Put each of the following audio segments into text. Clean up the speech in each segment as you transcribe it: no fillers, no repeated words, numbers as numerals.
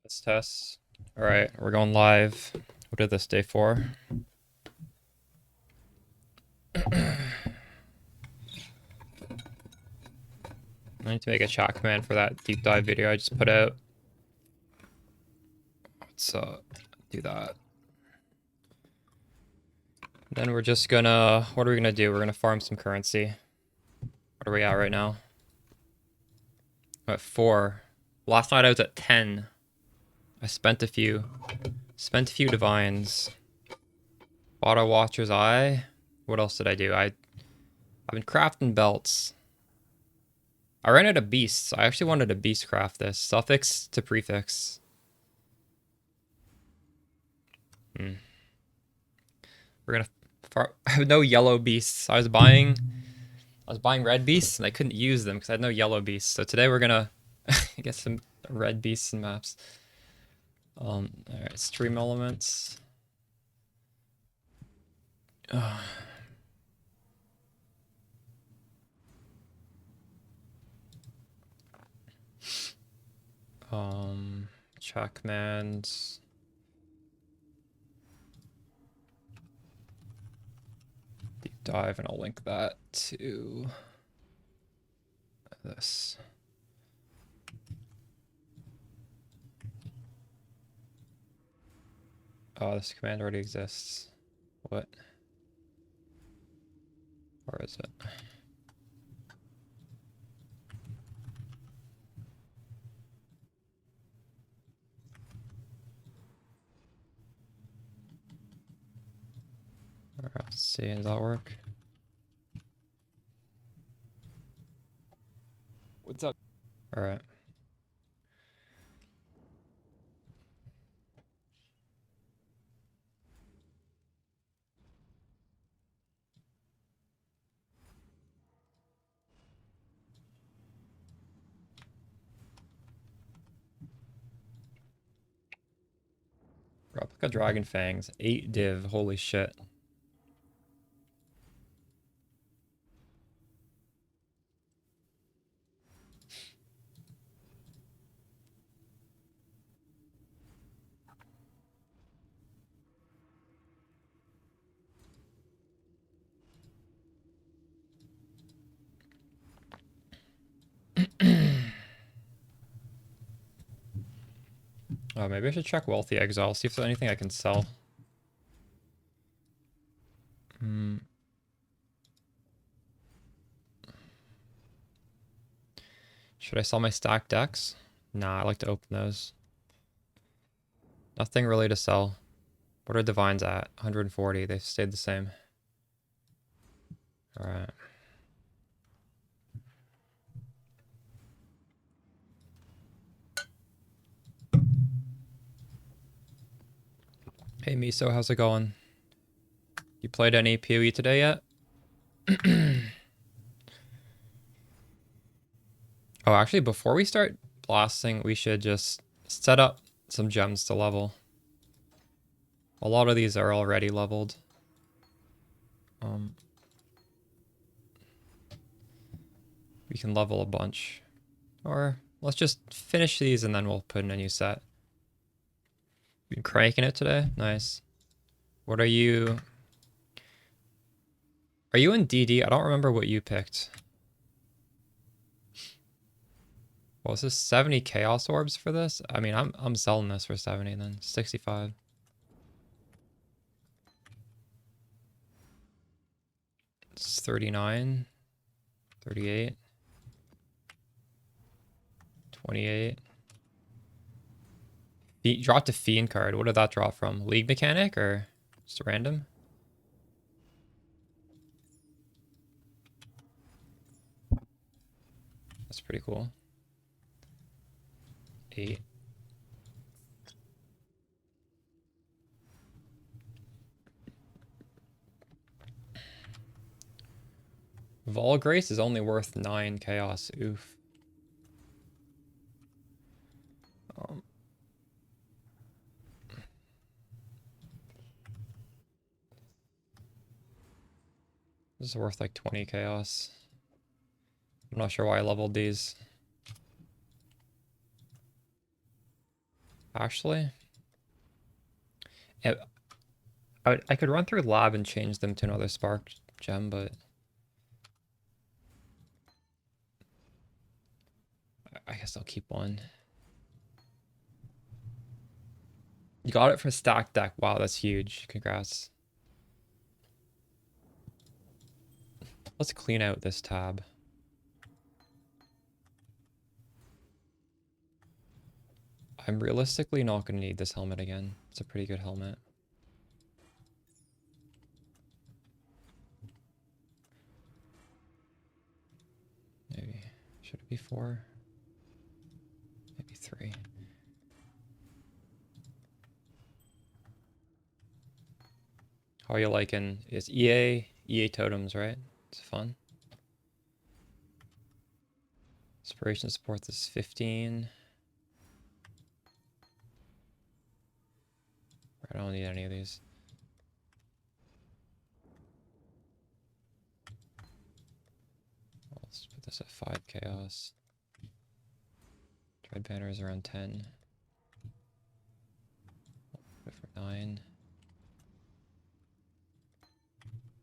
Let's test. All right, we're going live. What did this day for? I need to make a chat command for that deep dive video I just put out. Let's do that. Then we're just gonna, what are we gonna do? We're gonna farm some currency. What are we at right now? I'm at 4. Last night I was at 10. I spent a few divines. Bought a Watcher's Eye. What else did I do? I've been crafting belts. I ran out of beasts. I actually wanted to beast craft this. Suffix to prefix. We're gonna I have no yellow beasts. I was buying red beasts and I couldn't use them because I had no yellow beasts. So today we're gonna get some red beasts and maps. Alright, stream elements. Chat commands. Deep dive, and I'll link that to this. Oh, this command already exists. What? Where is it? Alright, let's see, does that work? What's up? Alright. Replica Dragon Fangs, 8 div, holy shit. Oh, maybe I should check Wealthy Exile, see if there's anything I can sell. Should I sell my stacked decks? Nah, I like to open those. Nothing really to sell. What are divines at? 140. They've stayed the same. Alright. Hey Miso, how's it going? You played any PoE today yet? Oh, actually, before we start blasting, we should just set up some gems to level. A lot of these are already leveled. We can level a bunch. Or let's just finish these and then we'll put in a new set. Been cranking it today? Nice. What are you? Are you in DD? I don't remember what you picked. What was this? 70 Chaos Orbs for this? I mean, I'm selling this for 70 then. 65. It's 39. 38. 28. Dropped a Fiend card. What did that drop from? League Mechanic or just random? That's pretty cool. 8. Volgrace is only worth 9 chaos. Oof. This is worth like 20 chaos. I'm not sure why I leveled these. Actually, it, I could run through lab and change them to another spark gem, but I guess I'll keep one. You got it from stack deck. Wow, that's huge. Congrats. Let's clean out this tab. I'm realistically not going to need this helmet again. It's a pretty good helmet. Maybe. Should it be 4? Maybe 3. How are you liking? It's EA totems, right? It's fun. Inspiration support is 15. I don't need any of these. Let's put this at 5 chaos. Dread banner is around 10. Put it for 9.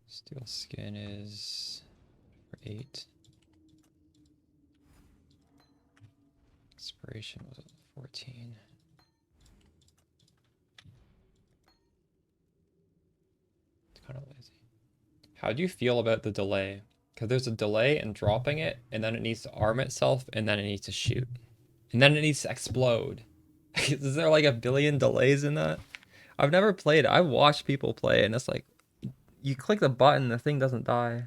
Steel skin is for 8. Inspiration was at 14. It's kind of lazy. How do you feel about the delay? Because there's a delay in dropping it, and then it needs to arm itself, and then it needs to shoot. And then it needs to explode. Is there like a billion delays in that? I've never played it. I've watched people play, and it's like, you click the button, the thing doesn't die.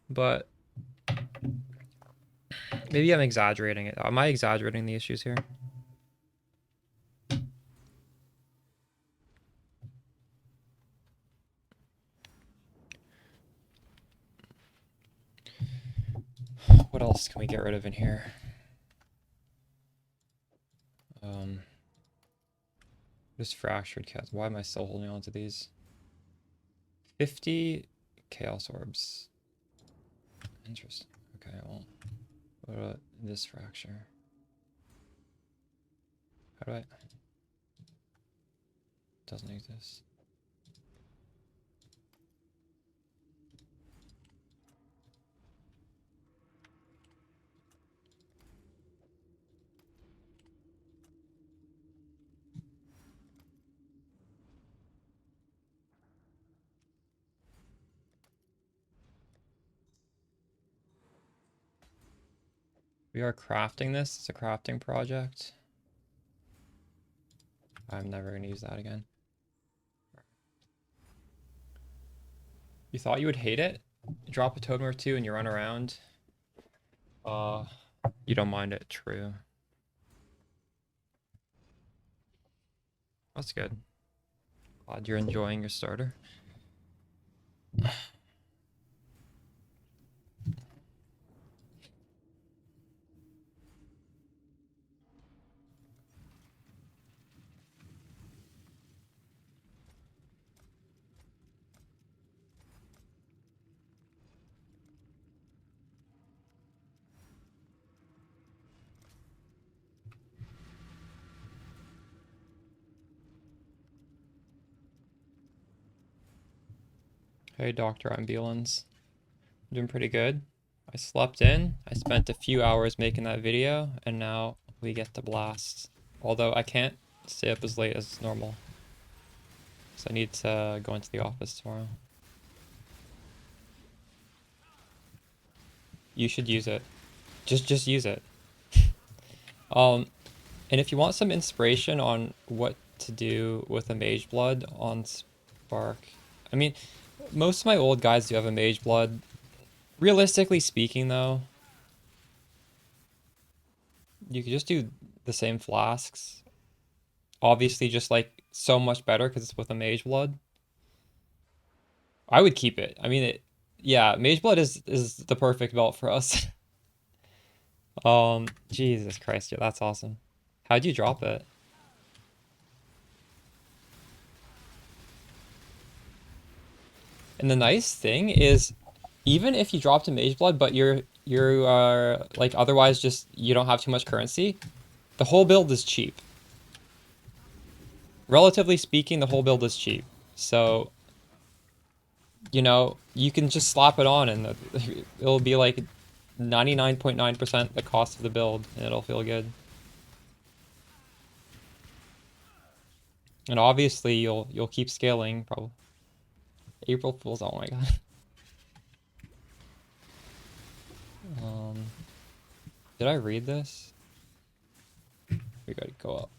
But maybe I'm exaggerating it. Am I exaggerating the issues here? What else can we get rid of in here? Just fractured cats. Why am I still holding on to these? 50 chaos orbs. Interesting. Okay, well, what about this fracture? How do I? Doesn't exist. We are crafting this. It's a crafting project. I'm never going to use that again. You thought you would hate it? You drop a totem or two and you run around. You don't mind it. True. That's good. Glad you're enjoying your starter. Hey, Dr. Ambulance. I'm doing pretty good. I slept in. I spent a few hours making that video, and now we get to blast. Although I can't stay up as late as normal. So I need to go into the office tomorrow. You should use it. Just use it. And if you want some inspiration on what to do with a mage blood on Spark, I mean, most of my old guys do have a mage blood. Realistically speaking, though, you could just do the same flasks. Obviously, just like so much better because it's with a mage blood. I would keep it. I mean, yeah, mage blood is the perfect belt for us. Jesus Christ, yeah, that's awesome. How'd you drop it? And the nice thing is, even if you dropped a mage blood, but you are like otherwise just you don't have too much currency, The whole build is cheap. Relatively speaking, the whole build is cheap. So, you know, you can just slap it on and it'll be like 99.9% the cost of the build and it'll feel good. And obviously you'll keep scaling probably. April Fools, oh my god. Did I read this? We gotta go up.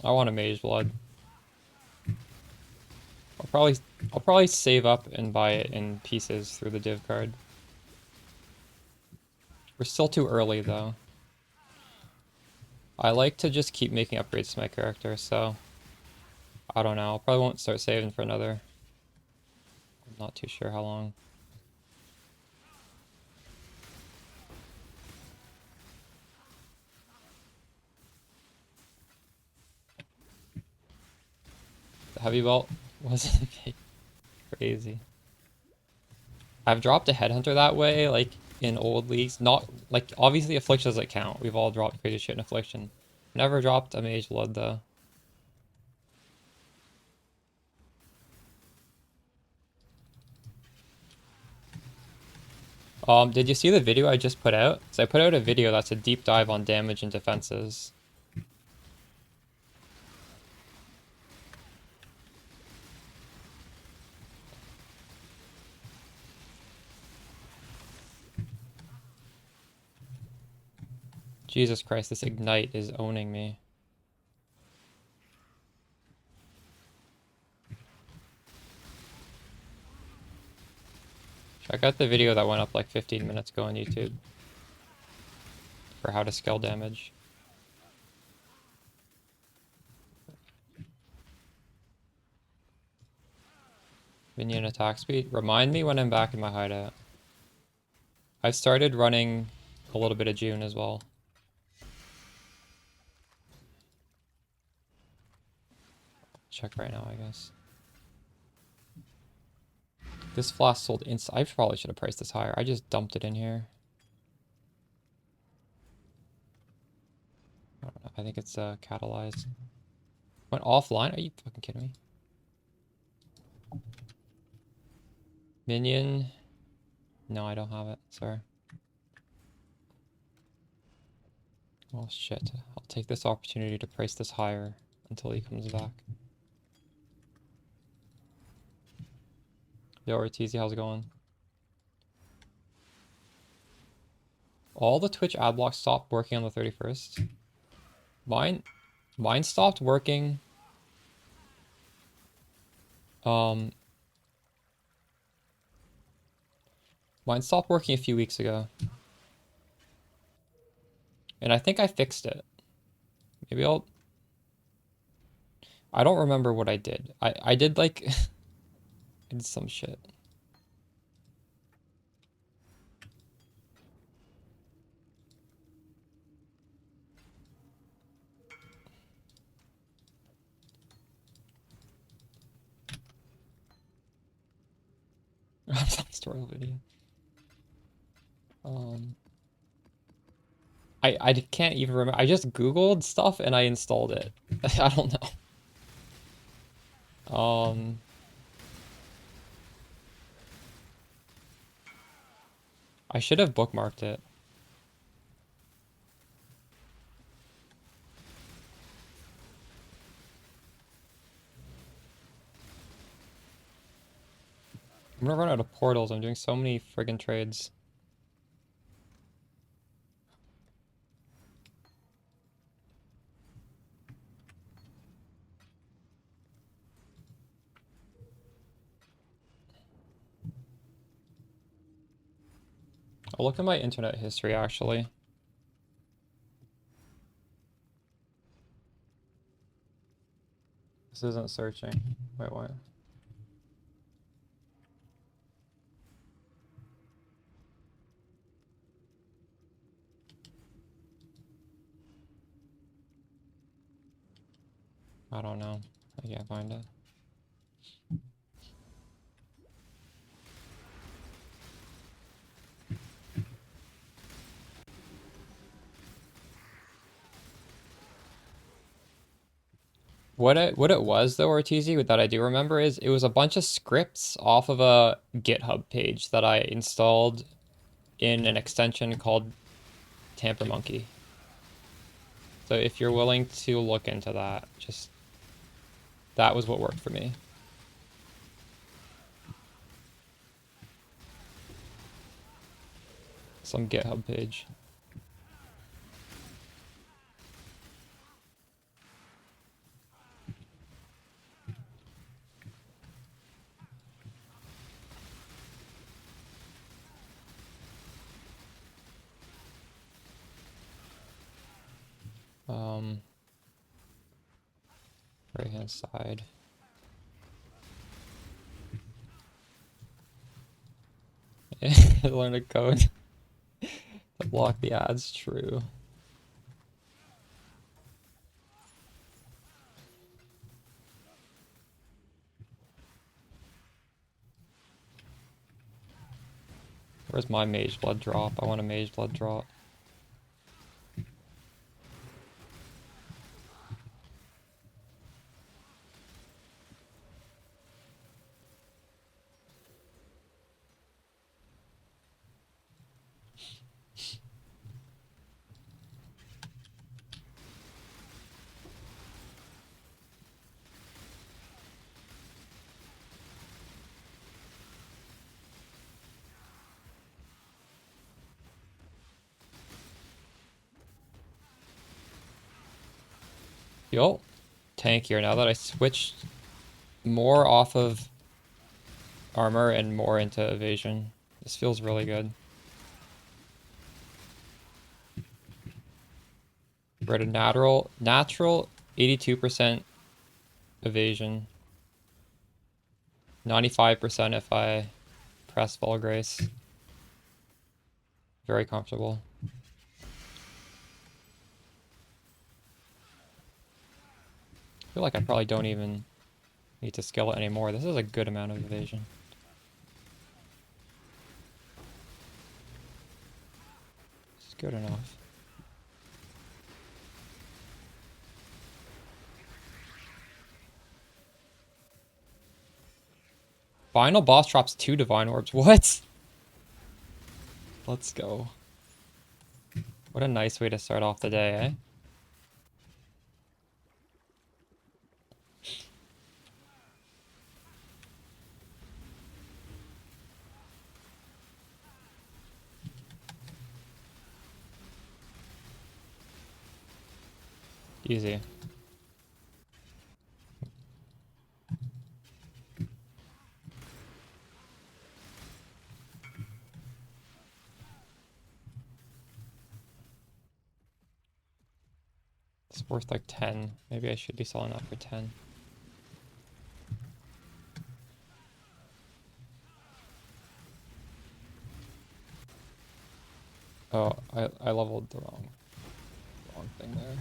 I want a Mage Blood. I'll probably save up and buy it in pieces through the div card. We're still too early though. I like to just keep making upgrades to my character, so I don't know. I probably won't start saving for another. I'm not too sure how long. The heavy belt wasn't crazy. I've dropped a headhunter that way, like in old leagues. Not like obviously affliction doesn't count. We've all dropped crazy shit in affliction. Never dropped a mage blood though. Did you see the video I just put out? So I put out a video that's a deep dive on damage and defenses. Jesus Christ, this Ignite is owning me. Check out the video that went up like 15 minutes ago on YouTube for how to scale damage. Minion attack speed. Remind me when I'm back in my hideout. I've started running a little bit of June as well. Check right now, I guess. This flask sold I probably should have priced this higher. I just dumped it in here. I don't know. I think it's catalyzed. Went offline? Are you fucking kidding me? Minion. No, I don't have it. Sorry. Oh shit. I'll take this opportunity to price this higher until he comes back. Yo, Ortiz, how's it going? All the Twitch ad blocks stopped working on the 31st. Mine stopped working. Mine stopped working a few weeks ago. And I think I fixed it. Maybe I don't remember what I did. I did like I did some shit. Tutorial video. I can't even remember. I just Googled stuff and I installed it. I don't know. I should have bookmarked it. I'm gonna run out of portals. I'm doing so many friggin' trades. I'll look at my internet history actually. This isn't searching. Wait, what? I don't know. I can't find it. What it was though, RTZ, that I do remember is it was a bunch of scripts off of a GitHub page that I installed in an extension called Tamper Monkey. So if you're willing to look into that, just that was what worked for me. Some GitHub page. Right hand side. Learn a code to block the ads. True. Where's my mage blood drop? I want a mage blood drop. Feel tankier now that I switched more off of armor and more into evasion. This feels really good. We're at a natural 82% evasion. 95% if I press Fall Grace. Very comfortable. I feel like I probably don't even need to skill it anymore. This is a good amount of evasion. It's good enough. Final boss drops 2 divine orbs. What? Let's go. What a nice way to start off the day, eh? Easy. It's worth like 10. Maybe I should be selling that for 10. Oh, I leveled the wrong thing there.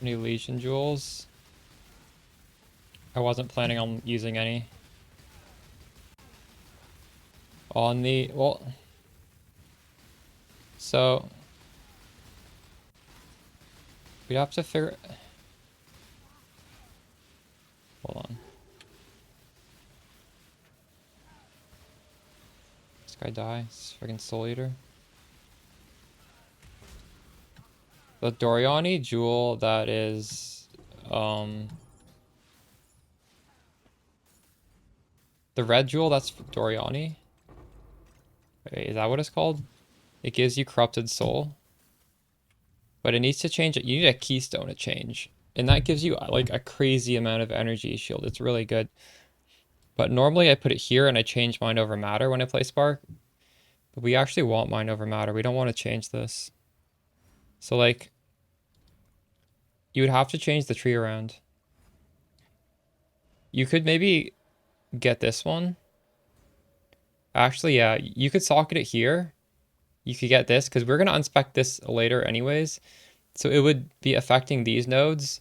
Any Legion jewels? I wasn't planning on using any. On the, well, so we have to figure, hold on. This guy dies, freaking Soul Eater. The Doriani jewel that is, The red jewel, that's Doriani. Wait, is that what it's called? It gives you corrupted soul. But it needs to change it. You need a keystone to change. And that gives you like a crazy amount of energy shield. It's really good. But normally I put it here and I change mind over matter when I play Spark. But we actually want mind over matter. We don't want to change this. So like, you would have to change the tree around. You could maybe get this one. Actually, yeah, you could socket it here. You could get this because we're going to unspec this later anyways. So it would be affecting these nodes.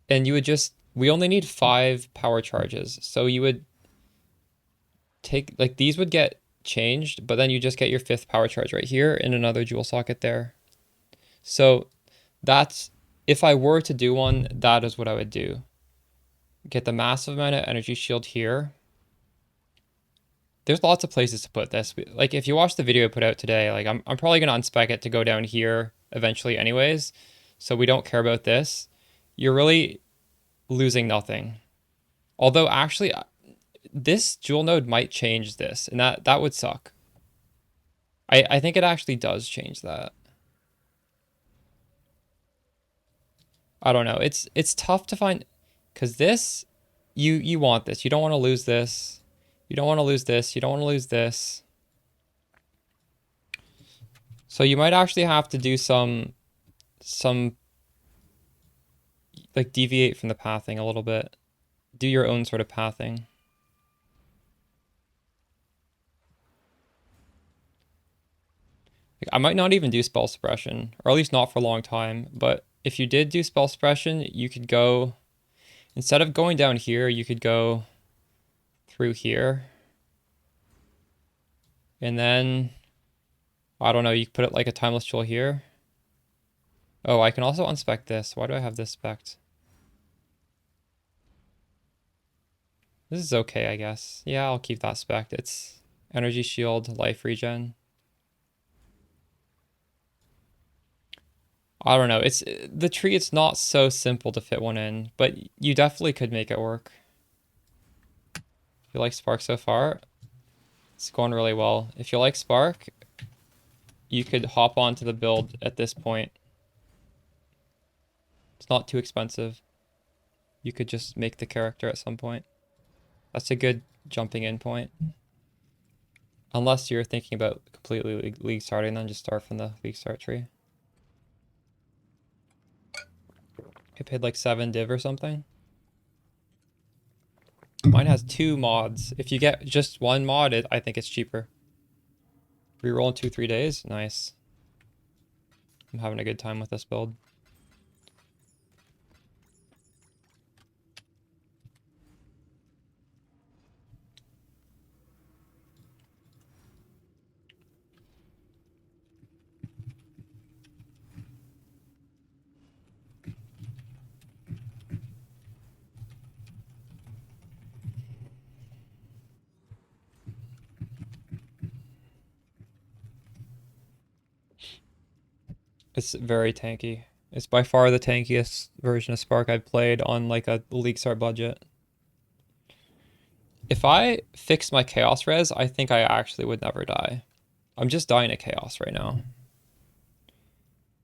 And you would just, we only need 5 power charges. So you would take, like these would get changed, but then you just get your 5th power charge right here and another jewel socket there. So that's, if I were to do one, that is what I would do. Get the massive amount of energy shield here. There's lots of places to put this. Like if you watch the video I put out today, like I'm probably going to unspec it to go down here eventually anyways. So we don't care about this. You're really losing nothing. Although actually this jewel node might change this and that would suck. I think it actually does change that. I don't know. It's tough to find because this you want this. You don't want to lose this. You don't want to lose this. You don't want to lose this. So you might actually have to do some like deviate from the pathing a little bit. Do your own sort of pathing. Like, I might not even do spell suppression, or at least not for a long time, but if you did do spell suppression, you could go, instead of going down here, you could go through here. And then, I don't know, you could put it like a timeless jewel here. Oh, I can also unspec this. Why do I have this spec'd? This is okay, I guess. Yeah, I'll keep that spec'd. It's energy shield, life regen. I don't know. It's the tree. It's not so simple to fit one in, but you definitely could make it work. If you like Spark so far, it's going really well. If you like Spark, you could hop onto the build at this point. It's not too expensive. You could just make the character at some point. That's a good jumping in point. Unless you're thinking about completely league starting, then just start from the league start tree. I paid like 7 div or something. Mine has 2 mods. If you get just 1 mod, I think it's cheaper. Reroll in 2-3 days? Nice. I'm having a good time with this build. It's very tanky. It's by far the tankiest version of Spark I've played on like a League Start budget. If I fixed my Chaos Res, I think I actually would never die. I'm just dying at Chaos right now.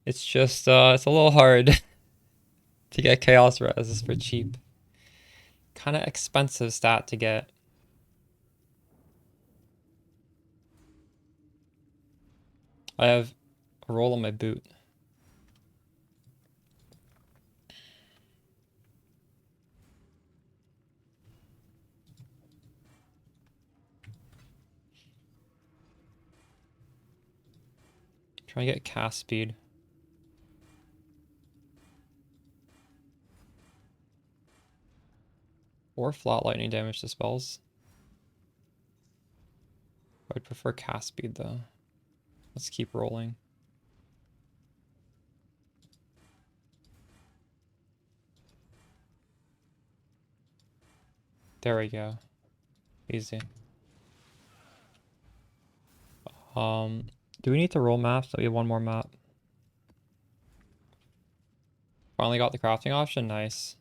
It's just, it's a little hard to get Chaos Res for cheap. Kind of expensive stat to get. I have a roll on my boot. Trying to get cast speed. Or flat lightning damage to spells. I'd prefer cast speed though. Let's keep rolling. There we go. Easy. Do we need to roll maps? So we have 1 more map. Finally got the crafting option. Nice.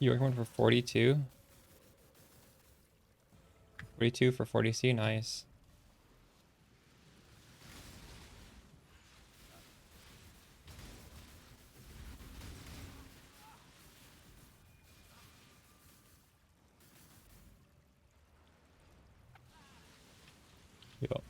You went for 42? 42 for 40C, nice. Yep.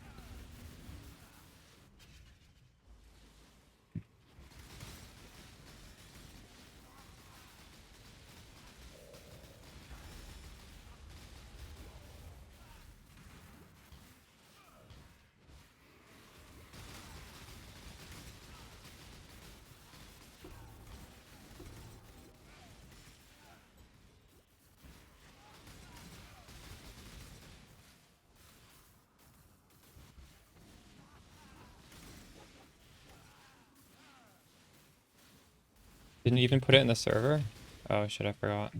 Didn't even put it in the server? Oh shit, I forgot.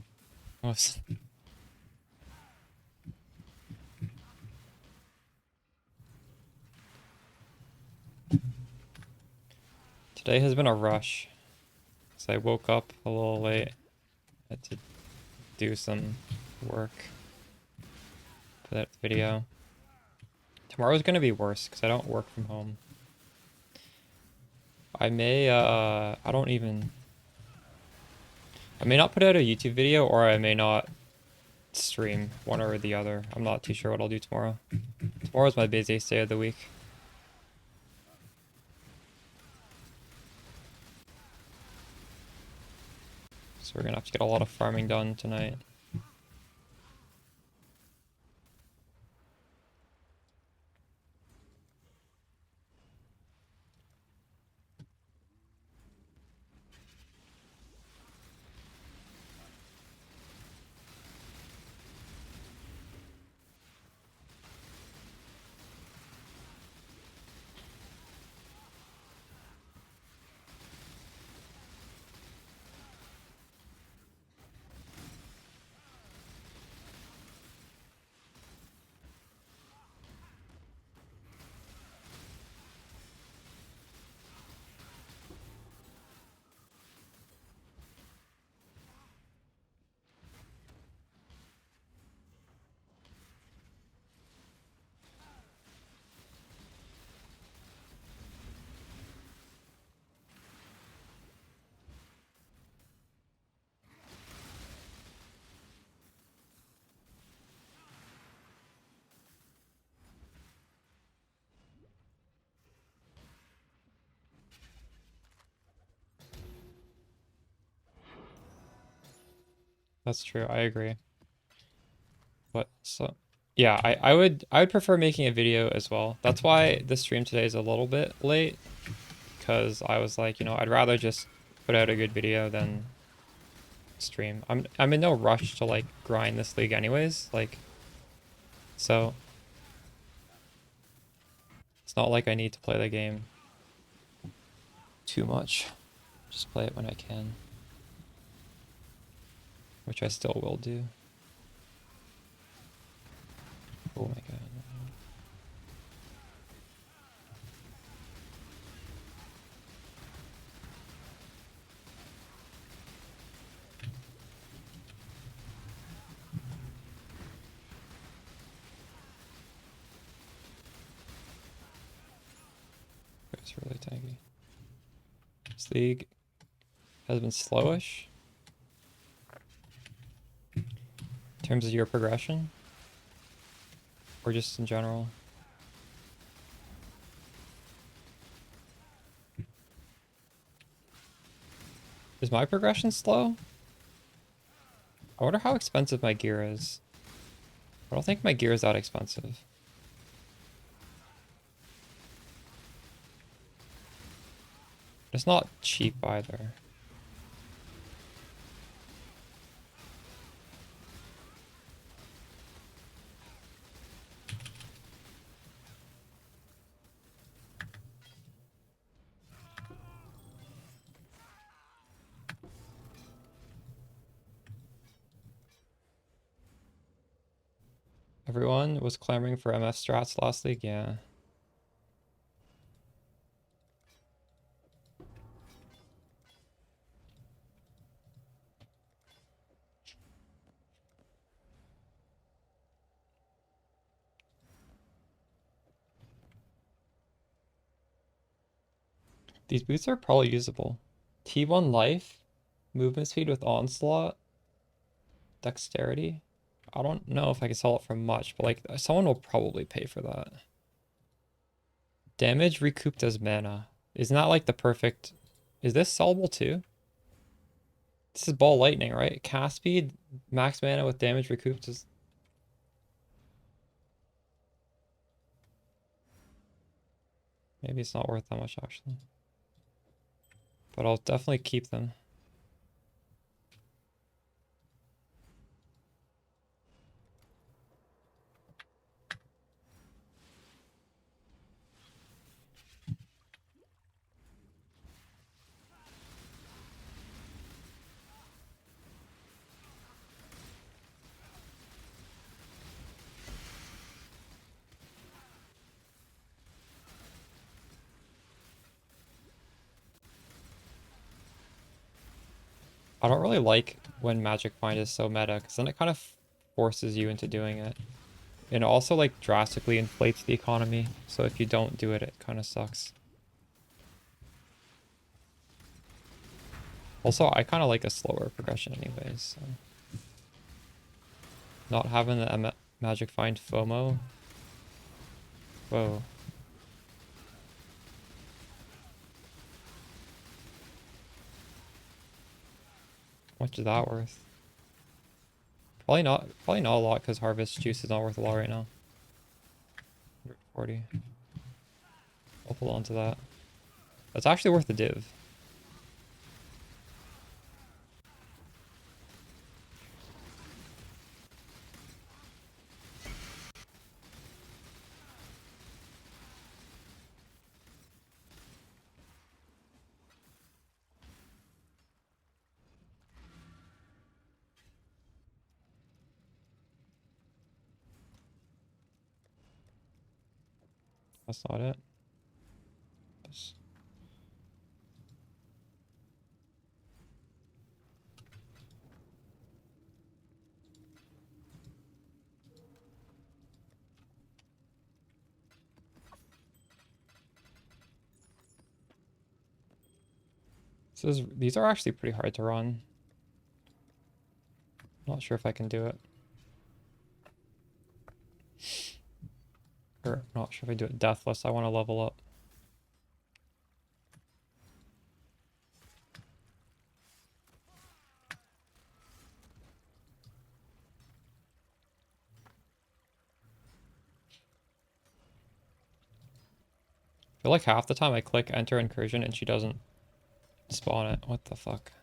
Whoops. Today has been a rush. So I woke up a little late. Had to do some work for that video. Tomorrow's gonna be worse because I don't work from home. I may I may not put out a YouTube video, or I may not stream, one or the other. I'm not too sure what I'll do tomorrow. Tomorrow's my busiest day of the week. So we're gonna have to get a lot of farming done tonight. That's true, I agree. But so yeah, I would prefer making a video as well. That's why the stream today is a little bit late, because I was like, you know, I'd rather just put out a good video than stream. I'm in no rush to like grind this league anyways, like, so it's not like I need to play the game too much. Just play it when I can, which I still will do. Oh my god. It's really tanky. This league has been slowish in terms of your progression, or just in general. Is my progression slow? I wonder how expensive my gear is. I don't think my gear is that expensive. It's not cheap either. Everyone was clamoring for MF strats last league, yeah. These boots are probably usable. T1 life, movement speed with onslaught, dexterity. I don't know if I can sell it for much, but like someone will probably pay for that. Damage recouped as mana. Isn't that like the perfect... Is this sellable too? This is ball lightning, right? Cast speed, max mana with damage recouped is... Maybe it's not worth that much actually. But I'll definitely keep them. I don't really like when Magic Find is so meta, because then it kind of forces you into doing it. And also like drastically inflates the economy, so if you don't do it, it kind of sucks. Also, I kind of like a slower progression anyways, so... Not having the Magic Find FOMO. Whoa. How much is that worth? Probably not a lot because Harvest Juice is not worth a lot right now. 140. I'll hold on to that. That's actually worth the div. That's not it. These are actually pretty hard to run. Not sure if I can do it. Or not sure if I do it deathless. I want to level up. I feel like half the time I click enter incursion and she doesn't spawn it. What the fuck?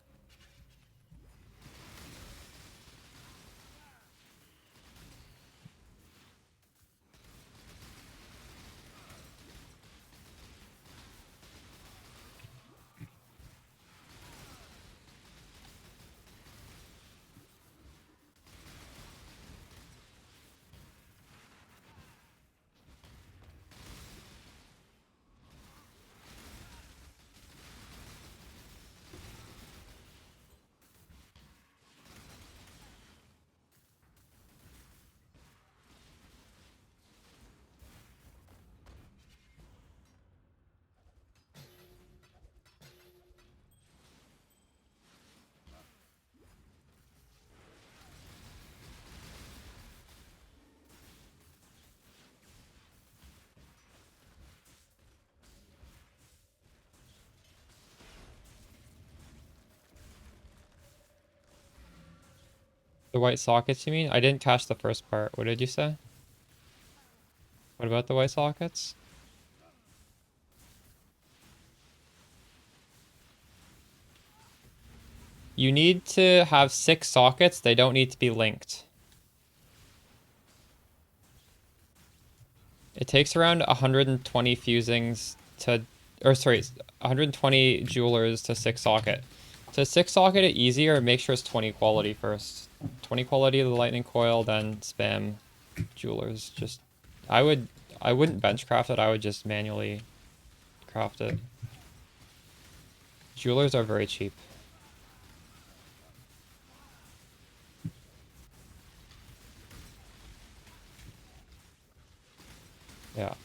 The white sockets, you mean? I didn't catch the first part. What did you say? What about the white sockets? You need to have 6 sockets. They don't need to be linked. It takes around 120 fusings to... Or sorry, 120 jewelers to 6 socket. To 6 socket it easier, make sure it's 20 quality first. 20 quality of the lightning coil, then spam jewelers. Just... I wouldn't bench craft it, I would just manually craft it. Jewelers are very cheap. Yeah.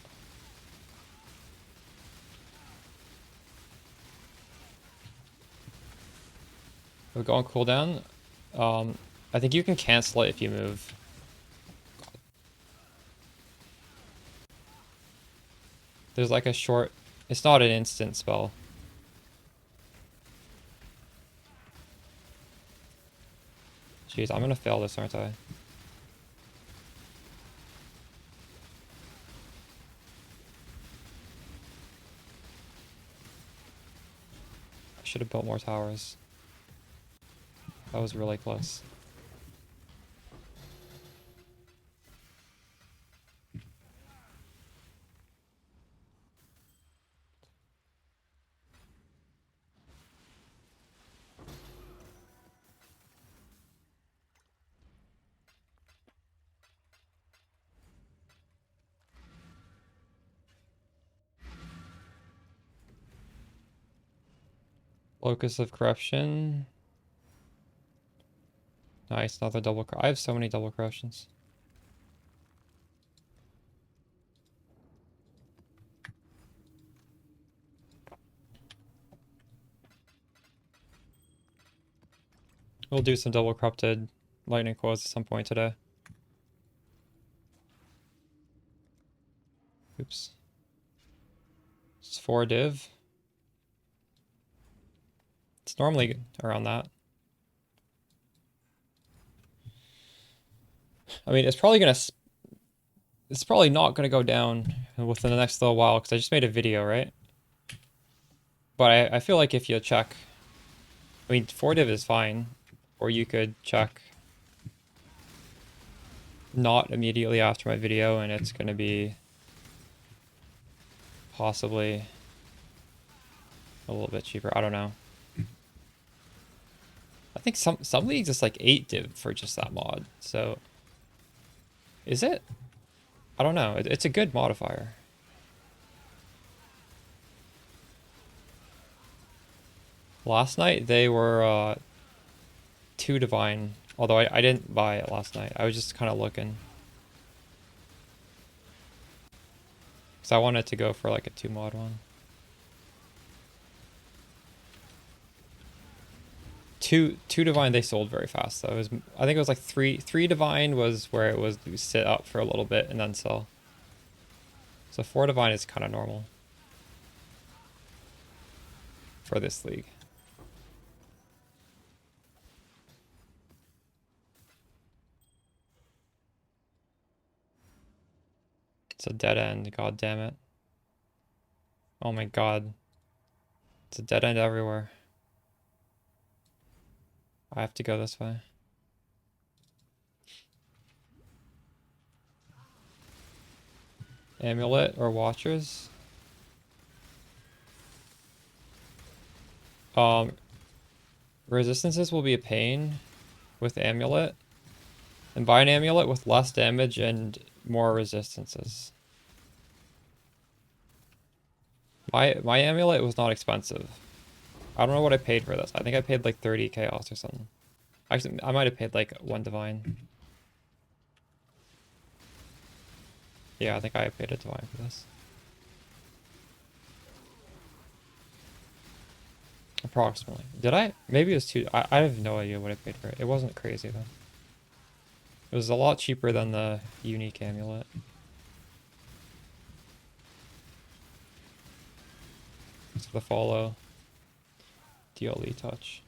It'll go on cooldown. I think you can cancel it if you move. There's like a short... It's not an instant spell. Jeez, I'm gonna fail this, aren't I? I should have built more towers. That was really close. Locus of Corruption. Nice, another double... I have so many double corruptions. We'll do some double corrupted lightning coils at some point today. Oops. It's 4 div. It's normally around that. I mean, it's probably not gonna go down within the next little while because I just made a video, right? But I feel like if you check, I mean, 4 div is fine, or you could check not immediately after my video and it's gonna be possibly a little bit cheaper. I don't know. I think some leagues it's like 8 div for just that mod. So is it? I don't know. It's a good modifier. Last night they were 2 divine, although I didn't buy it last night. I was just kind of looking. Because I wanted to go for like a 2 mod one. 2 divine they sold very fast though. I think it was like 3 divine was where it was sit up for a little bit and then sell. So 4 divine is kind of normal for this league. It's a dead end, god damn it. Oh my god. It's a dead end everywhere. I have to go this way. Amulet or Watchers? Resistances will be a pain with Amulet. And buy an Amulet with less damage and more resistances. My Amulet was not expensive. I don't know what I paid for this. I think I paid like 30 chaos or something. Actually, I might have paid like 1 divine. Yeah, I think I paid a divine for this. Approximately. Did I? Maybe it was 2. I have no idea what I paid for it. It wasn't crazy though. It was a lot cheaper than the unique amulet. It's the follow. DLE touch.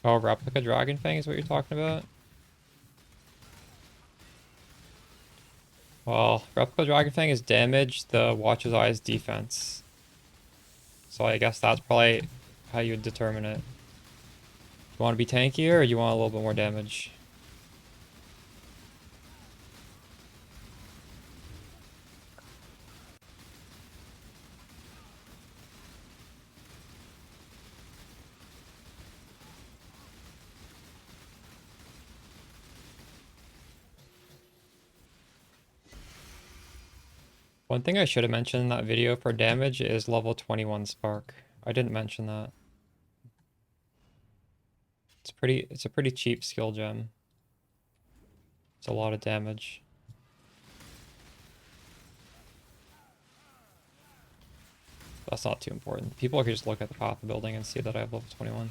Oh, replica Dragon Fang is what you're talking about? Well, replica Dragon Fang is damage, the Watcher's Eye's defense. So I guess that's probably how you would determine it. You want to be tankier or you want a little bit more damage? One thing I should have mentioned in that video for damage is level 21 spark. I didn't mention that. It's a pretty cheap skill gem. It's a lot of damage. That's not too important. People can just look at the path of building and see that I have level 21.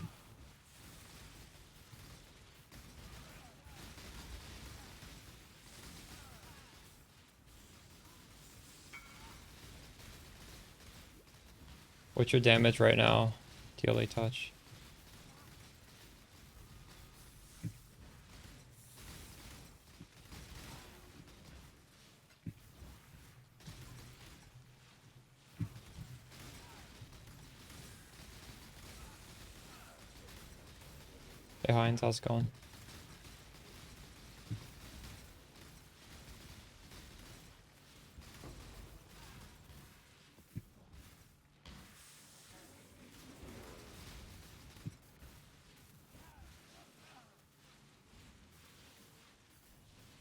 What's your damage right now? Daily touch. Hey Heinz, how's it going?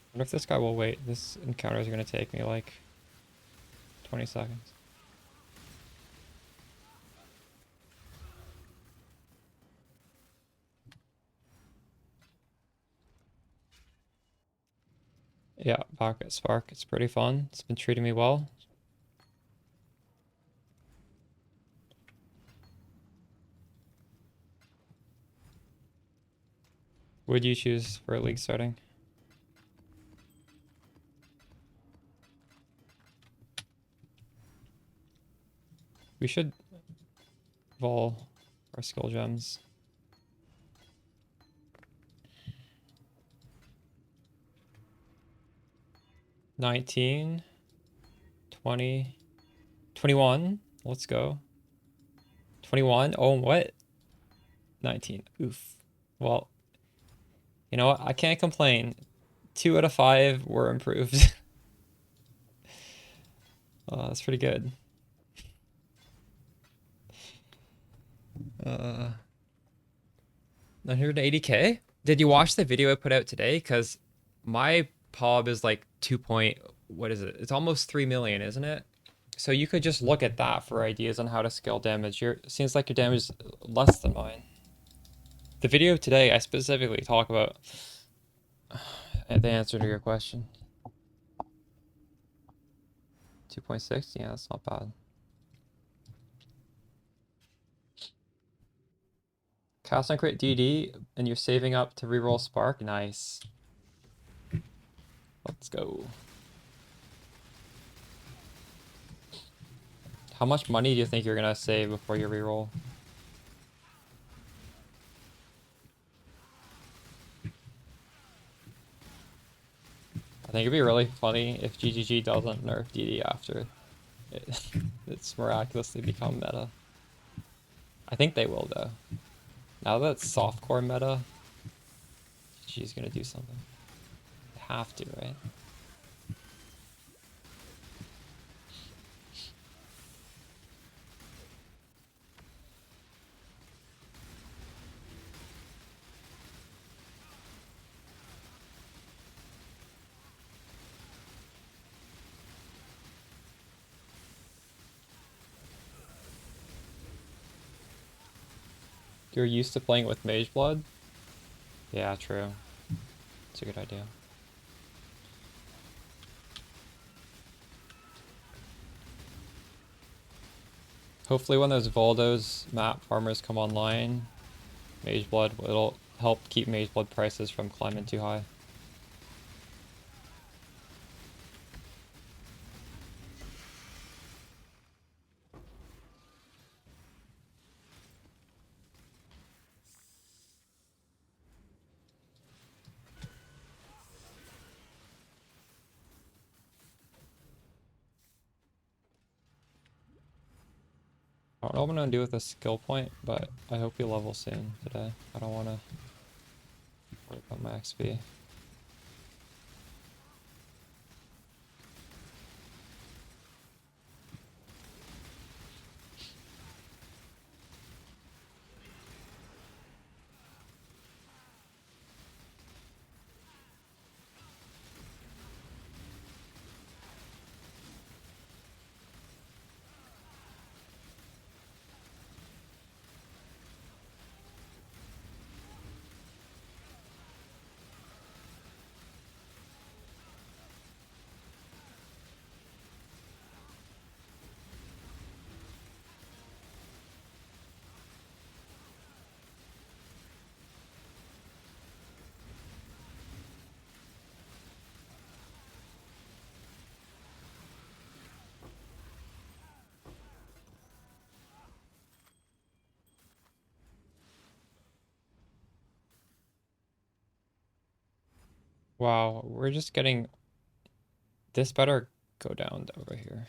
I wonder if this guy will wait. This encounter is going to take me like 20 seconds. Yeah, back at Spark. It's pretty fun. It's been treating me well. Would you choose for a league starting? We should vol our skill gems. 19, 20, 21. Let's go. 21. Oh, what? 19. Oof. Well, you know what? I can't complain. 2 out of 5 were improved. That's pretty good. 980k? Did you watch the video I put out today? Because my POB is like 2 point, what is it? It's almost 3 million, isn't it? So you could just look at that for ideas on how to scale damage. Seems like your damage is less than mine. The video today, I specifically talk about the answer to your question. 2.6? Yeah, that's not bad. Cast on crit DD, and you're saving up to reroll Spark? Nice. Let's go. How much money do you think you're gonna save before you reroll? I think it'd be really funny if GGG doesn't nerf DD after it's miraculously become meta. I think they will though. Now that it's softcore meta, GG's gonna do something. They have to, right? You're used to playing with Mage Blood? Yeah, true. It's a good idea. Hopefully when those Voldos map farmers come online, Mage Blood will help keep Mage Blood prices from climbing too high. I don't know what I'm gonna do with a skill point, but I hope you level soon today. I don't wanna worry about my XP. Wow, we're just getting... This better go down over here.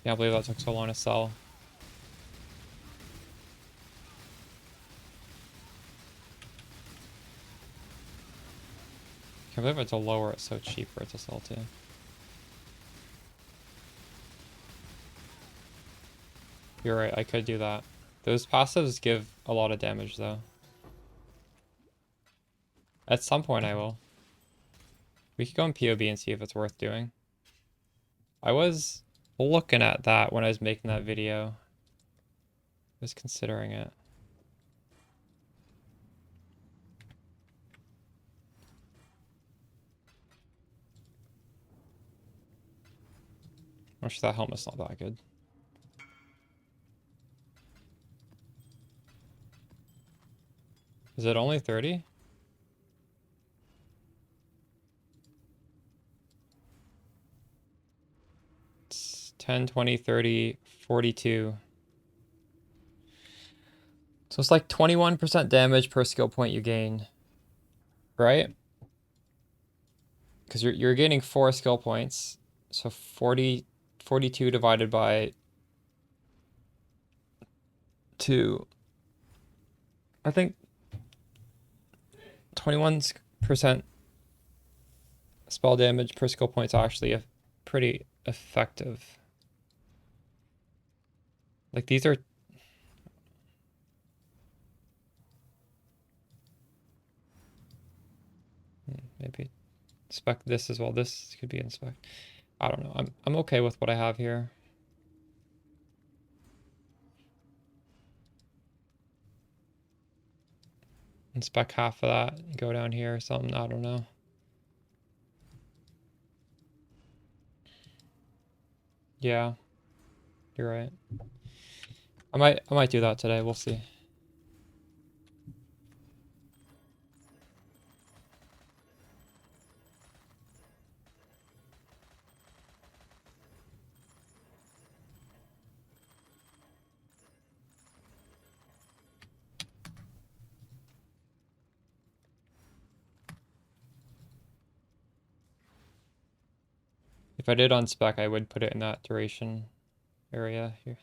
Can't believe that took so long to sell. Can't believe it's a lower, it's so cheap for it to sell to. You're right, I could do that. Those passives give a lot of damage though. At some point I will. We could go in POB and see if it's worth doing. I was looking at that when I was making that video. I was considering it. Actually, that helmet's not that good. Is it only 30? It's 10, 20, 30, 42. So it's like 21% damage per skill point you gain. Right? Because you're gaining 4 skill points. So 42 divided by 2. I think 21% spell damage per skill point is actually pretty effective. Like these are... Maybe spec this as well. This could be in spec. I don't know. I'm okay with what I have here. Inspect half of that and go down here or something. I don't know. Yeah, you're right. I might do that today. We'll see. If I did on spec, I would put it in that duration area here.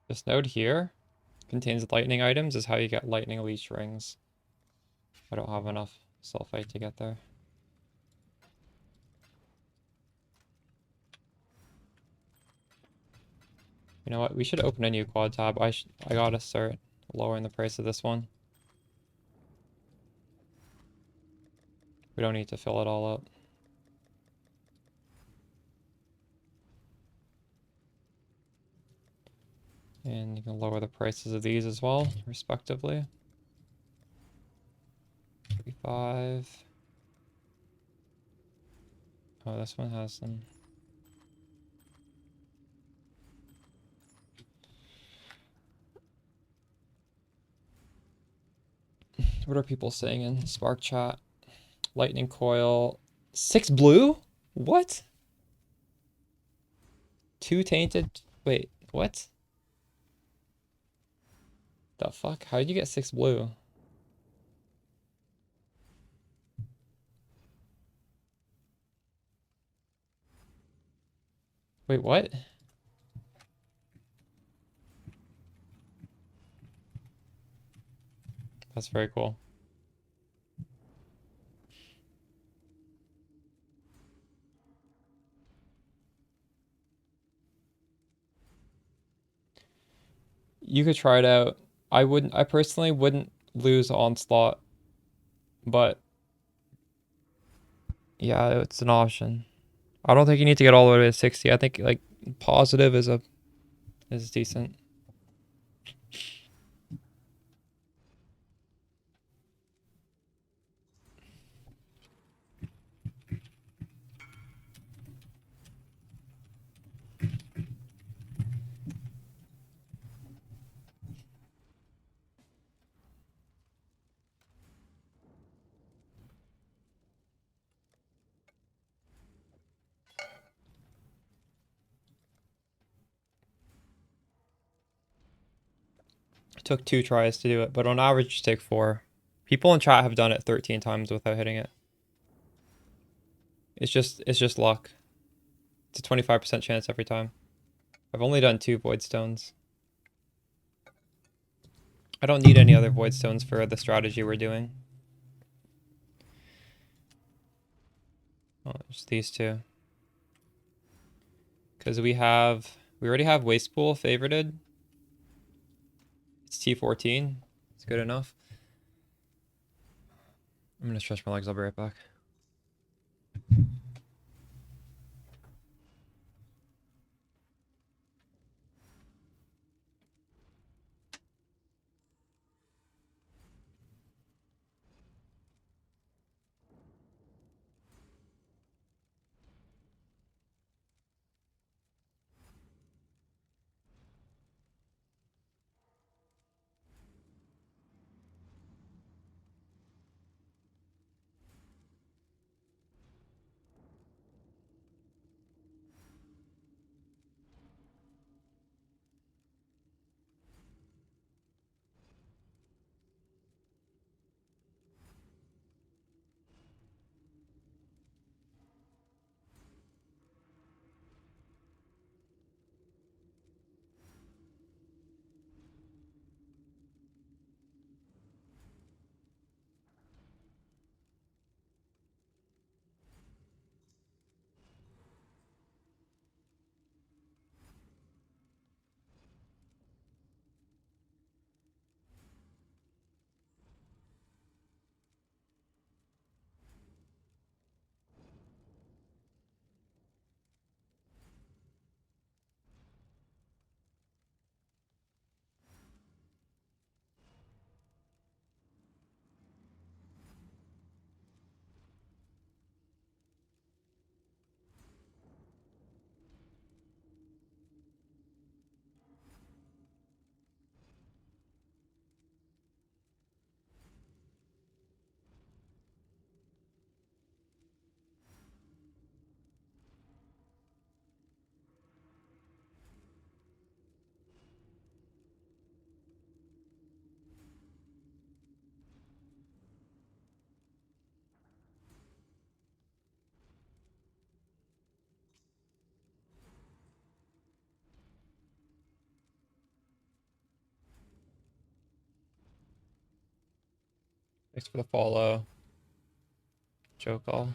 This node here contains lightning items is how you get lightning leech rings. I don't have enough sulfite to get there. You know what? We should open a new quad tab. I gotta start lowering the price of this one. We don't need to fill it all up. And you can lower the prices of these as well, respectively. 35. Oh, this one has some. What are people saying in Spark Chat? Lightning coil. 6 blue? What? 2 tainted? Wait, what? The fuck? How did you get 6 blue? Wait, what? That's very cool. You could try it out. I personally wouldn't lose Onslaught, but yeah, it's an option. I don't think you need to get all the way to 60. I think like positive is decent. It took 2 tries to do it, but on average you take 4. People in chat have done it 13 times without hitting it. It's just luck. It's a 25% chance every time. I've only done 2 void stones. I don't need any other void stones for the strategy we're doing. Oh, just these 2. Because we already have Waste Pool favorited. It's T14. It's good enough. I'm gonna stretch my legs. I'll be right back. Thanks for the follow, Joe Call.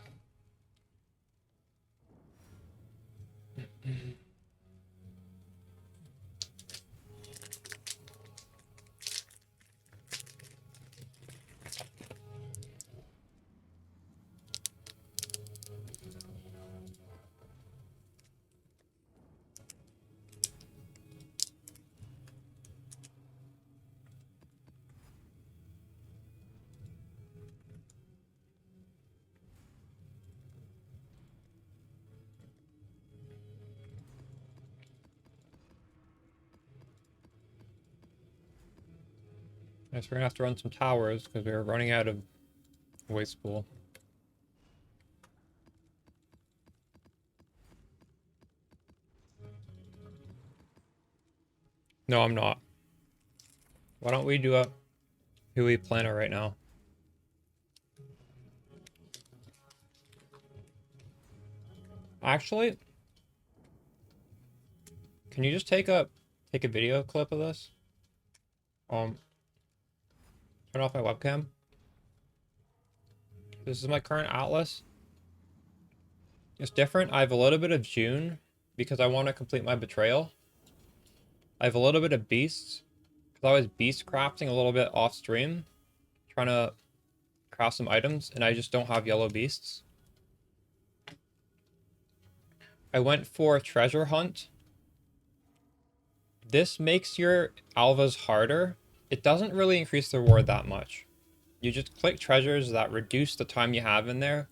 I guess we're gonna have to run some towers because we're running out of waste pool. No, I'm not. Why don't we do a Hui planner right now? Actually, can you just take a video clip of this? Turn off my webcam. This is my current atlas. It's different. I have a little bit of June because I want to complete my betrayal. I have a little bit of beasts because I was beast crafting a little bit off stream, trying to craft some items, and I just don't have yellow beasts. I went for treasure hunt. This makes your alvas harder. It doesn't really increase the reward that much. You just click treasures that reduce the time you have in there,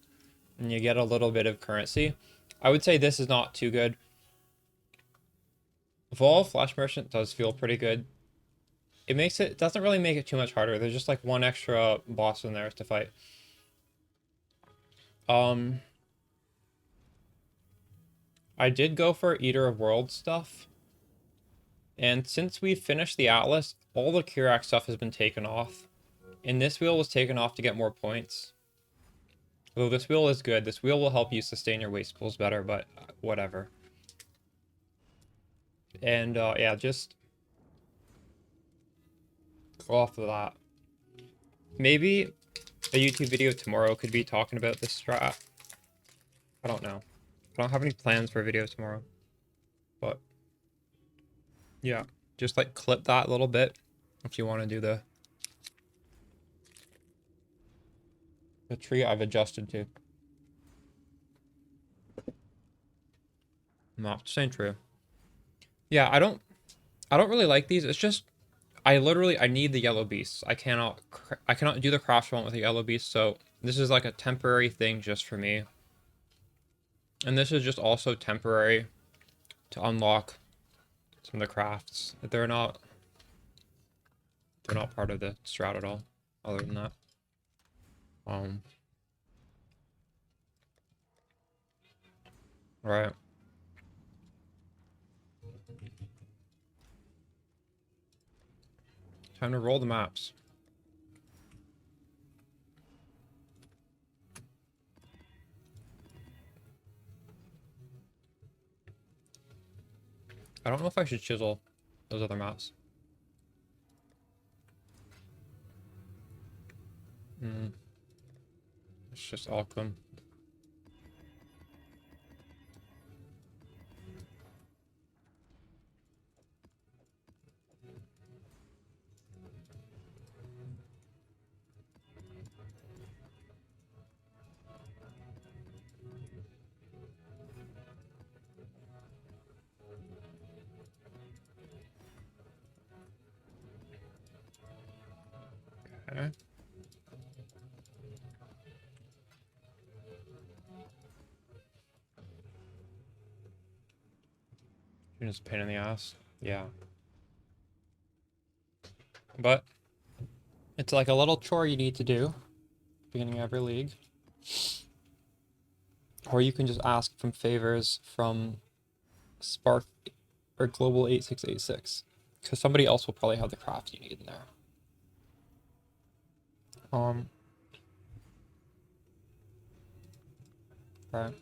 and you get a little bit of currency. I would say this is not too good. Vol Flash Merchant does feel pretty good. It doesn't really make it too much harder. There's just like one extra boss in there to fight. I did go for Eater of Worlds stuff. And since we finished the Atlas, all the Kirak stuff has been taken off. And this wheel was taken off to get more points. Though this wheel is good. This wheel will help you sustain your waste pools better, but whatever. And yeah, just go off of that. Maybe a YouTube video tomorrow could be talking about this strat. I don't know. I don't have any plans for a video tomorrow. But yeah, just like clip that a little bit if you want to do the tree I've adjusted to. Not saying true. Yeah, I don't really like these. It's just I need the yellow beasts. I cannot do the craft one with the yellow beast, so this is like a temporary thing just for me. And this is just also temporary to unlock some of the crafts. They're not part of the strat at all, other than that. Right. Time to roll the maps. I don't know if I should chisel those other maps. It's just Alchem. Okay. You're just a pain in the ass. Yeah. But it's like a little chore you need to do beginning of every league. Or you can just ask from favors from Spark or Global 8686. Because somebody else will probably have the craft you need in there. Right.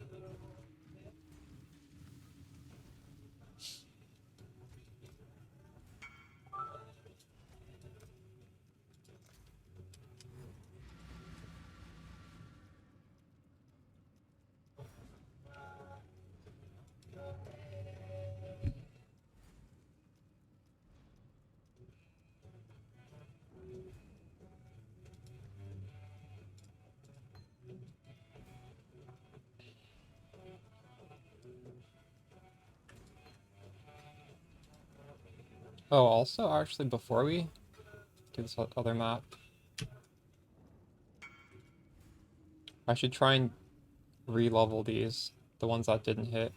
Oh, also, actually, before we do this other map, I should try and re-level these, the ones that didn't hit.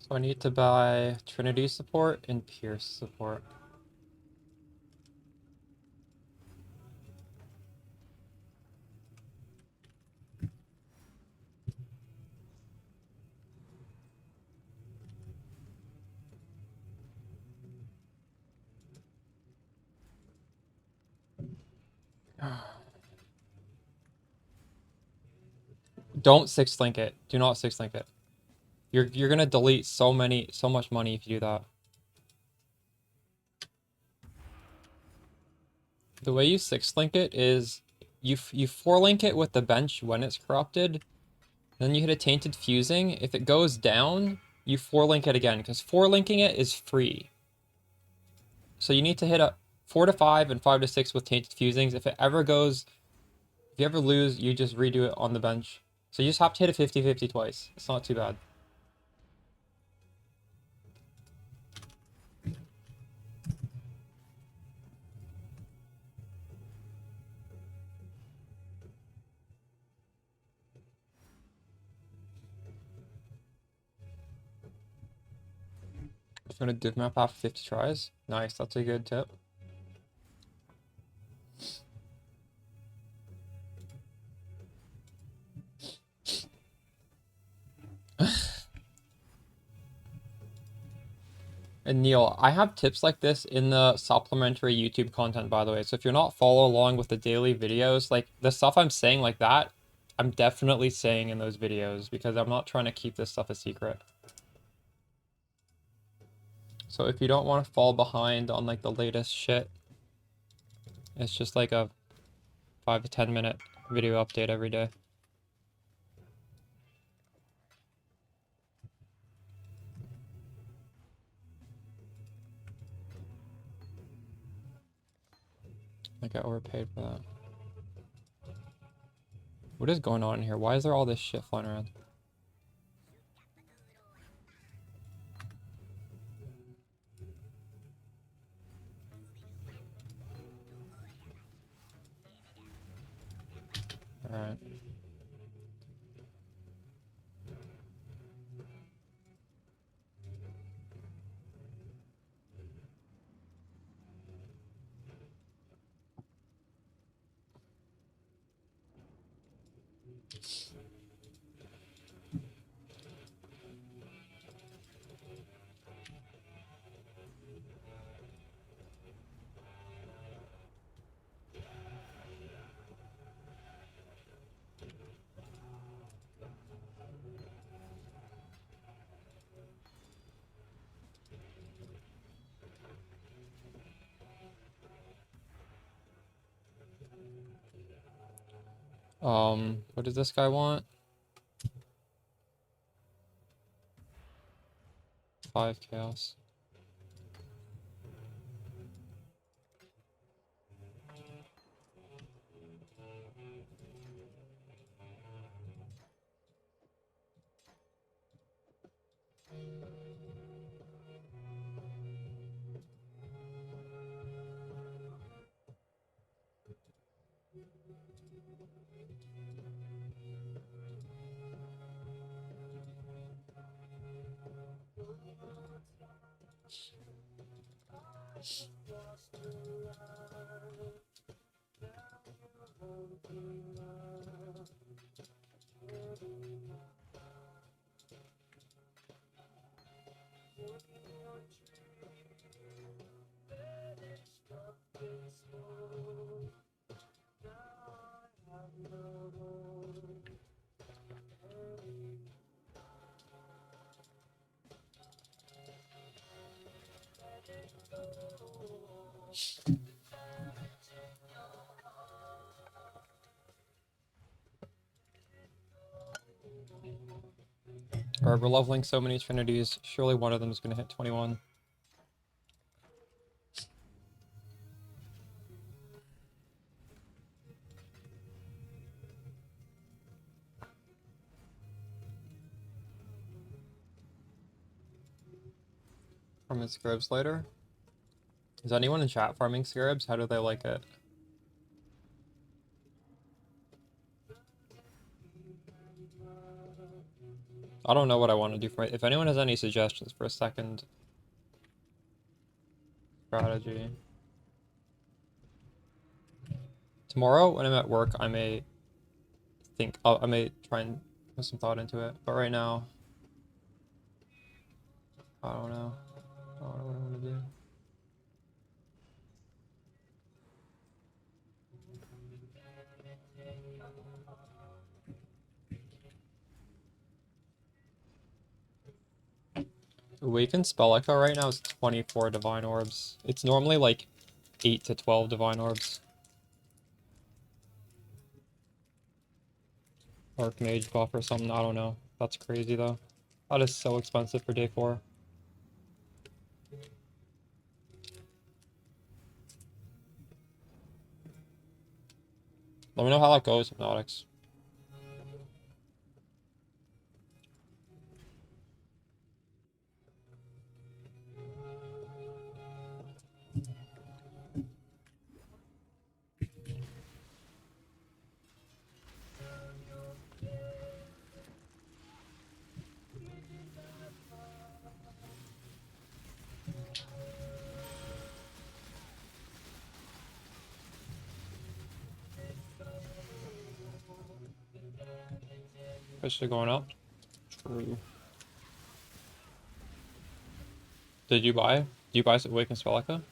So I need to buy Trinity support and Pierce support. Don't 6-link it. Do not 6-link it. You're gonna delete so much money if you do that. The way you 6-link it is you 4-link it with the bench when it's corrupted. Then you hit a tainted fusing. If it goes down, you 4-link it again, because 4-linking it is free. So you need to hit a 4 to 5 and 5 to 6 with tainted fusings. If you ever lose, you just redo it on the bench. So you just have to hit a 50-50 twice. It's not too bad. Just gonna div map after 50 tries. Nice, that's a good tip. And Neil, I have tips like this in the supplementary YouTube content, by the way. So if you're not following along with the daily videos, like the stuff I'm saying like that, I'm definitely saying in those videos because I'm not trying to keep this stuff a secret. So if you don't want to fall behind on like the latest shit, it's just like a 5 to 10 minute video update every day. I got overpaid for that. What is going on in here? Why is there all this shit flying around? Alright. What does this guy want? 5 chaos. Alright, we're leveling so many trinities. Surely one of them is going to hit 21. Farming scarabs later. Is anyone in chat farming scarabs? How do they like it? I don't know what I want to do for it. If anyone has any suggestions for a second strategy. Tomorrow, when I'm at work, I may I may try and put some thought into it. But right now, I don't know. I don't know what I want to do. Awakened Spell Echo right now is 24 Divine Orbs. It's normally like 8 to 12 Divine Orbs. Archmage buff or something, I don't know. That's crazy though. That is so expensive for day 4. Let me know how that goes, Hypnotics. Especially going up. True. Did you buy? Do you buy Awakened Spell Echo?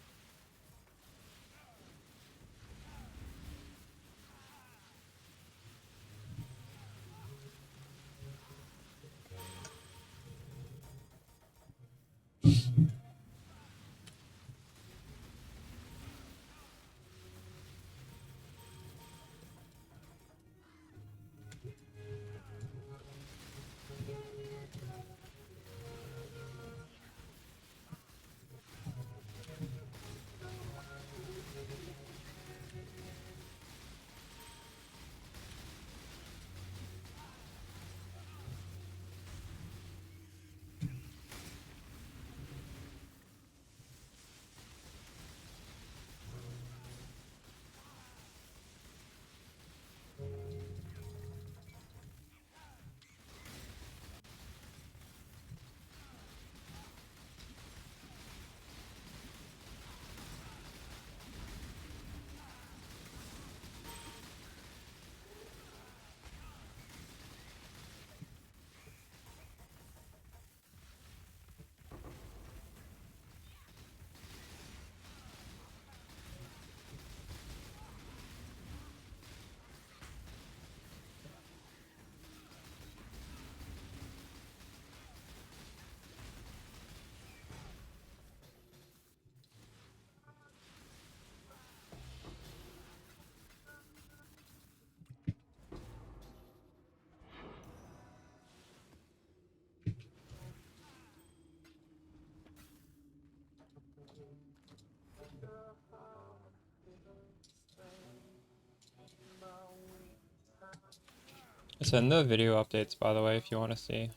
It's in the video updates, by the way, if you want to see.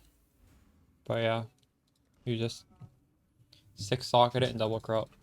But yeah, you just 6-socket it and double corrupt.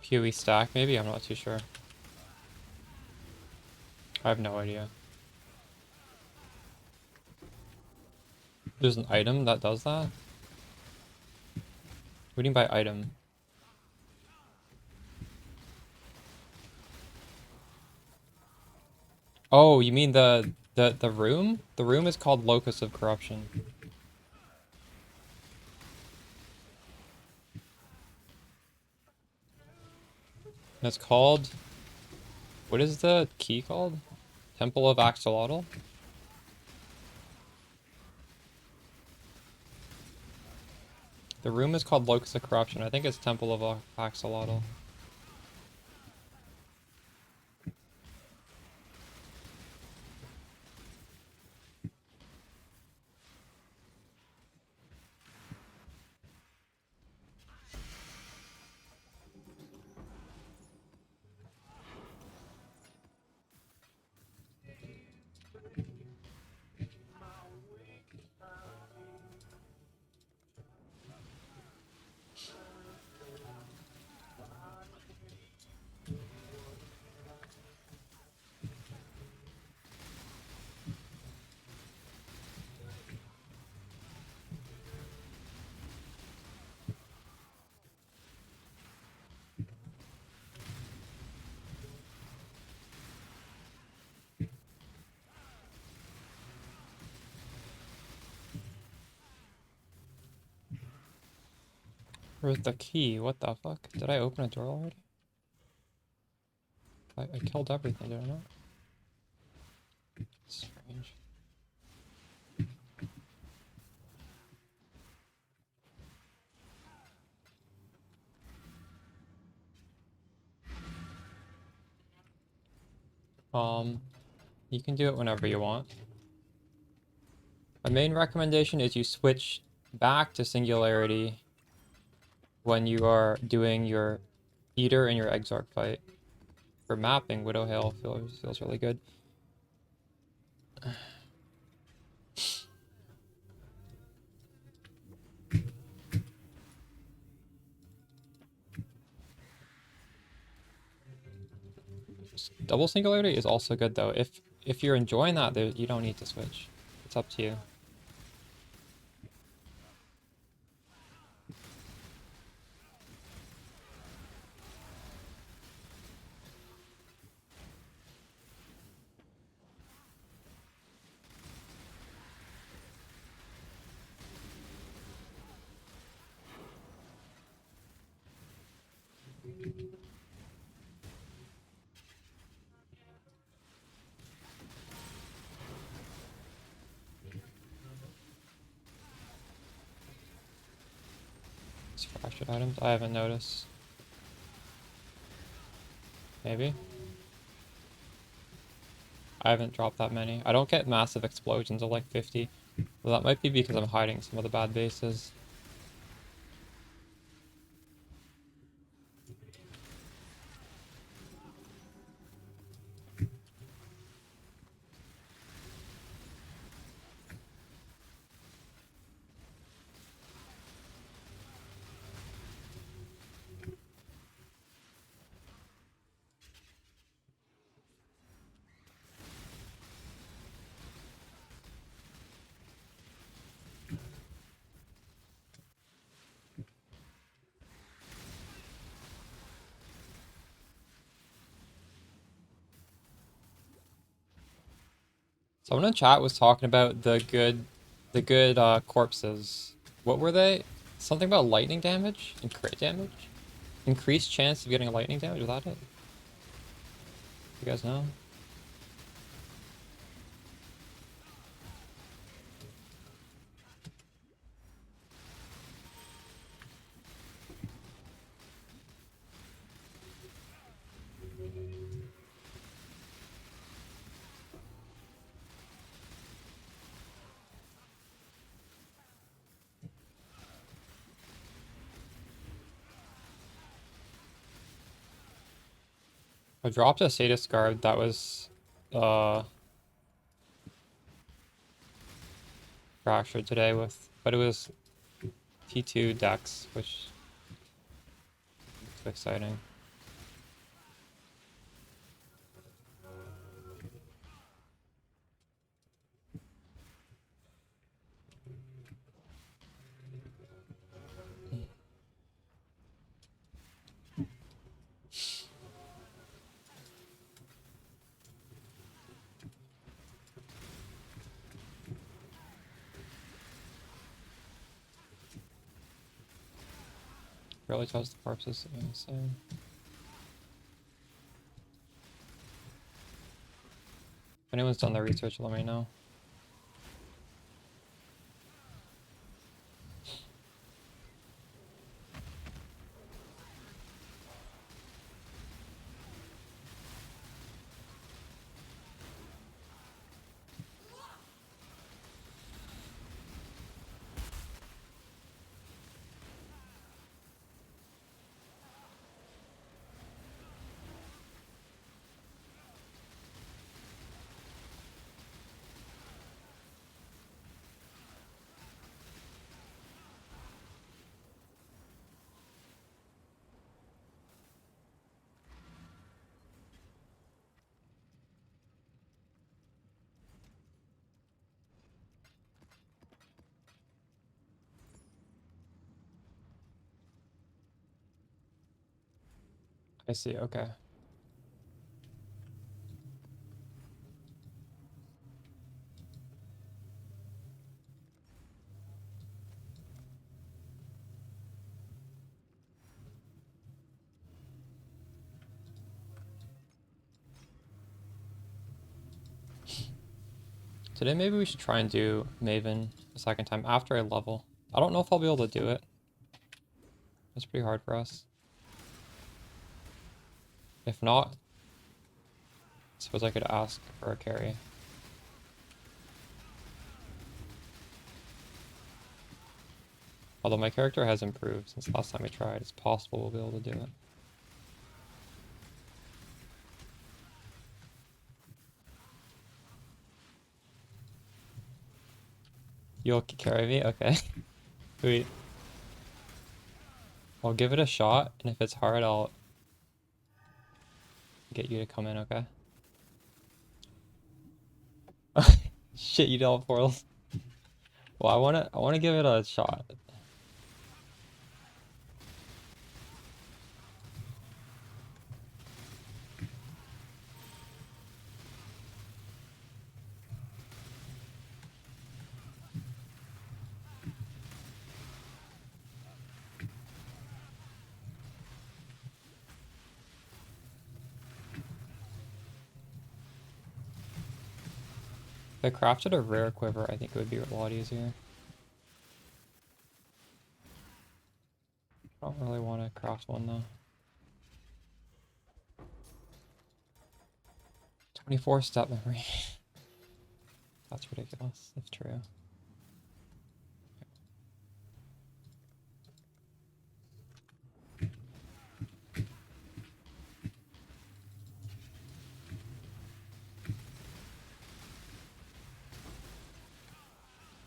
PoE stack, maybe? I'm not too sure. I have no idea. There's an item that does that? What do you mean by item? Oh, you mean the room? The room is called Locus of Corruption. And it's called... What is the key called? Temple of Axolotl? The room is called Locus of Corruption. I think it's Temple of Axolotl. Where's the key? What the fuck? Did I open a door already? I killed everything, did I not? Strange. You can do it whenever you want. My main recommendation is you switch back to Singularity when you are doing your Eater and your Exarch fight. For mapping, Widowhail feels really good. Double Singularity is also good though. If you're enjoying that, you don't need to switch. It's up to you. Fractured items? I haven't noticed. Maybe? I haven't dropped that many. I don't get massive explosions of like 50. Well, that might be because I'm hiding some of the bad bases. Someone in chat was talking about the good corpses. What were they? Something about lightning damage and crit damage? Increased chance of getting a lightning damage, was that it? You guys know? I dropped a Sadist Guard that was fractured today but it was T2 Dex, which is exciting. Really tells the corpses insane. If anyone's done their research, let me know. I see, okay. Today maybe we should try and do Maven a second time after I level. I don't know if I'll be able to do it. It's pretty hard for us. If not, I suppose I could ask for a carry. Although my character has improved since the last time we tried, it's possible we'll be able to do it. You'll carry me? Okay. Sweet. I'll give it a shot, and if it's hard, I'll get you to come in, okay? Shit, you dealt portals. Well, I wanna give it a shot. If I crafted a rare quiver, I think it would be a lot easier. I don't really want to craft one though. 24 step memory. That's ridiculous, if true.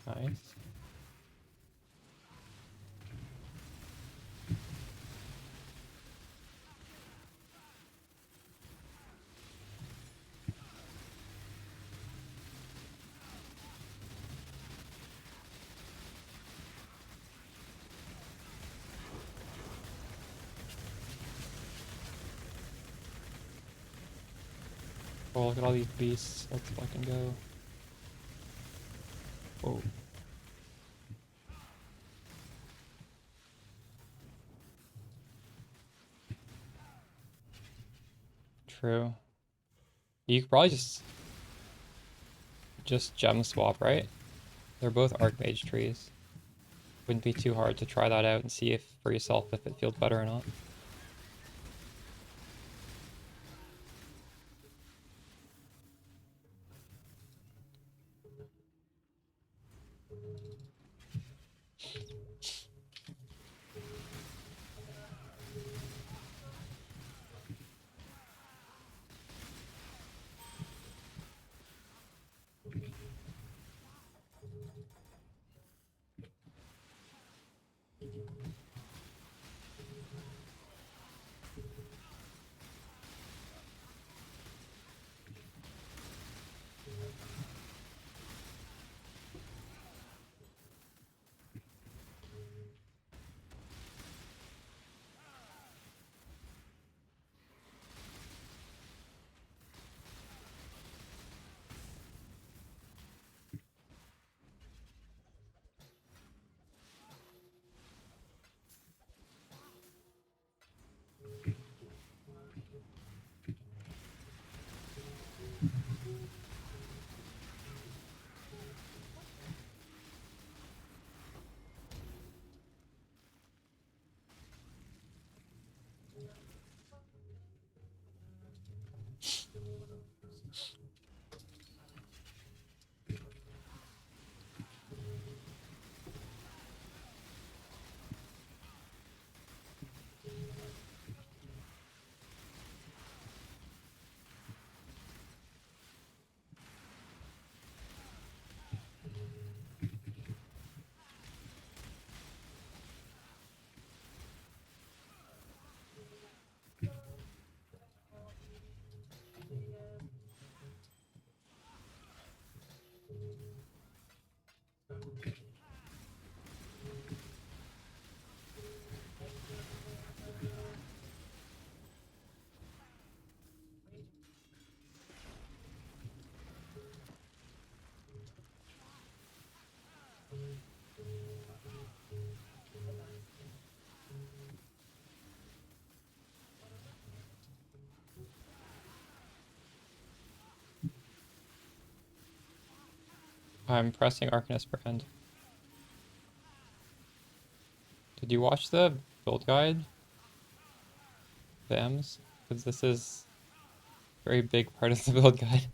Nice. Oh, look at all these beasts. Let's fucking go. Whoa. True. You could probably just gem swap, right? They're both Archmage trees. Wouldn't be too hard to try that out and see if for yourself if it feels better or not. I'm pressing Arcanist Brand. Did you watch the build guide? VAMs? Because this is a very big part of the build guide.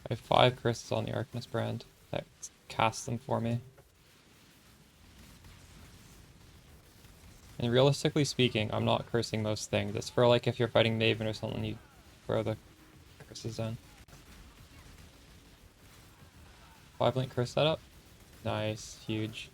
I have 5 curses on the Arcanist Brand that cast them for me. And realistically speaking, I'm not cursing most things. It's for like if you're fighting Maven or something, you throw the curses in. 5-link curse setup? Nice, huge.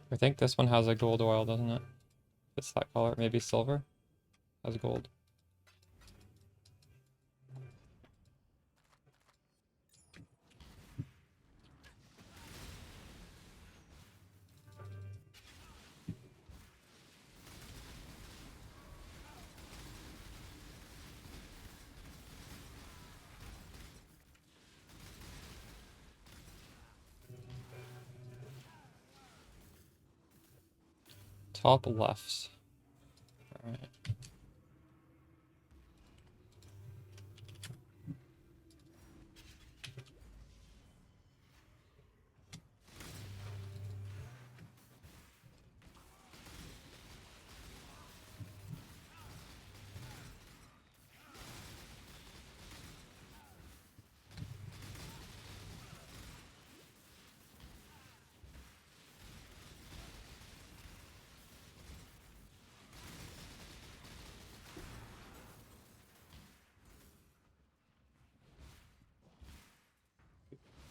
I think this one has a gold oil, doesn't it? It's that color, maybe silver? Has gold. Top left. Alright.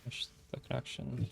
Finish the connection.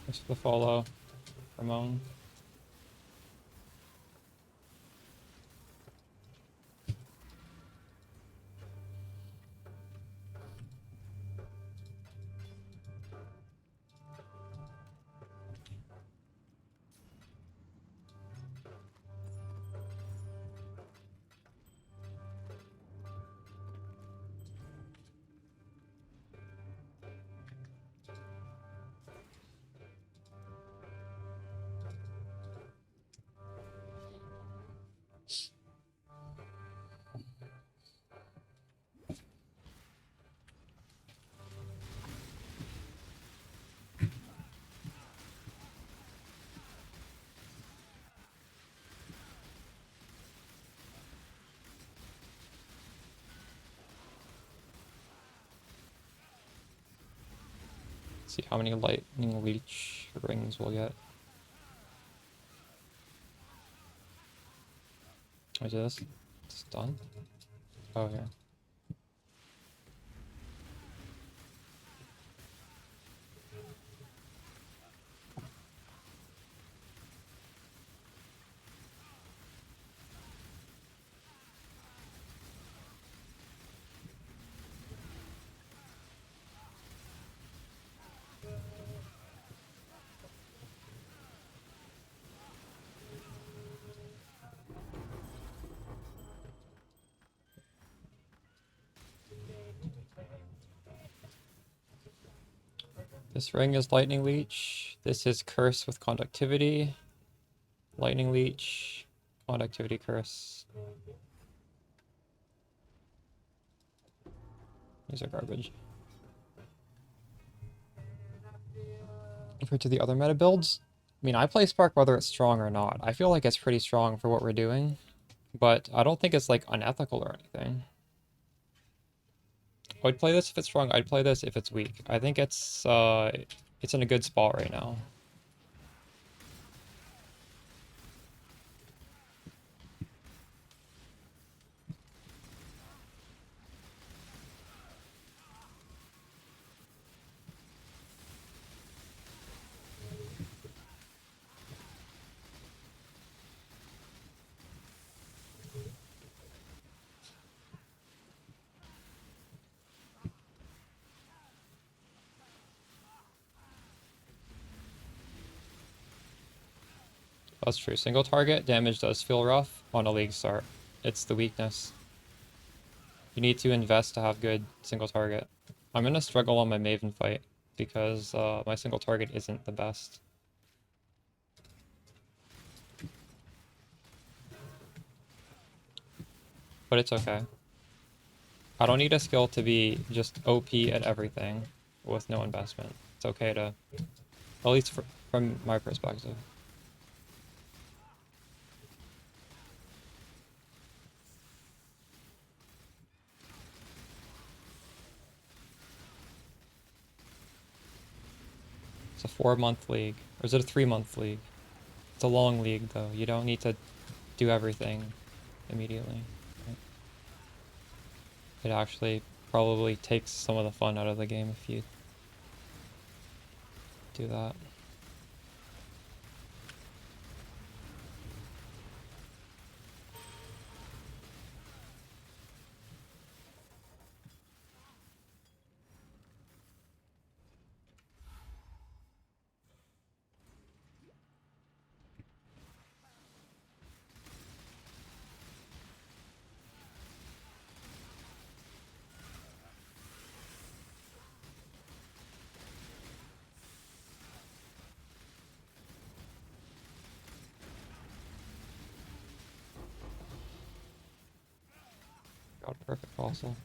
Just the follow Ramon. See how many lightning leech rings we'll get. I do this. It's done. Oh yeah. This ring is Lightning Leech. This is Curse with Conductivity. Lightning Leech, Conductivity Curse. These are garbage. Compared to the other meta builds, I mean, I play Spark whether it's strong or not. I feel like it's pretty strong for what we're doing, but I don't think it's like unethical or anything. I'd play this if it's strong. I'd play this if it's weak. I think it's in a good spot right now. That's true. Single target damage does feel rough on a league start. It's the weakness. You need to invest to have good single target. I'm gonna struggle on my Maven fight because my single target isn't the best. But it's okay. I don't need a skill to be just OP at everything with no investment. It's okay to, at least from my perspective. It's a 4-month league. Or is it a 3-month league? It's a long league though. You don't need to do everything immediately. It actually probably takes some of the fun out of the game if you do that. Got a perfect fossil.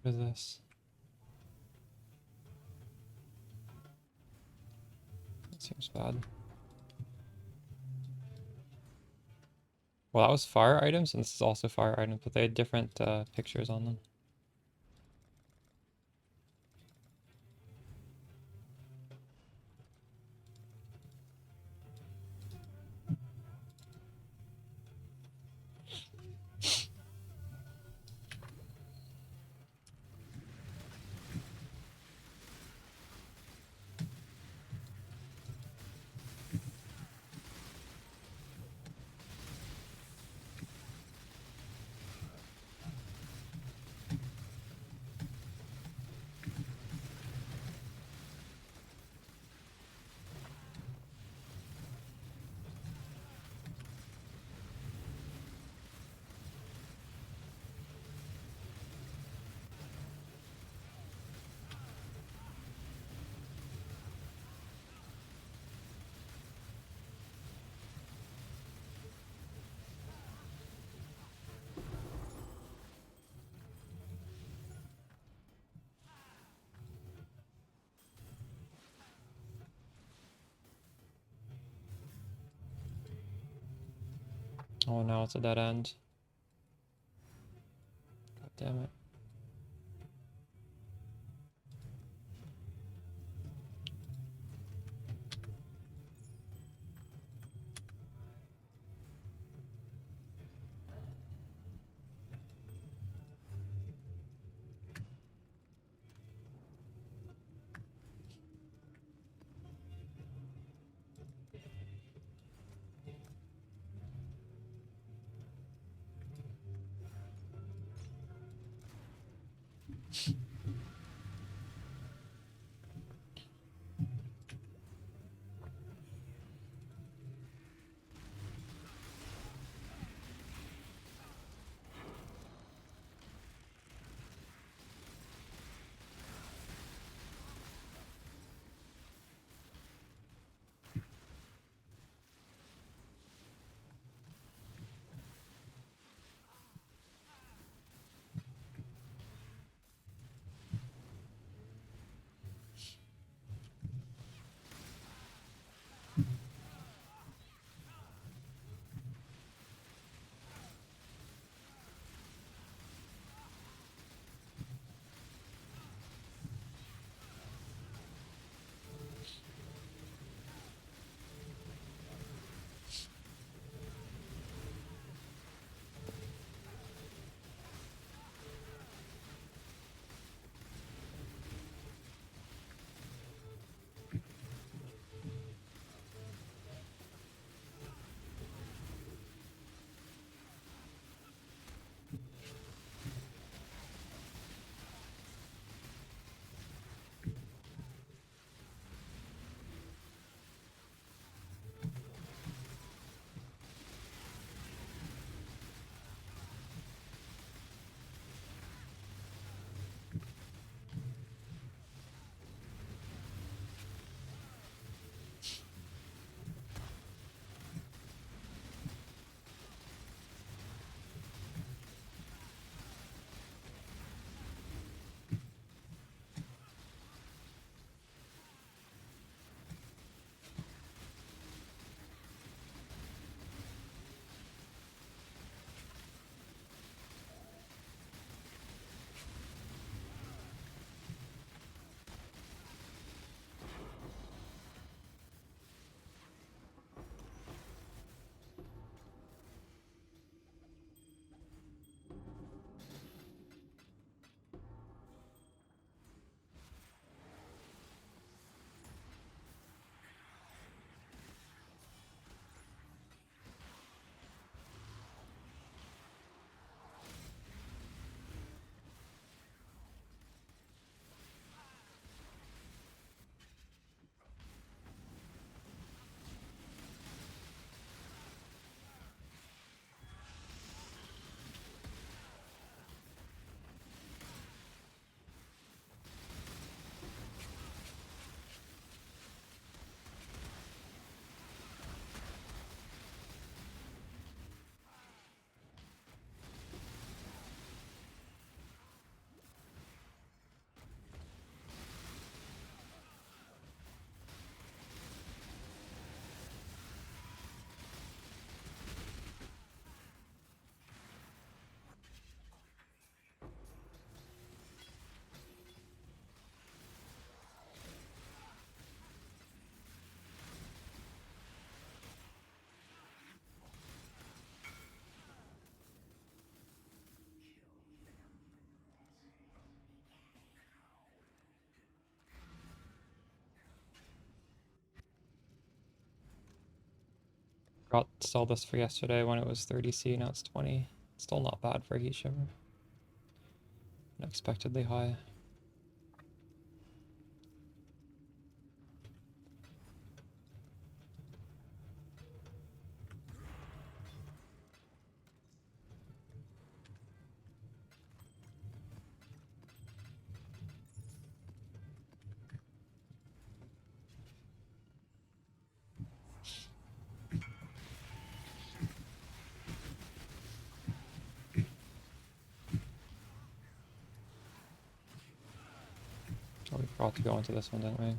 What is this? That seems bad. Well, that was fire items, and this is also fire items, but they had different pictures on them. Oh, now it's a dead end. God damn it. Got to sell this for yesterday when it was 30C, now it's 20. Still not bad for a heat shiver. Unexpectedly high. Oh, we forgot to go into this one, didn't we?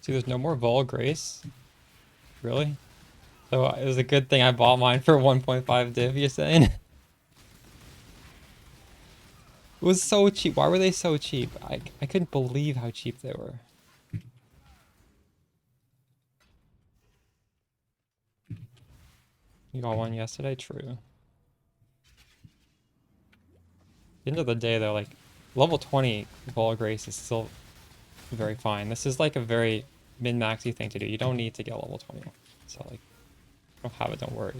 See, there's no more Vol Grace? Really? So it was a good thing I bought mine for 1.5 div, you're saying? It was so cheap. Why were they so cheap? I couldn't believe how cheap they were. You got one yesterday? True. At the end of the day, though, like, level 20 Vol Grace is still very fine. This is like a very min-maxy thing to do. You don't need to get level 20. So, like, if you don't have it, don't worry.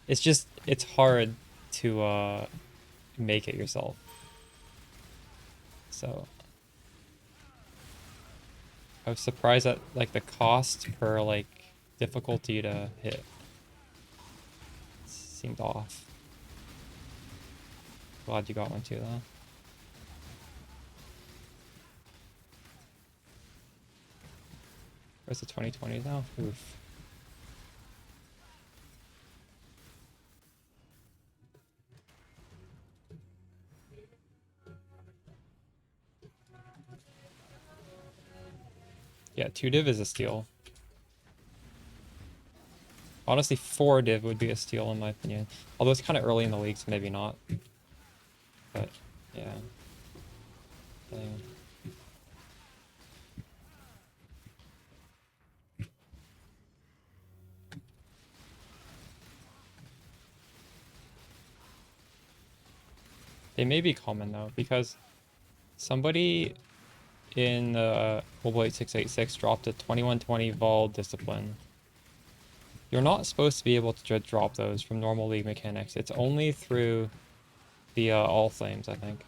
It's just, it's hard to make it yourself. So I was surprised at like the cost per like difficulty to hit seemed off. Glad you got one too though. Where's the 2020 now? Oof. Yeah, 2 div is a steal. Honestly, 4 div would be a steal in my opinion. Although it's kind of early in the league, so maybe not. But, yeah. Dang. They may be common though, because somebody in Global 8686 dropped a 2120 Vol Discipline. You're not supposed to be able to drop those from normal league mechanics. It's only through the All Flames, I think.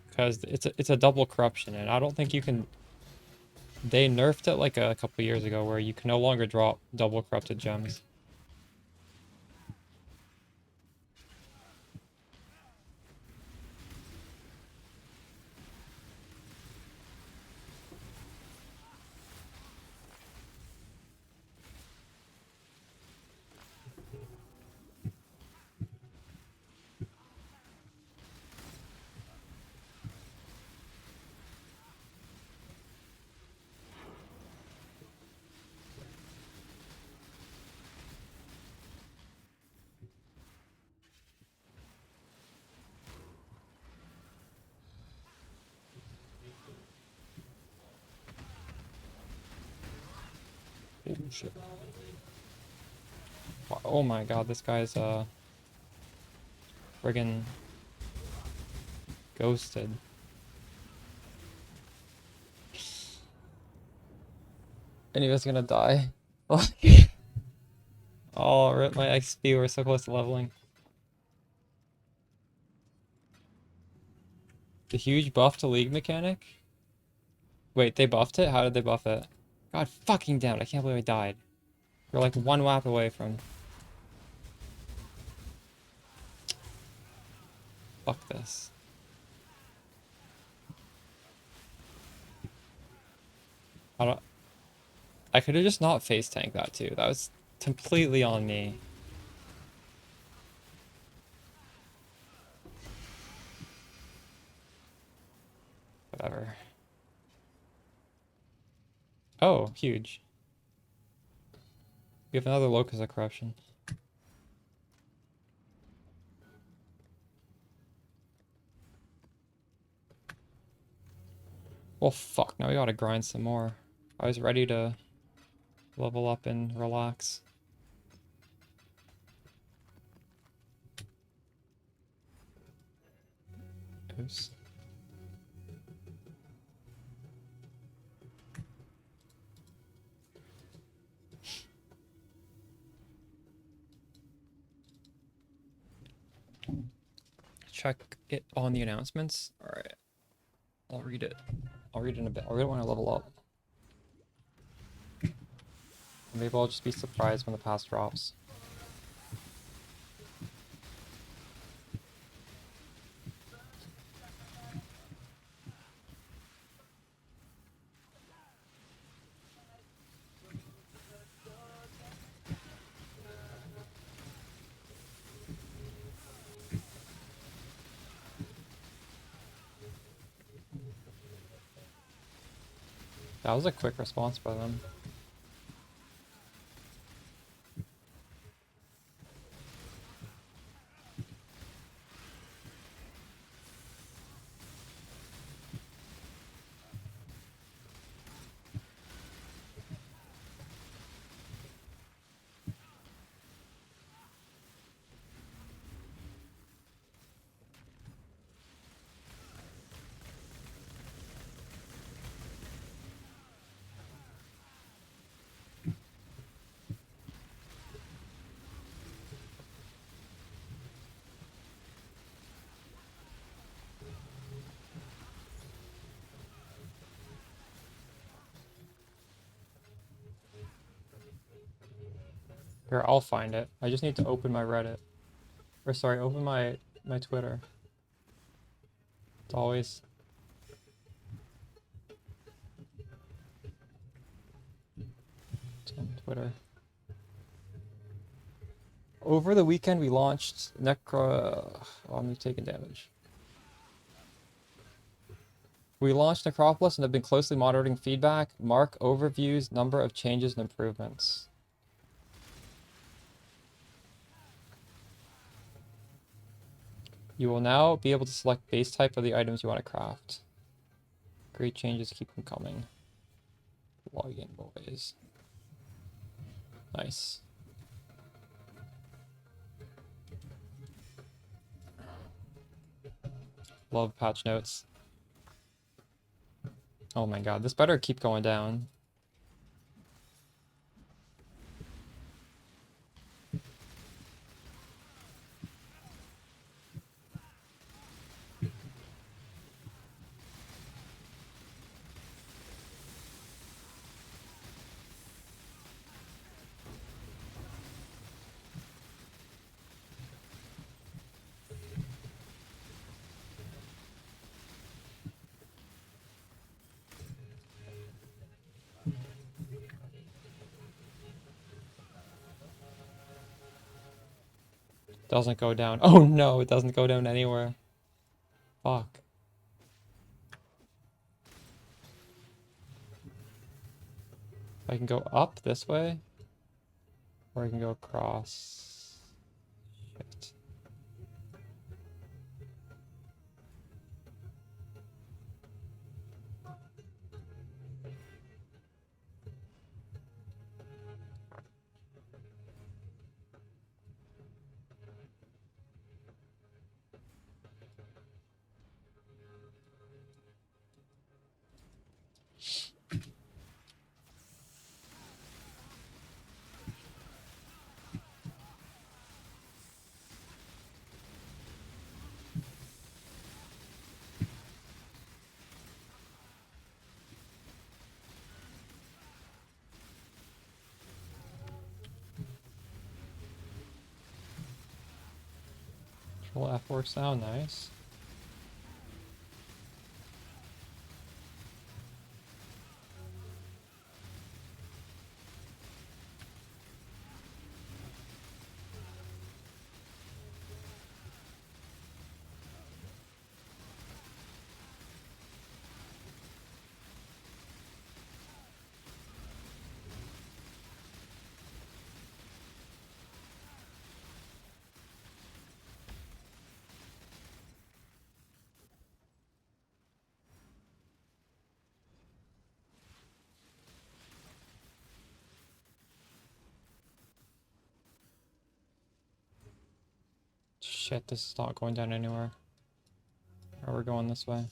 Because it's a double corruption, and I don't think you can They nerfed it like a couple years ago where you can no longer drop double corrupted gems. Oh shit. Oh my god, this guy's friggin' ghosted. And he was gonna die. Oh, rip my XP, we're so close to leveling. The huge buff to League mechanic? Wait, they buffed it? How did they buff it? God fucking damn it, I can't believe I died. We're like one whap away from... Fuck this. I could have just not face tanked that too. That was completely on me. Whatever. Oh, huge. We have another locus of corruption. Well, fuck. Now we gotta grind some more. I was ready to level up and relax. Oops. Check it on the announcements. Alright. I'll read it. I'll read it in a bit. I really want to level up. Maybe I'll just be surprised when the pass drops. That was a quick response by them. Here, I'll find it. I just need to open my Reddit. Or sorry, open my Twitter. It's always... Twitter. Over the weekend, we launched Oh, I'm taking damage. We launched Necropolis and have been closely monitoring feedback, mark, overviews, number of changes and improvements. You will now be able to select base type of the items you want to craft. Great changes, keep them coming. Log in, boys. Nice. Love patch notes. Oh my god, this better keep going down. Doesn't go down. Oh no, it doesn't go down anywhere. Fuck. I can go up this way, or I can go across. Shit. Control F works now, nice. Shit, this is not going down anywhere. Or we're going this way.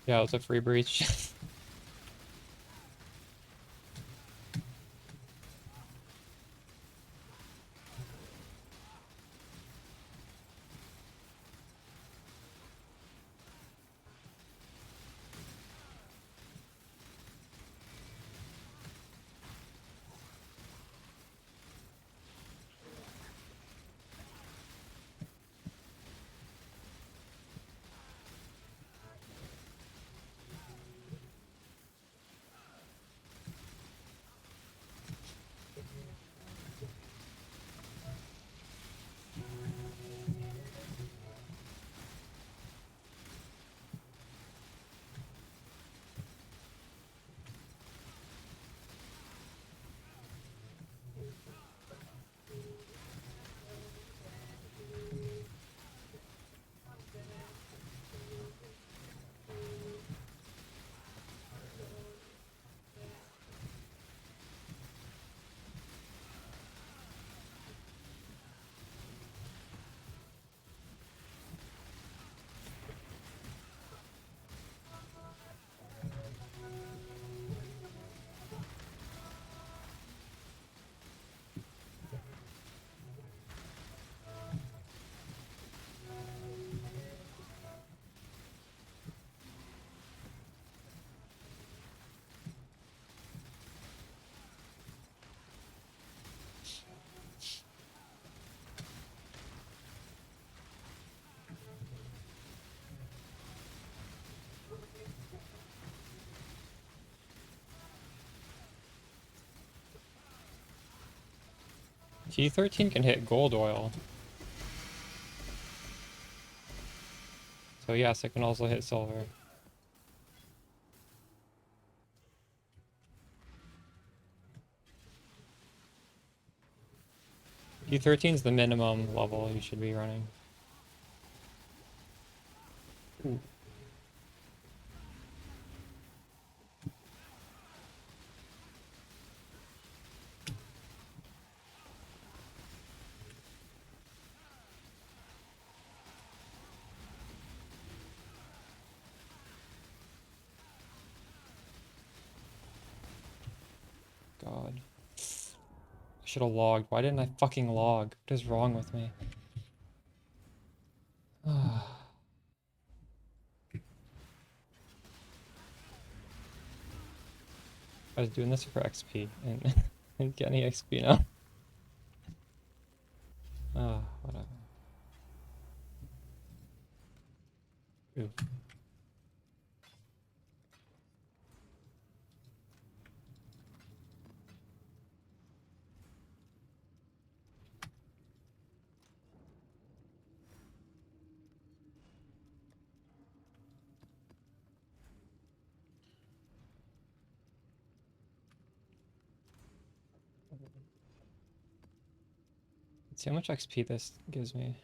Yeah, it was a free breach. T13 can hit gold oil. So yes, it can also hit silver. T13 is the minimum level you should be running. Ooh. God. I should have logged. Why didn't I fucking log? What is wrong with me? I was doing this for XP and didn't get any XP now. Whatever. Ooh. Let's see how much XP this gives me.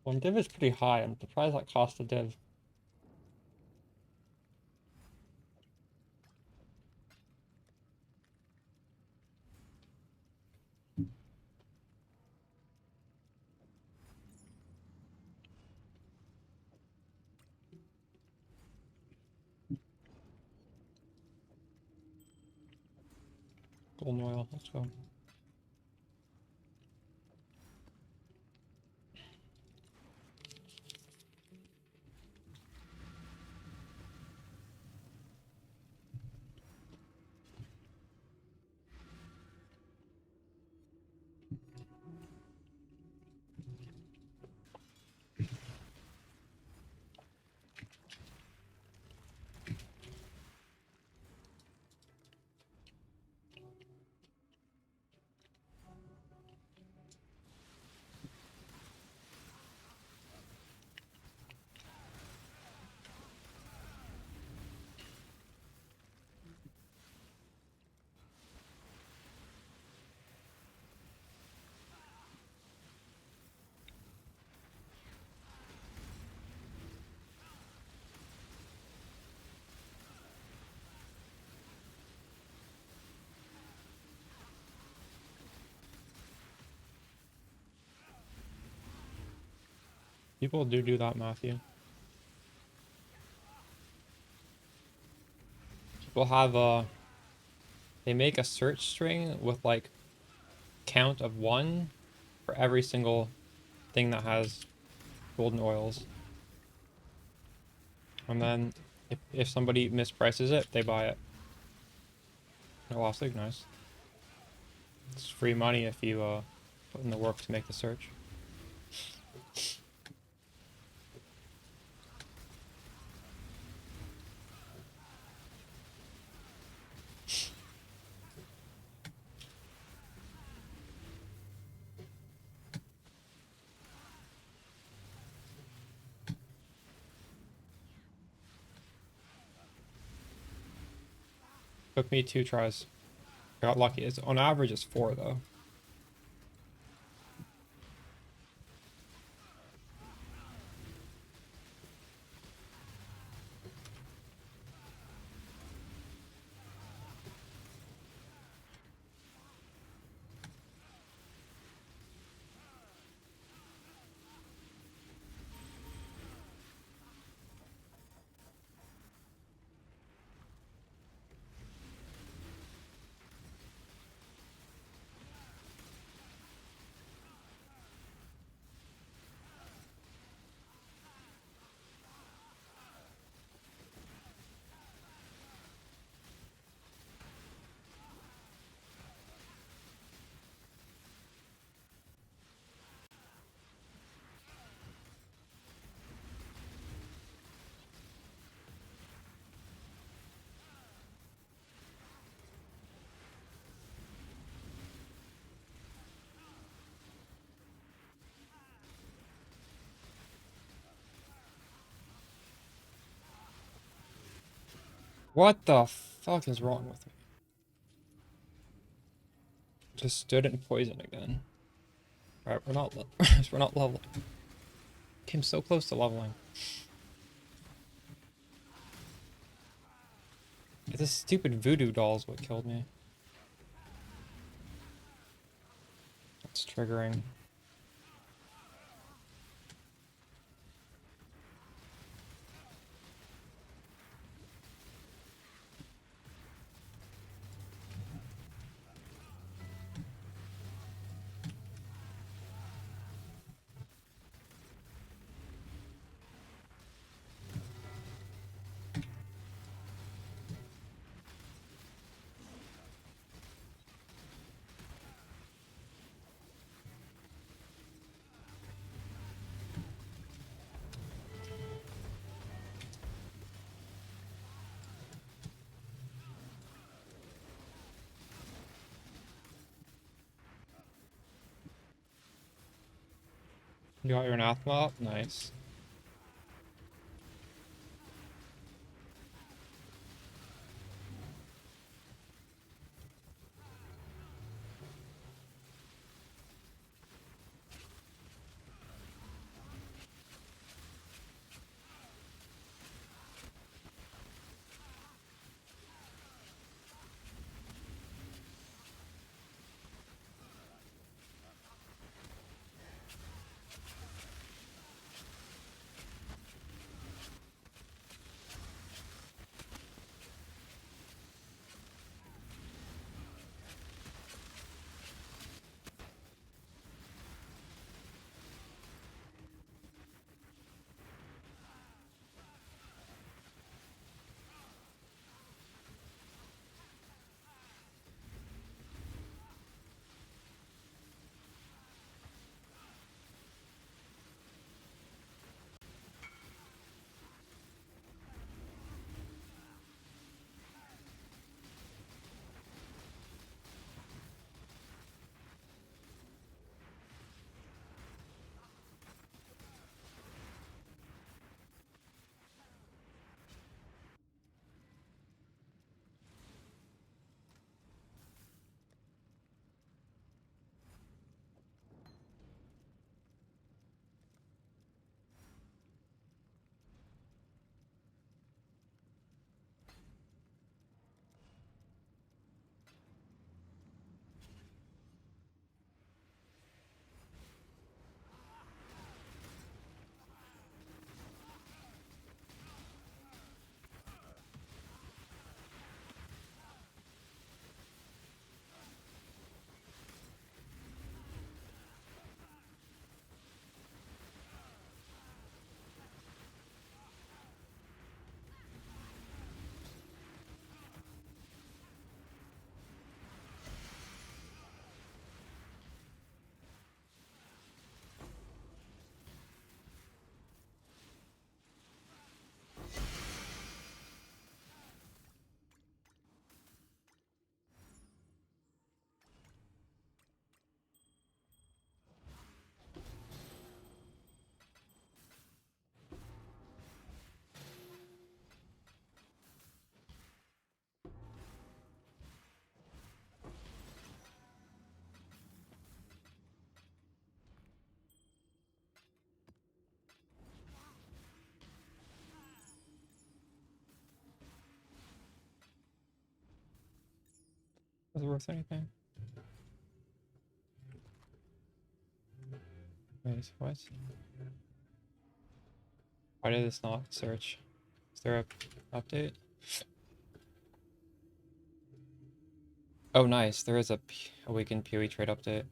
Well, div is pretty high. I'm surprised that cost a div. Golden oil, let's go. People do that, Matthew. People have they make a search string with like count of 1 for every single thing that has golden oils. And then if somebody misprices it, they buy it. Oh, that's like nice. It's free money if you put in the work to make the search. Took me 2 tries. I got lucky. It's on average it's 4 though. What the fuck is wrong with me? Just stood in poison again. Alright, we're not we're not leveling. Came so close to leveling. This stupid voodoo doll is what killed me. It's triggering. You got your anathema up? Nice. Was it worth anything? Wait, what? Why did this not search? Is there a update? Oh, nice. There is a weekend PoE trade update.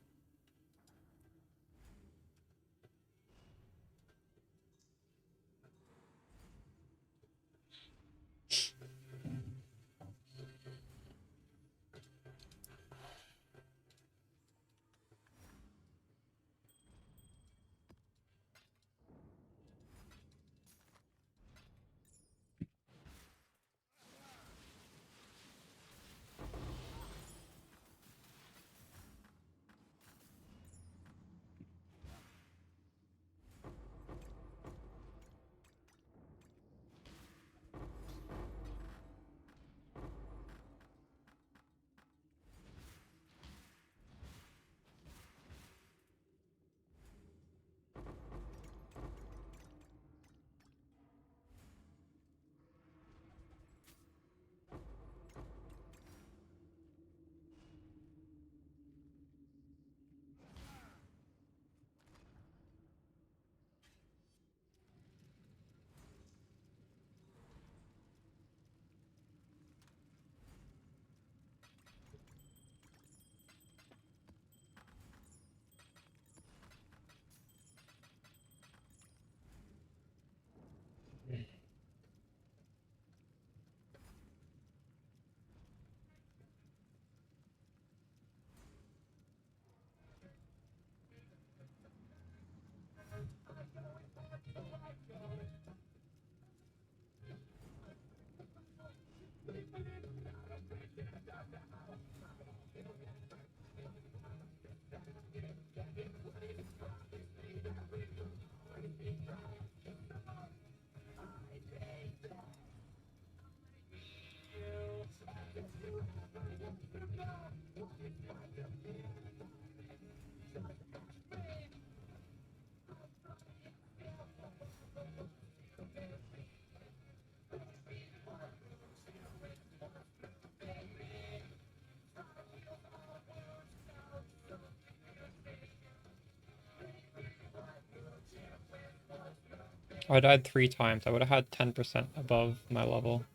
Oh, I died 3 times. I would have had 10% above my level.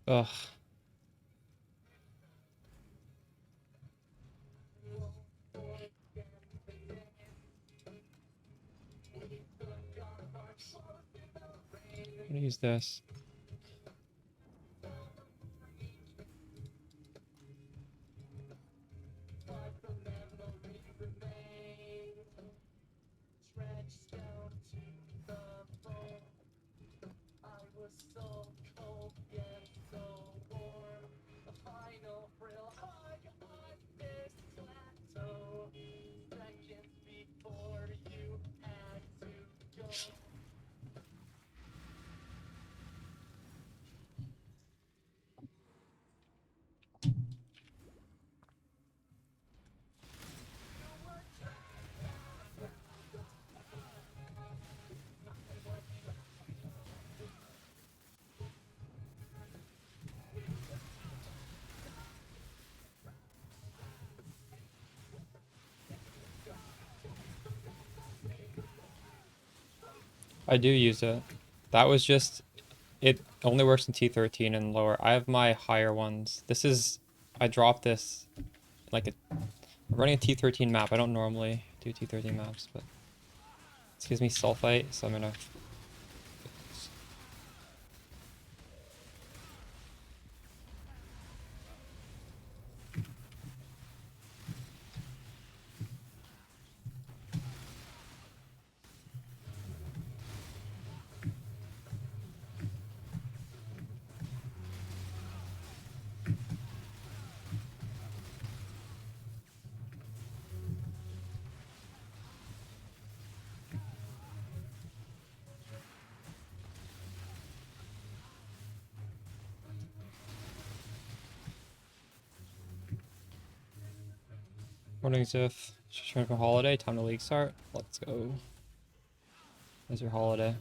Ugh. I'm gonna use this. I do use it. That was just... It only works in T13 and lower. I have my higher ones. This is... I dropped this... Like, I'm running a T13 map. I don't normally do T13 maps, but... This gives me sulfite, so I'm gonna... Morning, Ziff. Just trying for holiday. Time to league start. Let's go. There's your holiday.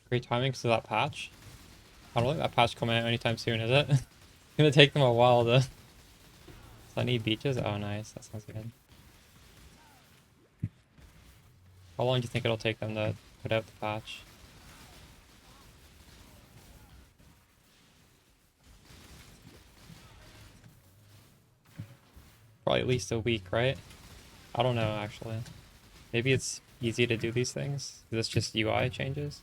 Great timing because of that patch. I don't think that patch coming out anytime soon, is it? It's gonna take them a while to... Sunny beaches? Oh, nice. That sounds good. How long do you think it'll take them to put out the patch? Probably at least a week, right? I don't know, actually. Maybe it's easy to do these things. Is this just UI changes?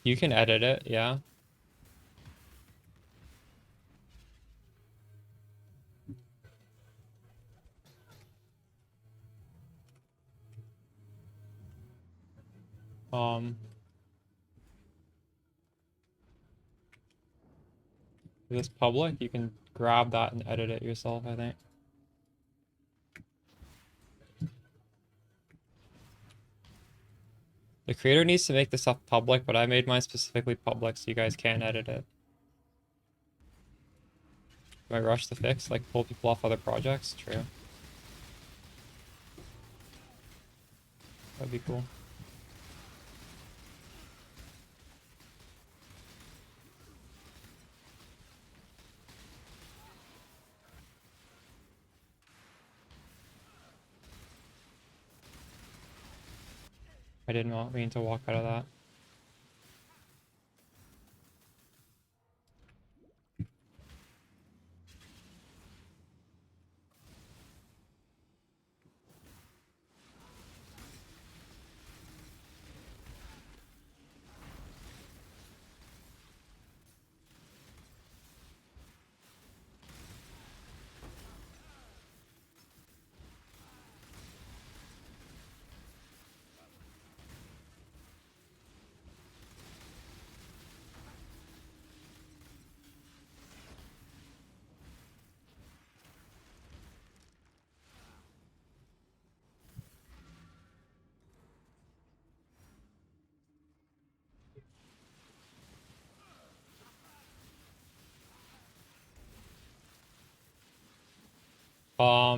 You can edit it, yeah. Is this public? You can grab that and edit it yourself, I think. The creator needs to make this stuff public, but I made mine specifically public so you guys can't edit it. Do I rush the fix? Like pull people off other projects? True. That'd be cool. I did not mean to walk out of that.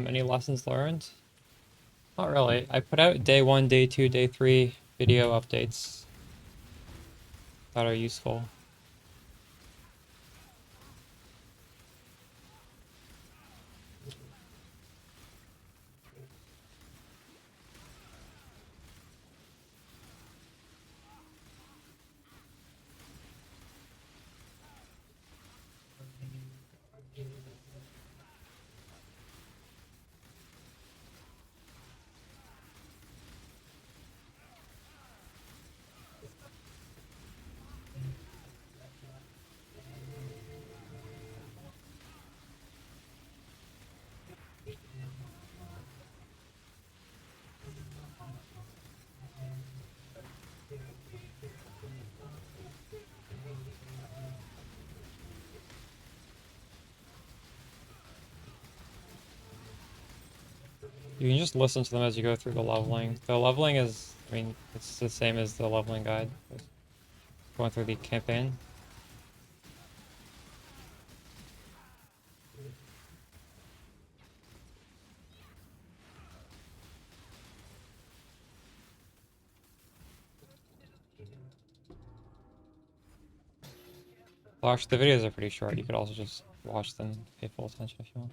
Any lessons learned? Not really. I put out day 1, day 2, day 3 video updates that are useful. You can just listen to them as you go through the leveling. The leveling is, I mean, it's the same as the leveling guide. Going through the campaign. Well, actually, the videos are pretty short. You could also just watch them, pay full attention if you want.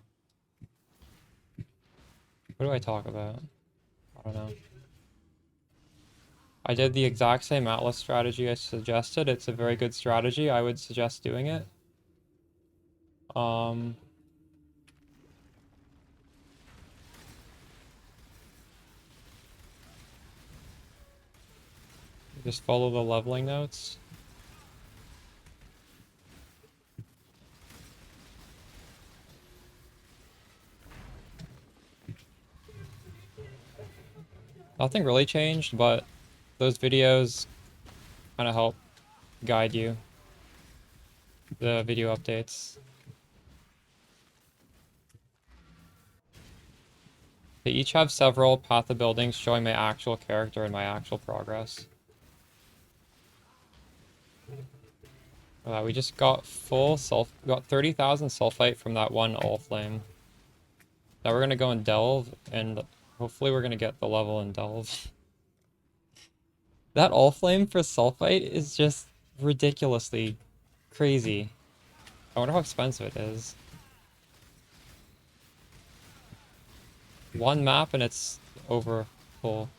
What do I talk about? I don't know. I did the exact same Atlas strategy I suggested. It's a very good strategy. I would suggest doing it. Just follow the leveling notes. Nothing really changed, but those videos kind of help guide you. The video updates. They each have several path of buildings showing my actual character and my actual progress. We just got got 30,000 sulfite from that one all flame. Now we're gonna go and delve, and hopefully we're gonna get the level and delve. That all flame for sulfite is just ridiculously crazy. I wonder how expensive it is. One map and it's over full.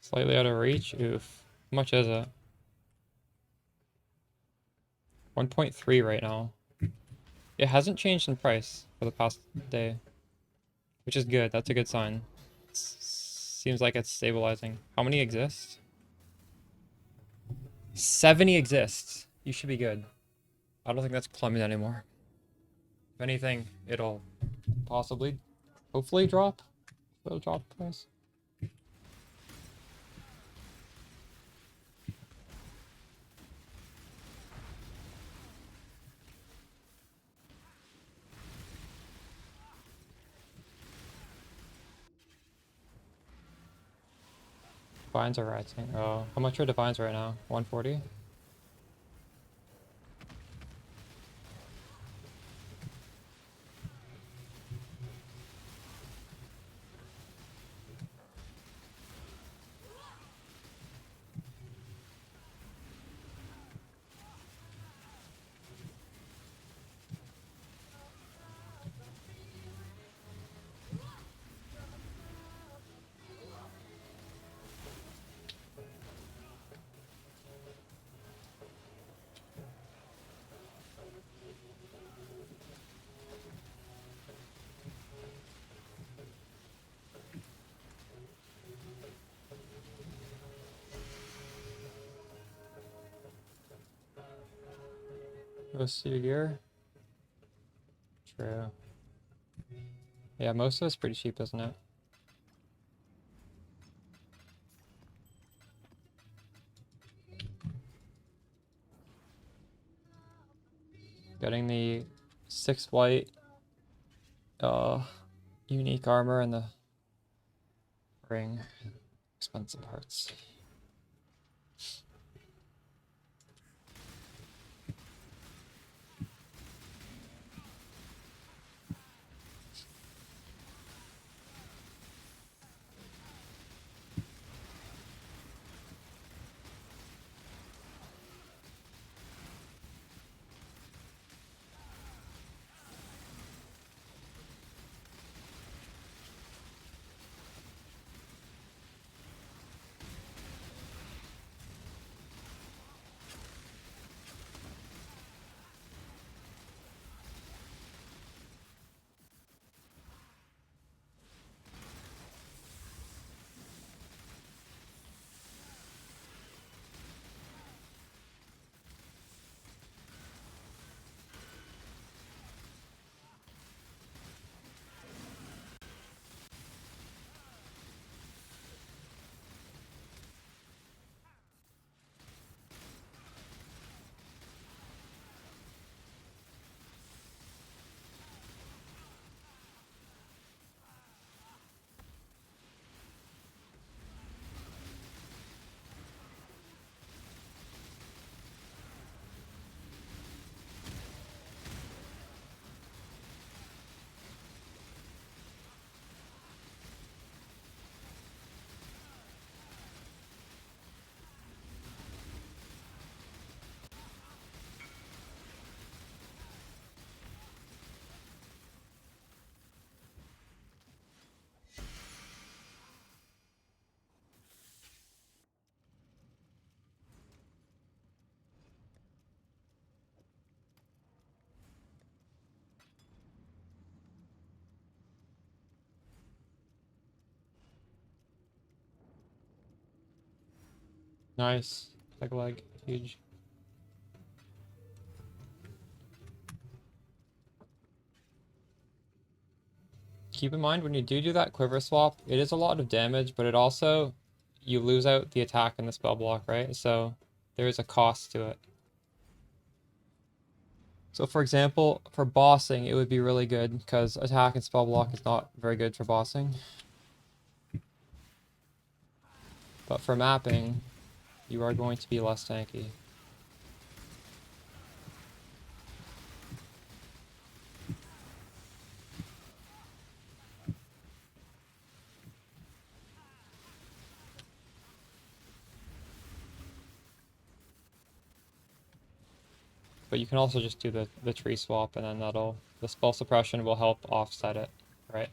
Slightly out of reach? Oof. How much is it? 1.3 right now. It hasn't changed in price for the past day, which is good. That's a good sign. Seems like it's stabilizing. How many exist? 70 exists. You should be good. I don't think that's plummet anymore. If anything, it'll possibly, hopefully drop. It'll drop the price. Divines are rising. Oh, how much are divines right now? 140? Most of your gear? True. Yeah, most of it's pretty cheap, isn't it? Getting the 6 white unique armor and the ring. Expensive parts. Nice. Like a leg. Huge. Keep in mind when you do that quiver swap, it is a lot of damage, but it also, you lose out the attack and the spell block, right? So there is a cost to it. So for example, for bossing, it would be really good because attack and spell block is not very good for bossing. But for mapping, you are going to be less tanky. But you can also just do the tree swap and then the spell suppression will help offset it, right?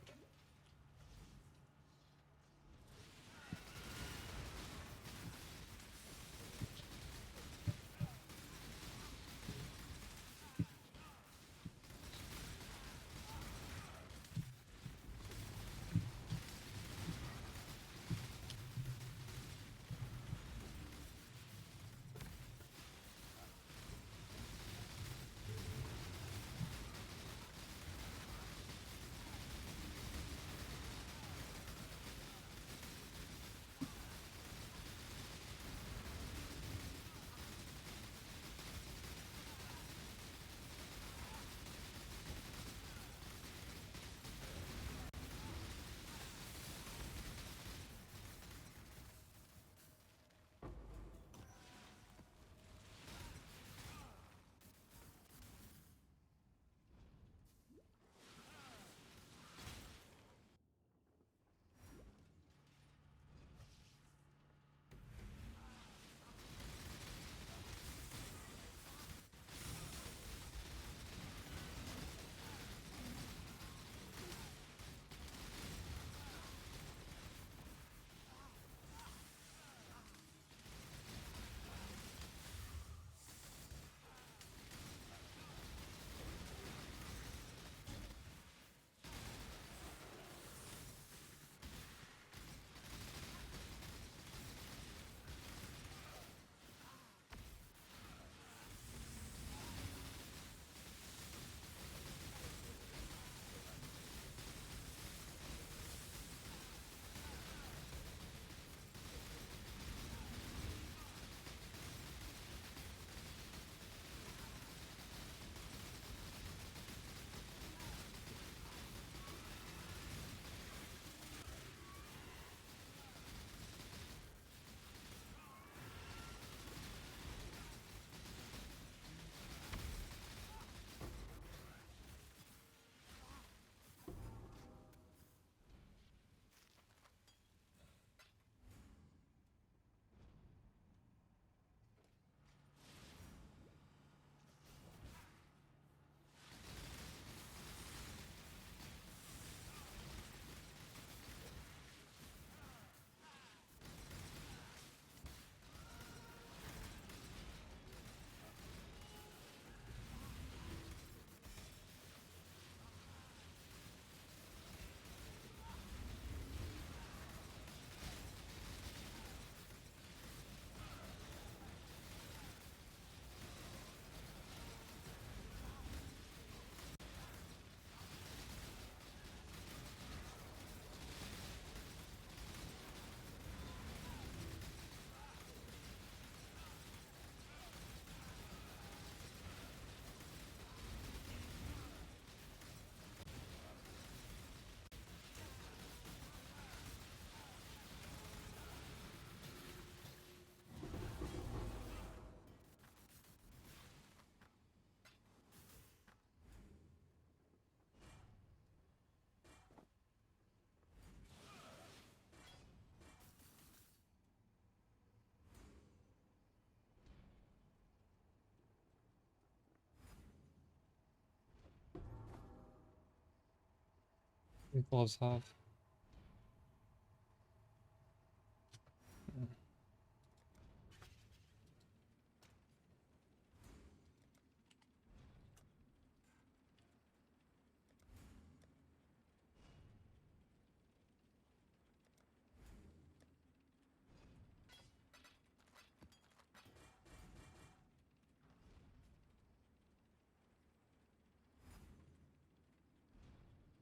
What do gloves have?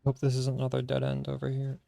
Hope this isn't another dead end over here.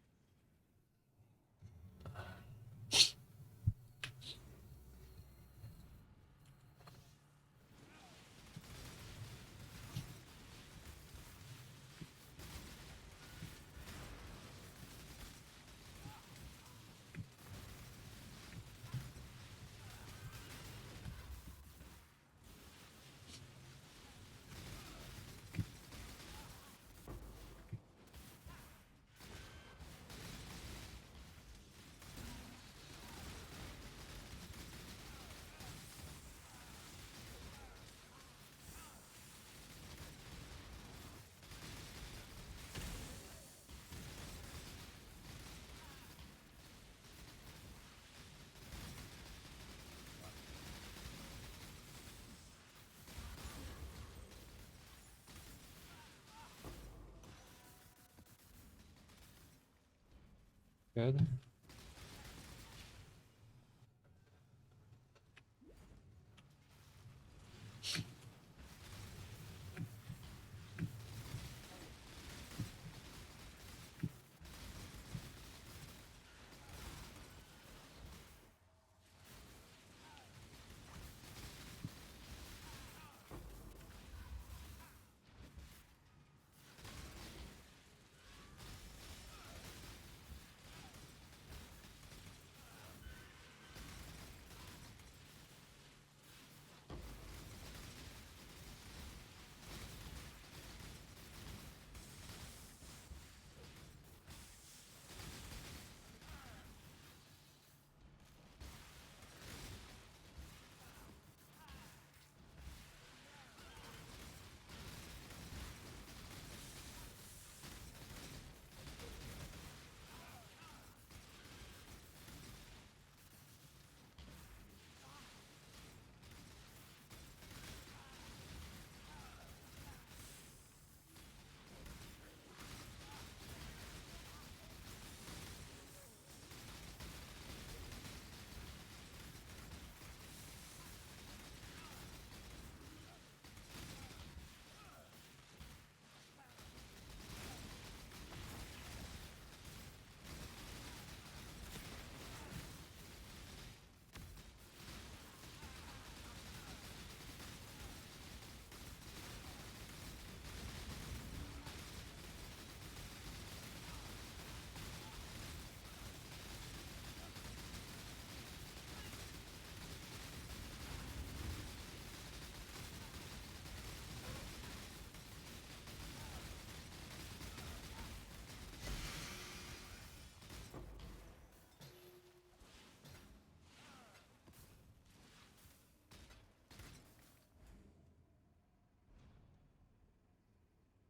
Good.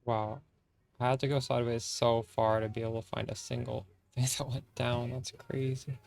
Wow. I had to go sideways so far to be able to find a single thing that went down. That's crazy.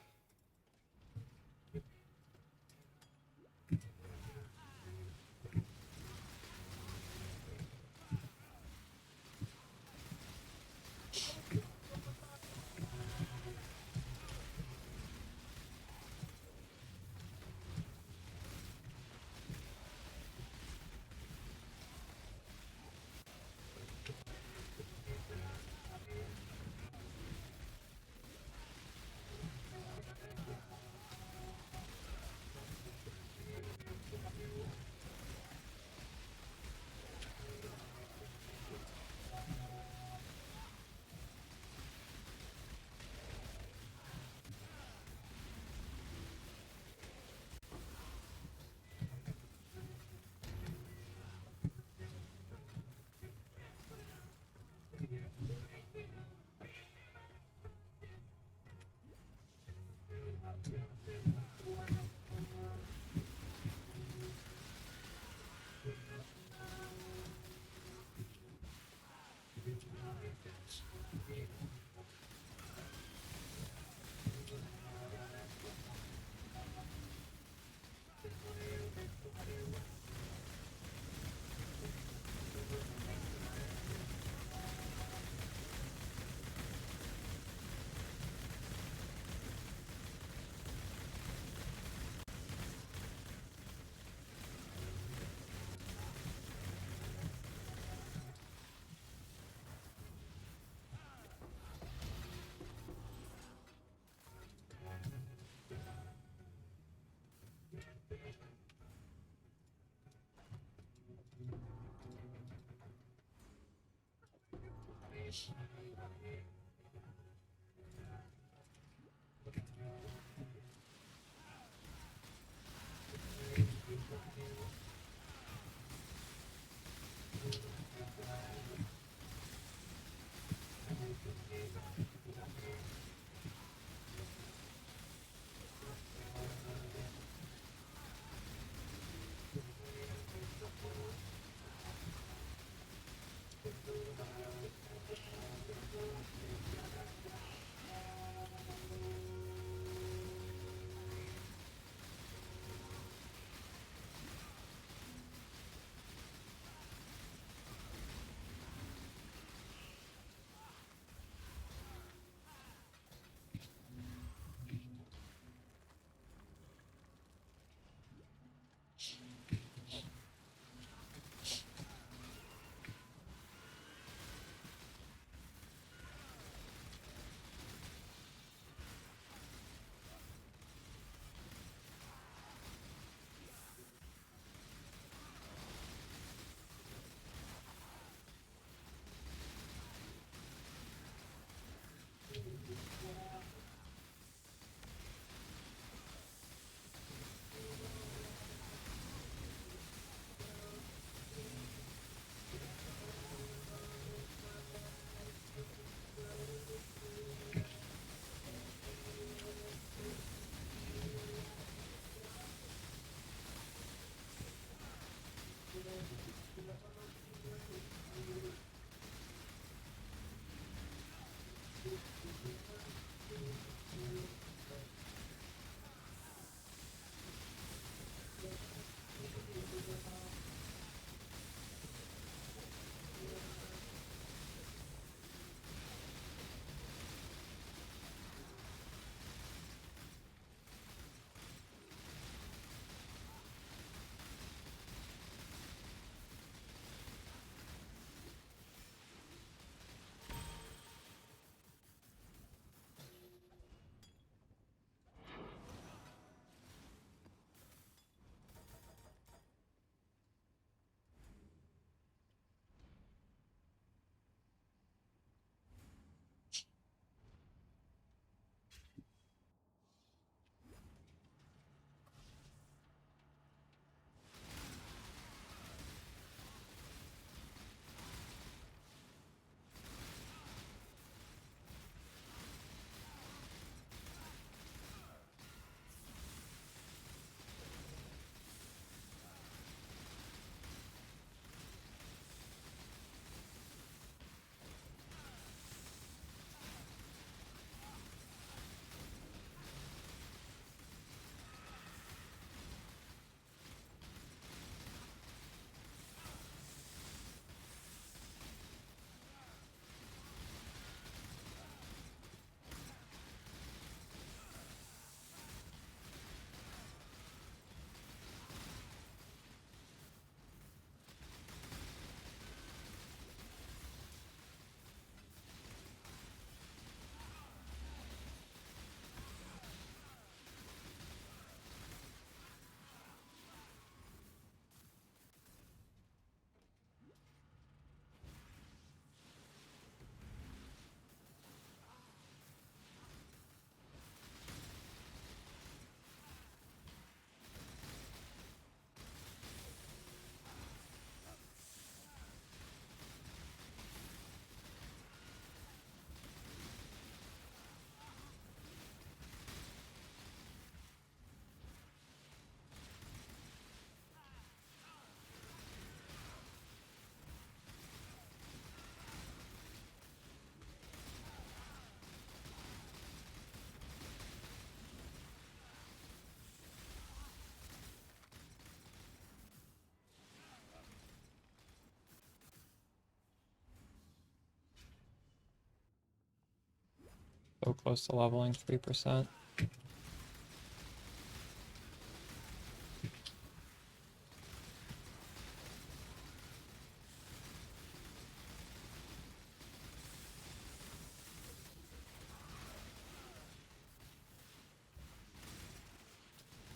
So close to leveling 3%.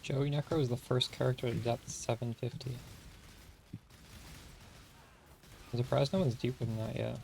Joey Necro is the first character to depth 750. I'm surprised no one's deeper than that yet.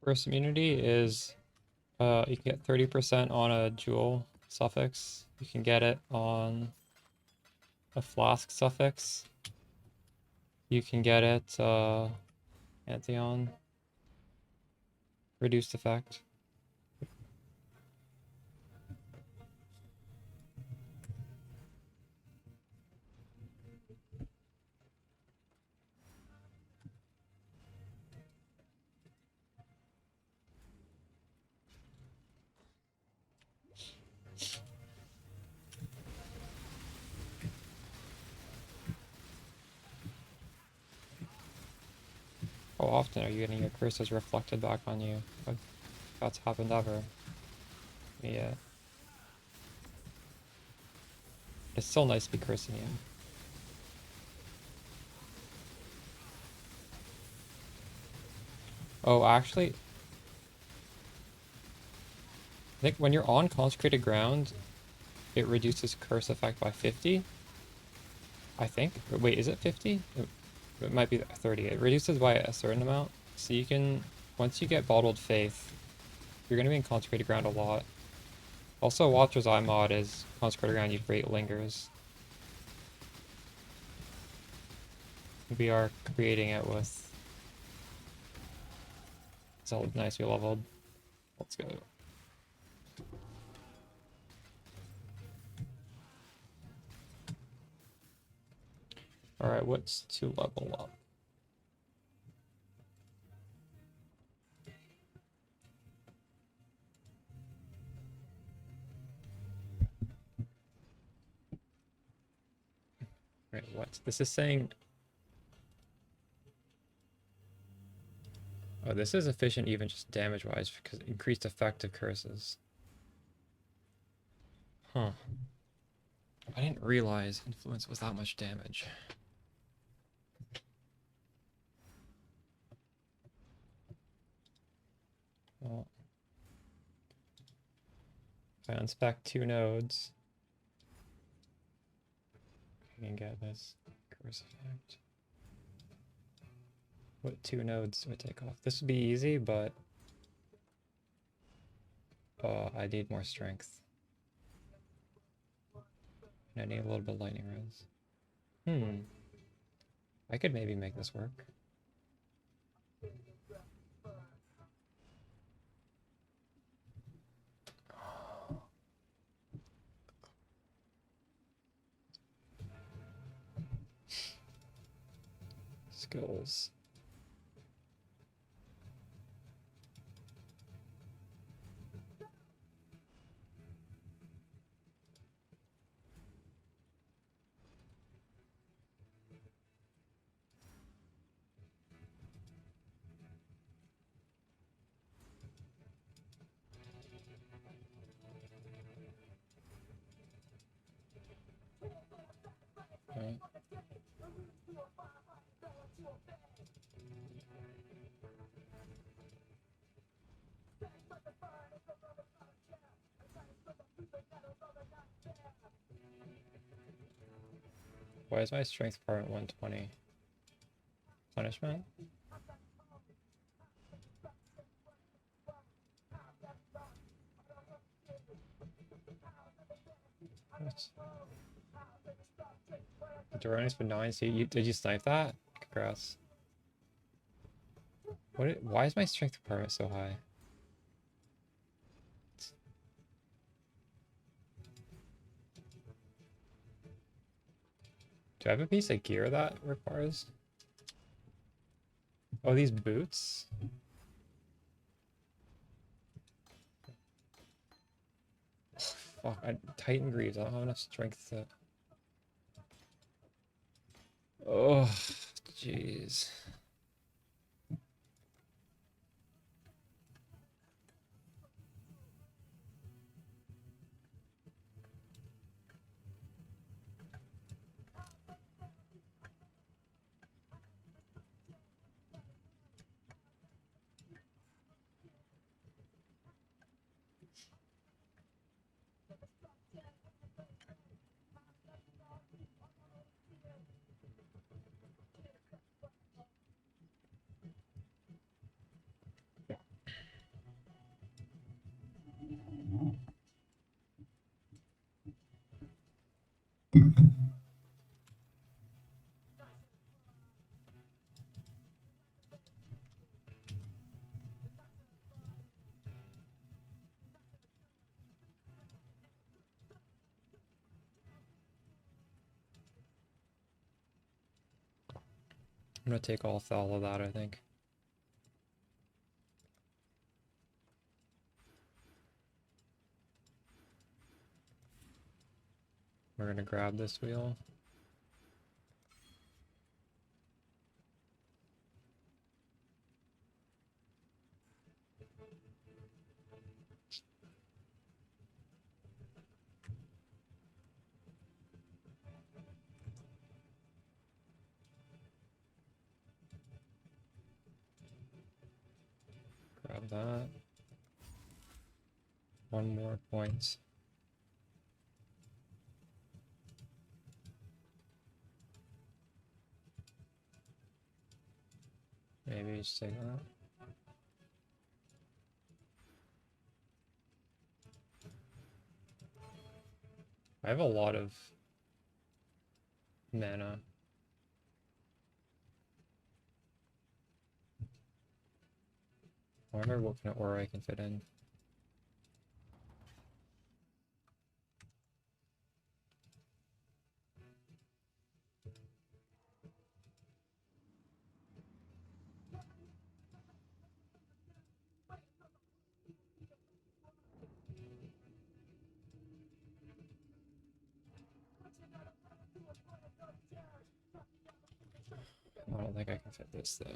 Curse immunity is you can get 30% on a jewel suffix. You can get it on a flask suffix. You can get it Pantheon. Reduced effect. How often are you getting your curses reflected back on you? If that's happened ever. Yeah. It's still nice to be cursing you. Oh, actually, I think when you're on consecrated ground, it reduces curse effect by 50. I think. Wait, is it 50? It might be 30. It reduces by a certain amount. So you can, once you get Bottled Faith, you're going to be in consecrated ground a lot. Also, Watcher's Eye mod is consecrated ground, you create lingers. We are creating it with... So nice, we leveled. Let's go. Alright, what's to level up? Right, what? This is saying... Oh, this is efficient even just damage-wise because increased effective curses. Huh. I didn't realize influence was that much damage. Well, if I unspec 2 nodes, I can get this curse effect. What 2 nodes do I take off? This would be easy, but I need more strength. And I need a little bit of lightning res. I could maybe make this work. Skills. Okay. Why is my strength department 120? Punishment? What? The Duroni's been 9, so did you snipe that? Congrats. Why is my strength department so high? Do I have a piece of gear that requires? Oh, these boots? Fuck, Titan Greaves, I don't have enough strength to... Oh, jeez. I'm gonna take off all of that, I think. We're gonna grab this wheel. Grab that. One more point. Maybe just take that. I have a lot of mana. I wonder what kind of aura I can fit in. I don't think I can fit this though.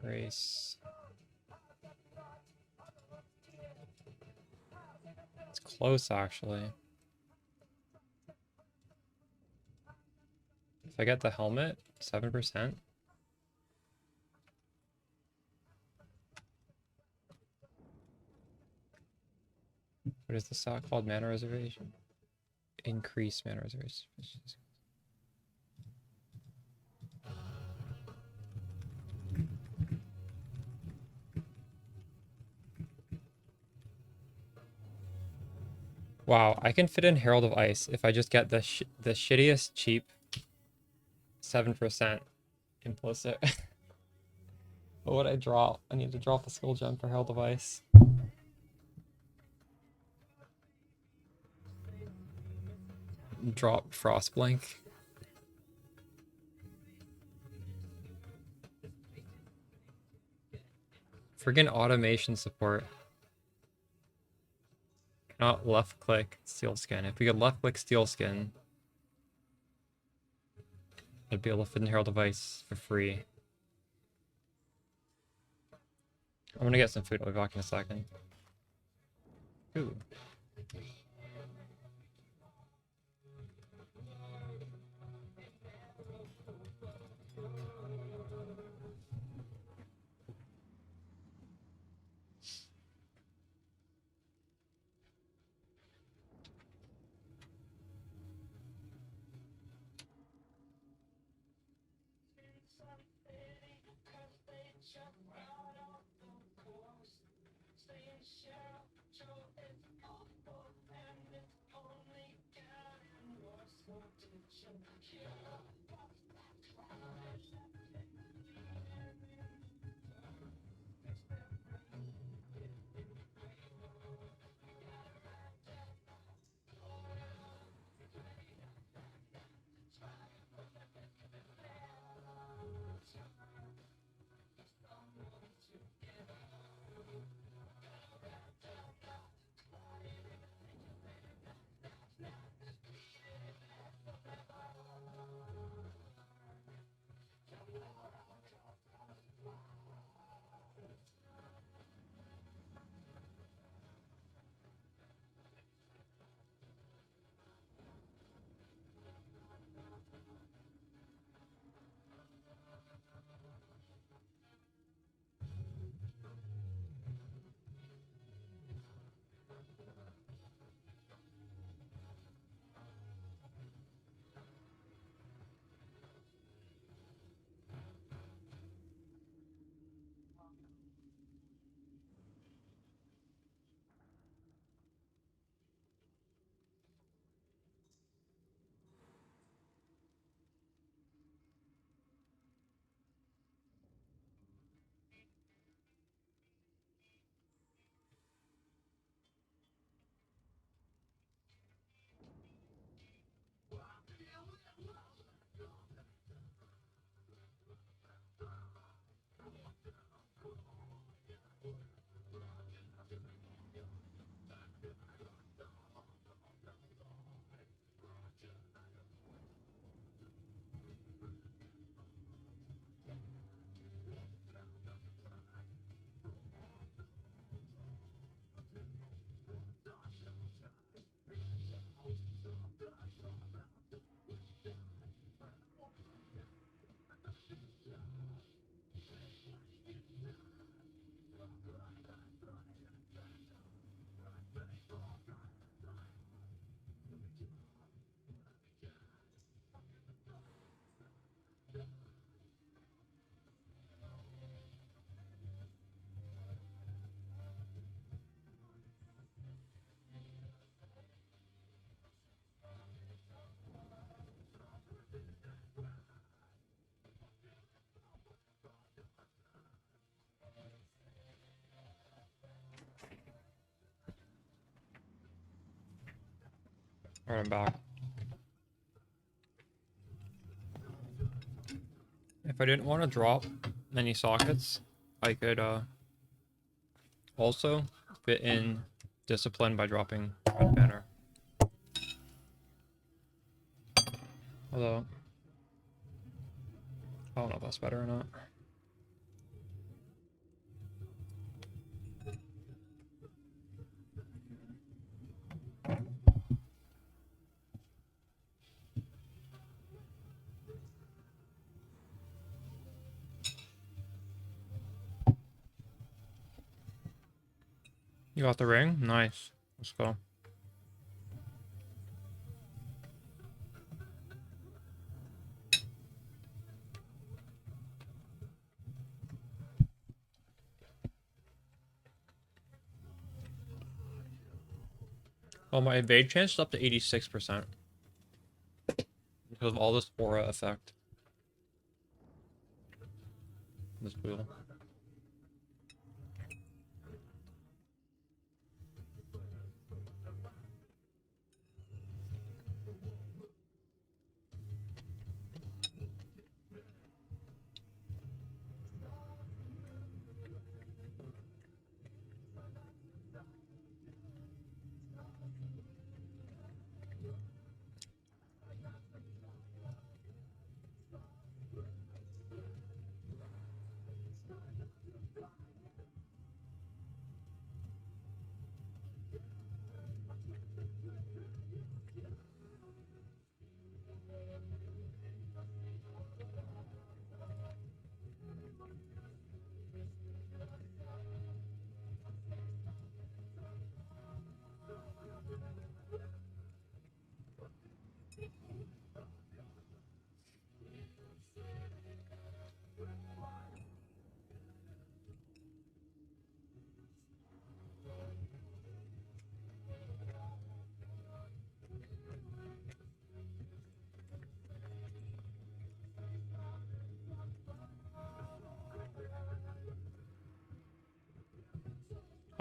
Grace. It's close actually. If I get the helmet, 7%. What is the stock called? Mana reservation? Increase mana reservation. Wow, I can fit in Herald of Ice if I just get the shittiest cheap 7% implicit. What would I draw? I need to draw off a skill gem for Herald of Ice. Drop Frostblink. Friggin' automation support. Not left click steel skin. If we could left click steel skin, I'd be able to fit in Herald of Ice for free. I'm gonna get some food. I'll be back in a second. Ooh. Alright, I'm back. If I didn't want to drop many sockets, I could also fit in discipline by dropping red banner. Although, I don't know if that's better or not. You got the ring? Nice. Let's go. Oh, my evade chance is up to 86%. Because of all this aura effect. This wheel.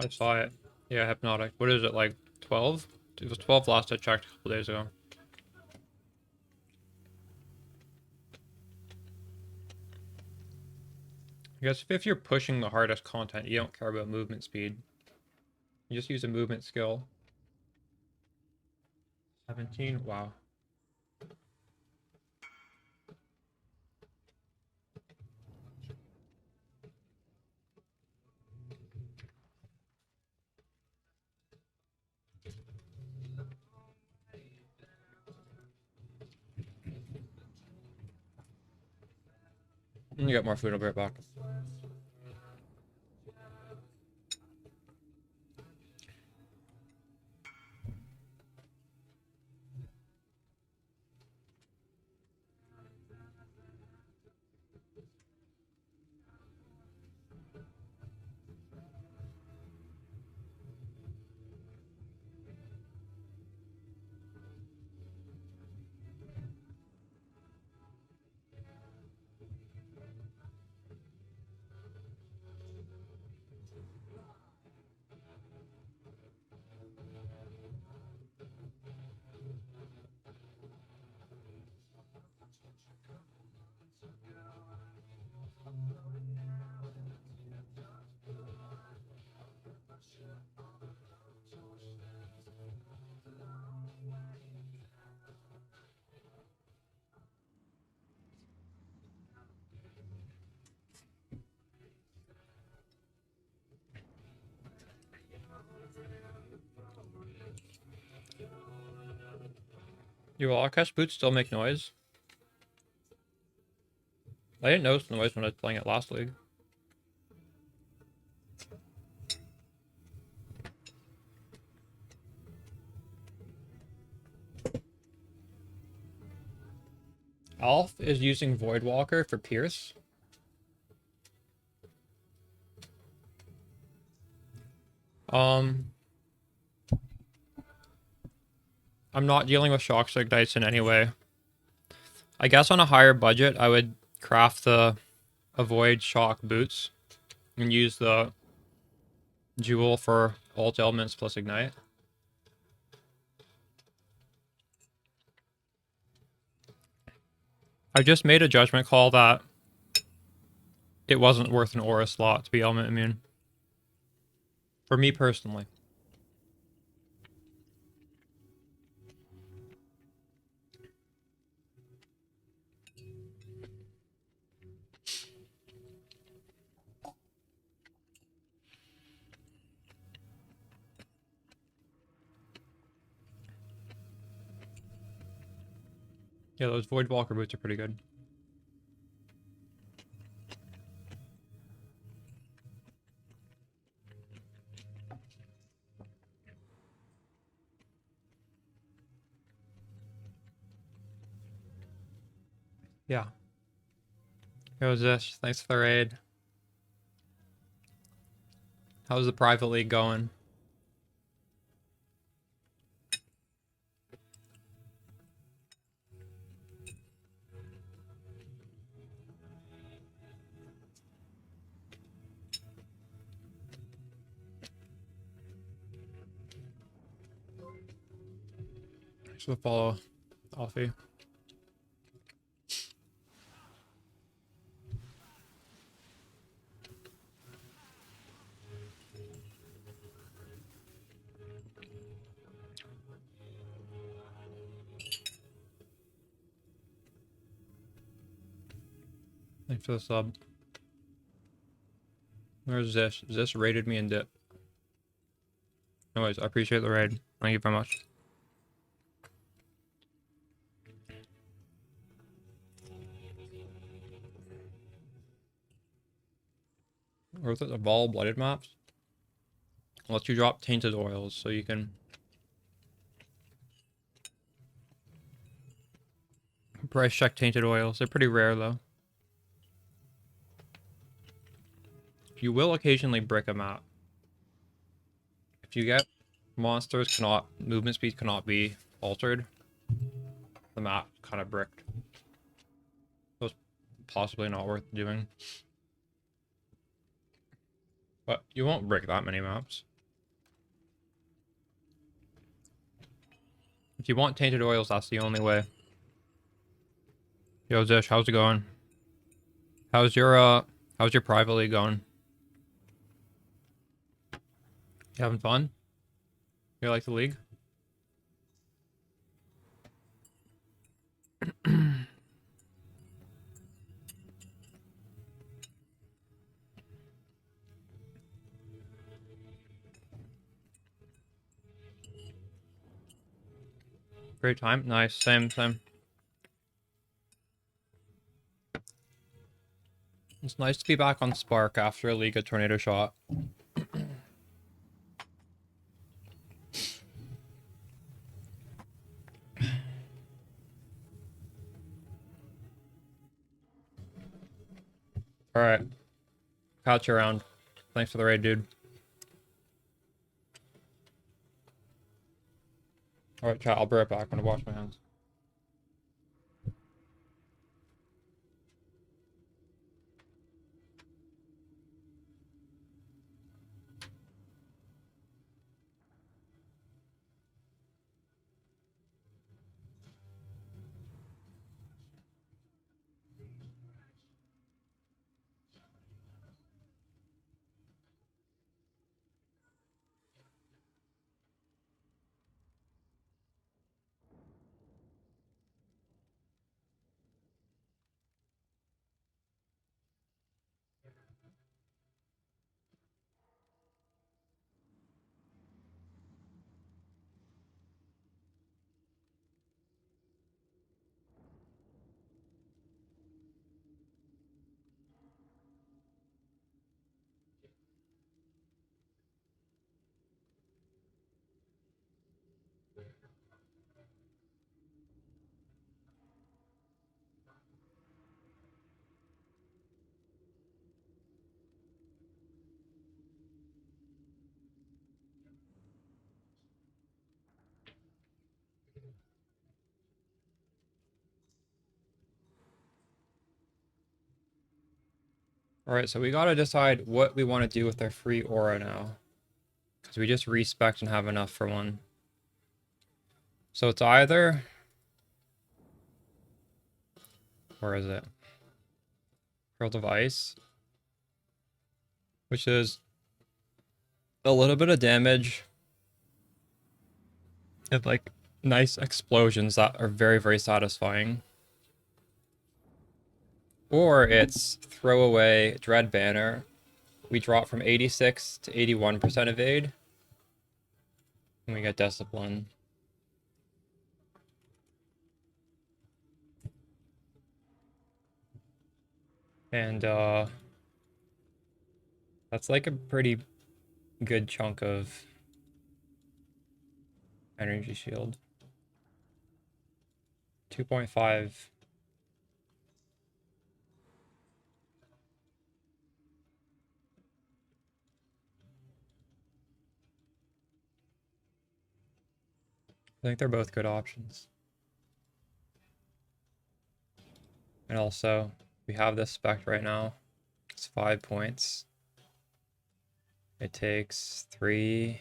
I saw it. Yeah, hypnotic. What is it, like 12? It was 12 last I checked a couple days ago. I guess if you're pushing the hardest content, you don't care about movement speed. You just use a movement skill. 17? Wow. You get more food, I'll be right back. Your Alcast boots still make noise? I didn't notice the noise when I was playing it last league. Alf is using Voidwalker for Pierce. I'm not dealing with Shock Ignites in any way. I guess on a higher budget, I would craft the Avoid Shock boots and use the Jewel for alt elements plus Ignite. I just made a judgment call that it wasn't worth an aura slot to be element immune. For me personally. Yeah, those Void Walker boots are pretty good. Yeah. Here's this. Thanks for the raid. How's the private league going? Thanks for the follow, Alfie. Thanks for the sub. Where's this? This raided me in dip. Anyways, I appreciate the raid. Thank you very much. Or is it the ball blooded maps? Unless you drop tainted oils, so you can price check tainted oils. They're pretty rare though. You will occasionally brick a map. If you get monsters movement speed cannot be altered, the map kind of bricked. So it's possibly not worth doing. But you won't brick that many maps. If you want tainted oils, that's the only way. Yo, Zish, how's it going? How's your private league going? You having fun? You like the league? Great time. Nice. Same. It's nice to be back on Spark after a League of Tornado Shot. Alright. Catch you around. Thanks for the raid, dude. Alright, chat. I'll be right back. I'm gonna wash my hands. Alright, so we gotta decide what we want to do with our free aura now. Because we just respect and have enough for one. So it's either... Where is it? Herald of Ice. Which is a little bit of damage. And like nice explosions that are very, very satisfying. Or it's Throwaway Dread Banner. We drop from 86 to 81% evade. And we get Discipline. And that's like a pretty good chunk of energy shield. 2.5. I think they're both good options. And also, we have this spec right now. It's 5 points. It takes 3,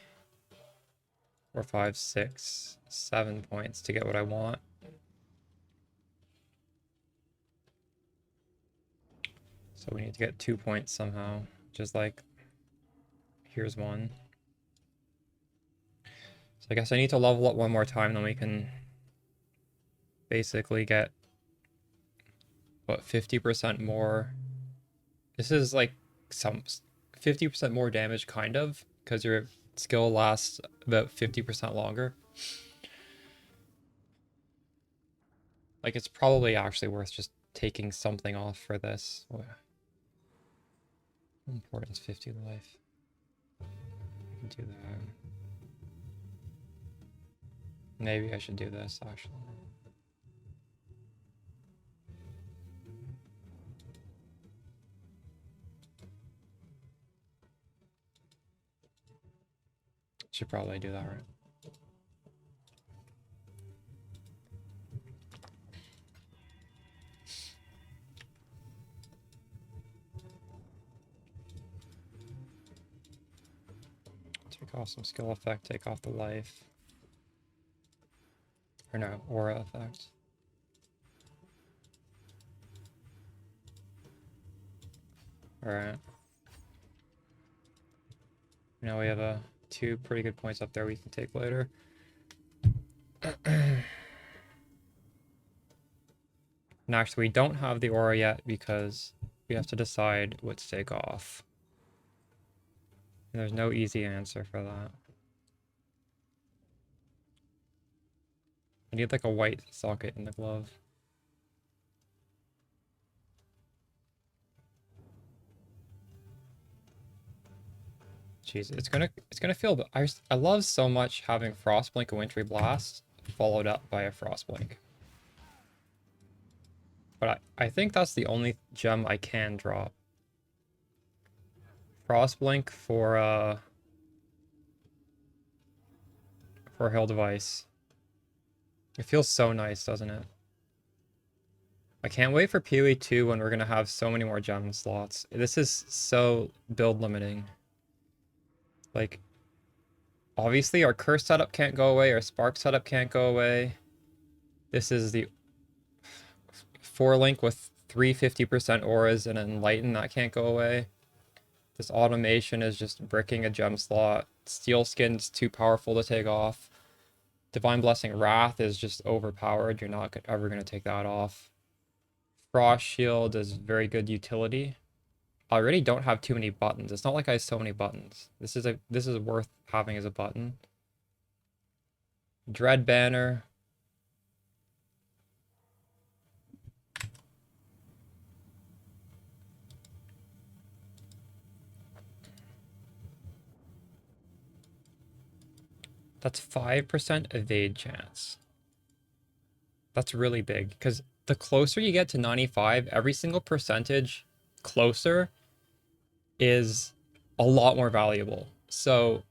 4, 5, 6, 7 points to get what I want. So we need to get 2 points somehow. Just like, here's one. So I guess I need to level up one more time, then we can basically get, what, 50% more. This is like some 50% more damage, kind of, because your skill lasts about 50% longer. Like, it's probably actually worth just taking something off for this. Importance 50 life. I can do that. Maybe I should do this, actually. Should probably do that, right? Take off some skill effect, take off the life. Or no, aura effect. Alright. Now we have 2 pretty good points up there we can take later. And actually, we don't have the aura yet because we have to decide what to take off. And there's no easy answer for that. I need like a white socket in the glove. Jeez, it's gonna feel. But I love so much having Frostblink and Wintry Blast followed up by a Frostblink. But I think that's the only gem I can drop. Frostblink for Hail Device. It feels so nice, doesn't it? I can't wait for PoE 2 when we're gonna have so many more gem slots. This is so build limiting. Like, obviously our curse setup can't go away, our spark setup can't go away. This is the 4-link with 350% auras and enlighten, that can't go away. This automation is just bricking a gem slot. Steel Skin's too powerful to take off. Divine Blessing Wrath is just overpowered. You're not ever going to take that off. Frost Shield is very good utility. I already don't have too many buttons. It's not like I have so many buttons. This is worth having as a button. Dread Banner. That's 5% evade chance. That's really big, because the closer you get to 95, every single percentage closer is a lot more valuable. So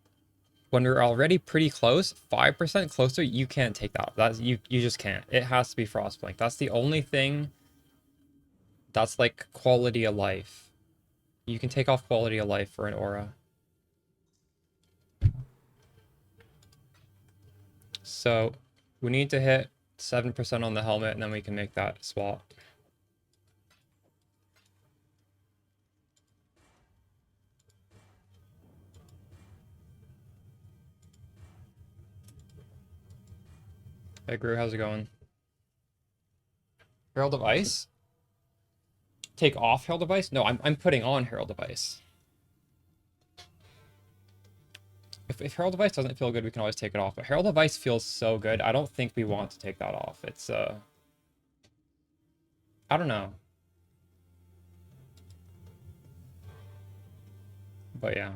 when we're already pretty close, 5% closer, you can't take that. You just can't. It has to be Frostblink. That's the only thing that's like quality of life. You can take off quality of life for an aura. So we need to hit 7% on the helmet, and then we can make that swap. Hey, Gru, how's it going? Herald of Ice? Take off Herald of Ice? No, I'm putting on Herald of Ice. If Herald of Ice doesn't feel good, we can always take it off. But Herald of Ice feels so good. I don't think we want to take that off. It's, I don't know. But yeah.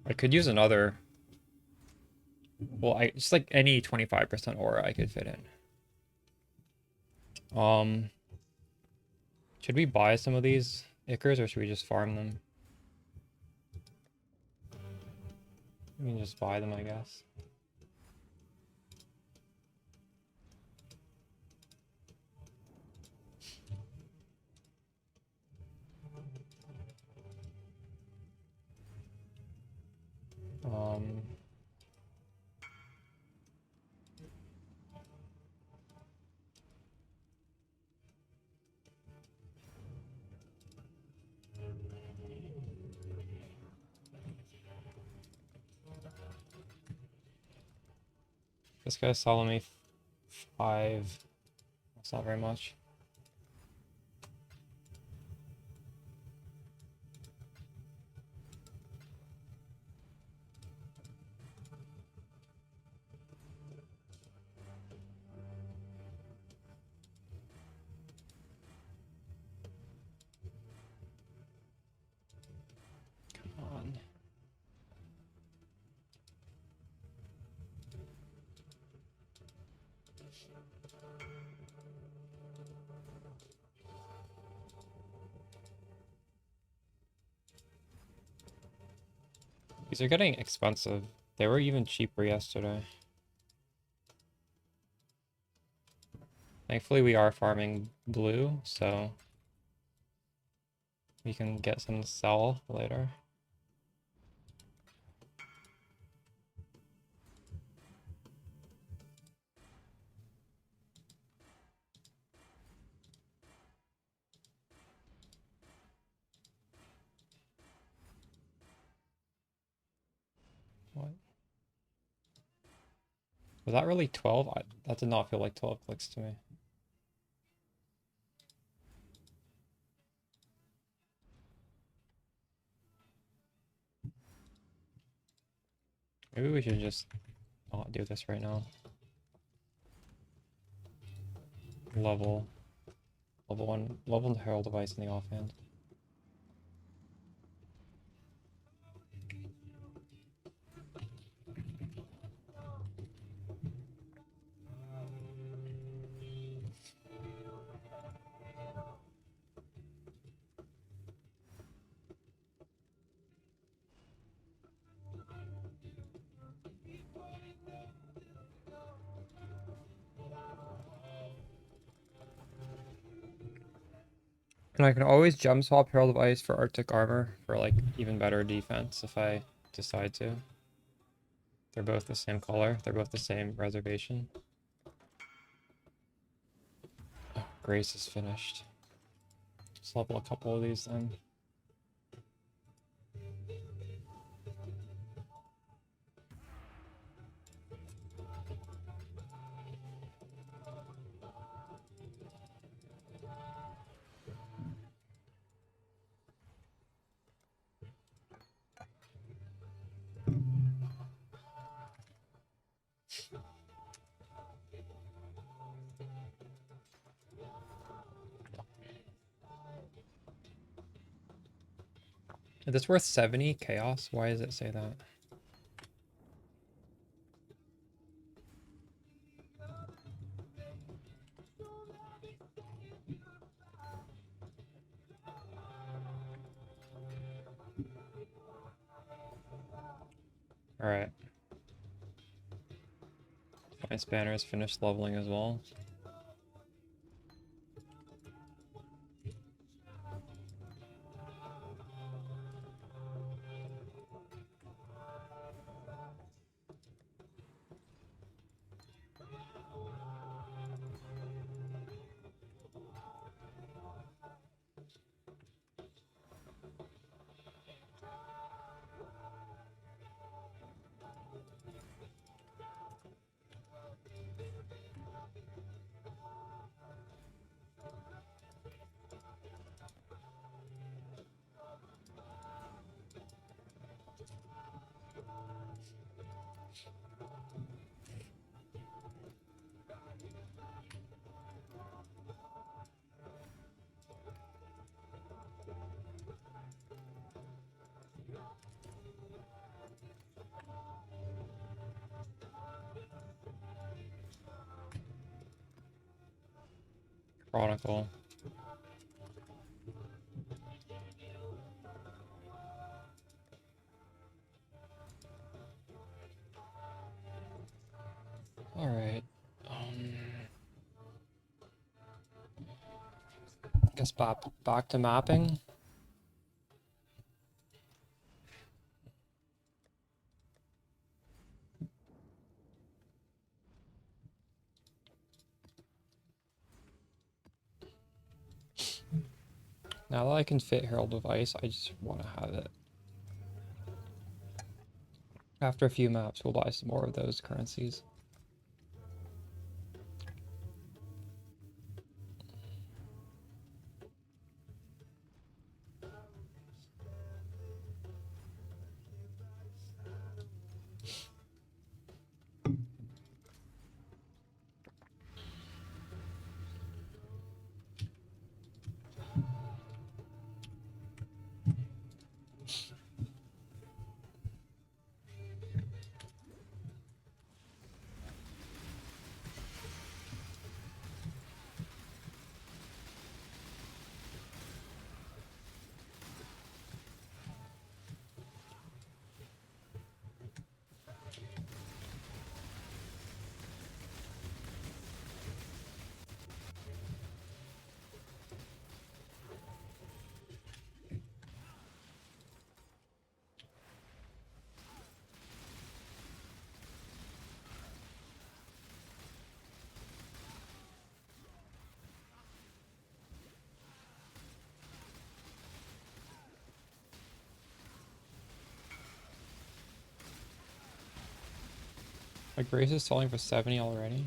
I could use another. Well, just like any 25% aura I could fit in. Should we buy some of these Ichors or should we just farm them? We can just buy them, I guess. This guy's selling me 5. That's not very much. Come on. These are getting expensive. They were even cheaper yesterday. Thankfully, we are farming blue, so we can get some to sell later. What? Was that really 12? That did not feel like 12 clicks to me. Maybe we should just not do this right now. Level 1, level the Herald device in the offhand. And I can always jump swap Herald of Ice for Arctic Armor for like even better defense if I decide to. They're both the same color. They're both the same reservation. Oh, Grace is finished. Let's level a couple of these then. Is this worth 70 chaos? Why does it say that? Alright. My spanner is finished leveling as well. Chronicle. Alright. Guess back to mapping. Now that I can fit Herald of Ice, I just want to have it. After a few maps, we'll buy some more of those currencies. My Grace is selling for 70 already.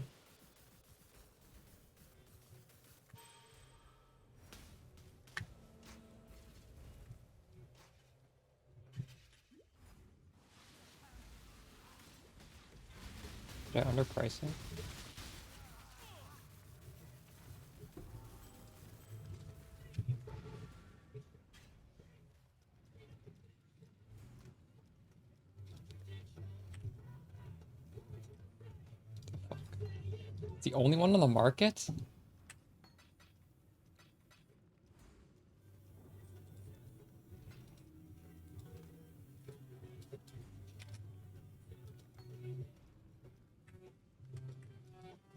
Did I underprice it? It's the only one on the market?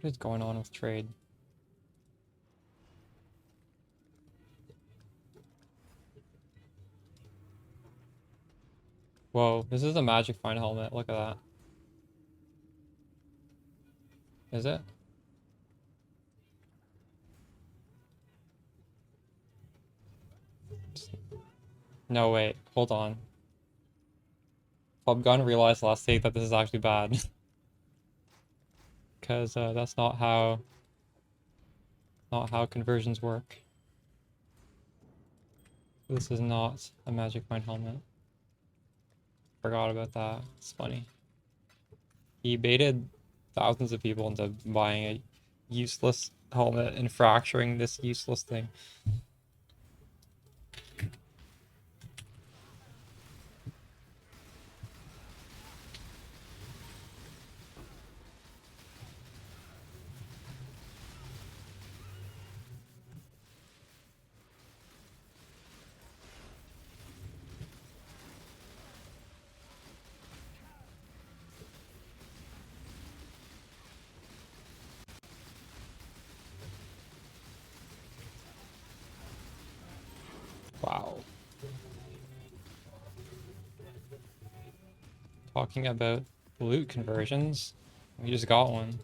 What is going on with trade? Whoa, this is a Magic Find helmet. Look at that. Is it? No, wait. Hold on. Club Gun realized last week that this is actually bad. Because that's not how conversions work. This is not a Magic Find helmet. Forgot about that. It's funny. He baited thousands of people into buying a useless helmet and fracturing this useless thing. Wow. Talking about loot conversions, we just got one.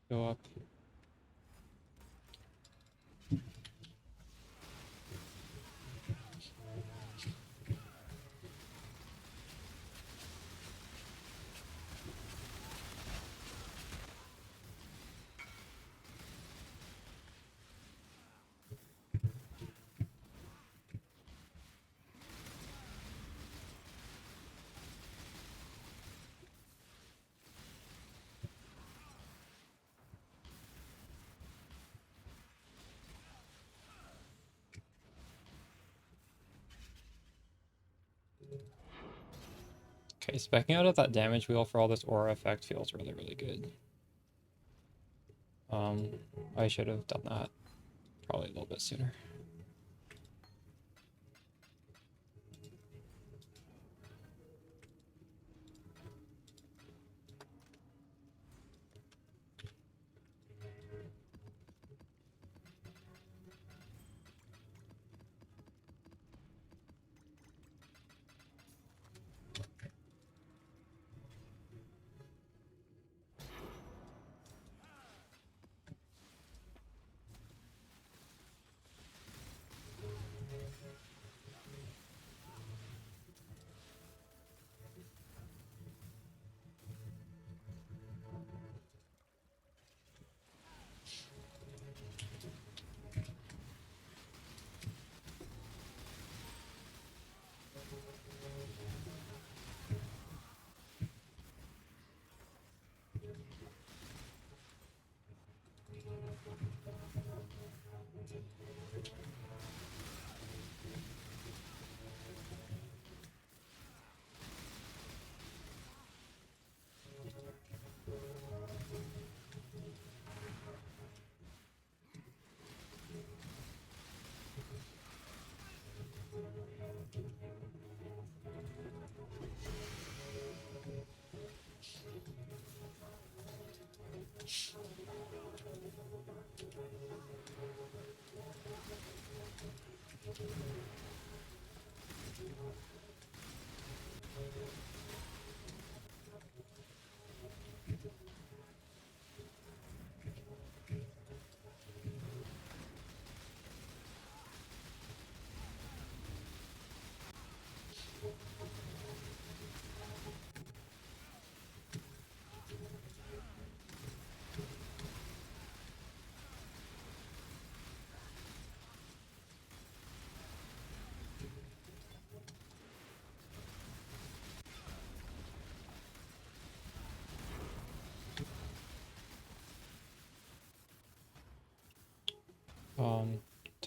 Go up. Okay, so backing out of that damage wheel for all this aura effect feels really, really good. I should have done that probably a little bit sooner.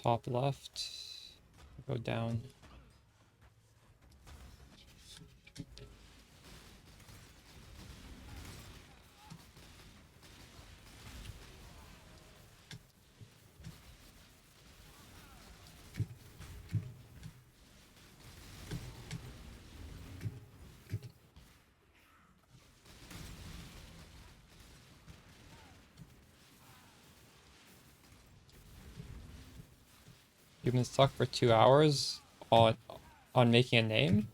Top left, go down. You've been stuck for 2 hours on making a name?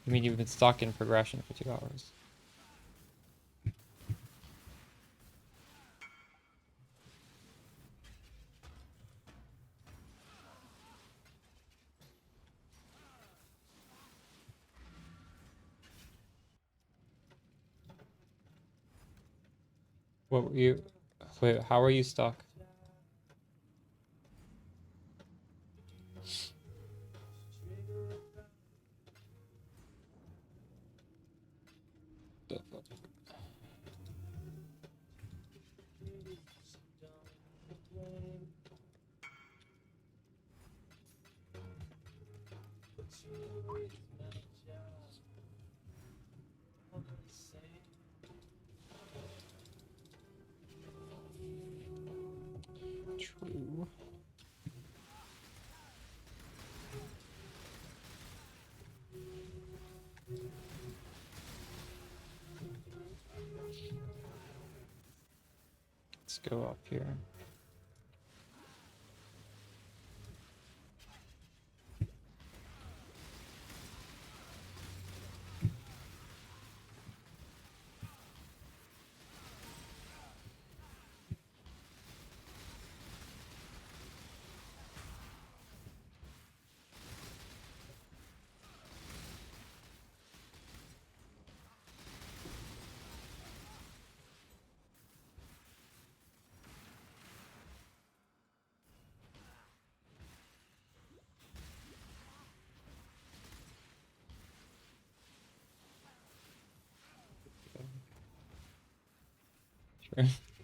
I mean, you've been stuck in progression for 2 hours. What were you... Wait, how are you stuck? The fuck? True. Let's go up here. autoprune.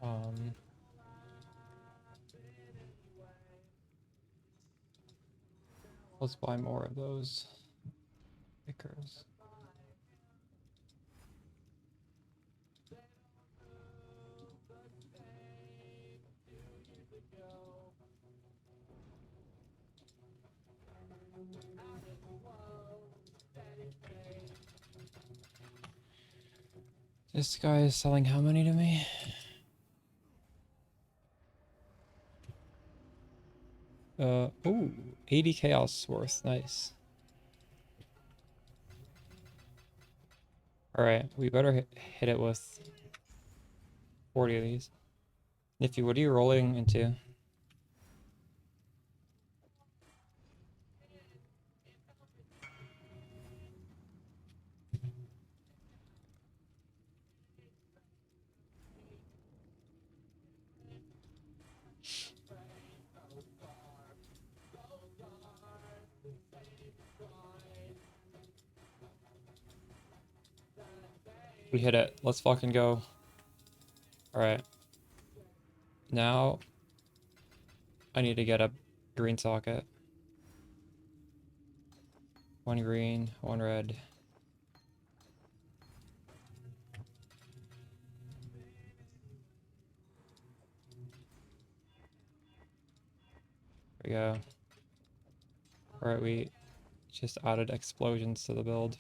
Um, let's buy more of those stickers. This guy is selling how many to me? Ooh, 80 chaos worth, nice. Alright, we better hit it with 40 of these. Nifty, what are you rolling into? We hit it. Let's fucking go. Alright. Now, I need to get a green socket. One green, one red. we go. Alright, we just added explosions to the build.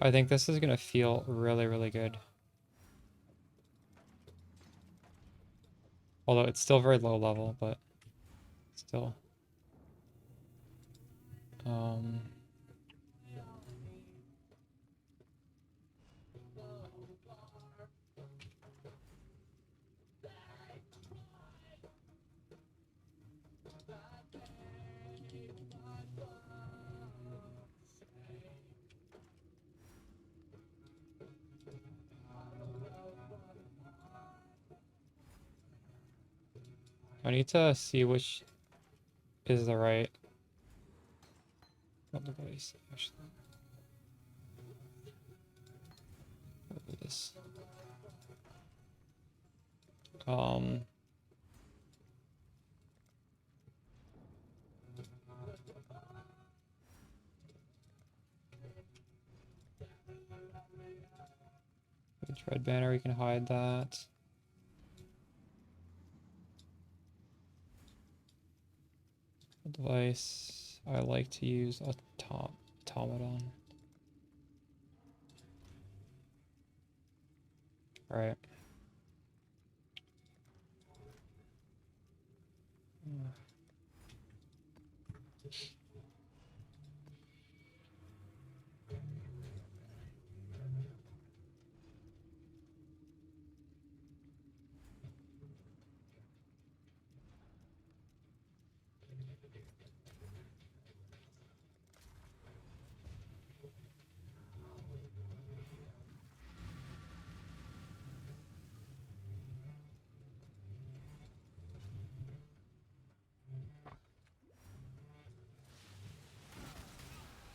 I think this is gonna feel really, really good. Although it's still very low level, but still. I need to see which is the right device, actually. What is this? Which red banner, we can hide that. Device, I like to use automaton. Alright.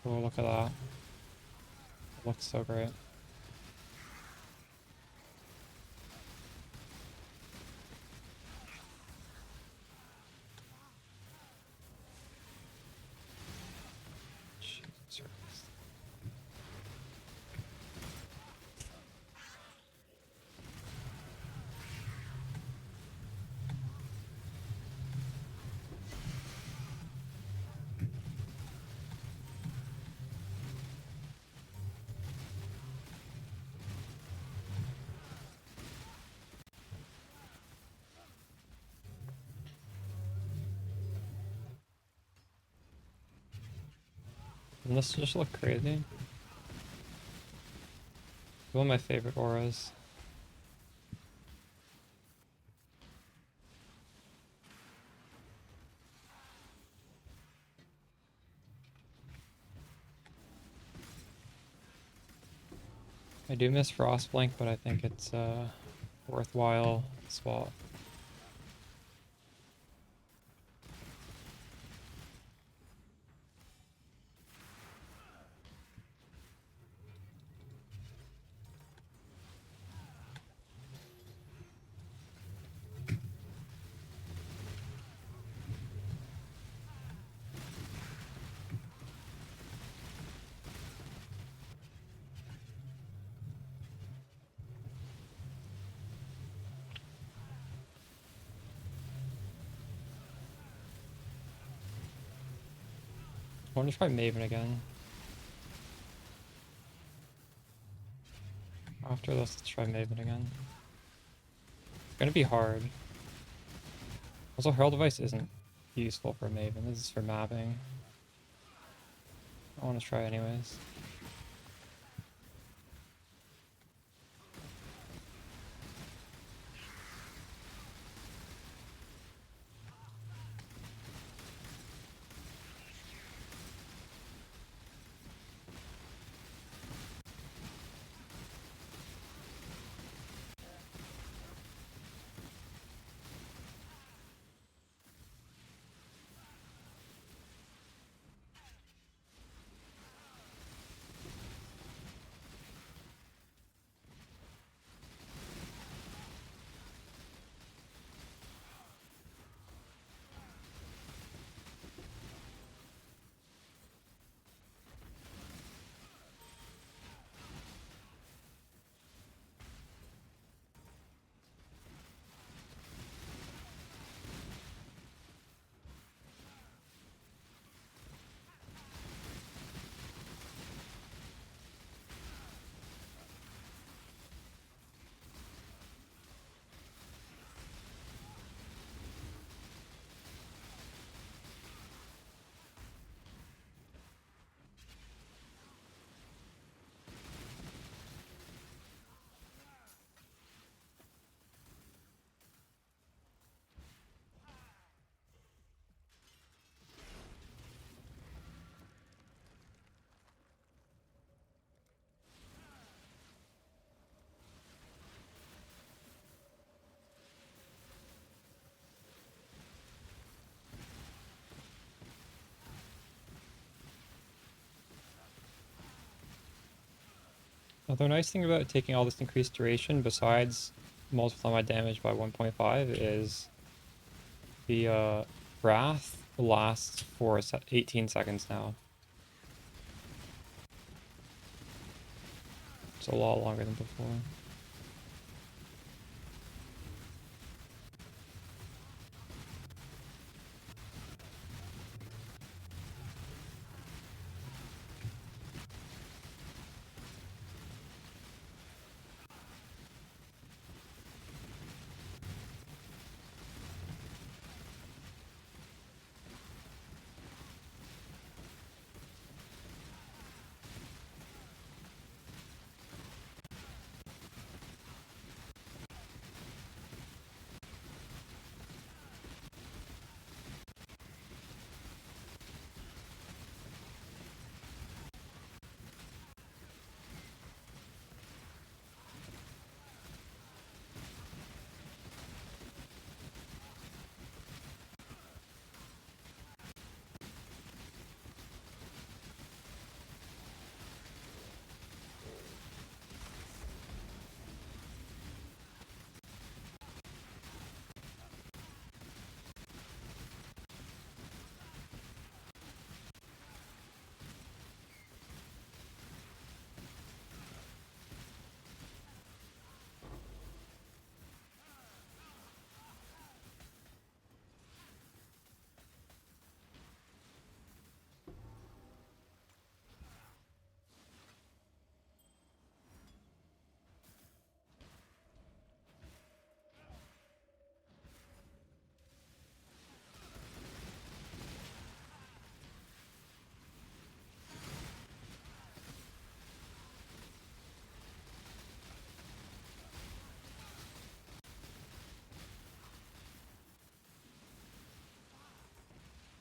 Oh, look at that. It looks so great. Jesus Christ. Doesn't this just look crazy? One of my favorite auras. I do miss Frostblink, but I think it's a worthwhile swap. I want to try Maven again. After this, let's try Maven again. Gonna be hard. Also, Herald Device isn't useful for Maven. This is for mapping. I want to try anyways. Another nice thing about taking all this increased duration, besides multiplying my damage by 1.5, is the Wrath lasts for 18 seconds now. It's a lot longer than before.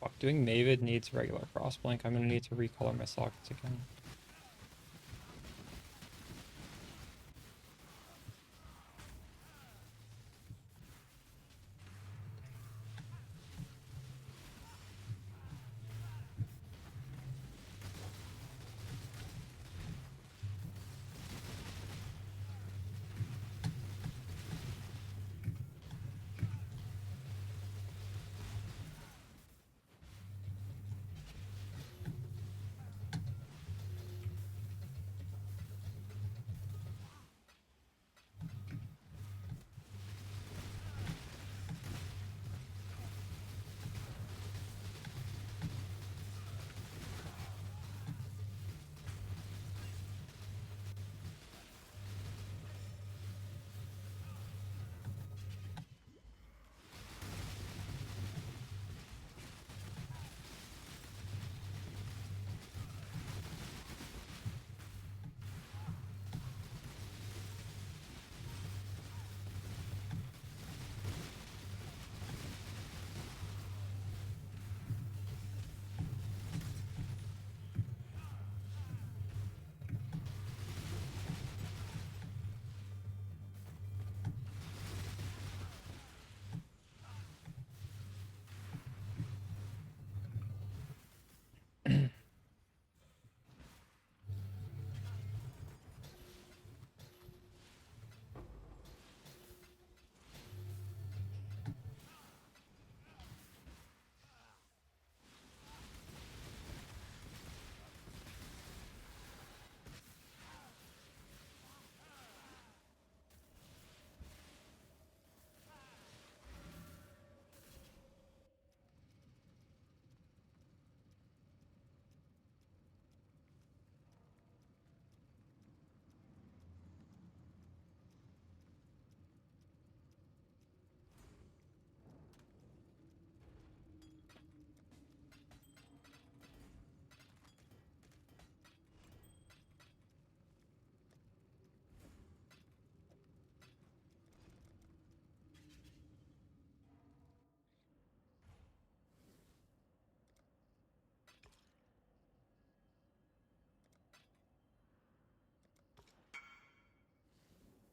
Fuck, doing Mavid needs regular crossblink. I'm gonna need to recolor my sockets again.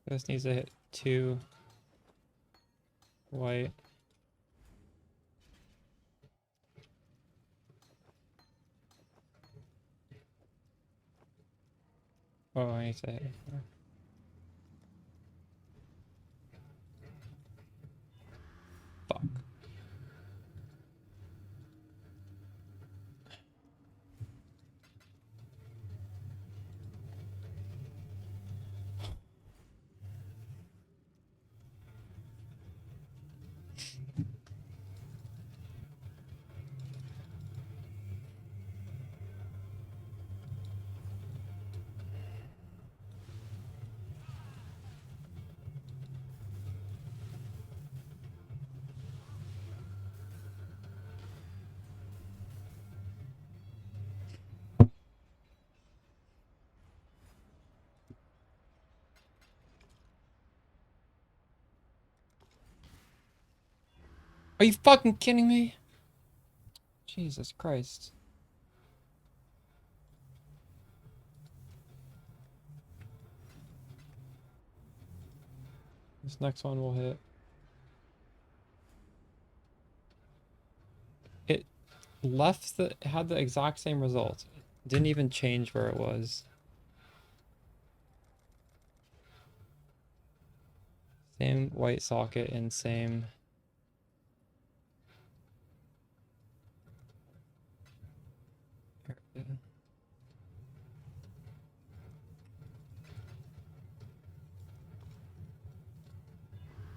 This needs to hit 2 white. Oh, I need to hit. Fuck. Are you fucking kidding me? Jesus Christ. This next one will hit. It left the, it had the exact same result. It didn't even change where it was. Same white socket and same.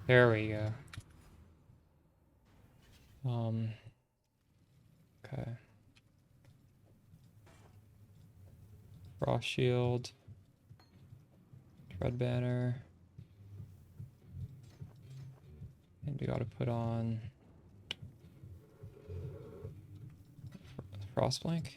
There we go. Okay. Frost shield. Red banner. And we gotta put on frost blank.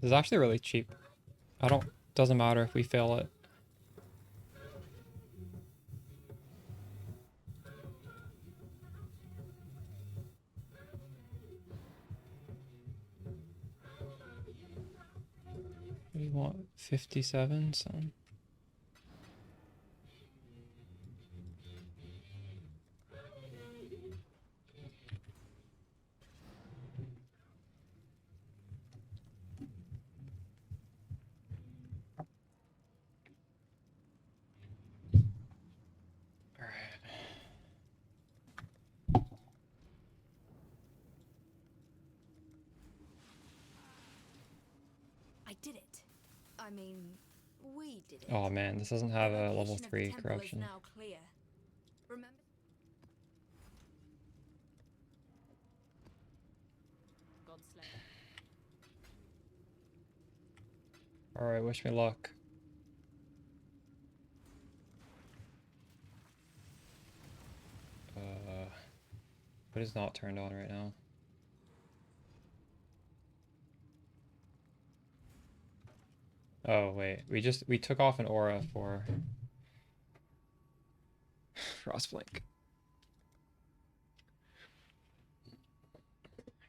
This is actually really cheap. Doesn't matter if we fail it. We want 57, so. I did it. I mean, we did it. Oh man, this doesn't have a level 3 corruption. Now clear. Remember? Godslayer. Alright, wish me luck. But it's not turned on right now. Oh wait, we took off an aura for Frostblink.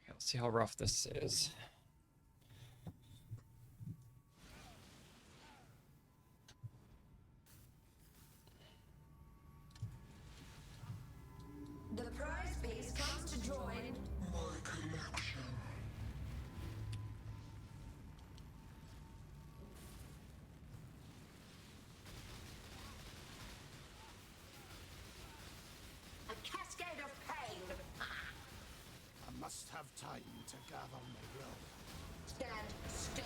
Let's see how rough this is. The prize base comes to join my collection. A cascade of pain. I must have time to gather my will. Stand still.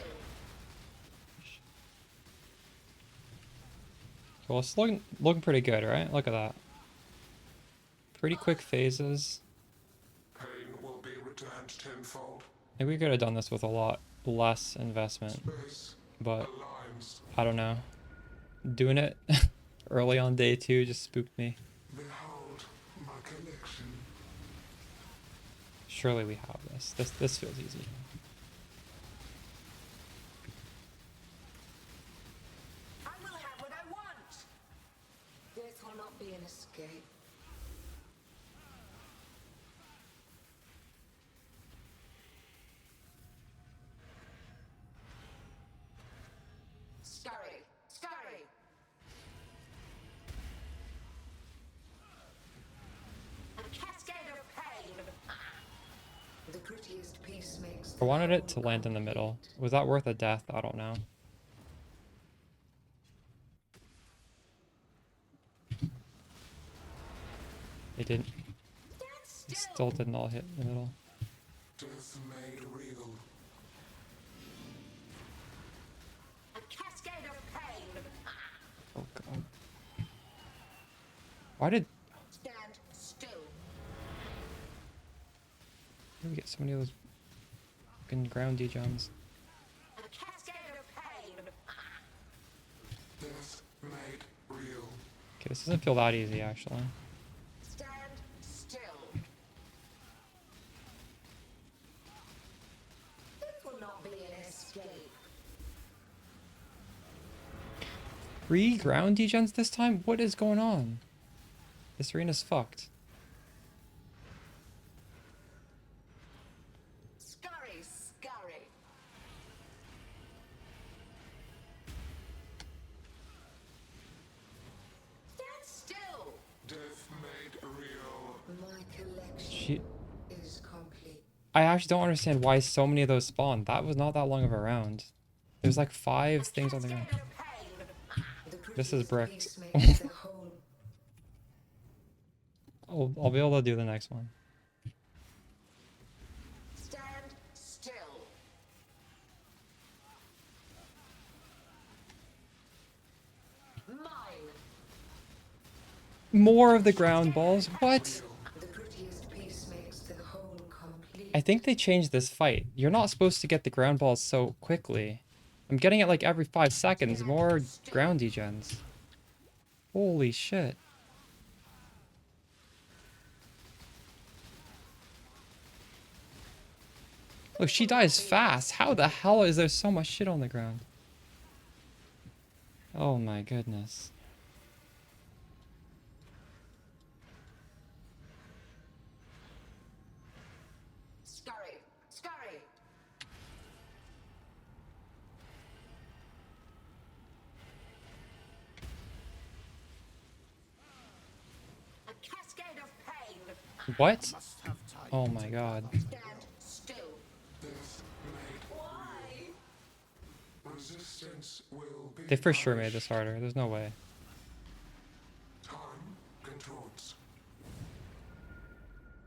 Well, it's looking pretty good, right? Look at that. Pretty quick phases. Pain will be returned tenfold. Maybe we could have done this with a lot less investment. Space But aligns. I don't know. Doing it early on day 2 just spooked me. Behold my collection. Surely we have this. This feels easy. escape. Scurry! Scurry! A cascade of pain! The grittiest piece makes I the wanted it whole to land in the middle. complete. Was that worth a death? I don't know. It didn't. It still didn't all hit in the middle. Death made real. A cascade of pain! Oh god. Why did Stand still. we get so many of those fucking ground degens? A cascade of pain! Death made real. Okay, this doesn't feel that easy actually. Stand still. This will not be an escape. 3 ground degens this time? What is going on? This arena's fucked. Scurry, scurry. Stand still. Death made real. My collection She is complete. I actually don't understand why so many of those spawned. That was not that long of a round. There's like 5 things on the ground. Cascade of pain. The This is grittiest bricked. piece makes the whole. I'll be able to do the next one. Stand still. Mine. More of the ground balls? What? The grittiest piece makes the whole complete. I think they changed this fight. You're not supposed to get the ground balls so quickly. I'm getting it like every 5 seconds. More ground degens. Holy shit. Look, she dies fast. How the hell is there so much shit on the ground? Oh my goodness. Scurry, scurry. A cascade of pain. What? Must have time. Oh my god. Stand still. Death made Why? resistance will be They for sure made punished. this harder. There's no way. Time controls.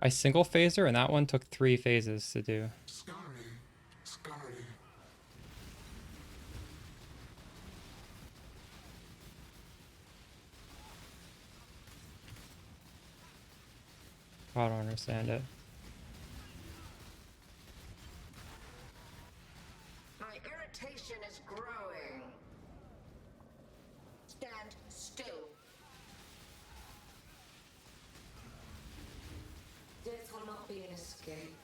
I single phaser and that one took 3 phases to do. Scurry. Scurry. I don't understand it. My irritation is growing. Stand still. Death will not be an escape.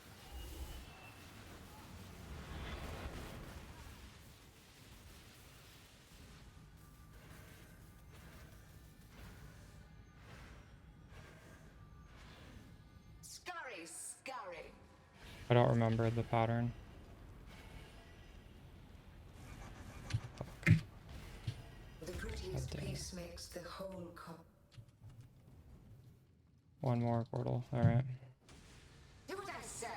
Scurry, scurry. I don't remember the pattern. The grittiest damn it. piece makes the whole One more portal. Alright. Do what I say.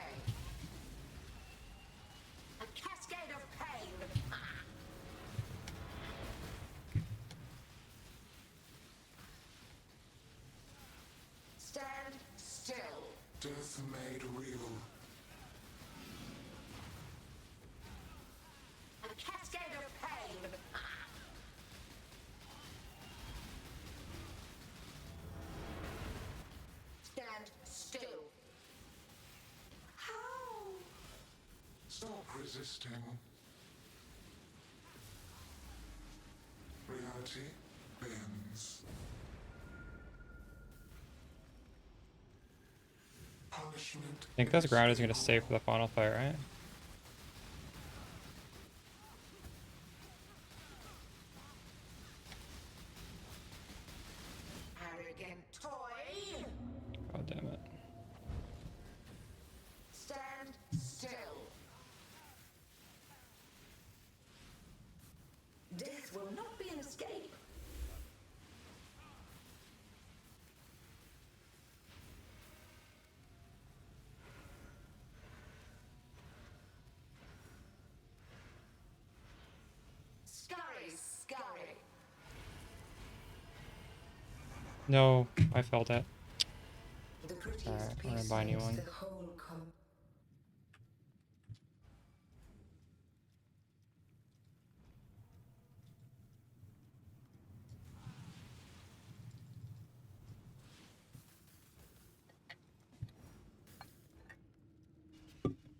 A cascade of pain. Stand still. Death made real. A cascade of pain. Stand still. How? Stop resisting. Reality bends. Punishment. I think this ground is going to stay for the final fight, right? Arrogant No, I felt it. The prettiest Alright, we're gonna piece buy a new makes one. the whole complete.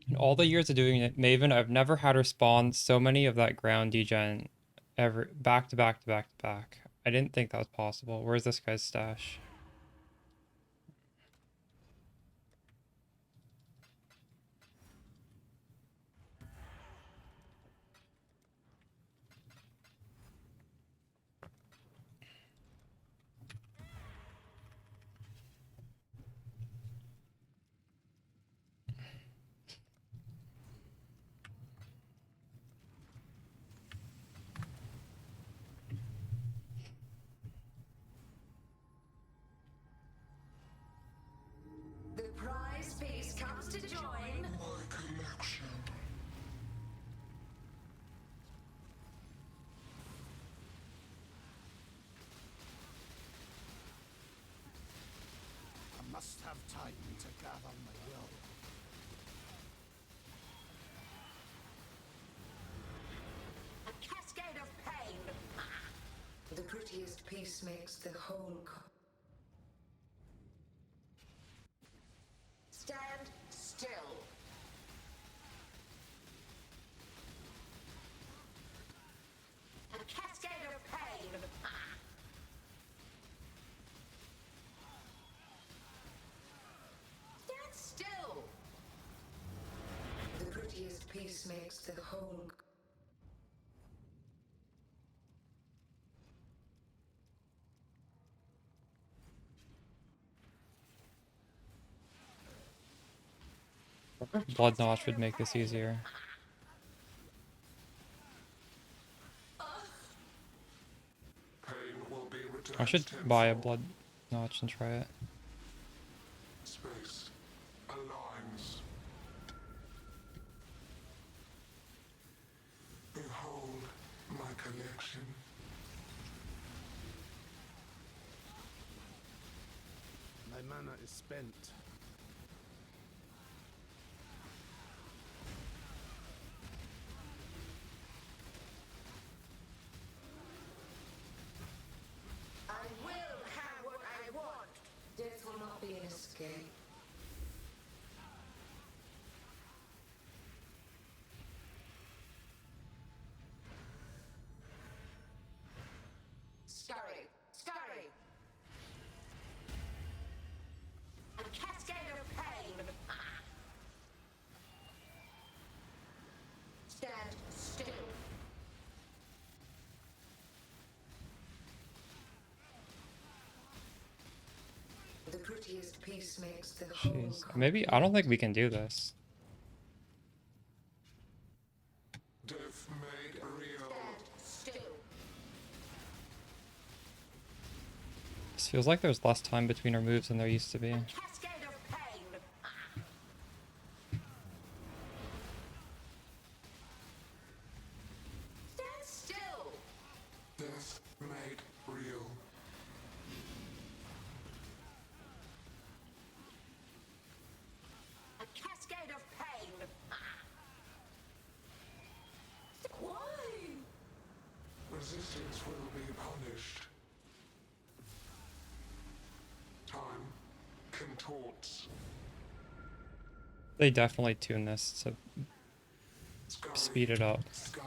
In all the years of doing it, Maven, I've never had her spawn so many of that ground degen ever back to back to back to back. I didn't think that was possible. Where's this guy's stash? The prize piece comes to join. My collection. I must have time to gather my will. A cascade of pain. The prettiest piece makes the whole stand still. A cascade of pain. Stand still. The prettiest piece makes the whole. Blood Notch would make this easier. Pain will be returned I should tenfold. buy a Blood Notch and try it. Space aligns. Behold my collection. My mana is spent. I will have what I want. Death will not be an escape. Scurry, scurry. A cascade of pain. Stand still. The prettiest piece makes the whole. Jeez. Maybe I don't think we can do this. Death made real. Stand still. This feels like there's less time between our moves than there used to be. Cascade of pain. Stand still. Death made real. A cascade of pain. Why? Resistance will be punished. Time contorts. They definitely tune this to Scurry. speed it up. Scurry.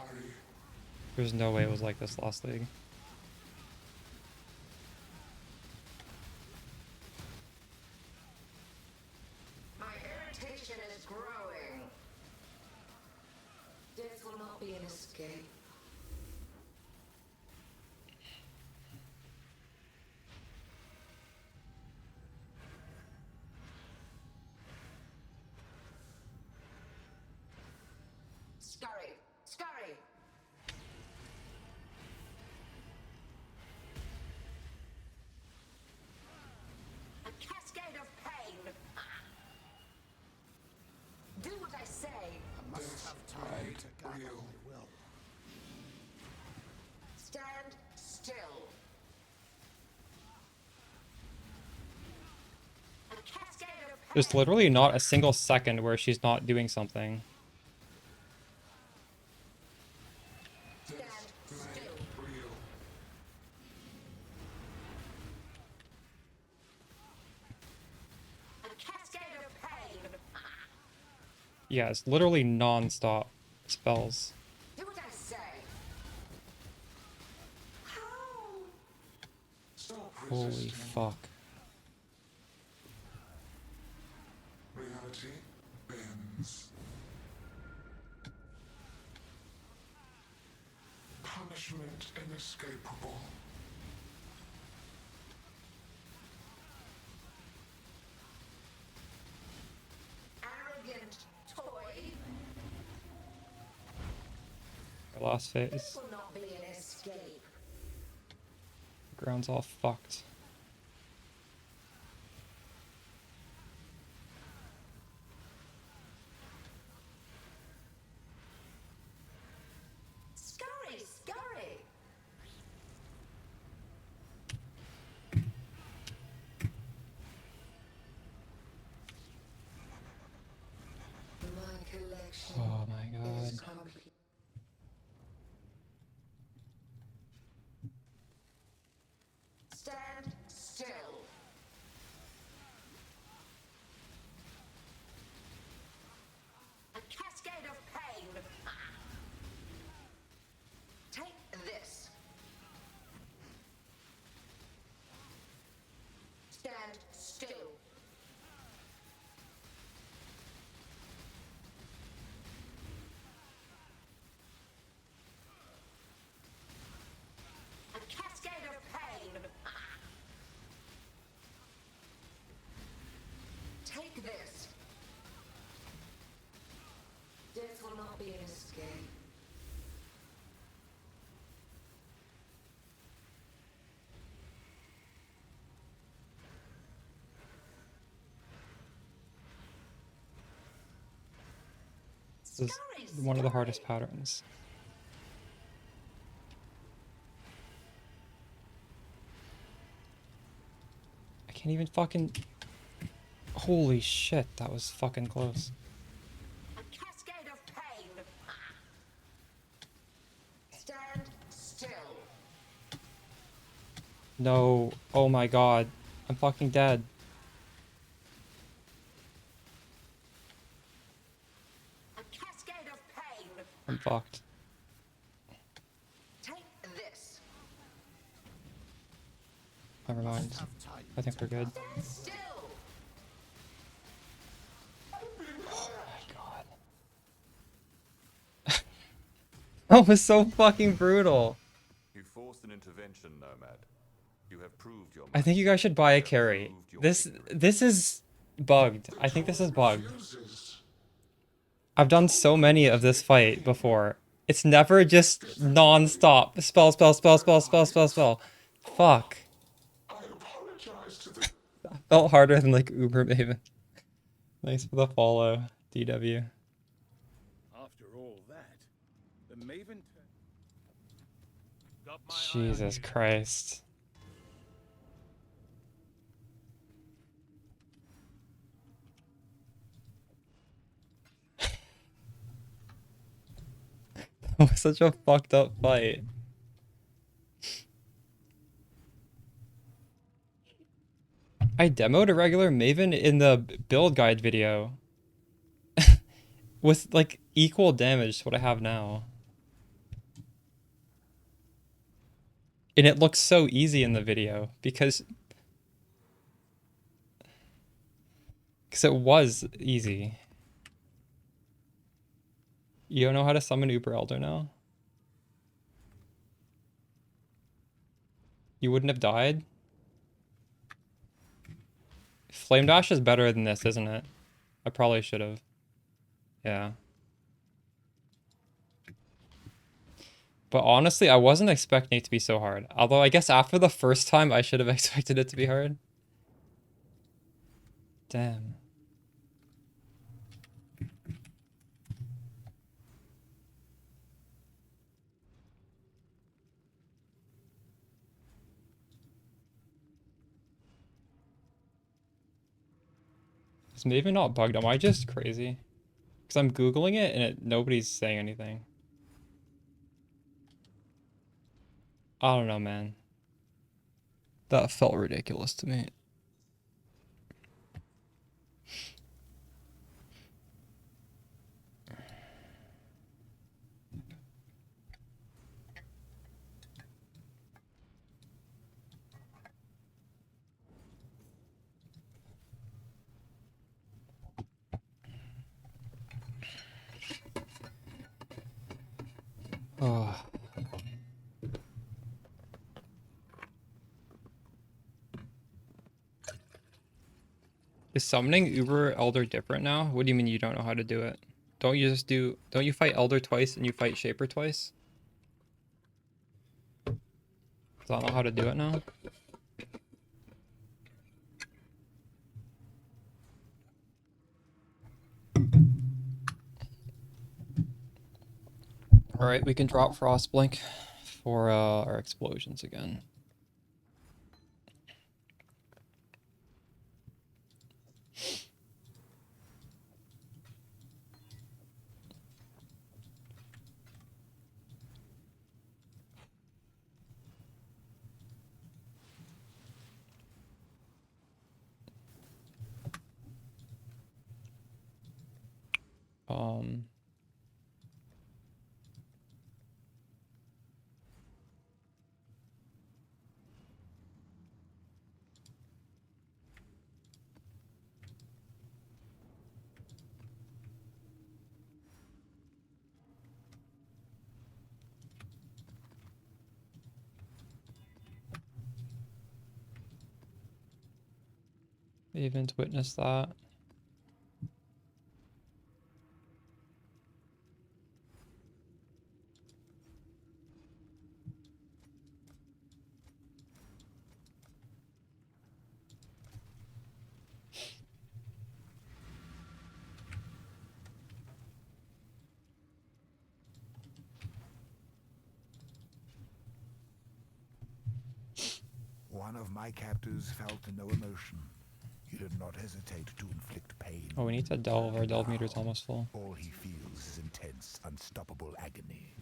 There's no way it was like this last league. My irritation is growing. Death will not be an escape. Scurry, scurry. A cascade of pain. Do what I say. I must have time to gather real. my will. There's literally not a single second where she's not doing something. Stand still. Real. A cascade of pain. Yeah, it's literally non-stop spells. Do what I say. Stop Holy resisting. fuck. Reality bends. Punishment inescapable. Arrogant toy. Our last This phase. will not be an escape. Ground's all fucked. Scurry, scurry. My collection Oh my god. is complete. Stand still. A cascade of pain. Take this. Stand still. A cascade of pain. Take this. Death will not be an escape. This is one of the hardest patterns. I can't even fucking... Holy shit, that was fucking close. A cascade of pain. Stand still. No. Oh my god. I'm fucking dead. A cascade of pain. I'm fucked. Take this. Never mind. Have time I think we're good. Stand still. That was so fucking brutal. You forced an intervention, Nomad. You have proved your I think you guys should buy a carry. This is bugged. I think this is bugged. Refuses. I've done so many of this fight before. It's never just non-stop. Spell, spell, spell, spell, spell, spell, spell. Fuck. I apologize to the Felt harder than like Uber Maven. Thanks for the follow, DW. After all that, the Maven got my eye on Jesus you. Christ. That was such a fucked up fight. I demoed a regular Maven in the build guide video. With like equal damage to what I have now. And it looks so easy in the video because it was easy. You don't know how to summon Uber Elder now? You wouldn't have died? Flame Dash is better than this, isn't it? I probably should have. Yeah. But honestly, I wasn't expecting it to be so hard. Although I guess after the first time, I should have expected it to be hard. Damn. It's maybe not bugged. Am I just crazy? Because I'm Googling it and nobody's saying anything. I don't know, man. That felt ridiculous to me. Oh. Is summoning Uber Elder different now? What do you mean you don't know how to do it? Don't you fight Elder twice and you fight Shaper twice? Do I know how to do it now? Alright, we can drop Frostblink for our explosions again. Um... Event witness that. One of my captors felt no emotion. He did not hesitate to inflict pain. Oh, we need to delve. Our delve meter's almost full. All he feels is intense, unstoppable agony.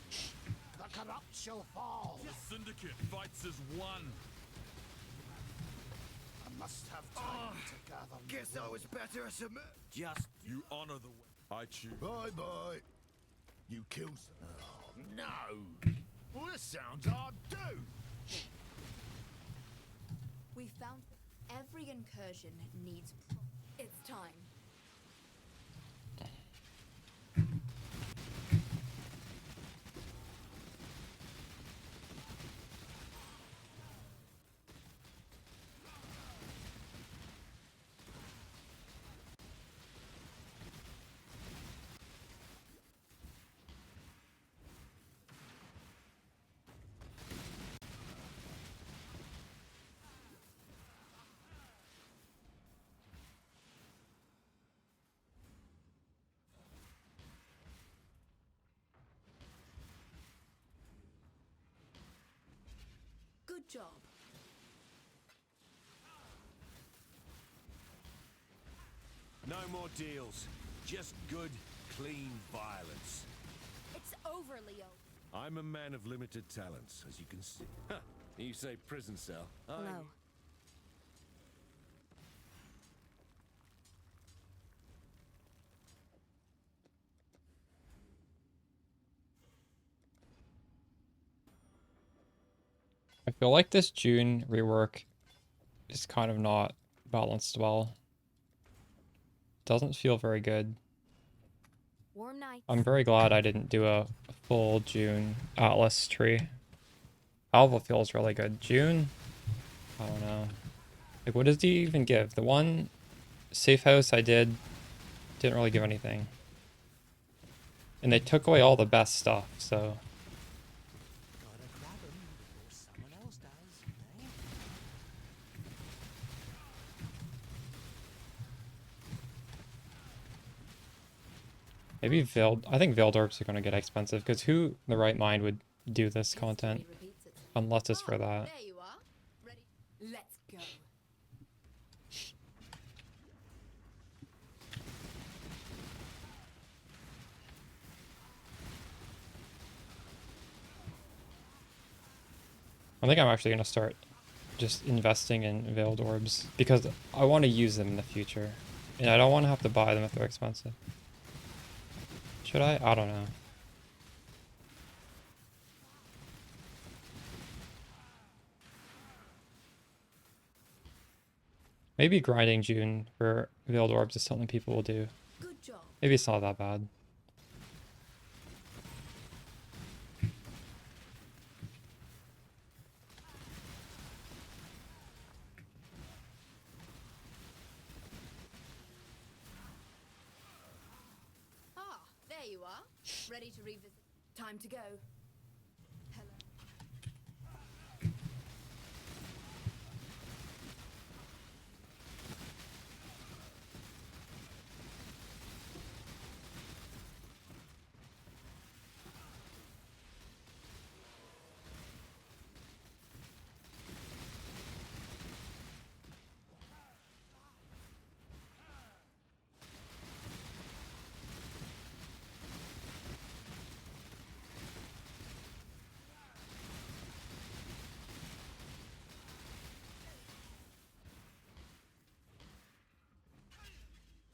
The corrupt shall fall. The Syndicate fights as one. I must have time to gather. Guess I was better as a Just you honor the way. I choose. Bye. You kill some. Oh, no. Well, this sounds hard too. We found every incursion needs. It's time. Good job. No more deals. Just good, clean violence. It's over, Leo. I'm a man of limited talents, as you can see. Huh. You say prison cell. Hello. I feel like this June rework is kind of not balanced well. Doesn't feel very good. Warm night. I'm very glad I didn't do a full June Atlas tree. Alva feels really good. June? I don't know. Like, what does he even give? The one safe house I didn't really give anything. And they took away all the best stuff, so... Maybe I think Vildorbs are going to get expensive, because who in the right mind would do this content? Repeats itself. Unless it's for that. There you are. Ready? Let's go. I think I'm actually gonna start just investing in veiled orbs because I want to use them in the future, and I don't want to have to buy them if they're expensive. Should I? I don't know. Maybe grinding June for veiled orbs is something people will do. Good job. Maybe it's not that bad. Ah, there you are. Ready to revisit. Time to go. Hello.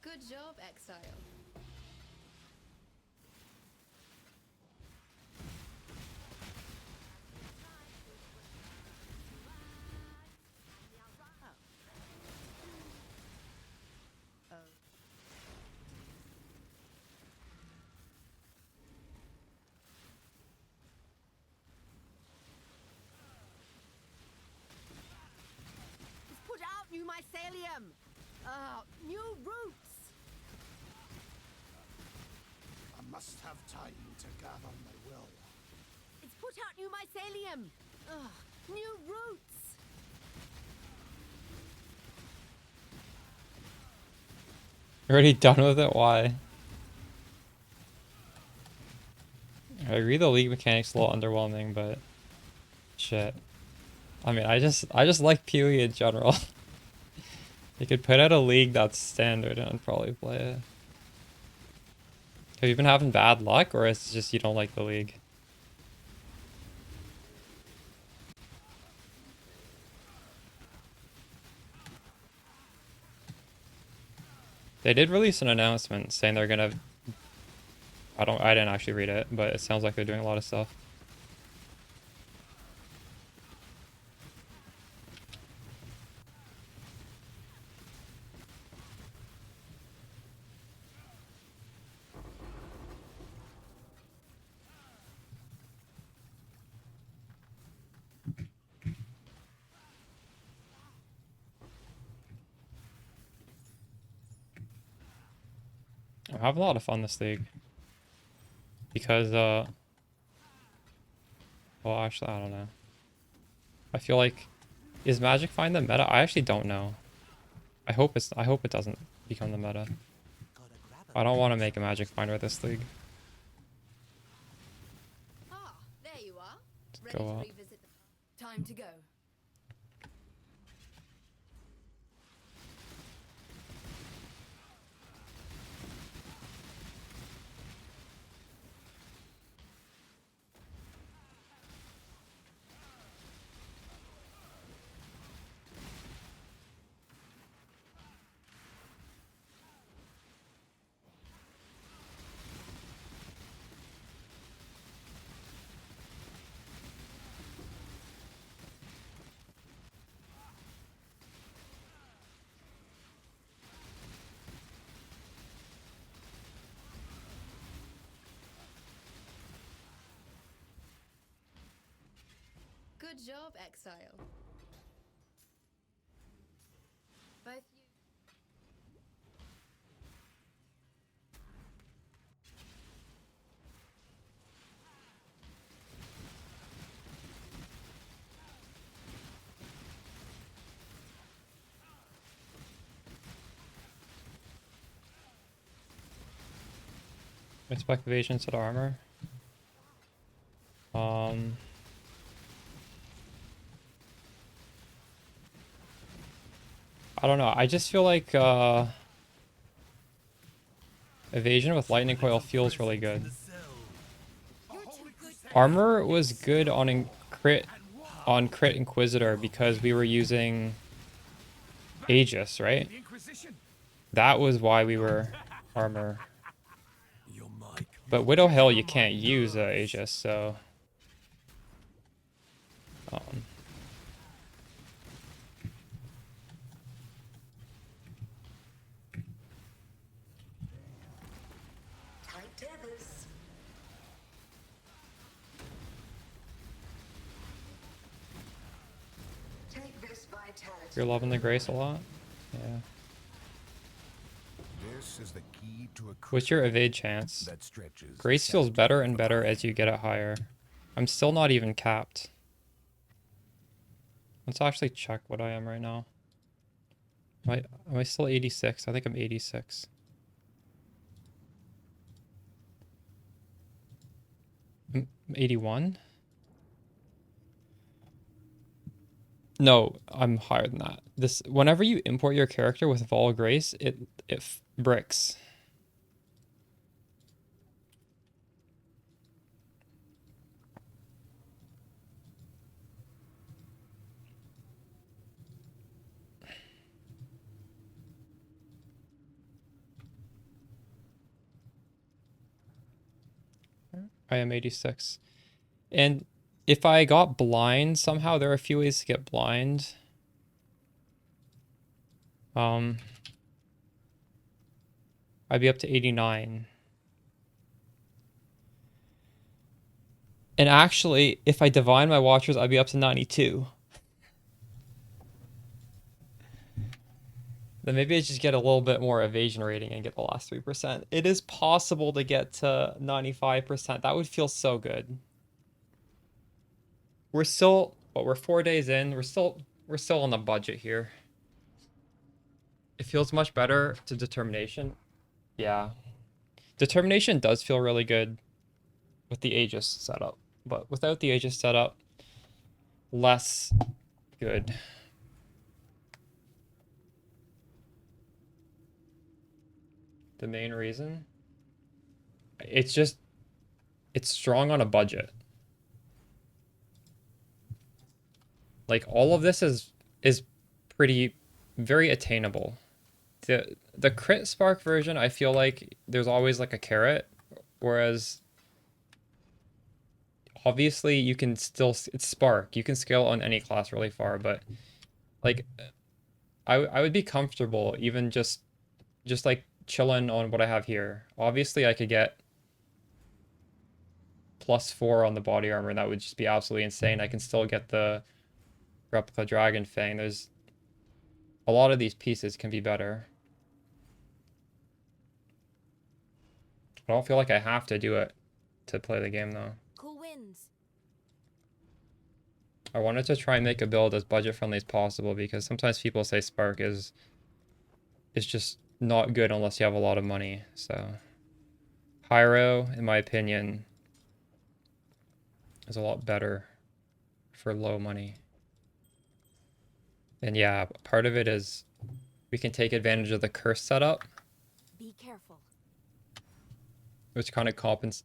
Good job, Exile. Oh. Put out new mycelium! New roots! I must have time to gather my will. It's put out new mycelium! New roots! You're already done with it? Why? I agree the league mechanics a little underwhelming, but shit. I mean, I just like PoE in general. You could put out a league that's standard and I'd probably play it. Have you been having bad luck, or is it just you don't like the league? They did release an announcement saying they're gonna... I didn't actually read it, but it sounds like they're doing a lot of stuff. I'm having a lot of fun this league. Because, well, actually, I don't know. I feel like, is Magic Find the meta? I actually don't know. I hope it doesn't become the meta. I don't want to make a Magic Finder this league. Ah, there you are. Let's Ready go to up. revisit the... Time to go. Good job, Exile. Both you... Expect evasion set armor. I don't know. I just feel like evasion with lightning coil feels really good. Armor was good on crit Inquisitor because we were using Aegis, right? That was why we were armor. But Widowhail you can't use Aegis, so um, Tight tethers. Take this vitality. you're loving the Grace a lot. Yeah. This is the key to a What's your evade chance? that stretches. Grace feels better and better as you get it higher. I'm still not even capped. Let's actually check what I am right now. Am I still 86? I think I'm 86. 81? No, I'm higher than that. Whenever you import your character with Vol Grace, it bricks. I am 86. And if I got blind somehow, there are a few ways to get blind. I'd be up to 89. And actually, if I divine my watchers, I'd be up to 92. Then maybe I just get a little bit more evasion rating and get the last 3%. It is possible to get to 95%. That would feel so good. We're 4 days in. We're still on the budget here. It feels much better to determination. Yeah. Determination does feel really good with the Aegis setup, but without the Aegis setup, less good. The main reason? It's strong on a budget. Like all of this is very attainable. The crit spark version, I feel like there's always like a carrot, whereas obviously you can still, it's spark. You can scale on any class really far, but like I would be comfortable even just like chilling on what I have here. Obviously I could get +4 on the body armor, and that would just be absolutely insane. I can still get the replica dragon fang. There's a lot of these pieces can be better. I don't feel like I have to do it to play the game though. Cool wins. I wanted to try and make a build as budget friendly as possible because sometimes people say Spark is just not good unless you have a lot of money. So Pyro, in my opinion, is a lot better for low money. And yeah, part of it is we can take advantage of the curse setup, Be careful. which kind of compensates.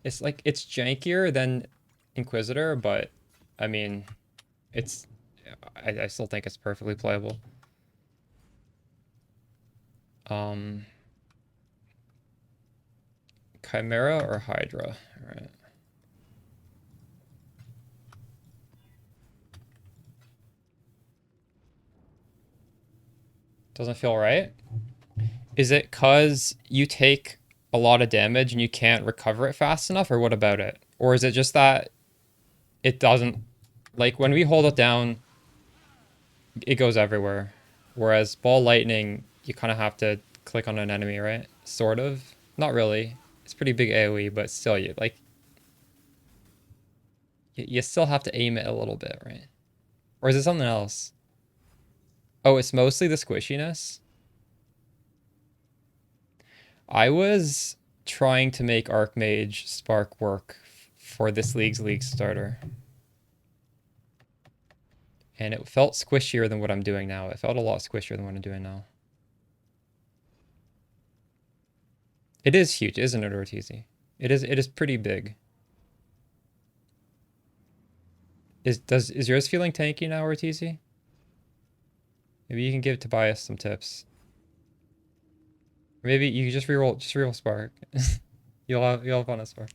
It's like, it's jankier than Inquisitor, but I mean, I still think it's perfectly playable. Chimera or Hydra? All right. Doesn't feel right. Is it cause you take a lot of damage and you can't recover it fast enough, or what about it? Or is it just that it doesn't, like when we hold it down, it goes everywhere. Whereas Ball Lightning, you kind of have to click on an enemy, right? Sort of. Not really. It's pretty big AoE, but still, you still have to aim it a little bit, right? Or is it something else? Oh, it's mostly the squishiness. I was trying to make Archmage Spark work for this league starter. And it felt squishier than what I'm doing now. It felt a lot squishier than what I'm doing now. It is huge, isn't it, Ortiz? It is pretty big. Is yours feeling tanky now, Ortiz? Maybe you can give Tobias some tips. Or maybe you just reroll Spark. you'll have fun at Spark.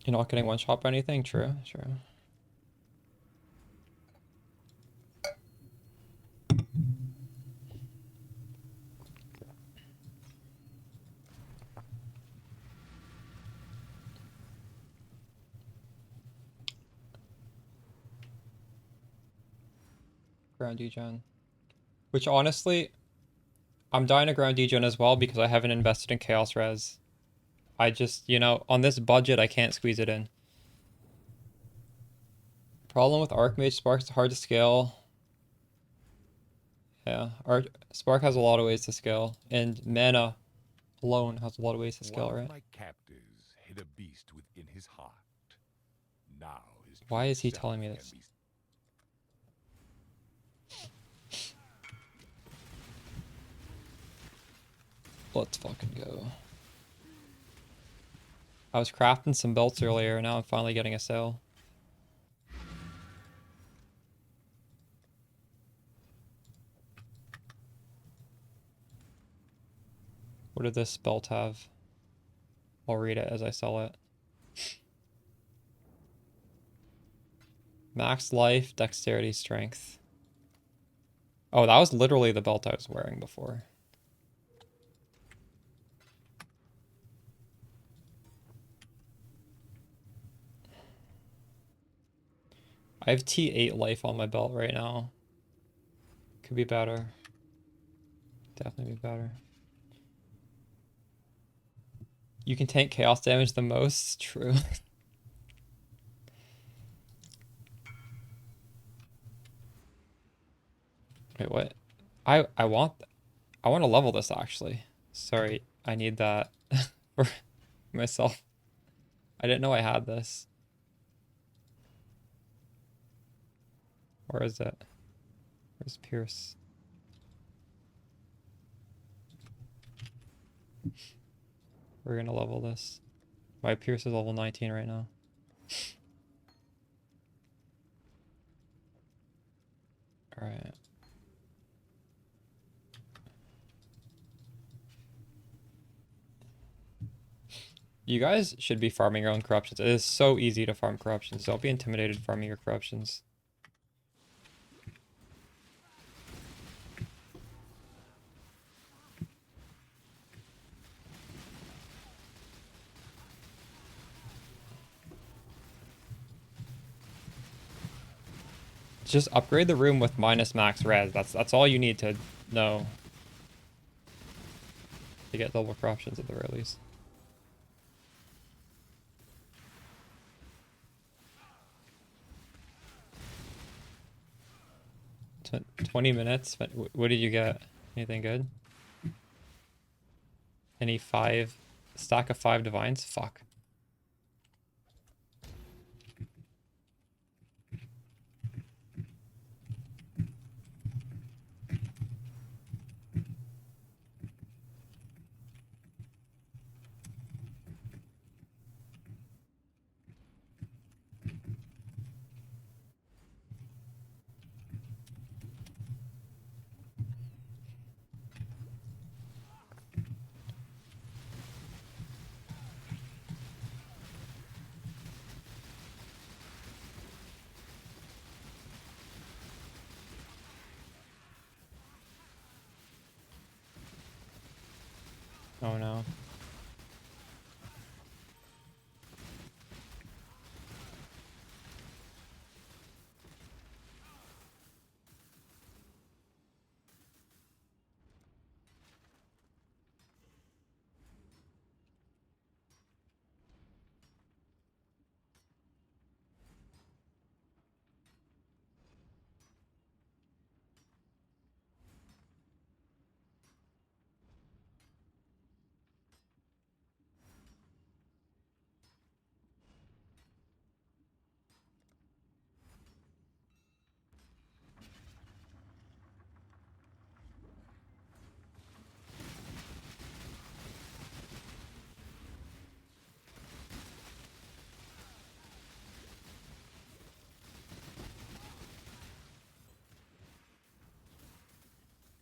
You're not getting one shot by anything? True. Ground degen. Which honestly, I'm dying to ground degen as well because I haven't invested in Chaos Res. I just, on this budget, I can't squeeze it in. Problem with Archmage Spark is hard to scale. Yeah, Spark has a lot of ways to scale, and mana alone has a lot of ways to scale, right? My captors hid a beast within his heart. Now his Why is he self telling me can this? be- Let's fucking go. I was crafting some belts earlier, and now I'm finally getting a sale. What did this belt have? I'll read it as I sell it. Max life, dexterity, strength. Oh, that was literally the belt I was wearing before. I have T8 life on my belt right now. Could be better. Definitely be better. You can tank chaos damage the most. True. Wait, what? I want to level this actually. Sorry, I need that for myself. I didn't know I had this. Where is it? Where's Pierce? We're gonna level this. My Pierce is level 19 right now. Alright. You guys should be farming your own corruptions. It is so easy to farm corruptions. Don't be intimidated farming your corruptions. Just upgrade the room with minus max res. That's all you need to know to get double corruptions at the very least. 20 minutes. What did you get? Anything good? Any stack of 5 divines? Fuck. Oh no.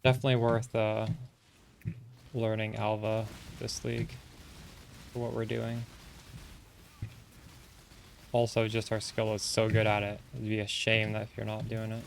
Definitely worth learning Alva this league for what we're doing. Also, just our skill is so good at it. It'd be a shame that if you're not doing it.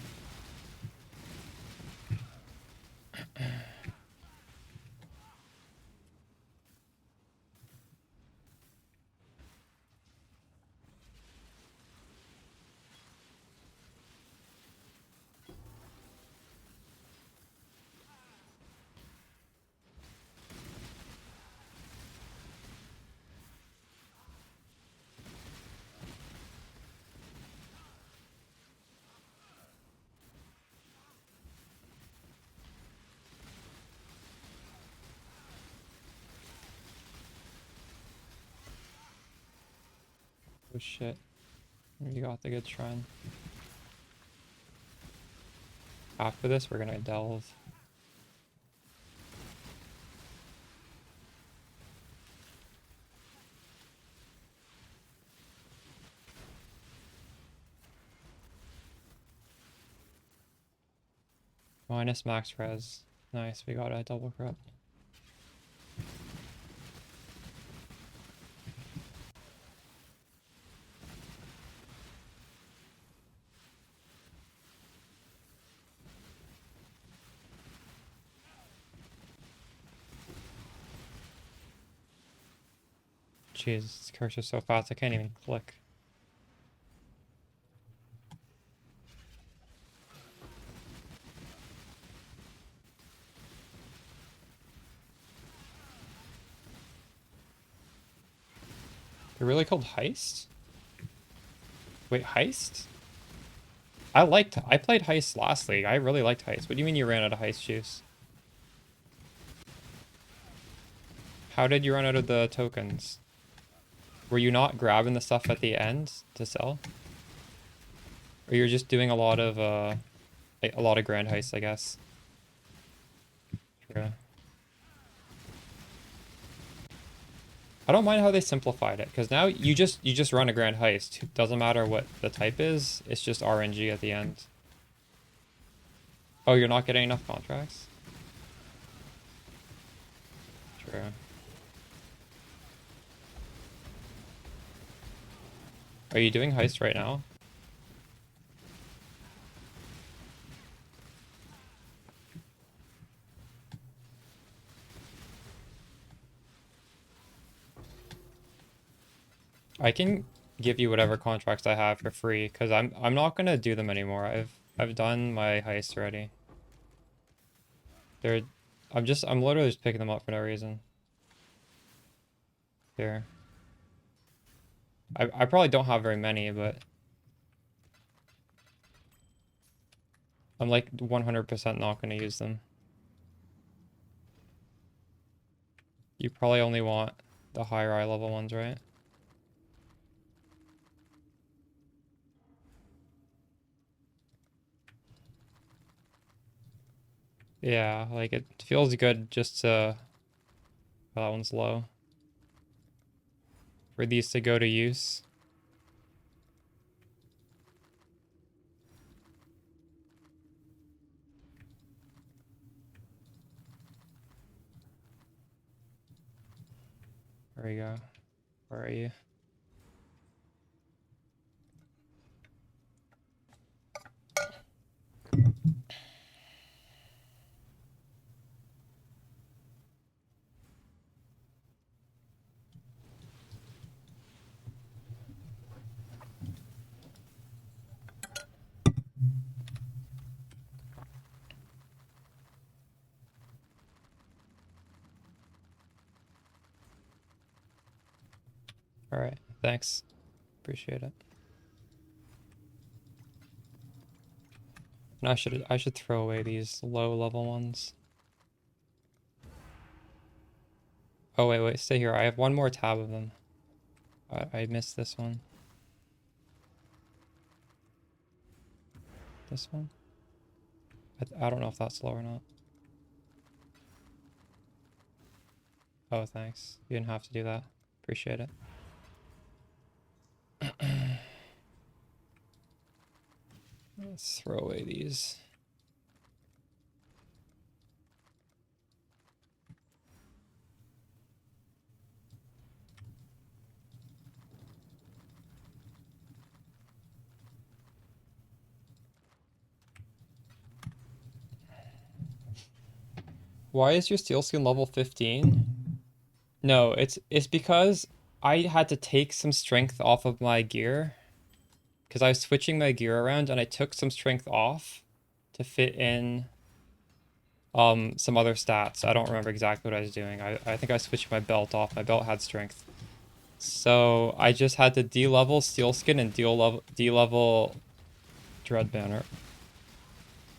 Oh shit. You got the good shrine. After this, we're gonna delve. Minus max res. Nice, we got a double corrupt. Jeez, this cursor's so fast I can't even click. They're really called Heist? Wait, Heist? I played Heist last league. I really liked Heist. What do you mean you ran out of Heist juice? How did you run out of the tokens? Were you not grabbing the stuff at the end to sell? Or you're just doing a lot of grand heists, I guess. True. I don't mind how they simplified it, because now you just run a grand heist. Doesn't matter what the type is, it's just RNG at the end. Oh, you're not getting enough contracts? True. Are you doing heist right now? I can give you whatever contracts I have for free, because I'm not gonna do them anymore. I've done my heist already. I'm literally just picking them up for no reason. Here. I probably don't have very many, but I'm like 100% not gonna use them. You probably only want the higher eye level ones, right? Yeah, like it feels good just to... Oh, that one's low. For these to go to use. There we go. Where are you? All right, thanks. Appreciate it. And I should throw away these low level ones. Oh wait, stay here. I have one more tab of them. I missed this one. This one? I don't know if that's low or not. Oh, thanks. You didn't have to do that. Appreciate it. Let's throw away these. Why is your steel skin level 15? No, it's because I had to take some strength off of my gear. Because I was switching my gear around and I took some strength off to fit in some other stats. I don't remember exactly what I was doing. I think I switched my belt off. My belt had strength. So I just had to de-level steel skin and de-level dread banner.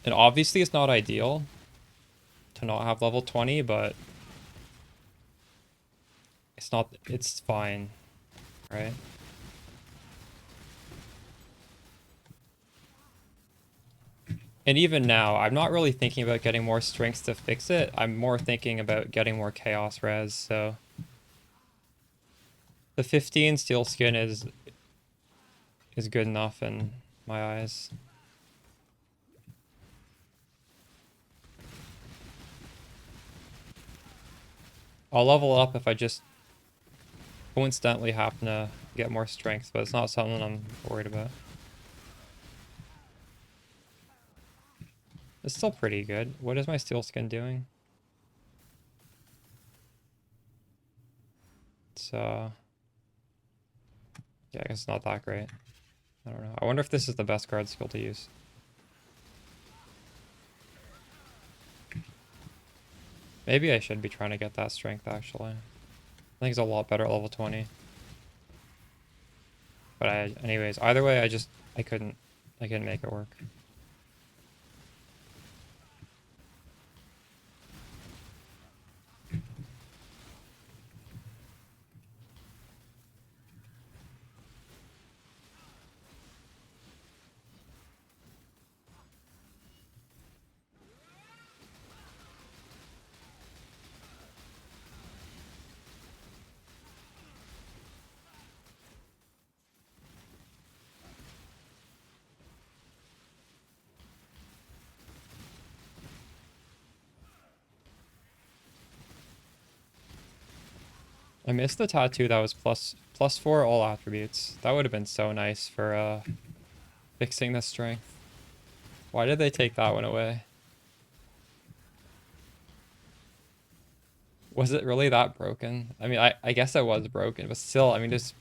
And obviously it's not ideal to not have level 20, but it's fine, right? And even now, I'm not really thinking about getting more strengths to fix it. I'm more thinking about getting more chaos res, so the 15 steel skin is good enough in my eyes. I'll level up if I just coincidentally happen to get more strength, but it's not something I'm worried about. It's still pretty good. What is my steel skin doing? It's yeah, I guess it's not that great. I don't know. I wonder if this is the best guard skill to use. Maybe I should be trying to get that strength, actually. I think it's a lot better at level 20. But anyways, either way, I couldn't make it work. I missed the tattoo that was plus 4 all attributes. That would have been so nice for fixing the strength. Why did they take that one away? Was it really that broken? I mean, I guess it was broken, but still, I mean, just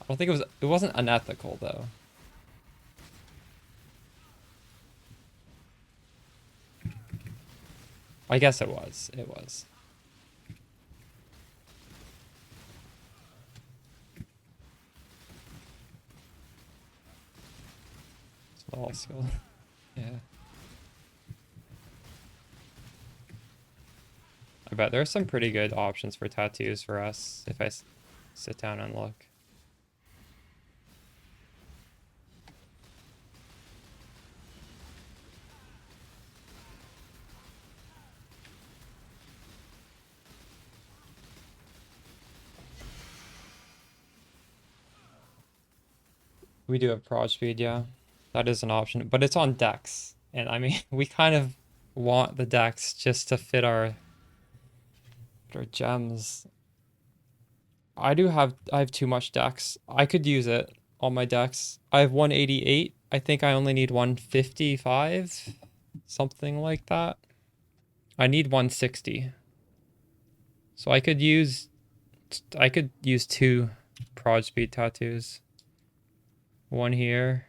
I don't think it wasn't unethical though. I guess it was. It was. Small skill. Yeah. I bet there's some pretty good options for tattoos for us if I sit down and look. We do have prod speed, yeah. That is an option, but it's on dex. And I mean, we kind of want the dex just to fit our gems. I have too much dex. I could use it on my dex. I have 188. I think I only need 155. Something like that. I need 160. So I could use 2 prod speed tattoos. One here.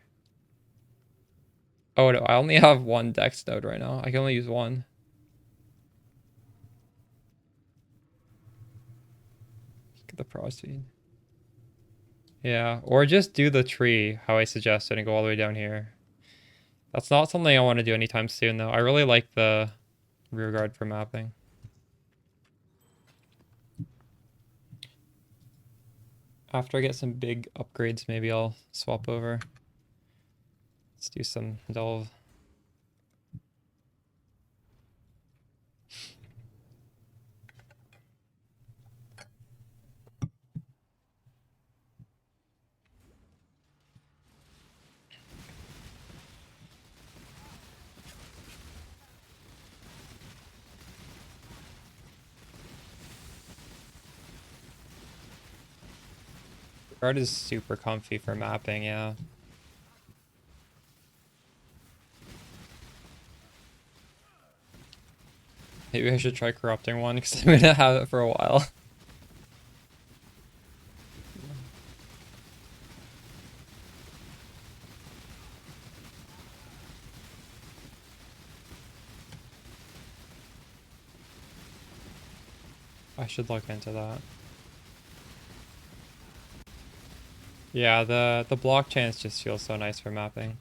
Oh no, I only have 1 dex node right now. I can only use 1. Look at the prod speed. Yeah, or just do the tree how I suggested and go all the way down here. That's not something I want to do anytime soon though. I really like the rear guard for mapping. After I get some big upgrades, maybe I'll swap over. Let's do some delve. Guard is super comfy for mapping, yeah. Maybe I should try corrupting one because I'm gonna have it for a while. I should look into that. Yeah, the blockchains just feel so nice for mapping.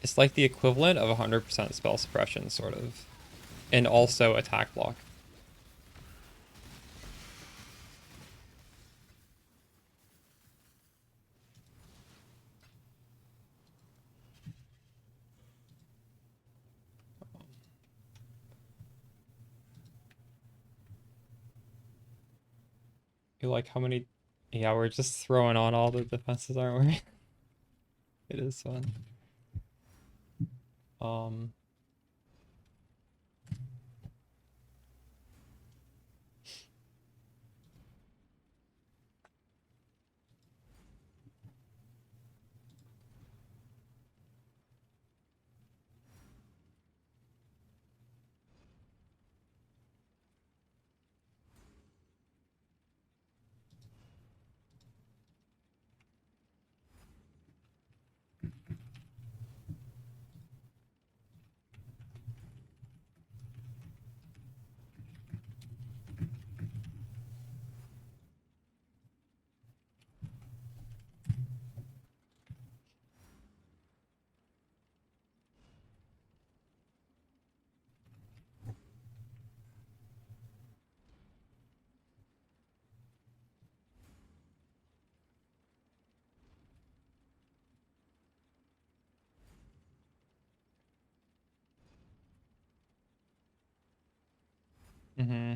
It's like the equivalent of 100% spell suppression, sort of. And also attack block. You like how many... Yeah, we're just throwing on all the defenses, aren't we? It is fun. Mm-hmm.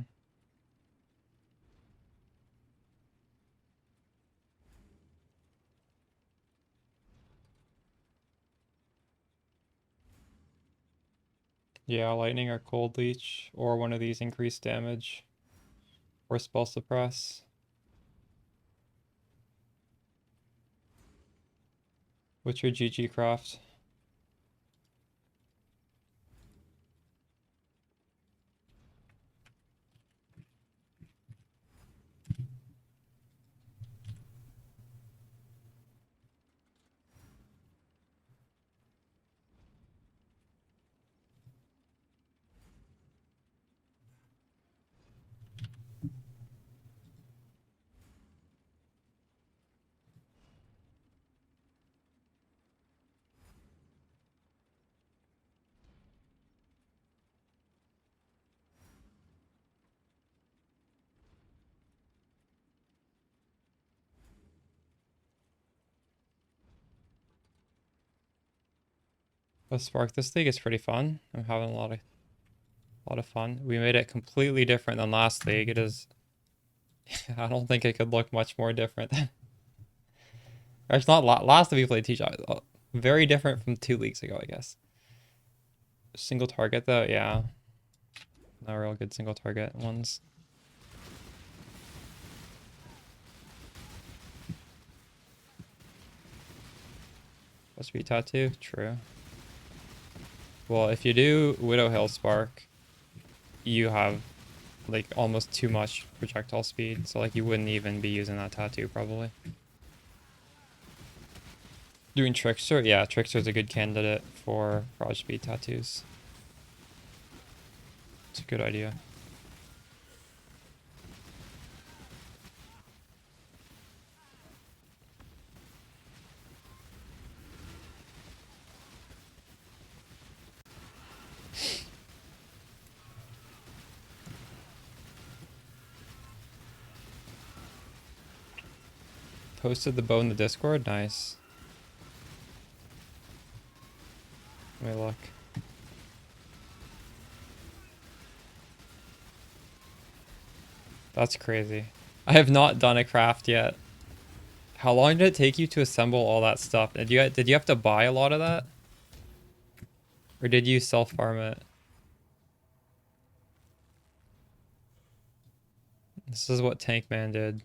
Yeah, lightning or cold leech, or one of these increased damage, or spell suppress. What's your GG craft? The Spark this league is pretty fun. I'm having a lot of fun. We made it completely different than last league. It is I don't think it could look much more different. Or it's not last league we played Teach. Very different from 2 leagues ago, I guess. Single target though, yeah. Not real good single target ones. Must be tattoo? True. Well, if you do Widowhail Spark, you have like almost too much projectile speed, so like you wouldn't even be using that tattoo probably. Doing Trickster? Yeah, Trickster's a good candidate for proj speed tattoos. It's a good idea. Posted the bow in the Discord? Nice. Let me look. That's crazy. I have not done a craft yet. How long did it take you to assemble all that stuff? Did you have to buy a lot of that? Or did you self-farm it? This is what Tankman did.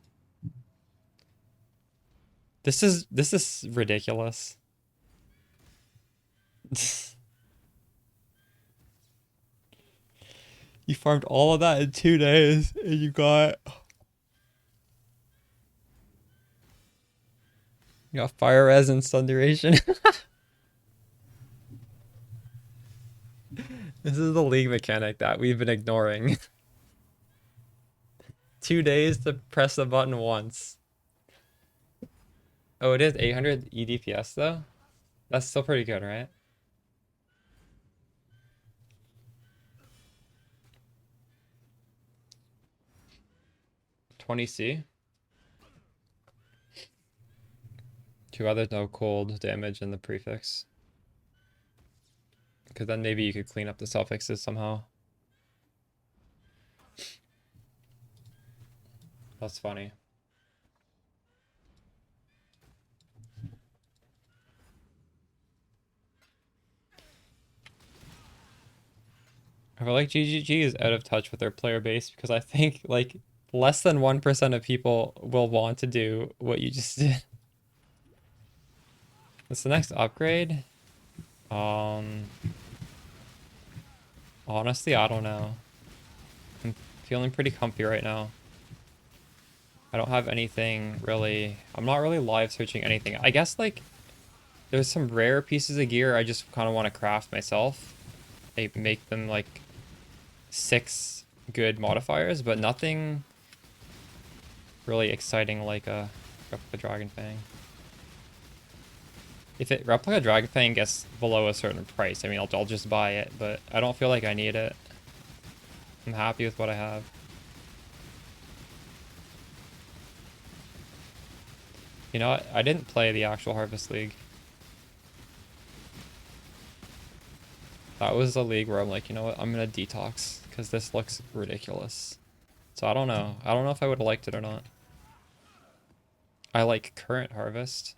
This is ridiculous. You farmed all of that in 2 days, and you got fire res and stun duration. This is the league mechanic that we've been ignoring. 2 days to press the button once. Oh, it is 800 EDPS though? That's still pretty good, right? $20C. 2 others, no cold damage in the prefix. Because then maybe you could clean up the suffixes somehow. That's funny. I feel like GGG is out of touch with their player base because I think like less than 1% of people will want to do what you just did. What's the next upgrade? Honestly, I don't know. I'm feeling pretty comfy right now. I don't have anything really. I'm not really live searching anything. I guess like there's some rare pieces of gear I just kind of want to craft myself. They make them like 6 good modifiers, but nothing really exciting like a Replica Dragon Fang. If Replica Dragon Fang gets below a certain price, I mean, I'll just buy it, but I don't feel like I need it. I'm happy with what I have. You know what? I didn't play the actual Harvest League. That was the league where I'm like, you know what? I'm gonna detox because this looks ridiculous. So I don't know. I don't know if I would have liked it or not. I like current Harvest.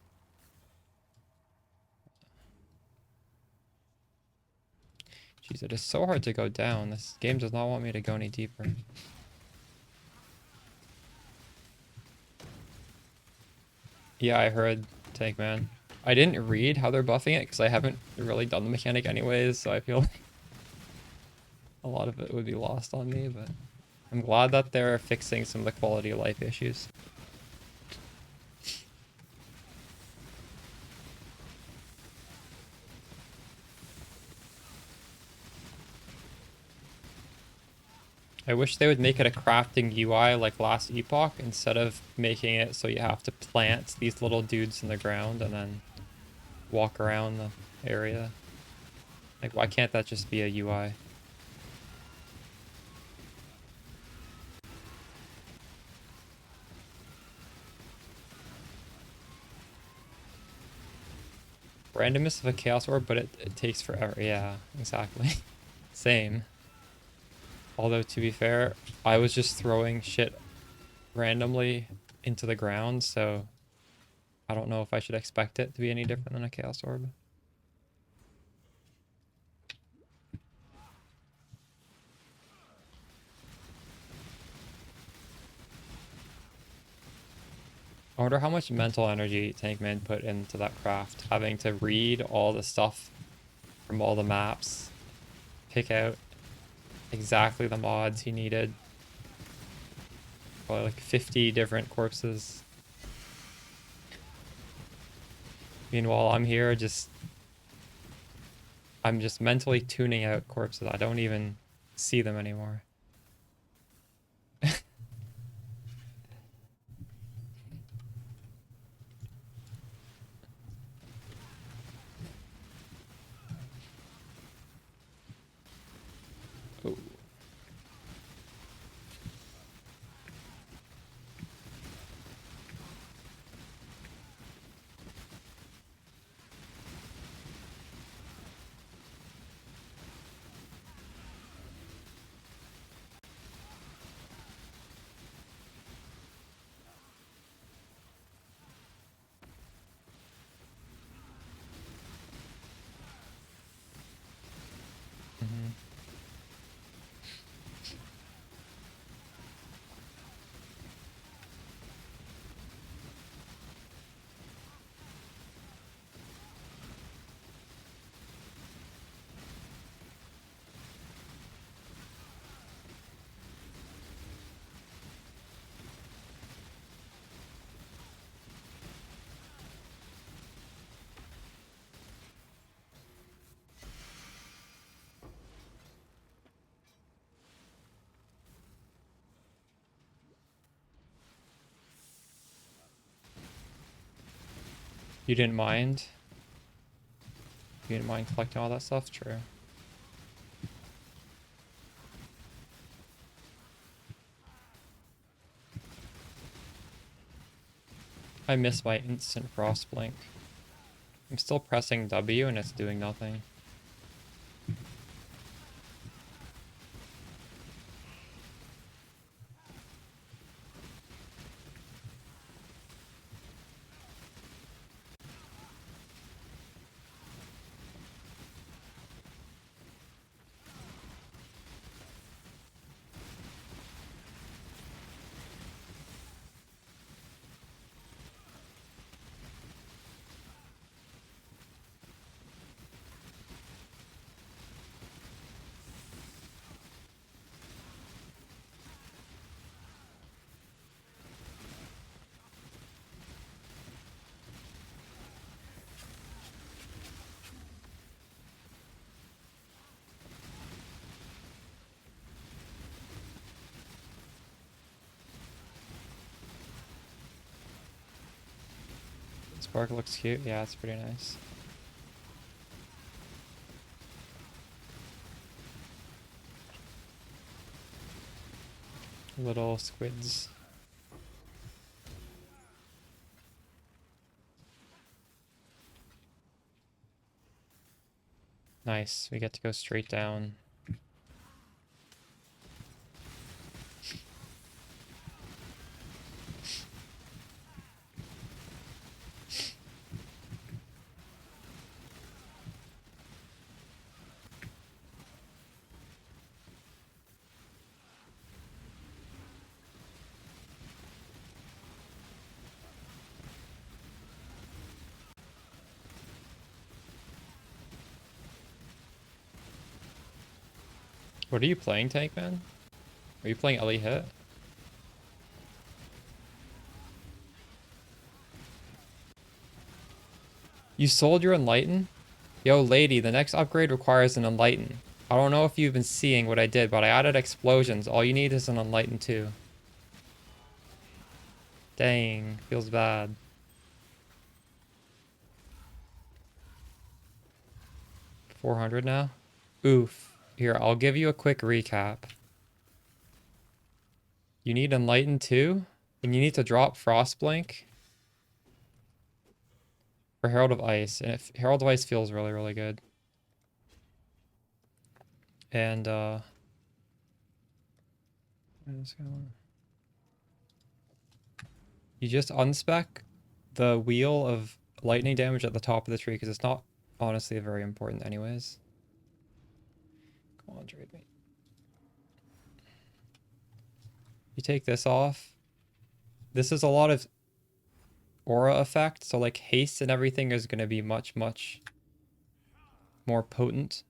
Jeez, it is so hard to go down. This game does not want me to go any deeper. Yeah, I heard, Tank Man. I didn't read how they're buffing it because I haven't really done the mechanic anyways, so I feel like a lot of it would be lost on me, but I'm glad that they're fixing some of the quality of life issues. I wish they would make it a crafting UI like last Epoch instead of making it so you have to plant these little dudes in the ground and then walk around the area. Like, why can't that just be a UI? Randomness of a Chaos Orb, but it takes forever. Yeah, exactly. Same. Although, to be fair, I was just throwing shit randomly into the ground, so I don't know if I should expect it to be any different than a Chaos Orb. I wonder how much mental energy Tankman put into that craft, having to read all the stuff from all the maps, pick out exactly the mods he needed. Probably like 50 different corpses. Meanwhile, I'm here I'm just mentally tuning out corpses. I don't even see them anymore. Oh. You didn't mind? You didn't mind collecting all that stuff? True. I miss my instant frost blink. I'm still pressing W and it's doing nothing. Spark looks cute. Yeah, it's pretty nice. Little squids. Nice. We get to go straight down. What are you playing, Tank Man? Are you playing Ellie Hit? You sold your Enlighten? Yo, lady, the next upgrade requires an Enlighten. I don't know if you've been seeing what I did, but I added explosions. All you need is an Enlighten too. Dang, feels bad. $400 now? Oof. Here, I'll give you a quick recap. You need Enlighten too, and you need to drop Frostblink for Herald of Ice. And Herald of Ice feels really, really good. And, what is going on? You just unspec the wheel of lightning damage at the top of the tree, because it's not honestly very important anyways. Come on, trade me. You take this off. This is a lot of aura effect, so like haste and everything is going to be much, much more potent.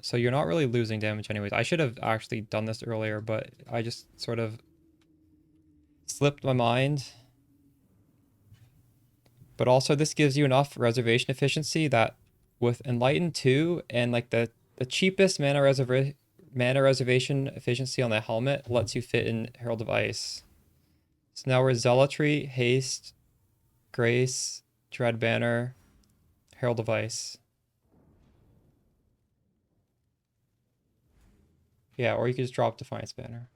So you're not really losing damage anyways. I should have actually done this earlier, but I just sort of slipped my mind. But also this gives you enough reservation efficiency that with Enlighten 2 and like the cheapest mana reservation efficiency on the helmet lets you fit in Herald of Ice. So now we're Zealotry, Haste, Grace, Dread Banner, Herald of Ice. Yeah, or you could just drop Defiance Banner.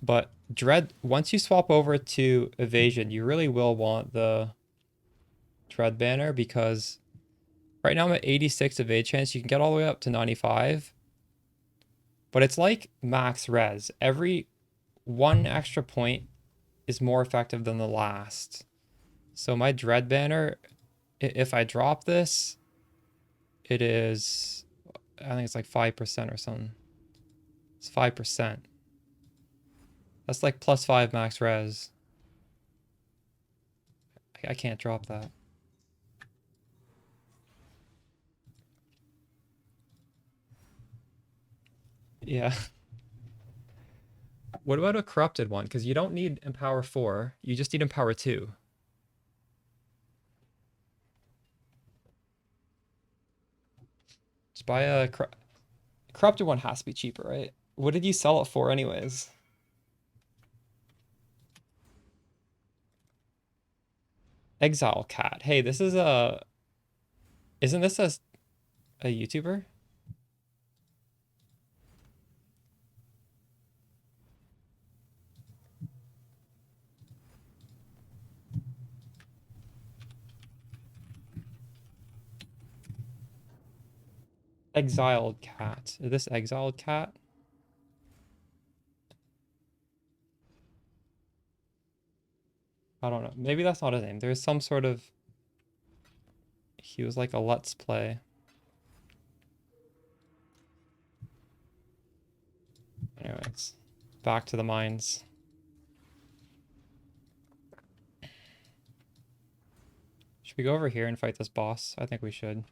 But Dread, once you swap over to Evasion, you really will want the Dread Banner, because right now I'm at 86 evade chance. You can get all the way up to 95. But it's like max res. Every one extra point is more effective than the last. So my Dread Banner, if I drop this, it is, I think it's like 5% or something. It's 5%. That's like +5 max res. I can't drop that. Yeah. What about a corrupted one? Because you don't need Empower 4. You just need Empower 2. Just buy a corrupted one. Has to be cheaper, right? What did you sell it for anyways? Exile Cat. Hey, this is a... Isn't this a YouTuber? Exiled Cat. Is this Exiled Cat? I don't know. Maybe that's not his name. There's some sort of... He was like a Let's Play. Anyways, back to the mines. Should we go over here and fight this boss? I think we should.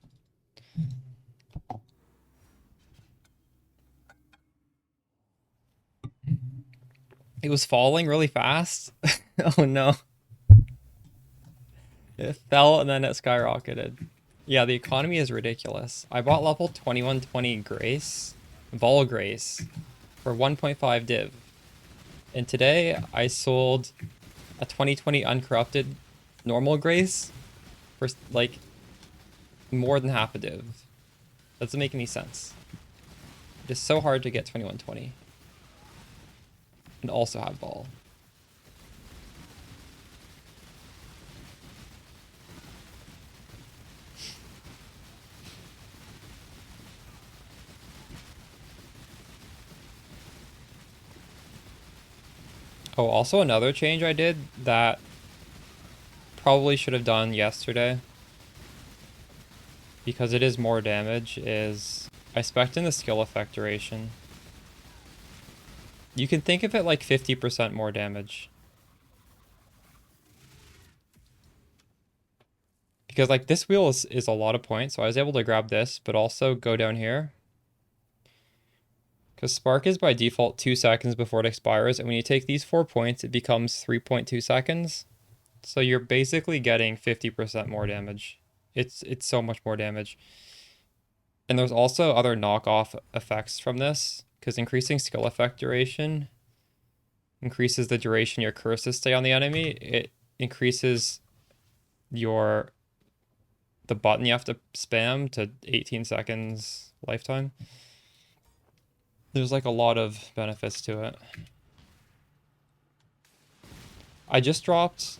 It was falling really fast. Oh no. It fell and then it skyrocketed. Yeah, the economy is ridiculous. I bought level 2120 Grace, Vol Grace, for 1.5 div. And today I sold a 2020 Uncorrupted normal Grace for like more than half a div. Doesn't make any sense. It is so hard to get 2120. And also have Vol. Oh, also another change I did that probably should have done yesterday, because it is more damage, is I spec'd in the skill effect duration. You can think of it like 50% more damage. Because like this wheel is a lot of points, so I was able to grab this, but also go down here. Because Spark is by default 2 seconds before it expires, and when you take these 4 points, it becomes 3.2 seconds. So you're basically getting 50% more damage. It's so much more damage. And there's also other knockoff effects from this, because increasing skill effect duration increases the duration your curses stay on the enemy. It increases the button you have to spam to 18 seconds lifetime. There's like a lot of benefits to it. I just dropped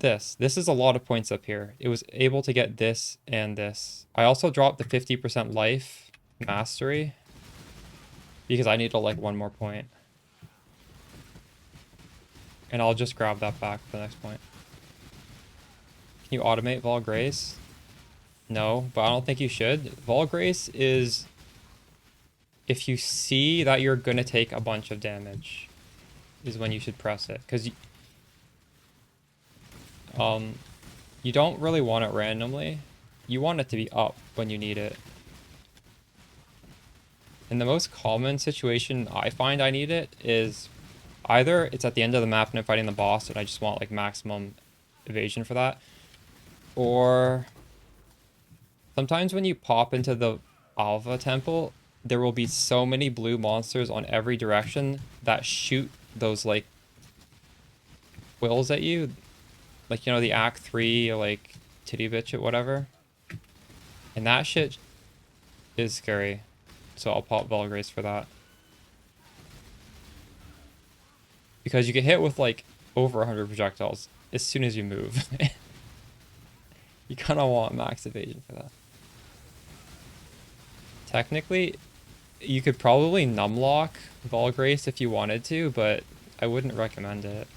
this. This is a lot of points up here. It was able to get this and this. I also dropped the 50% life mastery because I need to like one more point. And I'll just grab that back for the next point. Can you automate Vol Grace? No, but I don't think you should. Vol Grace is if you see that you're gonna take a bunch of damage is when you should press it. Because you don't really want it randomly. You want it to be up when you need it. And the most common situation I find I need it is either it's at the end of the map and I'm fighting the boss and I just want like maximum evasion for that. Or sometimes when you pop into the Alva temple, there will be so many blue monsters on every direction that shoot those like quills at you. Like, you know, the Act 3 or like titty bitch or whatever. And that shit is scary. So I'll pop Valgrace for that. Because you get hit with like over 100 projectiles as soon as you move. You kind of want max evasion for that. Technically, you could probably numlock Valgrace if you wanted to, but I wouldn't recommend it.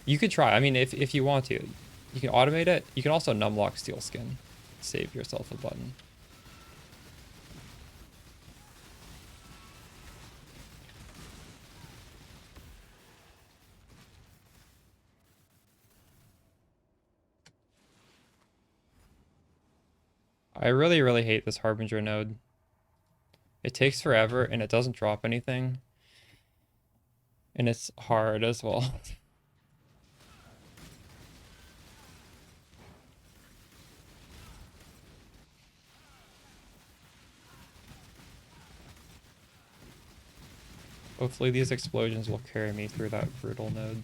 You could try. I mean, if you want to. You can automate it. You can also numlock Steel Skin. Save yourself a button. I really, really hate this Harbinger node. It takes forever and it doesn't drop anything. And it's hard as well. Hopefully these explosions will carry me through that brutal node.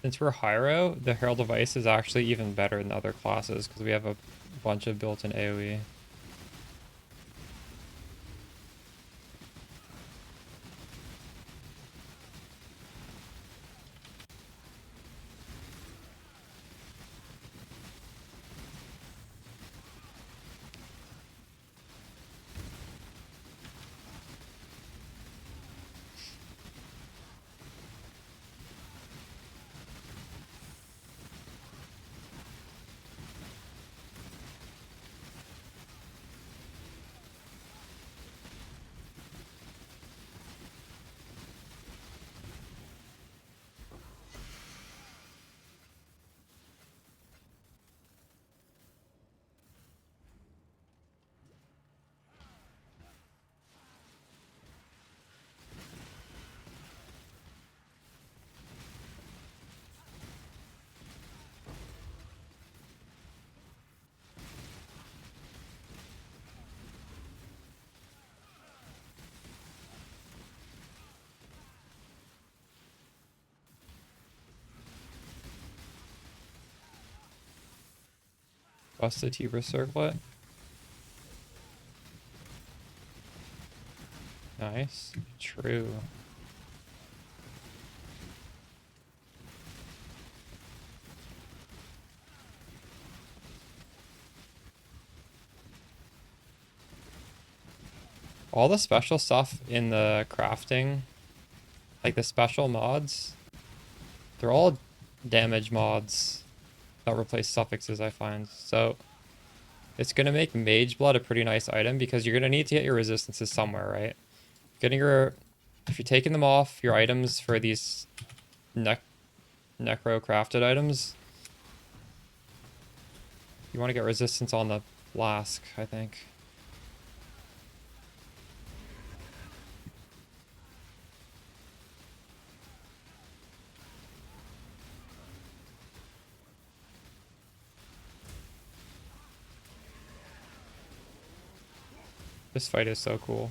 Since we're Hyro, the Herald of Ice is actually even better than other classes because we have a bunch of built-in AoE. Bust the Tiber Circlet. Nice. True. All the special stuff in the crafting, like the special mods, they're all damage mods that replace suffixes, I find. So it's going to make Mage Blood a pretty nice item because you're going to need to get your resistances somewhere, right? Getting your... If you're taking them off your items for these necro crafted items, you want to get resistance on the flask, I think. This fight is so cool.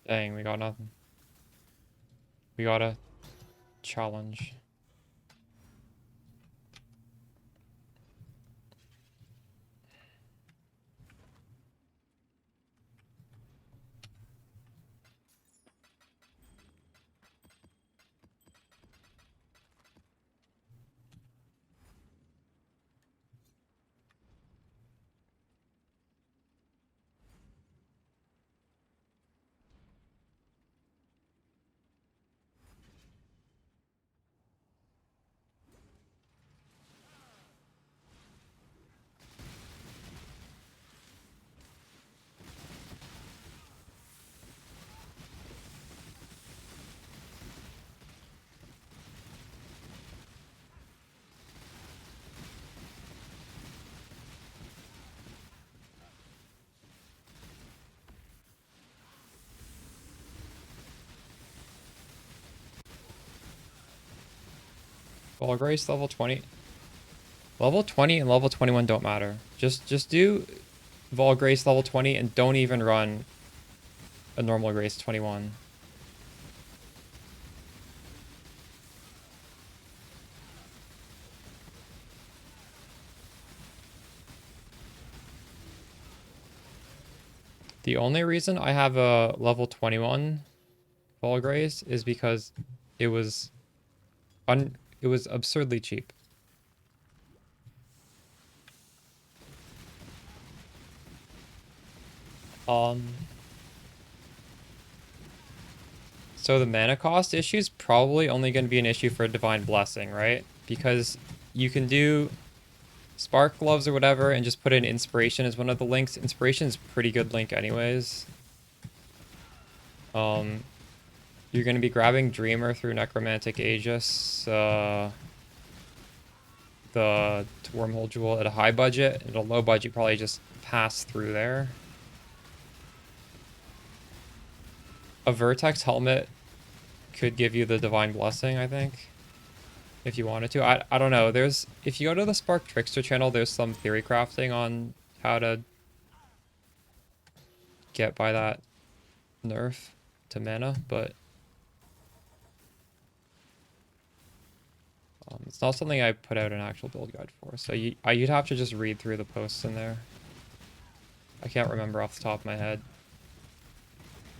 Dang, we got nothing. We got a challenge. Ball Grace level 20. Level 20 and level 21 don't matter. Just do Vol Grace level 20 and don't even run a normal Grace 21. The only reason I have a level 21 Vol Grace is because it was absurdly cheap. So the mana cost issue is probably only going to be an issue for Divine Blessing, right? Because you can do Spark Gloves or whatever and just put in Inspiration as one of the links. Inspiration is a pretty good link anyways. You're going to be grabbing Dreamer through Necromantic Aegis, the Wormhole Jewel at a high budget. At a low budget, probably just pass through there. A Vertex Helmet could give you the Divine Blessing, I think, if you wanted to. I don't know. If you go to the Spark Trickster channel, there's some theory crafting on how to get by that nerf to mana, but it's not something I put out an actual build guide for. So you'd have to just read through the posts in there. I can't remember off the top of my head.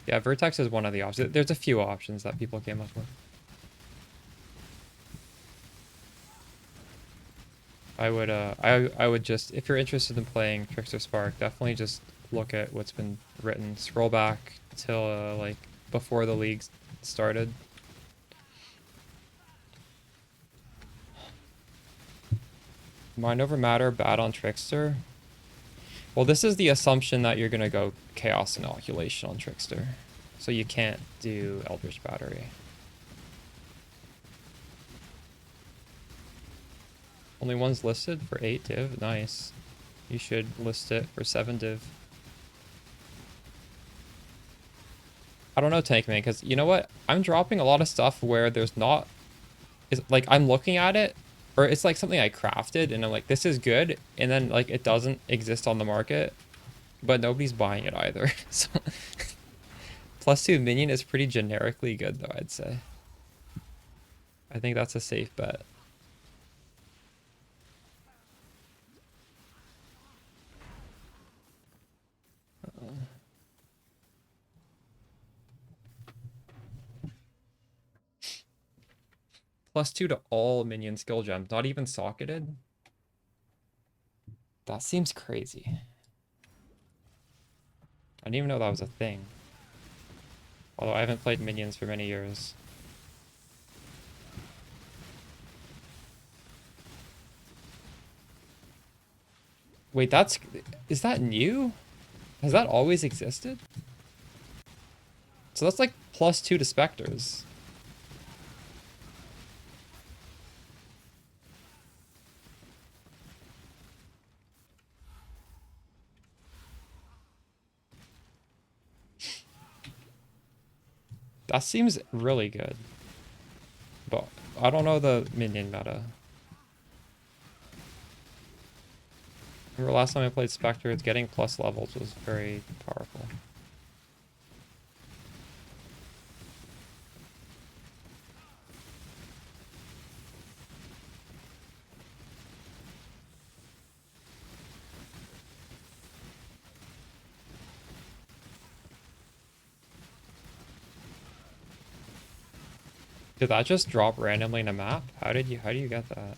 Yeah, Vertex is one of the options. There's a few options that people came up with. I would just, if you're interested in playing Trickster Spark, definitely just look at what's been written. Scroll back till like before the league started. Mind over Matter, bad on Trickster. Well, this is the assumption that you're gonna go Chaos Inoculation on Trickster. So you can't do Eldritch Battery. Only one's listed for 8 div? Nice. You should list it for 7 div. I don't know, Tankman, because you know what? I'm dropping a lot of stuff where there's not... like, I'm looking at it, or it's like something I crafted, and I'm like, this is good, and then like it doesn't exist on the market, but nobody's buying it either. So +2 minion is pretty generically good, though, I'd say. I think that's a safe bet. +2 to all minion skill gems, not even socketed? That seems crazy. I didn't even know that was a thing. Although I haven't played minions for many years. Wait, is that new? Has that always existed? So that's like +2 to Spectres. That seems really good. But I don't know the minion meta. Remember last time I played Spectres, getting plus levels was very powerful. Did that just drop randomly in a map? How do you get that?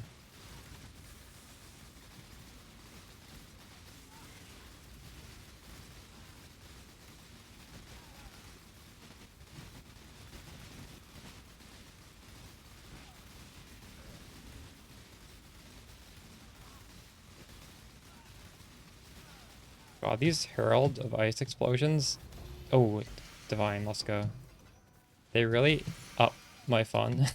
God, these Herald of Ice explosions. Oh, Divine, let's go. They really up my fun.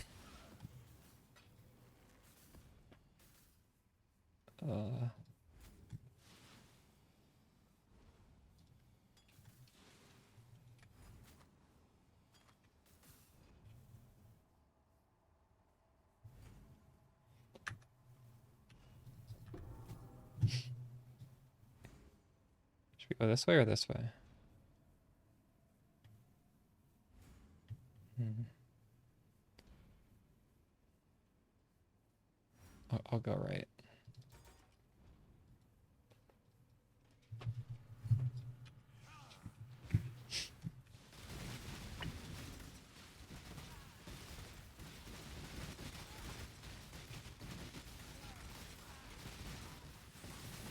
Go this way or this way? I'll go right.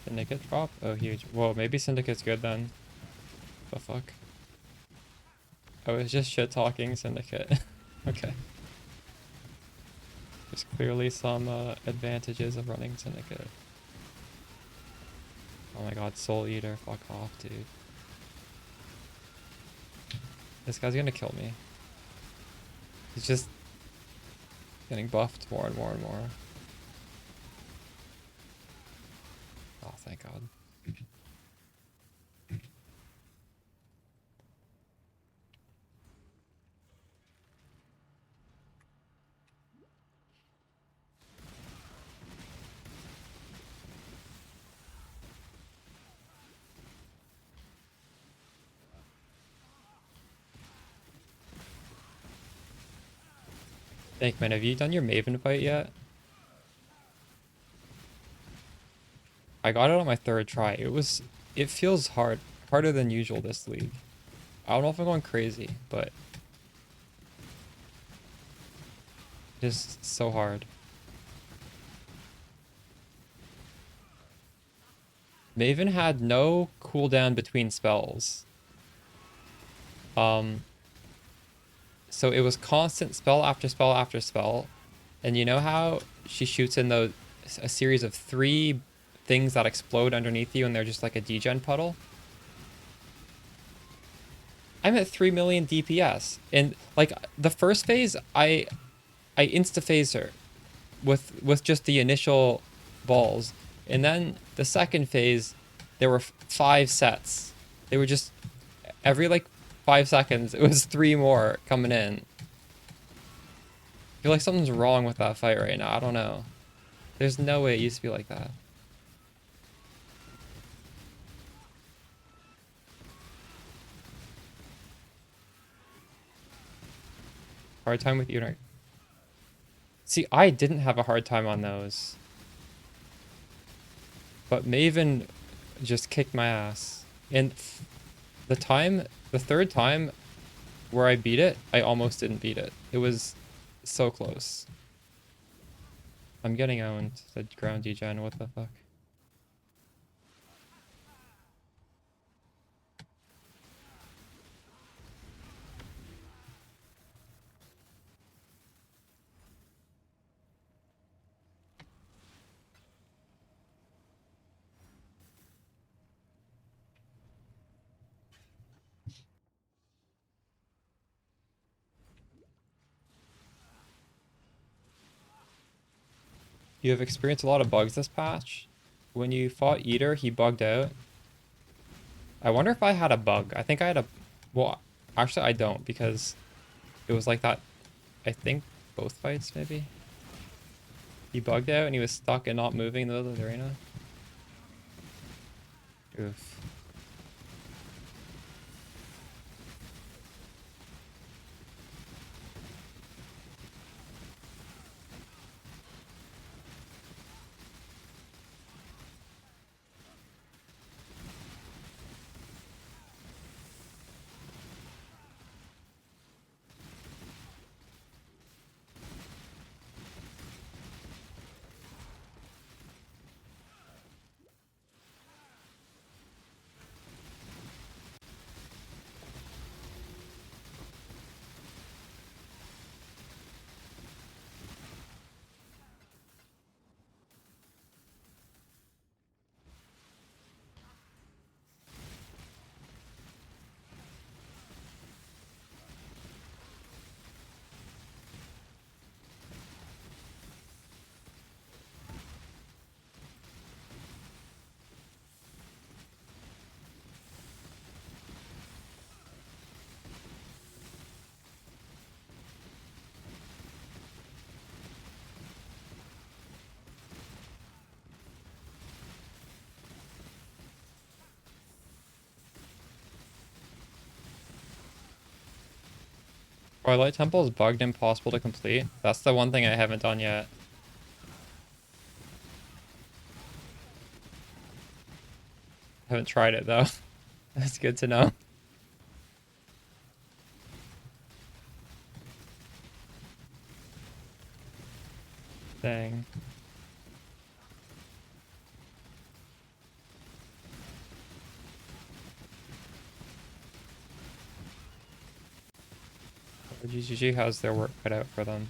Syndicate drop? Oh, huge. Whoa, maybe Syndicate's good then. The fuck? Oh, it's just shit talking Syndicate. Okay. There's clearly some advantages of running Syndicate. Oh my god, Soul Eater, fuck off, dude. This guy's gonna kill me. He's just getting buffed more and more and more. Oh, thank god. Thankman, have you done your Maven fight yet? I got it on my 3rd try. It feels harder than usual this league. I don't know if I'm going crazy, but just so hard. Maven had no cooldown between spells. So it was constant spell after spell after spell. And you know how she shoots in a series of 3 things that explode underneath you and they're just like a degen puddle? I'm at 3 million DPS. And like the first phase, I insta-phase her with just the initial balls. And then the second phase, there were 5 sets. They were just every like 5 seconds, it was 3 more coming in. I feel like something's wrong with that fight right now. I don't know. There's no way it used to be like that. Hard time with Unite. See, I didn't have a hard time on those. But Maven just kicked my ass. And the 3rd time where I beat it, I almost didn't beat it. It was so close. I'm getting owned. The ground degen, what the fuck? You have experienced a lot of bugs this patch. When you fought Eater, he bugged out. I wonder if I had a bug. I think I had a... Well, actually I don't because it was like that, I think, both fights maybe. He bugged out and he was stuck and not moving in the middle of the arena. Oof. Twilight Temple is bugged, impossible to complete. That's the one thing I haven't done yet. Haven't tried it though. That's good to know. Dang. GGG has their work cut out for them.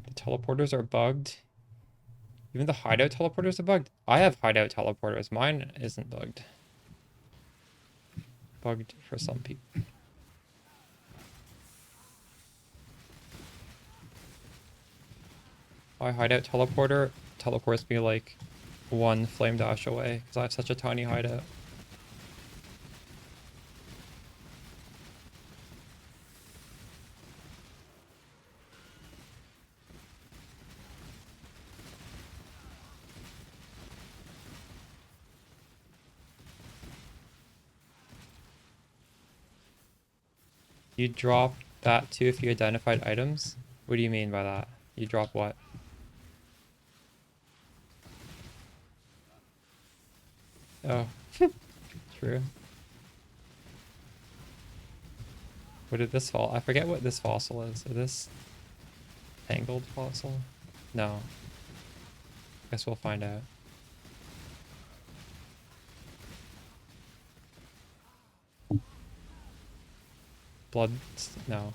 The teleporters are bugged. Even the hideout teleporters are bugged. I have hideout teleporters. Mine isn't bugged. Bugged for some people. My hideout teleporter teleports me like one flame dash away because I have such a tiny hideout. You drop that too if you identified items? What do you mean by that? You drop what? Oh, true. What did this fall? I forget what this fossil is. Is this tangled fossil? No. Guess we'll find out. Blood? No.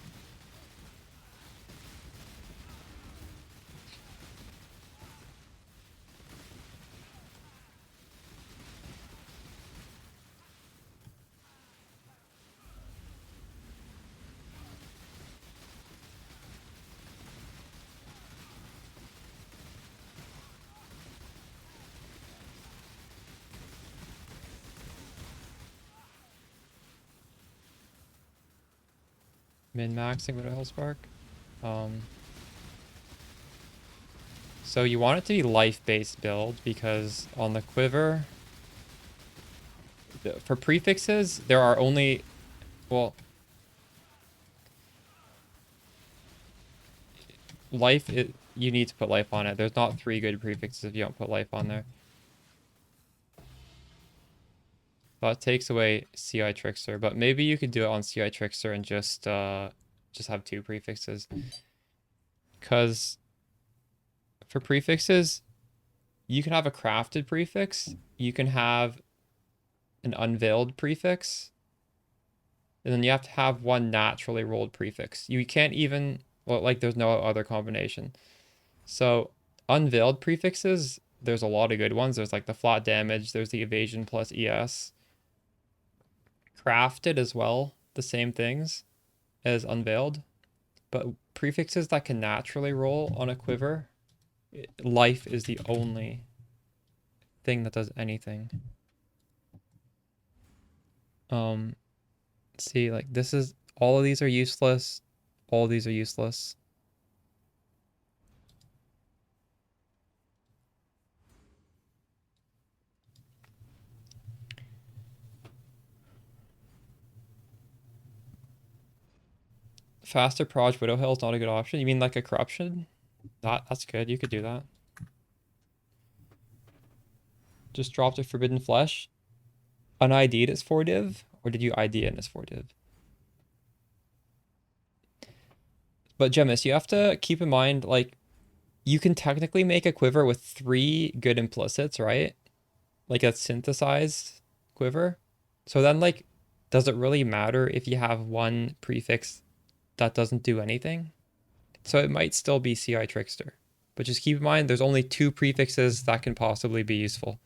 Min-maxing Widowhail Spark. So you want it to be life-based build because on the quiver, for prefixes, there are only, well, life, you need to put life on it. There's not 3 good prefixes if you don't put life on there. That takes away CI Trickster, but maybe you could do it on CI Trickster and just have 2 prefixes. Because for prefixes, you can have a crafted prefix, you can have an unveiled prefix, and then you have to have one naturally rolled prefix. You can't even, well, like there's no other combination. So unveiled prefixes, there's a lot of good ones. There's like the flat damage, there's the evasion plus ES. Crafted as well, the same things as unveiled. But prefixes that can naturally roll on a quiver, life is the only thing that does anything. See, like this is, all of these are useless. All of these are useless. Faster proj Widowhail is not a good option. You mean like a corruption? That's good. You could do that. Just dropped a forbidden flesh. Un-ID'd as 4div? Or did you ID it as 4div? But Gemis, you have to keep in mind, like, you can technically make a quiver with 3 good implicits, right? Like a synthesized quiver. So then, like, does it really matter if you have one prefix that doesn't do anything? So it might still be CI Trickster. But just keep in mind, there's only 2 prefixes that can possibly be useful.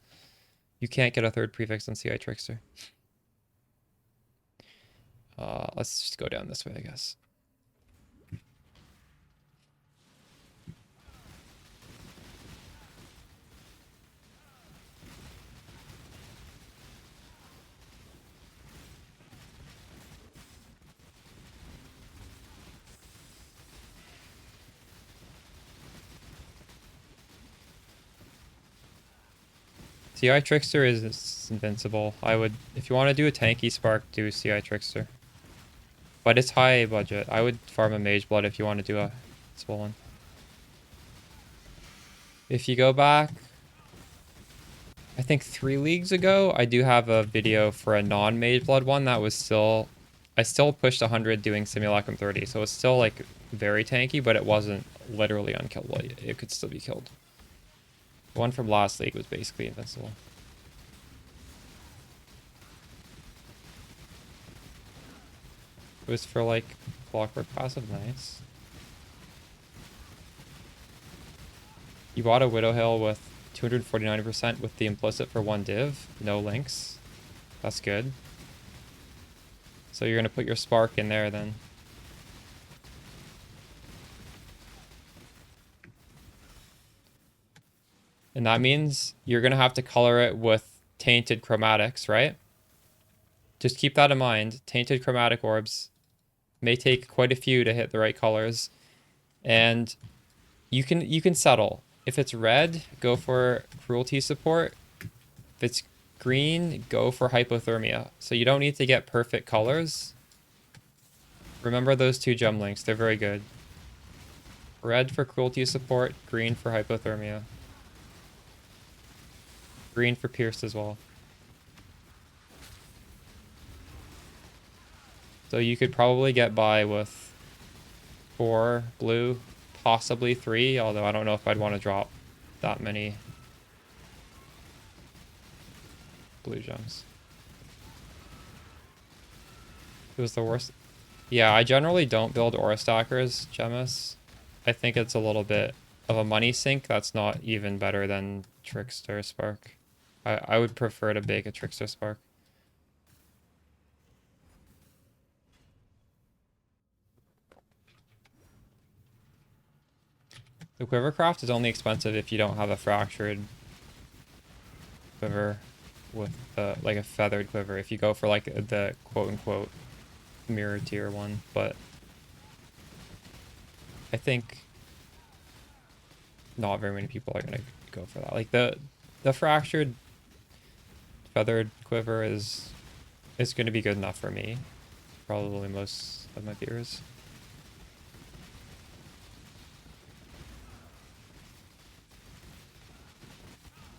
You can't get a 3rd prefix on CI Trickster. Let's just go down this way, I guess. CI Trickster is invincible. I would, if you want to do a tanky spark, do CI Trickster. But it's high budget. I would farm a Mage Blood if you want to do a swollen. If you go back, I think 3 leagues ago, I do have a video for a non-Mage Blood one that was still... I still pushed 100 doing Simulacrum 30, so it's still like very tanky, but it wasn't literally unkillable. It could still be killed. The one from last league was basically invincible. It was for like Clockwork passive, nice. You bought a Widowhail with 249% with the implicit for 1 div, no links. That's good. So you're gonna put your spark in there then. And that means you're gonna have to color it with tainted chromatics, right? Just keep that in mind. Tainted chromatic orbs may take quite a few to hit the right colors. And you can settle. If it's red, go for cruelty support. If it's green, go for hypothermia. So you don't need to get perfect colors. Remember those 2 gem links, they're very good. Red for cruelty support, green for hypothermia. Green for pierced as well. So you could probably get by with 4 blue, possibly 3, although I don't know if I'd want to drop that many blue gems. It was the worst. Yeah, I generally don't build aura stackers, Gemus. I think it's a little bit of a money sink. That's not even better than Trickster Spark. I would prefer to bake a Trickster Spark. The Quivercraft is only expensive if you don't have a fractured quiver with like a feathered quiver. If you go for like the quote-unquote mirror tier one, but I think not very many people are gonna go for that. Like the fractured feathered quiver is gonna be good enough for me. Probably most of my viewers.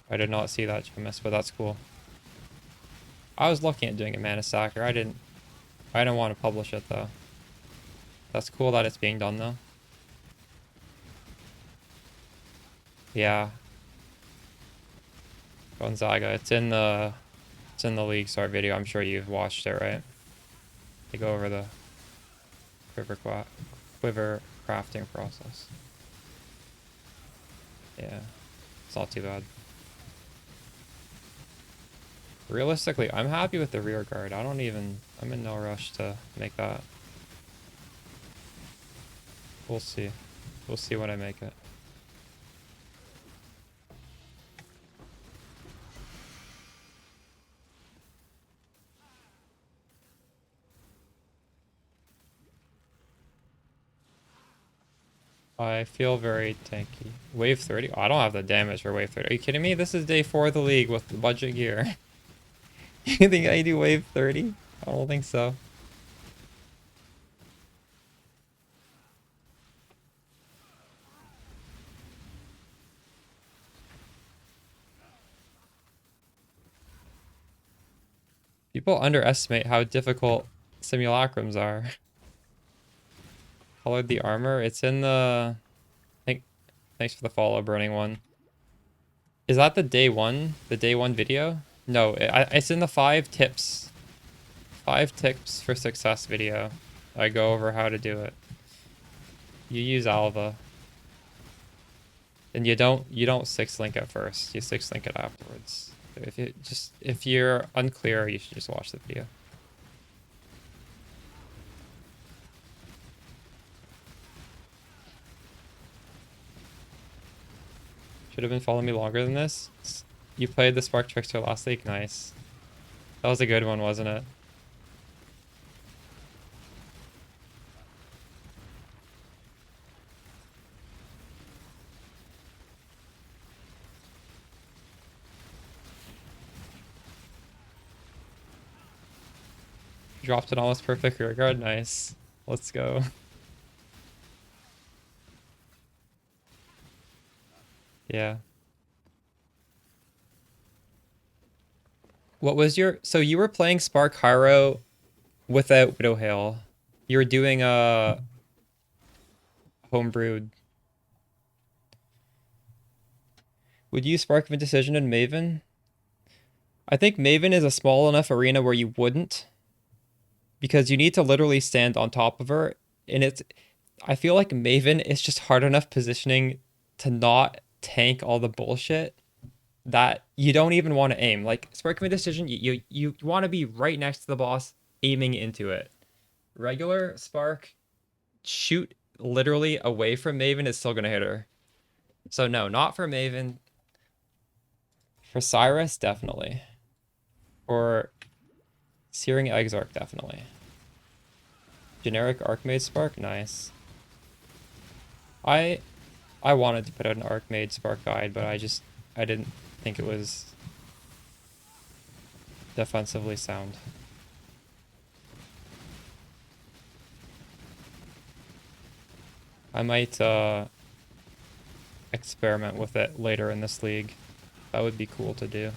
I did not see that Gemus, but that's cool. I was looking at doing a mana stacker. I didn't want to publish it though. That's cool that it's being done though. Yeah. Gonzaga. It's in the League Start video. I'm sure you've watched it, right? They go over the quiver crafting process. Yeah. It's not too bad. Realistically, I'm happy with the rear guard. I'm in no rush to make that. We'll see. We'll see when I make it. I feel very tanky. Wave 30? Oh, I don't have the damage for wave 30. Are you kidding me? This is day 4 of the league with the budget gear. You think I do wave 30? I don't think so. People underestimate how difficult simulacrums are. Colored the armor. It's in the... Thanks for the follow, Burning One. Is that the day one video? No, it's in the 5 tips. 5 tips for success video. I go over how to do it. You use Alva. And you don't 6-link it first. You 6-link it afterwards. If you're unclear, you should just watch the video. Should have been following me longer than this. You played the Spark Trickster last week? Nice. That was a good one, wasn't it? Dropped an almost perfect rear guard. Nice. Let's go. Yeah. What was your... So you were playing Spark Hyro without Widowhail. You were doing a homebrewed. Would you use Spark of Indecision in Maven? I think Maven is a small enough arena where you wouldn't. Because you need to literally stand on top of her. And it's... I feel like Maven is just hard enough positioning to not tank all the bullshit that you don't even want to aim. Like, Spark of Indecision, you want to be right next to the boss, aiming into it. Regular Spark, shoot literally away from Maven, is still going to hit her. So no, not for Maven. For Cyrus, definitely. For Searing Exarch, definitely. Generic Archmage Spark, nice. I wanted to put out an Archmage Spark guide, but I didn't think it was defensively sound. I might experiment with it later in this league. That would be cool to do.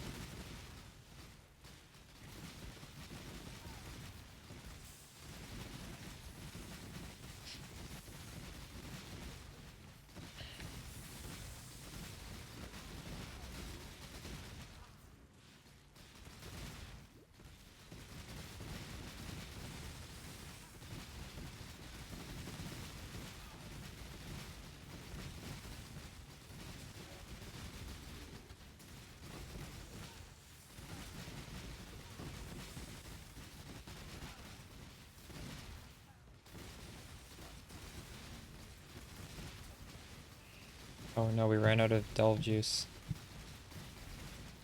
Oh no, we ran out of delve juice.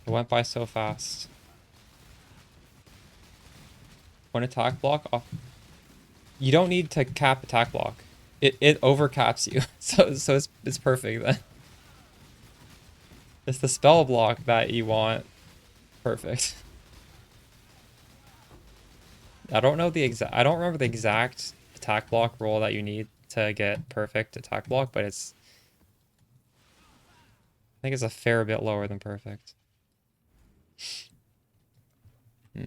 It went by so fast. One attack block off. You don't need to cap attack block. It overcaps you. So it's perfect then. It's the spell block that you want. Perfect. I don't remember the exact attack block roll that you need to get perfect attack block, but it's... I think it's a fair bit lower than perfect. We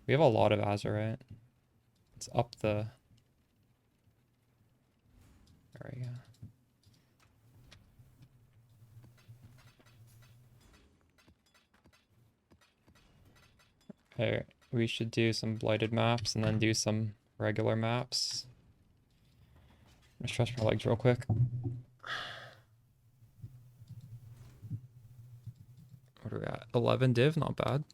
have a lot of Azurite. It's up the... There we go. Okay, we should do some blighted maps and then do some regular maps. I'm gonna stretch my legs real quick. What are we at? 11 div, not bad.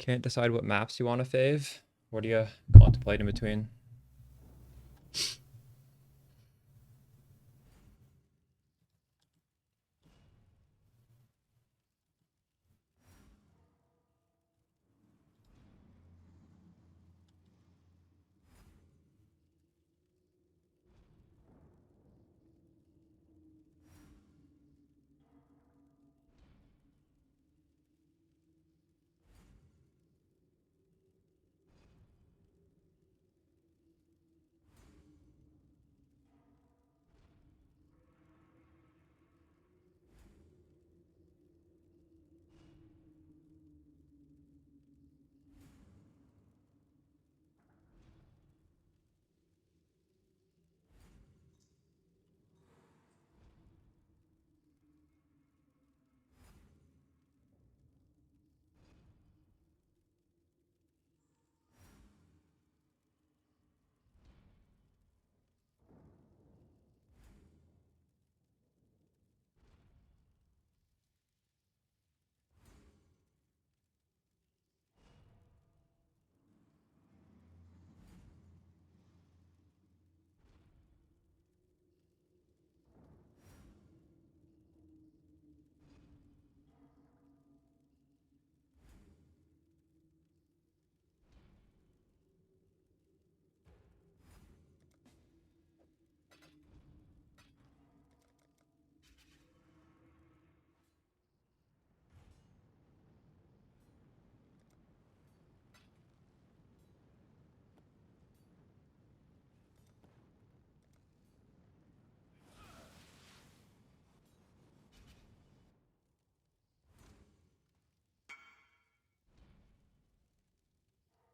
Can't decide what maps you want to fave. What do you contemplate in between?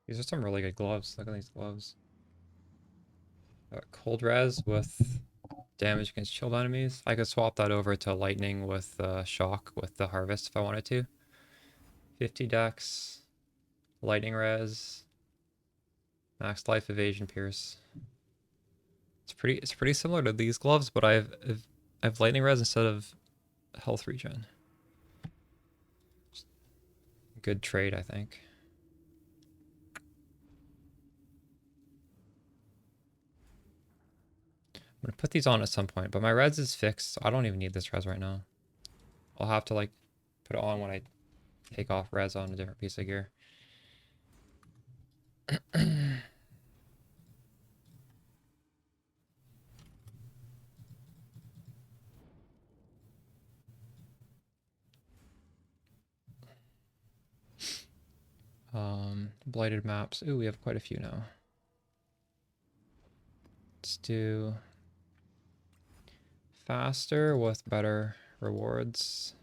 These are some really good gloves. Look at these gloves. Cold res with damage against chilled enemies. I could swap that over to lightning with shock with the harvest if I wanted to. 50 dex, lightning res, max life, evasion, pierce. It's pretty similar to these gloves, but I have lightning res instead of health regen. Good trade, I think. I'm gonna put these on at some point, but my res is fixed, so I don't even need this res right now. I'll have to like put it on when I take off res on a different piece of gear. Blighted maps. Ooh, we have quite a few now. Let's do faster with better rewards.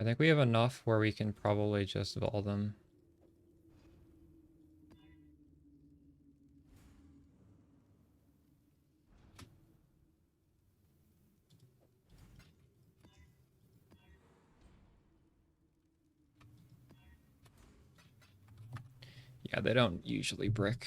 I think we have enough where we can probably just vol them. Yeah, they don't usually brick.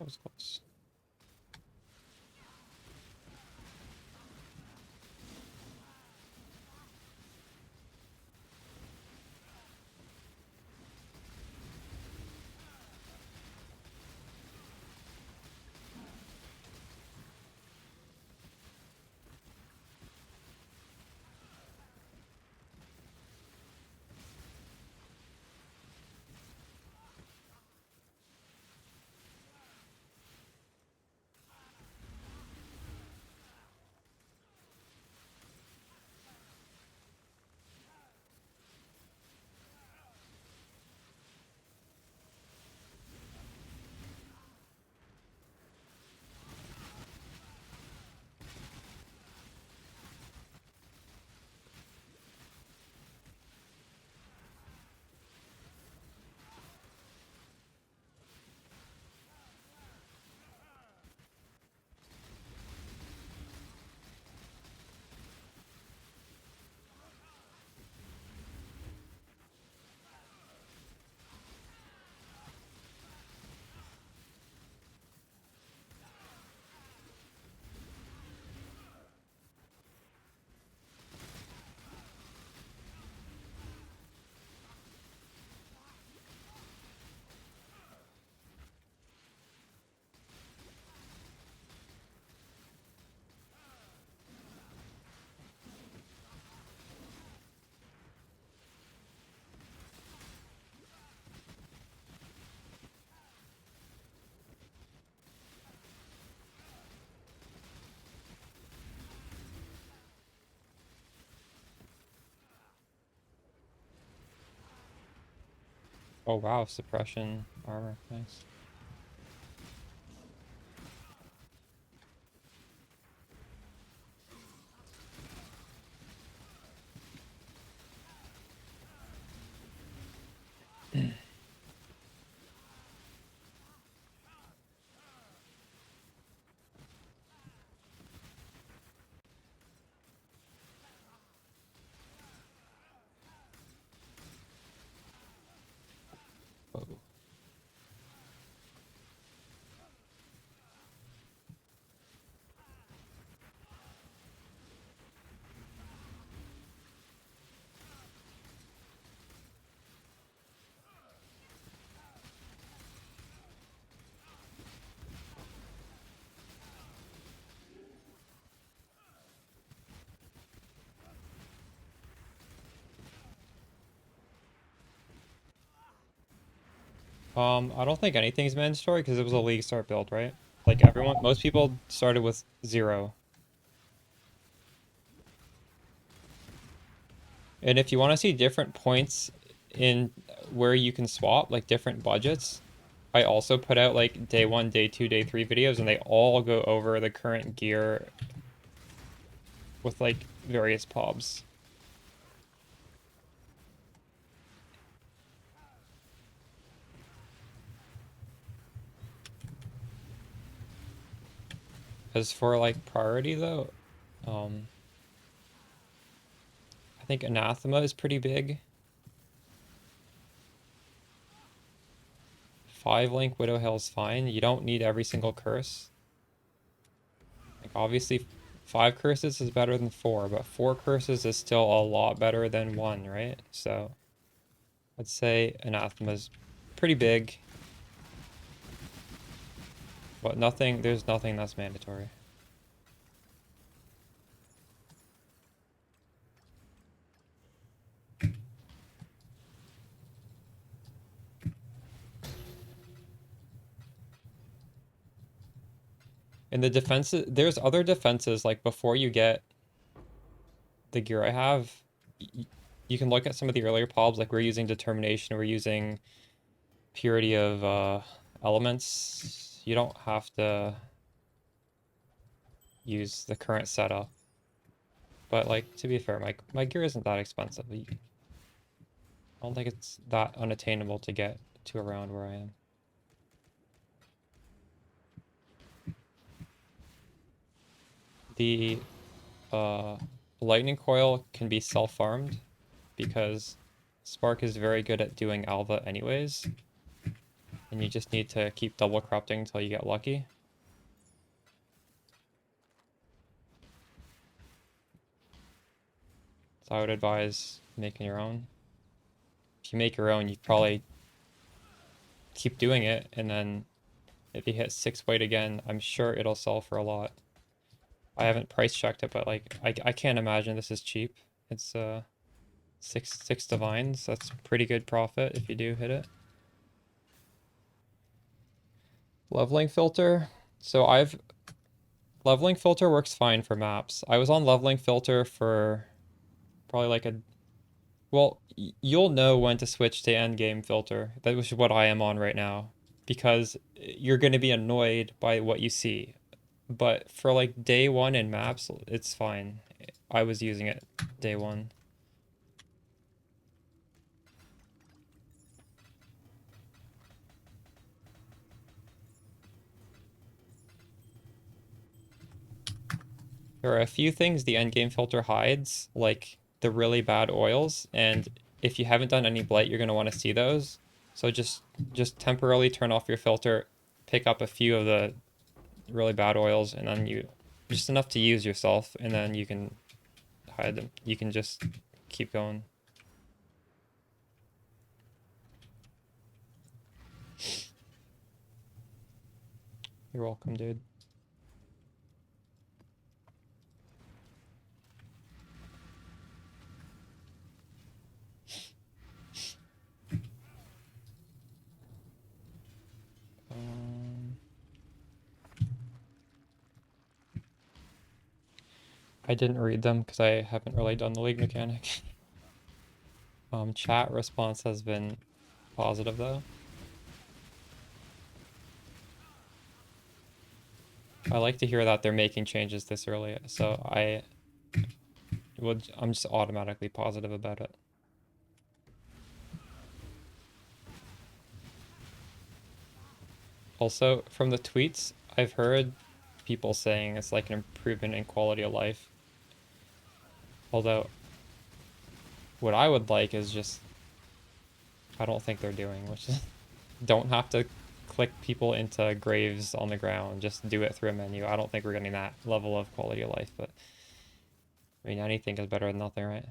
was close. Oh wow, suppression armor, nice. Whoa. I don't think anything's mandatory because it was a league start build, right? Like most people started with 0. And if you want to see different points in where you can swap, like different budgets, I also put out like day 1, day 2, day 3 videos, and they all go over the current gear with like various pobs. As for like priority though, I think Anathema is pretty big. 5-link Widowhail is fine. You don't need every single curse. Like obviously 5 curses is better than 4, but 4 curses is still a lot better than 1, right? So I'd say Anathema's pretty big. But there's nothing that's mandatory. And the defenses, there's other defenses, like before you get the gear I have, you can look at some of the earlier pobs, like we're using Determination, we're using Purity of Elements. You don't have to use the current setup. But like, to be fair, my gear isn't that expensive. I don't think it's that unattainable to get to around where I am. The lightning coil can be self-farmed because Spark is very good at doing Alva anyways. and you just need to keep double corrupting until you get lucky. So I would advise making your own. If you make your own, you probably keep doing it, and then if you hit 6 weight again, I'm sure it'll sell for a lot. I haven't price checked it, but like I can't imagine this is cheap. It's six divines. That's pretty good profit if you do hit it. Leveling filter. So leveling filter works fine for maps. I was on leveling filter for probably like well, you'll know when to switch to end game filter. That was what I am on right now, because you're going to be annoyed by what you see. But for like day 1 in maps, it's fine. I was using it day 1. There are a few things the endgame filter hides, like the really bad oils, and if you haven't done any blight, you're going to want to see those. So just temporarily turn off your filter, pick up a few of the really bad oils, and then just enough to use yourself, and then you can hide them. You can just keep going. You're welcome, dude. I didn't read them because I haven't really done the league mechanic. Chat response has been positive though. I like to hear that they're making changes this early, so I'm just automatically positive about it. Also, from the tweets, I've heard people saying it's like an improvement in quality of life. Although, what I would like is just, I don't think they're doing, which is, don't have to click people into graves on the ground, just do it through a menu. I don't think we're getting that level of quality of life, but I mean, anything is better than nothing, right?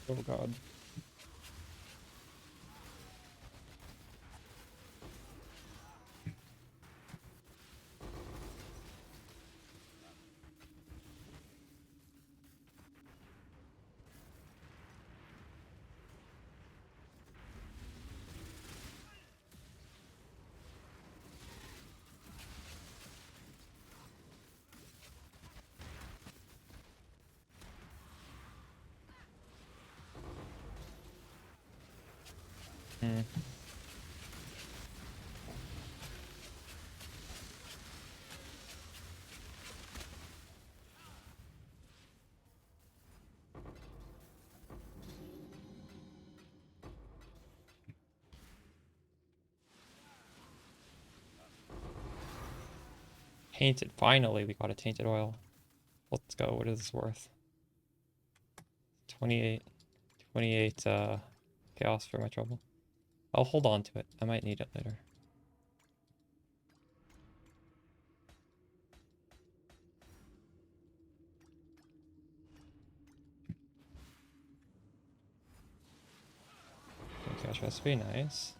Oh god. Hmm. Tainted. Finally, we got a tainted oil. Let's go. What is this worth? 28. 28 chaos for my trouble. I'll hold on to it. I might need it later. Chaos recipe, nice.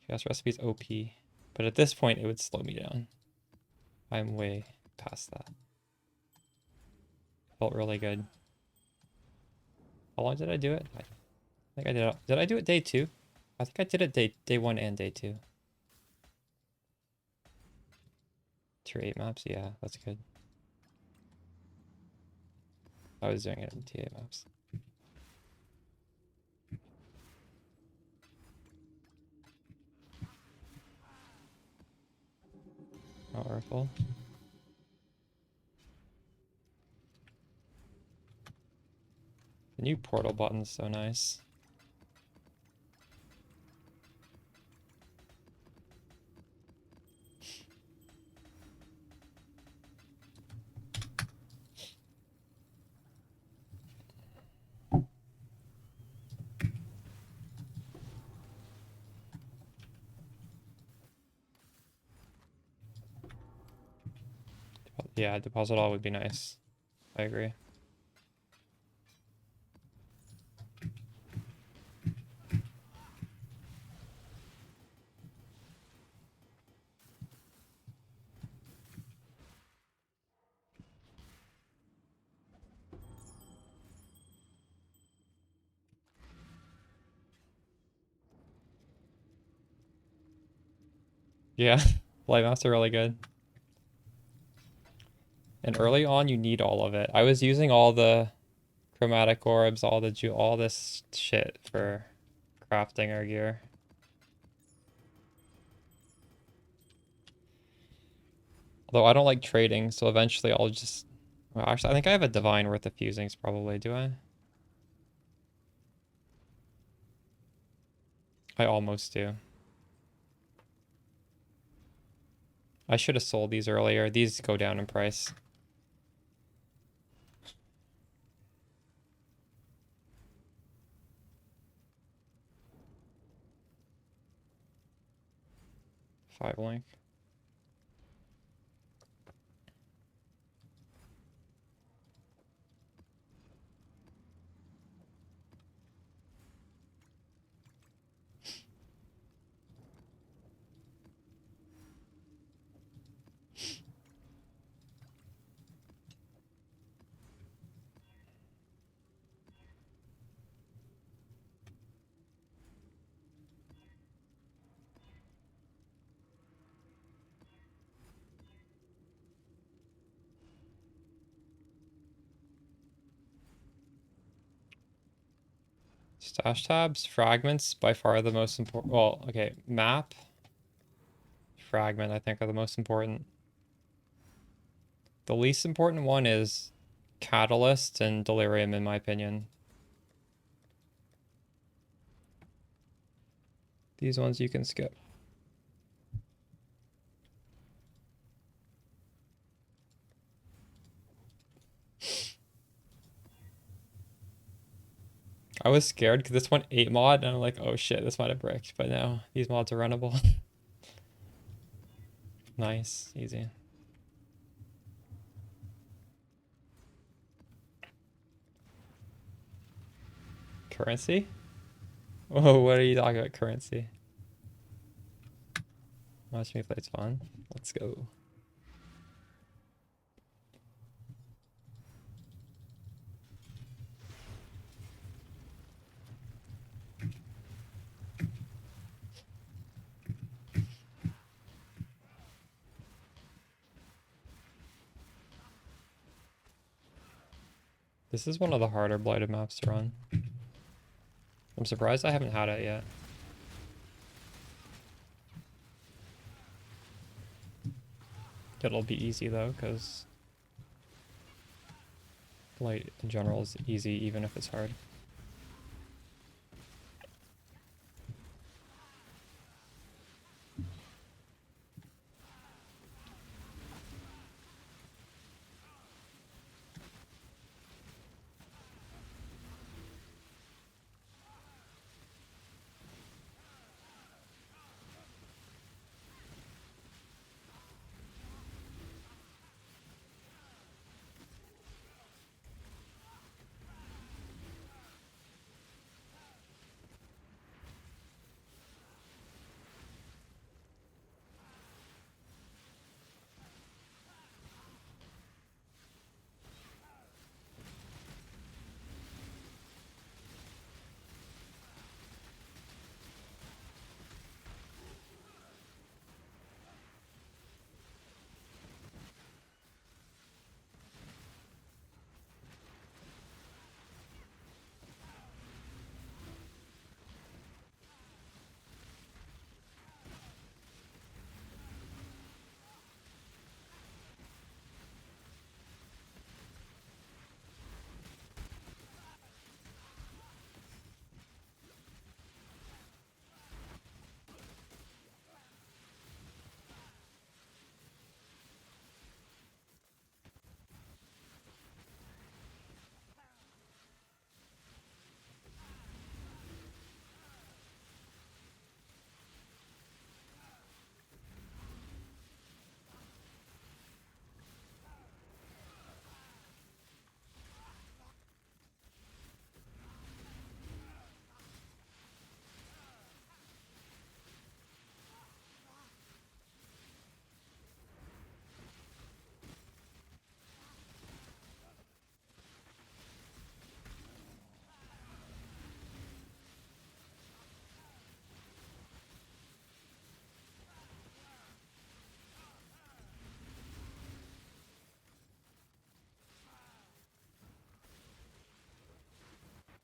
Chaos recipe is OP. But at this point, it would slow me down. I'm way past that. Felt really good. How long did I do it? I think I did it. Did I do it day 2? I think I did it day 1 and day 2. Tier 8 maps? Yeah, that's good. I was doing it in T8 maps. Oh, Oracle. The new portal button's so nice. Yeah, deposit all would be nice. I agree. Yeah, light maps are really good. And early on, you need all of it. I was using all the chromatic orbs, all this shit for crafting our gear. Although I don't like trading, so eventually I'll just... Well, actually, I think I have a divine worth of fusings, probably. Do I? I almost do. I should have sold these earlier. These go down in price. Five link. Stash tabs, fragments, by far the most important. Well, okay, map, fragment, I think are the most important. The least important one is catalyst and delirium, in my opinion. These ones you can skip. I was scared because this one 8 mod, and I'm like, oh shit, this might have bricked, but no, these mods are runnable. Nice, easy. Currency? Oh, what are you talking about, currency? Watch me play Spawn. Let's go. This is one of the harder blighted maps to run. I'm surprised I haven't had it yet. It'll be easy though, because blight in general is easy even if it's hard.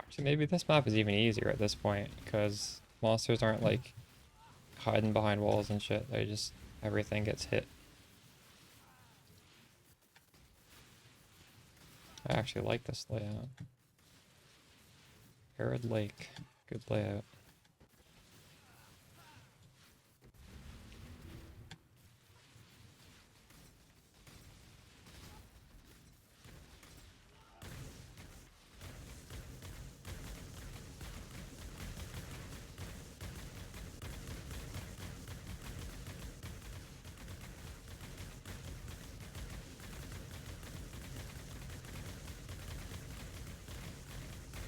Actually, maybe this map is even easier at this point, because monsters aren't like hiding behind walls and shit. They just, everything gets hit. I actually like this layout. Arid Lake, good layout.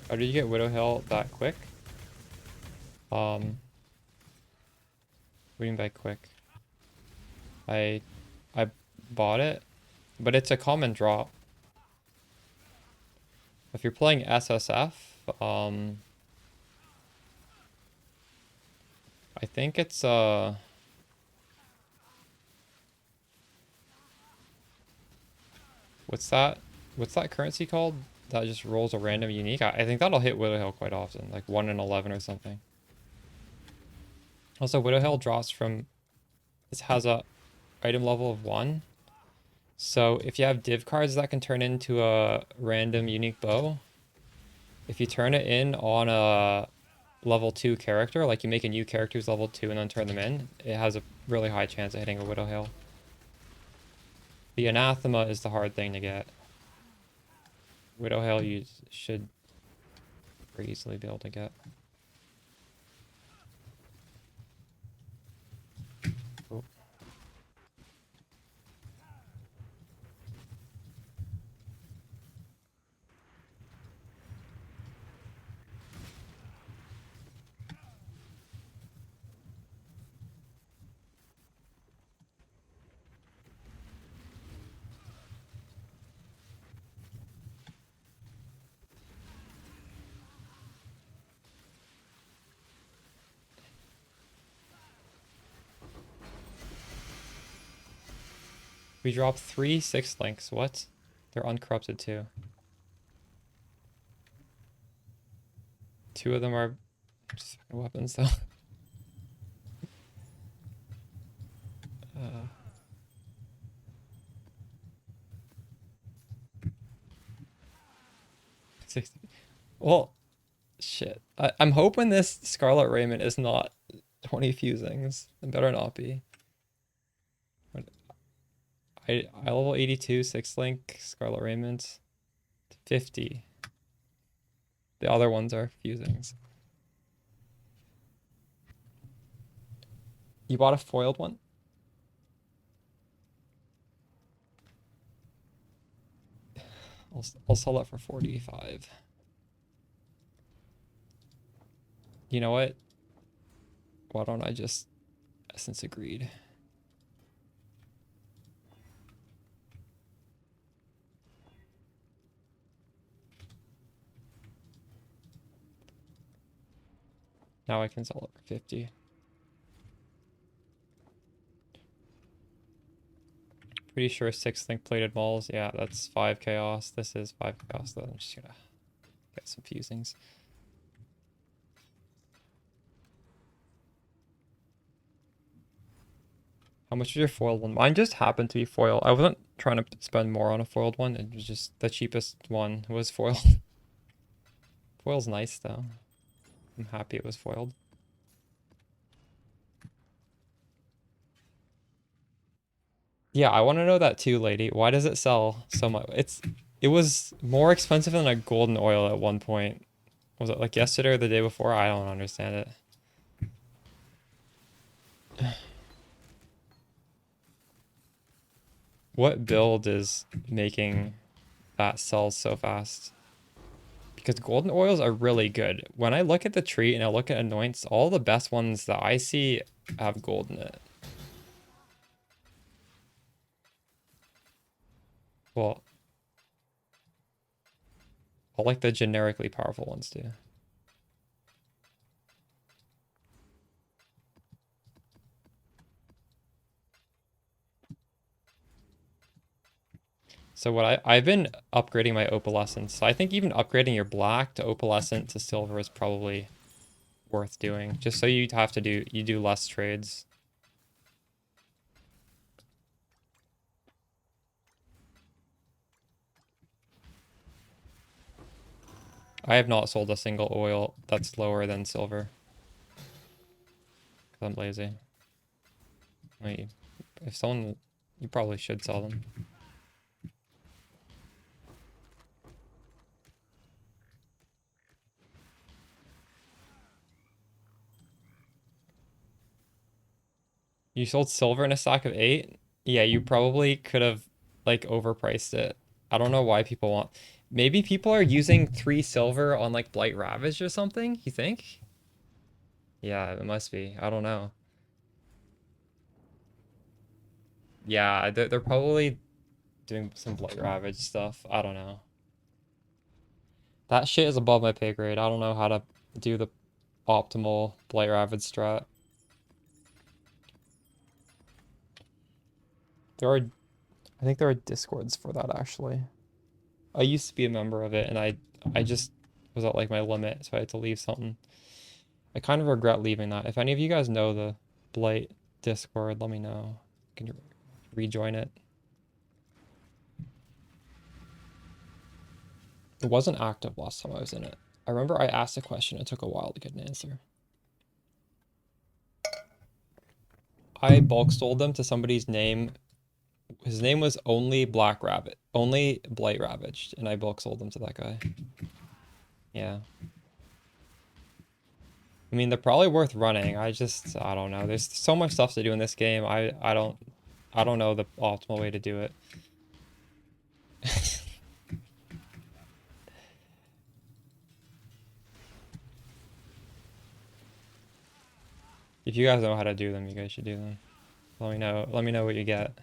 Oh, did you get Widowhail that quick? What do you mean by quick? I bought it, but it's a common drop. If you're playing SSF, I think it's what's that currency called? That just rolls a random unique. I think that'll hit Widowhail quite often, like 1 in 11 or something. Also, Widowhail drops from, it has a item level of 1. So if you have div cards that can turn into a random unique bow, if you turn it in on a level 2 character, like you make a new character who's level 2 and then turn them in, it has a really high chance of hitting a Widowhail. The Anathema is the hard thing to get. Widowhail you should very easily be able to get. Oh. We dropped 3 6 links. What? They're uncorrupted too. 2 of them are just weapons though. uh. 60. Well, shit. I'm hoping this Scarlet Raiment is not 20 fusings. It better not be. I level 82, 6 link, Scarlet Raiment. 50. The other ones are fusings. You bought a foiled one? I'll sell that for 45. You know what? Why don't I just Essence Agreed? Now I can sell it for 50. Pretty sure 6 link plated malls. Yeah, that's 5 chaos. This is 5 chaos though. I'm just gonna get some fusings. How much was your foiled one? Mine just happened to be foil. I wasn't trying to spend more on a foiled one. It was just the cheapest one was foiled. Foil's nice though. I'm happy it was foiled. Yeah, I want to know that too, lady. Why does it sell so much? It was more expensive than a golden oil at one point. Was it like yesterday or the day before? I don't understand it. What build is making that sell so fast? Because golden oils are really good. When I look at the tree and I look at anoints, all the best ones that I see have gold in it. Well, I like the generically powerful ones too. So what I've been upgrading my opalescence. So I think even upgrading your black to opalescent to silver is probably worth doing. Just so you do less trades. I have not sold a single oil that's lower than silver. Because I'm lazy. Wait, if someone, you probably should sell them. You sold silver in a stack of 8? Yeah, you probably could have like overpriced it. I don't know why people want. Maybe people are using 3 silver on like Blight Ravage or something, you think? Yeah, it must be. I don't know. Yeah, they're probably doing some Blight Ravage stuff. I don't know. That shit is above my pay grade. I don't know how to do the optimal Blight Ravage strat. I think there are discords for that actually. I used to be a member of it and I just was at like my limit, so I had to leave something. I kind of regret leaving that. If any of you guys know the Blight Discord, let me know. Can you rejoin it? It wasn't active last time I was in it. I remember I asked a question. It took a while to get an answer. I bulk sold them to somebody's name. His name was only Black Rabbit, only Blight Ravaged, and I bulk sold them to that guy. Yeah. I mean, they're probably worth running. I don't know. There's so much stuff to do in this game. I don't know the optimal way to do it. If you guys know how to do them, you guys should do them. Let me know. Let me know what you get.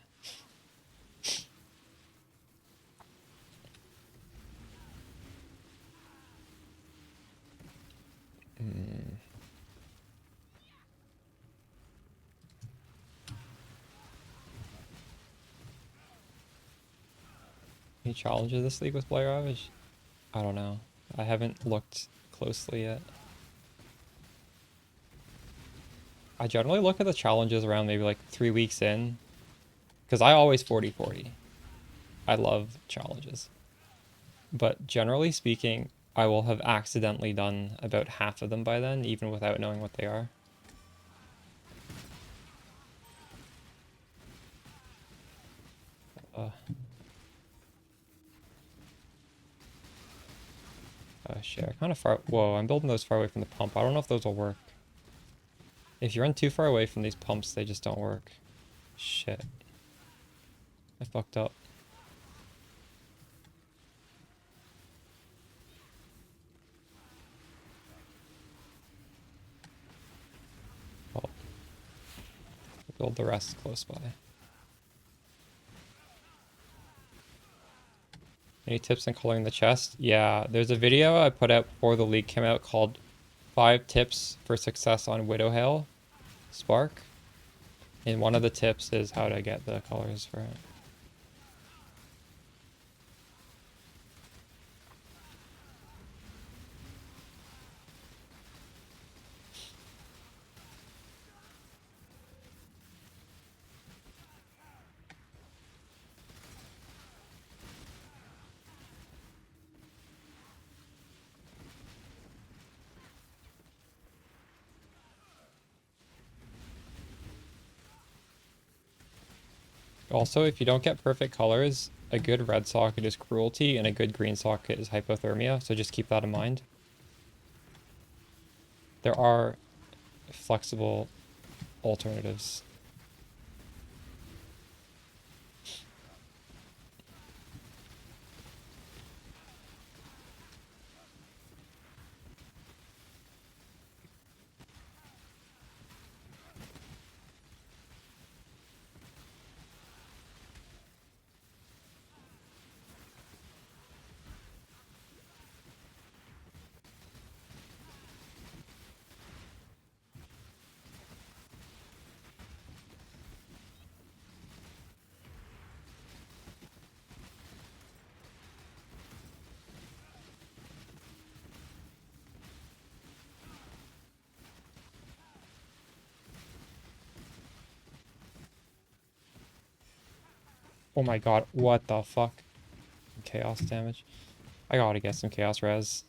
any challenges this league with Blight Ravage? I don't know. I haven't looked closely yet. I generally look at the challenges around maybe like 3 weeks in, because I always 40-40. I love challenges. But generally speaking, I will have accidentally done about half of them by then, even without knowing what they are. Shit, kind of far. Whoa, I'm building those far away from the pump. I don't know if those will work. If you run too far away from these pumps, they just don't work. Shit. I fucked up. Well, we'll build the rest close by. Any tips on coloring the chest? Yeah, there's a video I put out before the league came out called 5 Tips for Success on Widowhail Spark. And one of the tips is how to get the colors for it. Also, if you don't get perfect colors, a good red socket is cruelty and a good green socket is hypothermia, so just keep that in mind. There are flexible alternatives. Oh my god, what the fuck? Chaos damage. I gotta get some chaos res.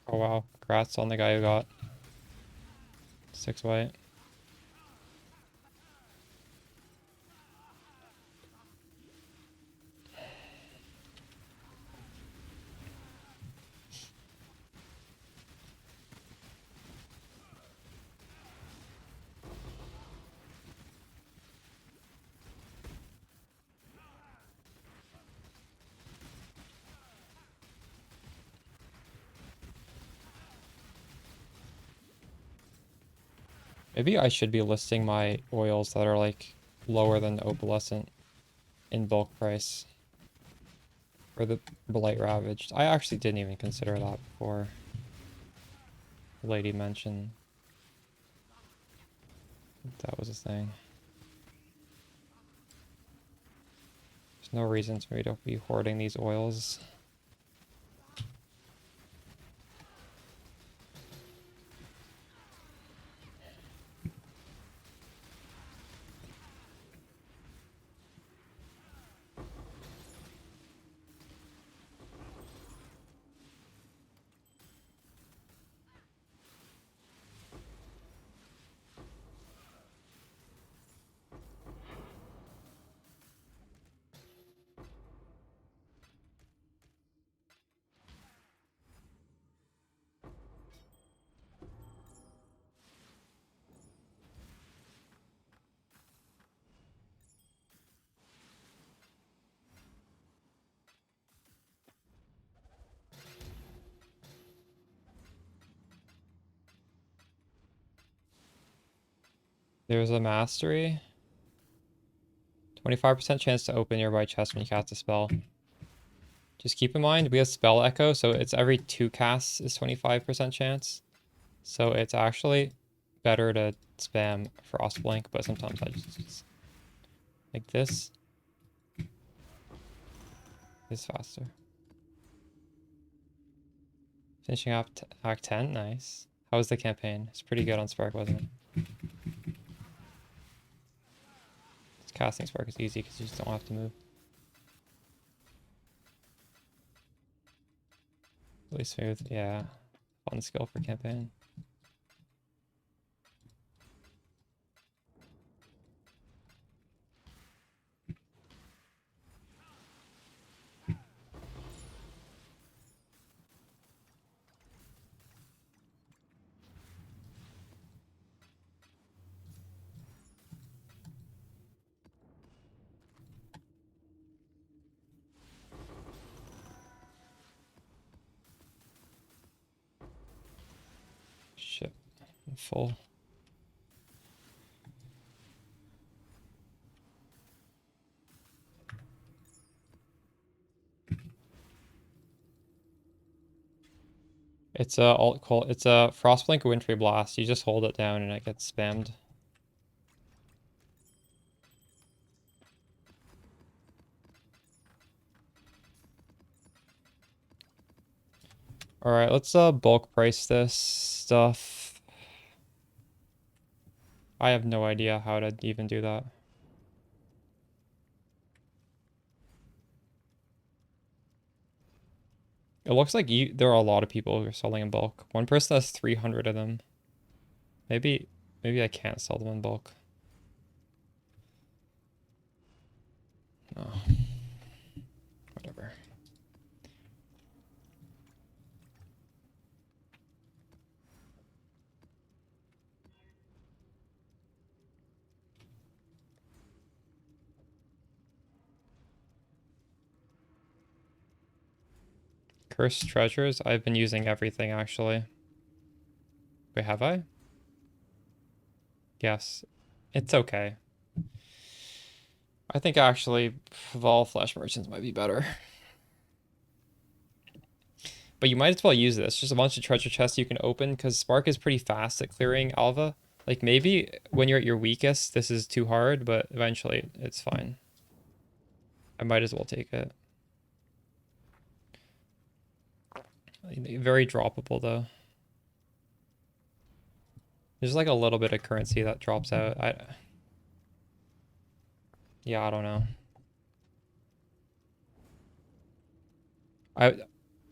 Oh wow, congrats on the guy who got 6 white. Maybe I should be listing my oils that are like lower than opalescent in bulk price for the Blight Ravaged. I actually didn't even consider that before the lady mentioned that was a thing. There's no reason for me to be hoarding these oils. There's a mastery. 25% chance to open nearby chest when you cast a spell. Just keep in mind, we have spell echo, so it's every 2 casts is 25% chance. So it's actually better to spam Frostblink, but sometimes I just like this is faster. Finishing off Act 10, nice. How was the campaign? It's pretty good on Spark, wasn't it? Casting Spark is easy because you just don't have to move. Really smooth, yeah. Fun skill for campaign. Shit, I'm full. It's a alt call. It's a Frostblink Wintry Blast. You just hold it down and it gets spammed. All right, let's bulk price this stuff. I have no idea how to even do that. It looks like there are a lot of people who are selling in bulk. One person has 300 of them. Maybe I can't sell them in bulk. Oh. Whatever. Cursed treasures? I've been using everything actually. Wait, have I? Yes. It's okay. I think actually Vol Flesh Merchants might be better. But you might as well use this. Just a bunch of treasure chests you can open because Spark is pretty fast at clearing Alva. Like maybe when you're at your weakest, this is too hard, but eventually it's fine. I might as well take it. Very droppable though. There's like a little bit of currency that drops out. Yeah, I don't know.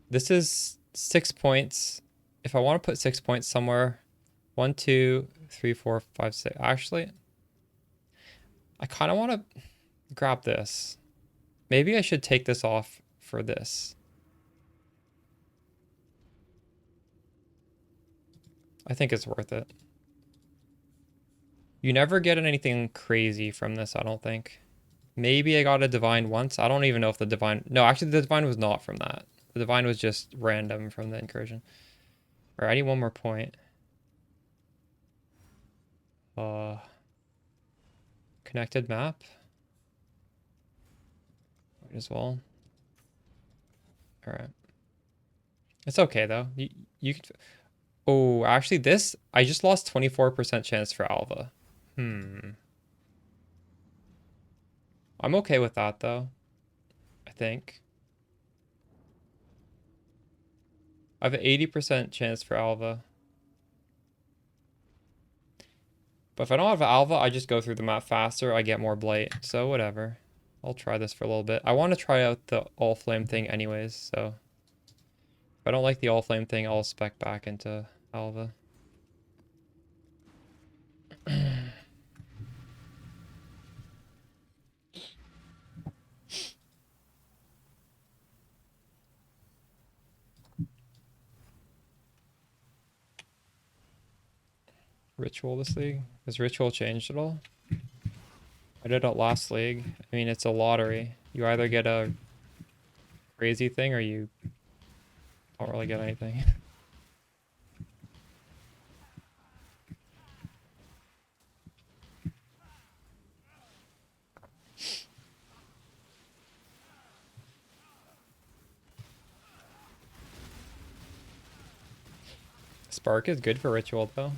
This is 6 points. If I want to put 6 points somewhere, 1, 2, 3, 4, 5, 6. Actually, I kind of want to grab this. Maybe I should take this off for this. I think it's worth it. You never get anything crazy from this, I don't think. Maybe I got a divine once. I don't even know if the divine... No, actually the divine was not from that. The divine was just random from the incursion. All right, I need one more point. Connected map. Might as well. All right. It's okay though. You can... Oh, actually this... I just lost 24% chance for Alva. I'm okay with that though. I think. I have an 80% chance for Alva. But if I don't have Alva, I just go through the map faster. I get more Blight. So whatever. I'll try this for a little bit. I want to try out the All Flame thing anyways. So if I don't like the All Flame thing, I'll spec back into Alva. Ritual this league? Has Ritual changed at all? I did it last league. I mean, it's a lottery. You either get a crazy thing or you don't really get anything. Spark is good for ritual though.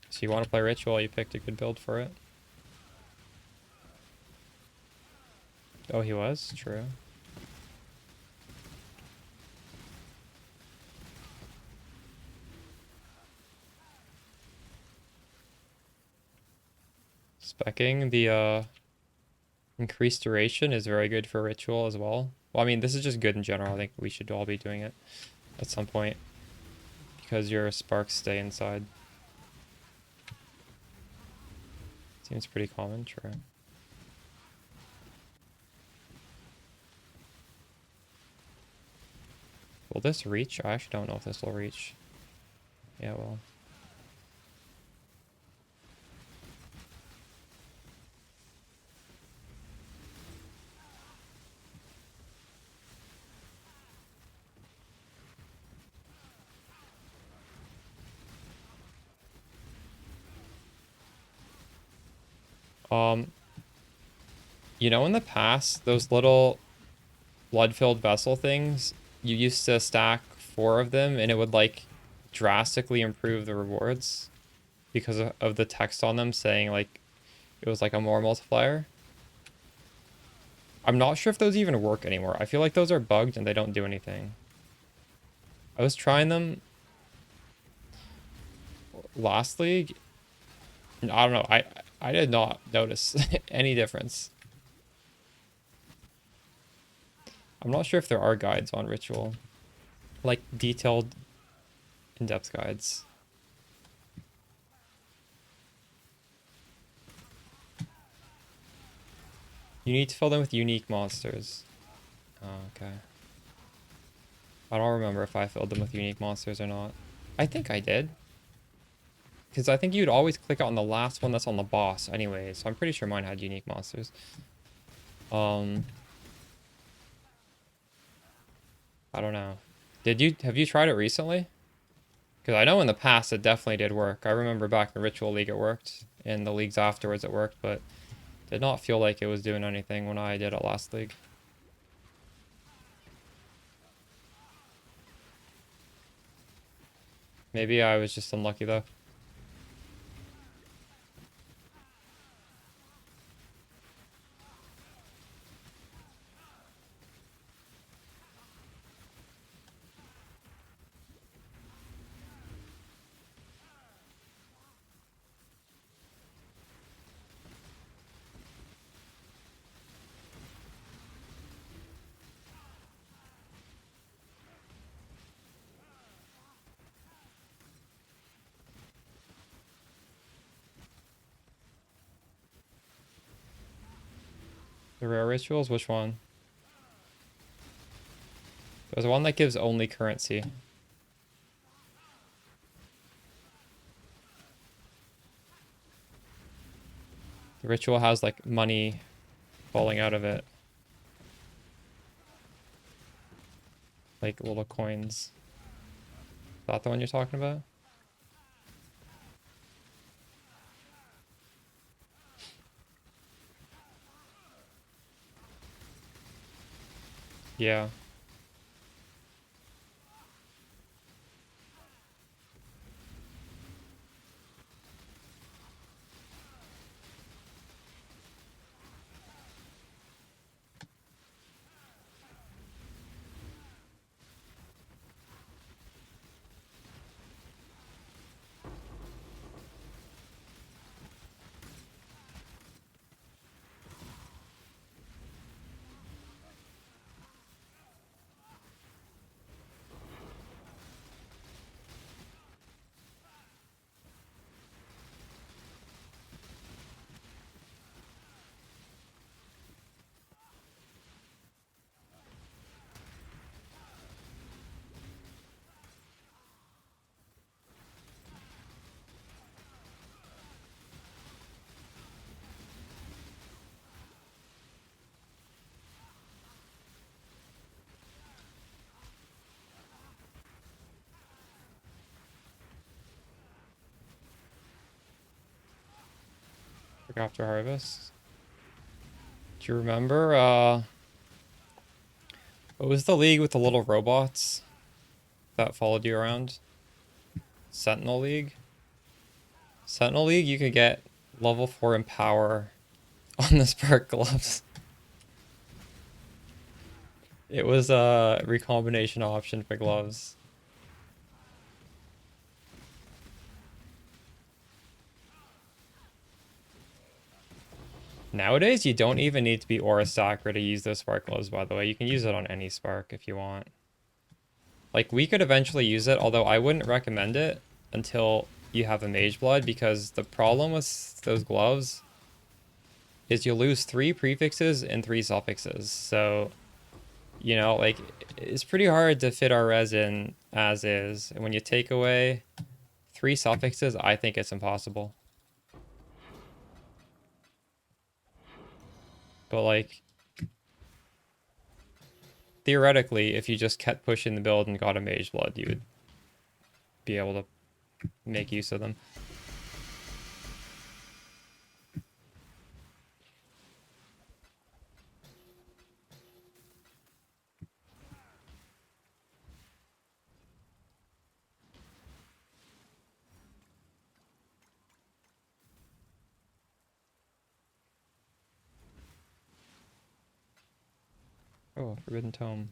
So you want to play ritual, you picked a good build for it. Oh, he was? True. Specking the increased duration is very good for ritual as well. Well, I mean, this is just good in general. I think we should all be doing it at some point because your sparks stay inside. Seems pretty common, true. Will this reach? I actually don't know if this will reach. Yeah, well. You know, in the past, those little blood-filled vessel things, you used to stack 4 of them and it would like drastically improve the rewards because of the text on them saying like it was like a more multiplier. I'm not sure if those even work anymore. I feel like those are bugged and they don't do anything. I was trying them last league. I don't know. I did not notice any difference. I'm not sure if there are guides on ritual, like detailed, in-depth guides. You need to fill them with unique monsters. Oh, okay. I don't remember if I filled them with unique monsters or not. I think I did. Because I think you'd always click on the last one that's on the boss anyways. So I'm pretty sure mine had unique monsters. I don't know. Have you tried it recently? Because I know in the past it definitely did work. I remember back in the Ritual League it worked. In the leagues afterwards it worked, but did not feel like it was doing anything when I did it last league. Maybe I was just unlucky though. The rare rituals? Which one? There's one that gives only currency. The ritual has like money falling out of it. Like little coins. Is that the one you're talking about? Yeah. After harvest. Do you remember what was the league with the little robots? that followed you around. Sentinel League. Sentinel League, you could get level 4 Empower on the Spark Gloves. It was a recombination option for gloves. Nowadays, you don't even need to be Aura Sacra to use those Spark Gloves, by the way. You can use it on any Spark if you want. Like, we could eventually use it, although I wouldn't recommend it until you have a Mage Blood, because the problem with those gloves is you lose 3 prefixes and 3 suffixes. So, you know, like, it's pretty hard to fit our resin as is. And when you take away 3 suffixes, I think it's impossible. But, like, theoretically, if you just kept pushing the build and got a Mage Blood, you would be able to make use of them. Oh, Forbidden Tome.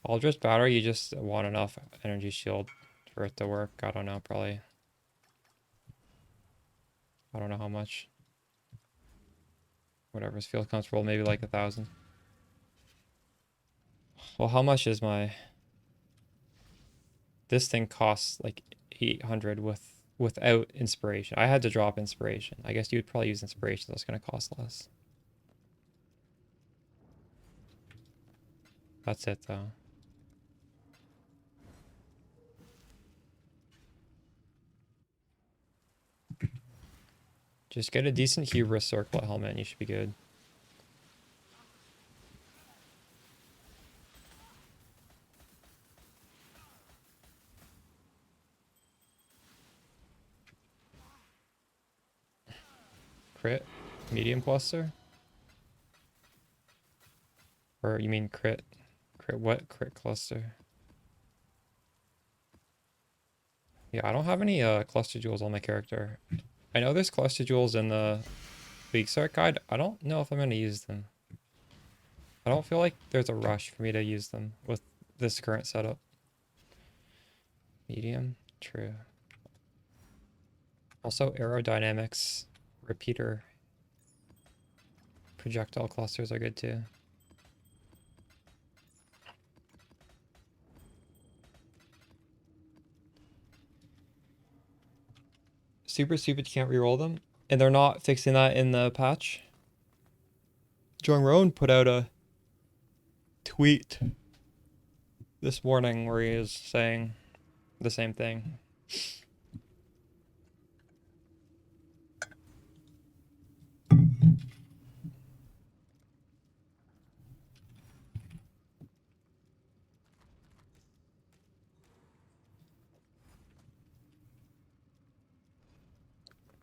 Aldrich Battery, you just want enough energy shield for it to work. I don't know, probably. I don't know how much. Whatever feels comfortable, maybe like 1,000. Well, how much is my... This thing costs like 800 without inspiration. I had to drop inspiration. I guess you would probably use inspiration, so it's going to cost less. That's it, though. Just get a decent hubris circlet helmet and you should be good. Crit? Medium cluster? Or you mean crit? Crit what? Crit cluster? Yeah, I don't have any cluster jewels on my character. I know there's cluster jewels in the League Start guide. I don't know if I'm going to use them. I don't feel like there's a rush for me to use them with this current setup. Medium? True. Also, aerodynamics, repeater, projectile clusters are good too. Super stupid, can't reroll them. And they're not fixing that in the patch. Jong Roan put out a tweet this morning where he is saying the same thing.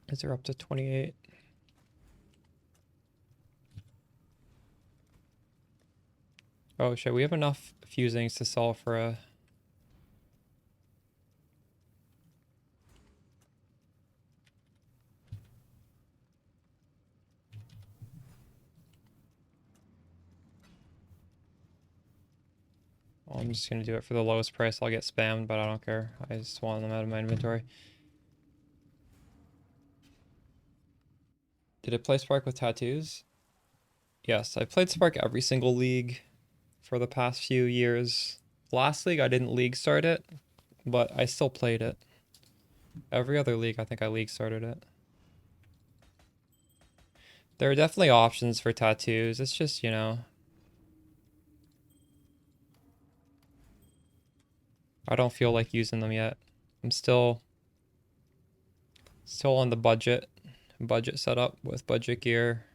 Is there up to 28? Oh shit, we have enough fusings to sell for a... Well, I'm just gonna do it for the lowest price. I'll get spammed, but I don't care. I just want them out of my inventory. Did I play Spark with tattoos? Yes, I played Spark every single league for the past few years. Last league, I didn't league start it, but I still played it. Every other league, I think I league started it. There are definitely options for tattoos. It's just, you know... I don't feel like using them yet. I'm still on the budget setup with budget gear.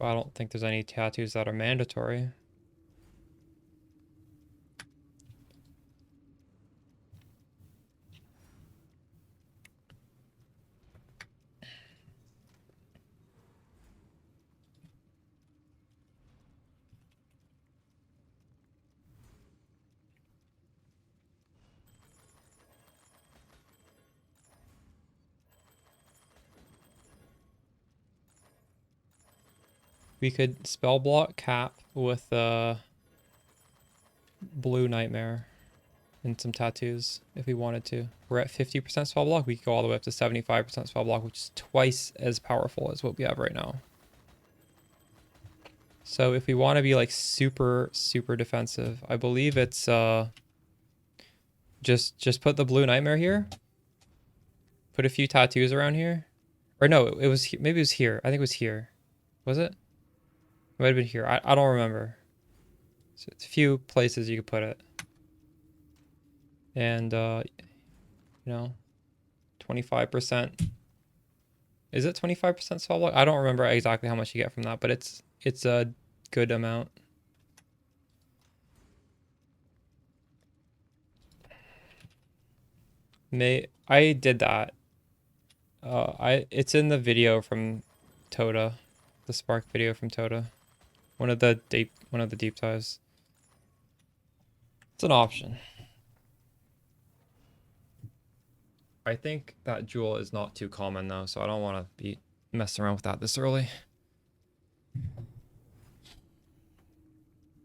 I don't think there's any tattoos that are mandatory. We could spell block Cap with Blue Nightmare and some tattoos if we wanted to. We're at 50% spell block. We could go all the way up to 75% spell block, which is twice as powerful as what we have right now. So if we want to be like super, super defensive, I believe it's just put the Blue Nightmare here. Put a few tattoos around here. Or no, it was maybe it was here. I think it was here. Was it? It might have been here. I don't remember. So it's a few places you could put it. And you know, 25%. Is it 25% spell block? I don't remember exactly how much you get from that, but it's a good amount. I did that. It's in the video from Toda, the Spark video from Toda. One of the deep dives. It's an option. I think that jewel is not too common though, so I don't want to be messing around with that this early.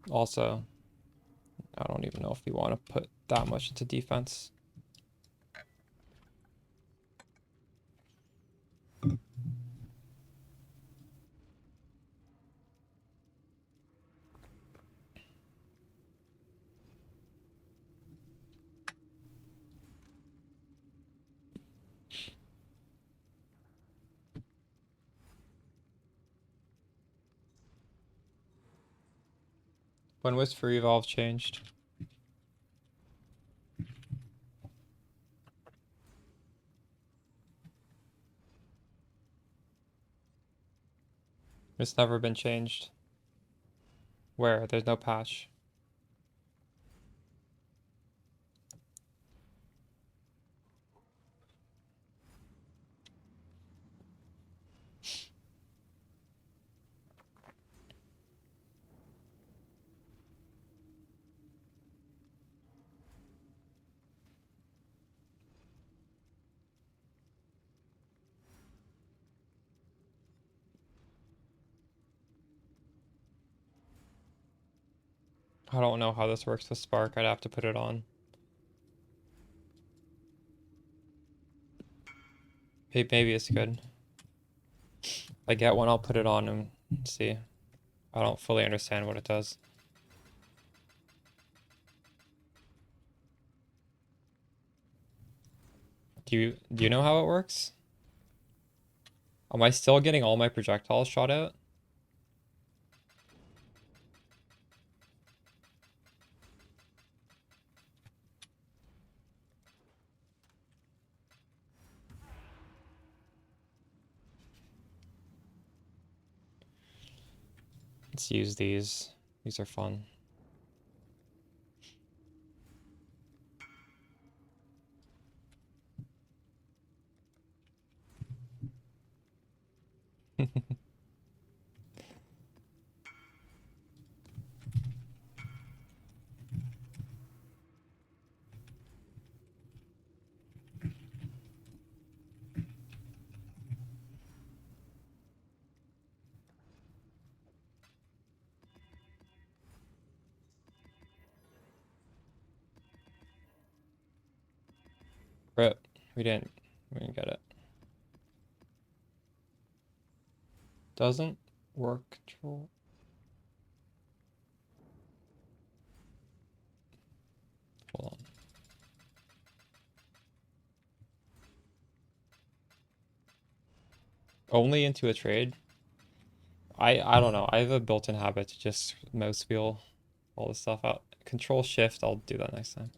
Also, I don't even know if we want to put that much into defense. When was Free Evolve changed? It's never been changed. Where? There's no patch. I don't know how this works with Spark. I'd have to put it on. Maybe it's good. If I get one, I'll put it on and see. I don't fully understand what it does. Do you know how it works? Am I still getting all my projectiles shot out? Let's use these. These are fun. Rip. We didn't get it. Doesn't work control. Hold on. Only into a trade? I don't know. I have a built-in habit to just mouse wheel all this stuff out. Control Shift, I'll do that next time.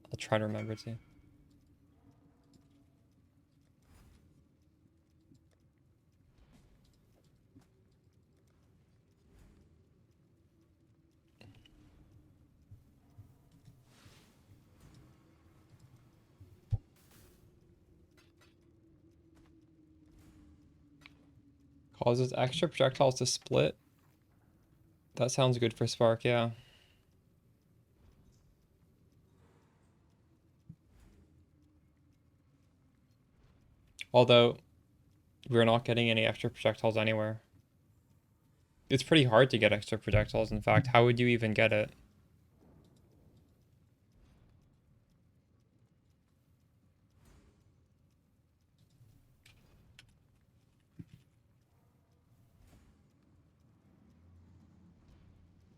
I'll try to remember to. Causes extra projectiles to split. That sounds good for Spark, yeah. Although, we're not getting any extra projectiles anywhere. It's pretty hard to get extra projectiles, in fact. How would you even get it?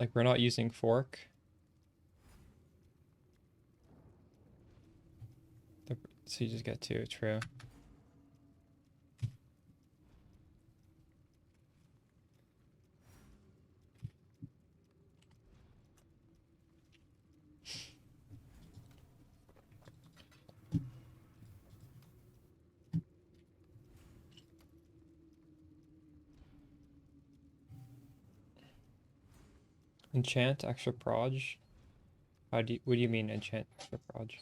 Like, we're not using fork. So you just get two, true. Enchant extra proj? What do you mean enchant extra proj?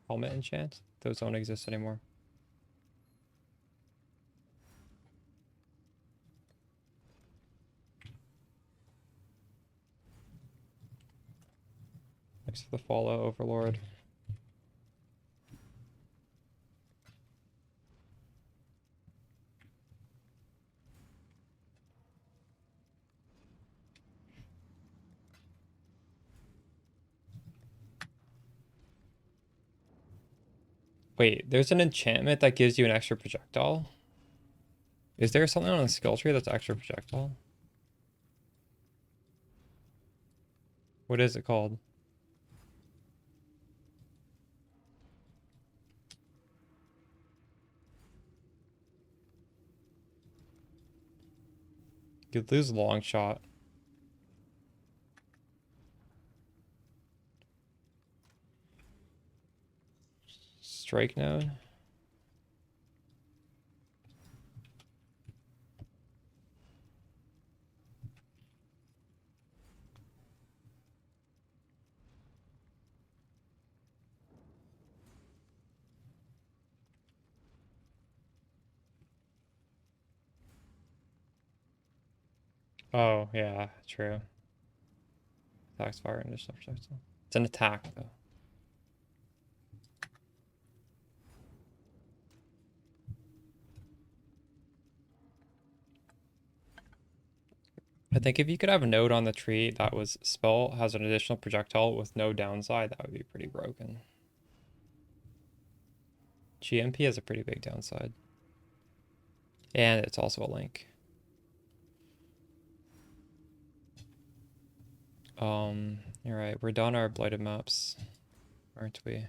Helmet enchant? Those don't exist anymore. Thanks for the follow, Overlord. Wait, there's an enchantment that gives you an extra projectile? Is there something on the skill tree that's extra projectile? What is it called? You could lose long shot. Strike node? Oh, yeah, true. Attacks fire and additional projectile. It's an attack, though. I think if you could have a node on the tree that was spell has an additional projectile with no downside, that would be pretty broken. GMP has a pretty big downside. And it's also a link. Alright, we're done our blighted maps, aren't we?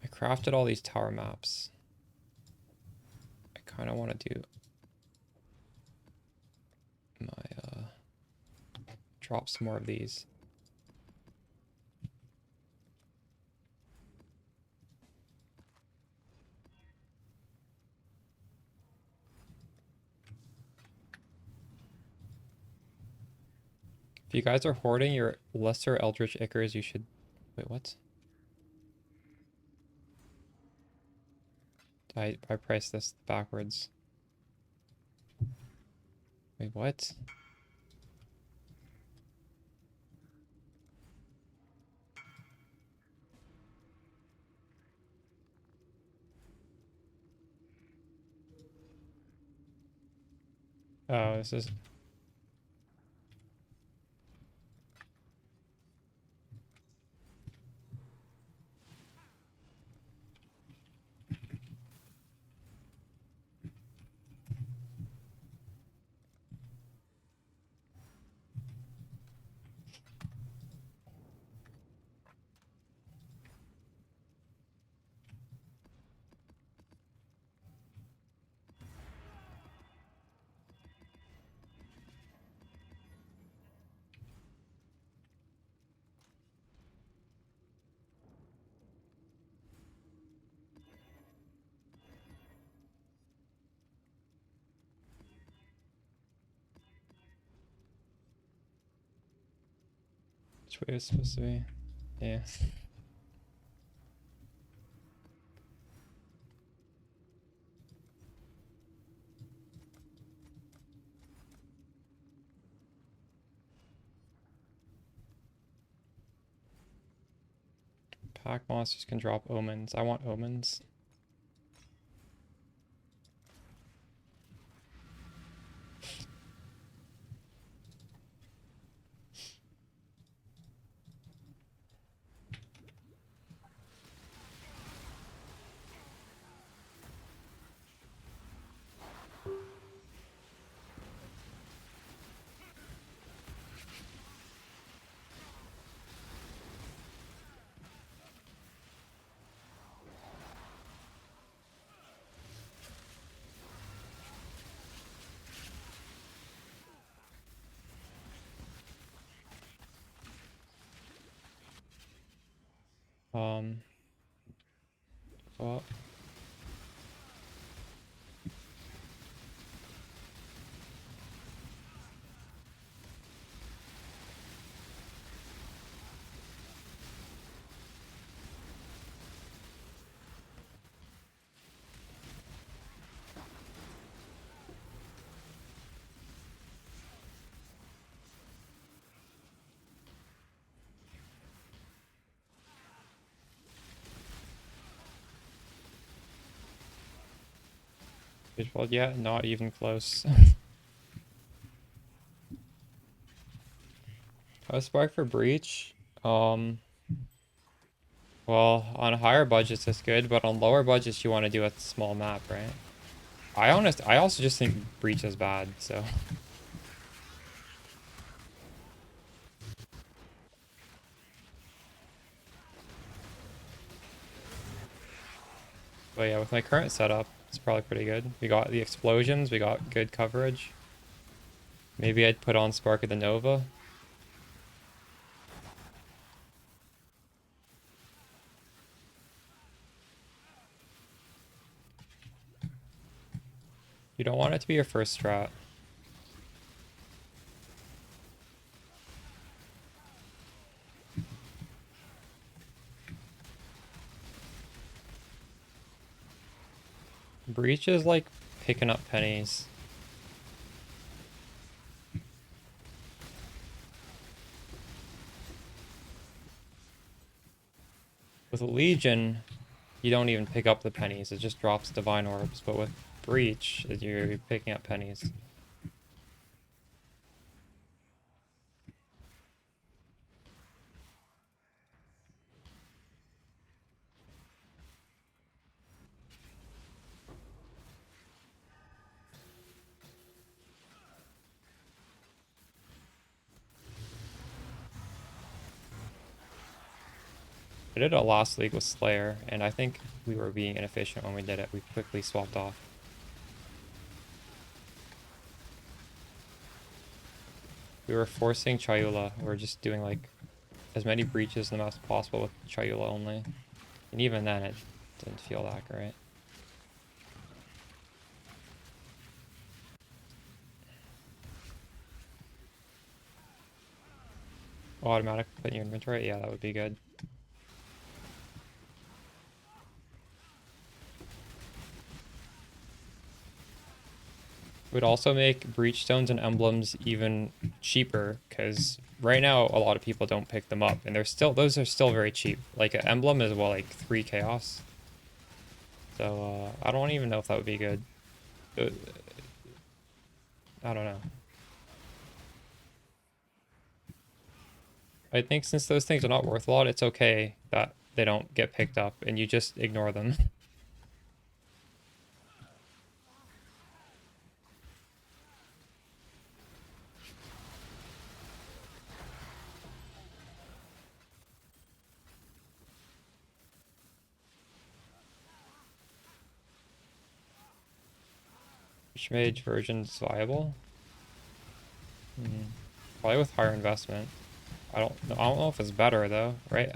I crafted all these tower maps. I kind of want to do my, drop some more of these. If you guys are hoarding your lesser Eldritch Ichors, you should... Wait, what? I priced this backwards. Wait, what? Oh, this is... Which way is it supposed to be? Yeah. Pack monsters can drop omens. I want omens. Go up. Well, yeah, not even close. A spark for breach. Well, on higher budgets it's good, but on lower budgets you want to do a small map, right? I also just think breach is bad, so. But yeah, with my current setup, it's probably pretty good. We got the explosions, we got good coverage. Maybe I'd put on Spark of the Nova. You don't want it to be your first strat. Breach is like picking up pennies. With Legion, you don't even pick up the pennies, it just drops Divine Orbs, but with Breach, you're picking up pennies. I did it last league with Slayer, and I think we were being inefficient when we did it. We quickly swapped off. We were forcing Chayula. We were just doing like as many breaches as possible with Chayula only. And even then it didn't feel that great. Automatic put in your inventory? Yeah, that would be good. Would also make breach stones and emblems even cheaper, because right now a lot of people don't pick them up, and those are still very cheap. Like an emblem is well, like 3 chaos. So I don't even know if that would be good. I don't know. I think since those things are not worth a lot, it's okay that they don't get picked up and you just ignore them. Which mage version's viable? Probably with higher investment. I don't know if it's better though, right?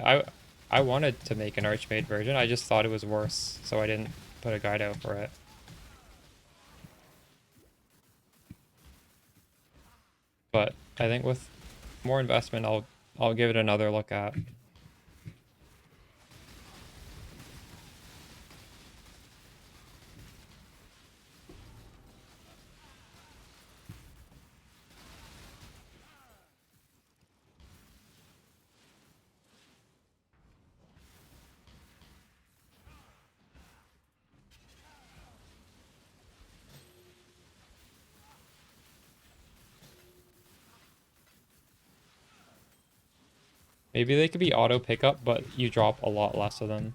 I wanted to make an Archmage version, I just thought it was worse, so I didn't put a guide out for it. But I think with more investment, I'll give it another look at. Maybe they could be auto pickup, but you drop a lot less of them.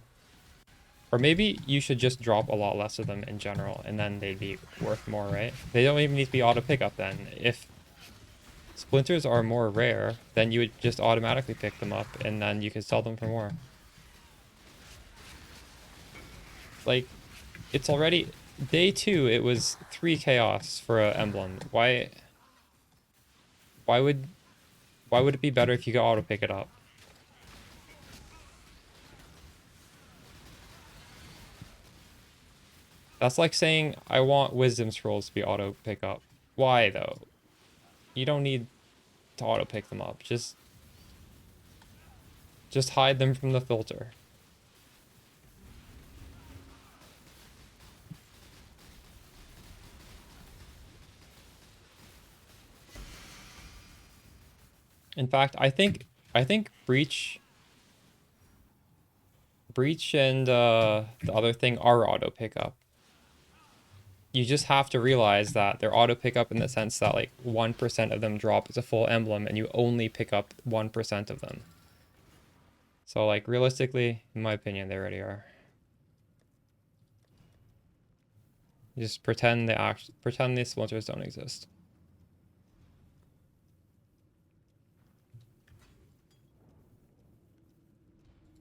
Or maybe you should just drop a lot less of them in general, and then they'd be worth more, right? They don't even need to be auto pickup then. If splinters are more rare, then you would just automatically pick them up, and then you could sell them for more. Like, it's already... Day 2, it was 3 chaos for an emblem. Why would it be better if you could auto pick it up? That's like saying I want wisdom scrolls to be auto pickup. Why though? You don't need to auto pick them up. Just hide them from the filter. In fact, I think breach and the other thing are auto pickup. You just have to realize that they're auto pickup in the sense that like 1% of them drop as a full emblem and you only pick up 1% of them. So like realistically, in my opinion, they already are. You just pretend these splinters don't exist.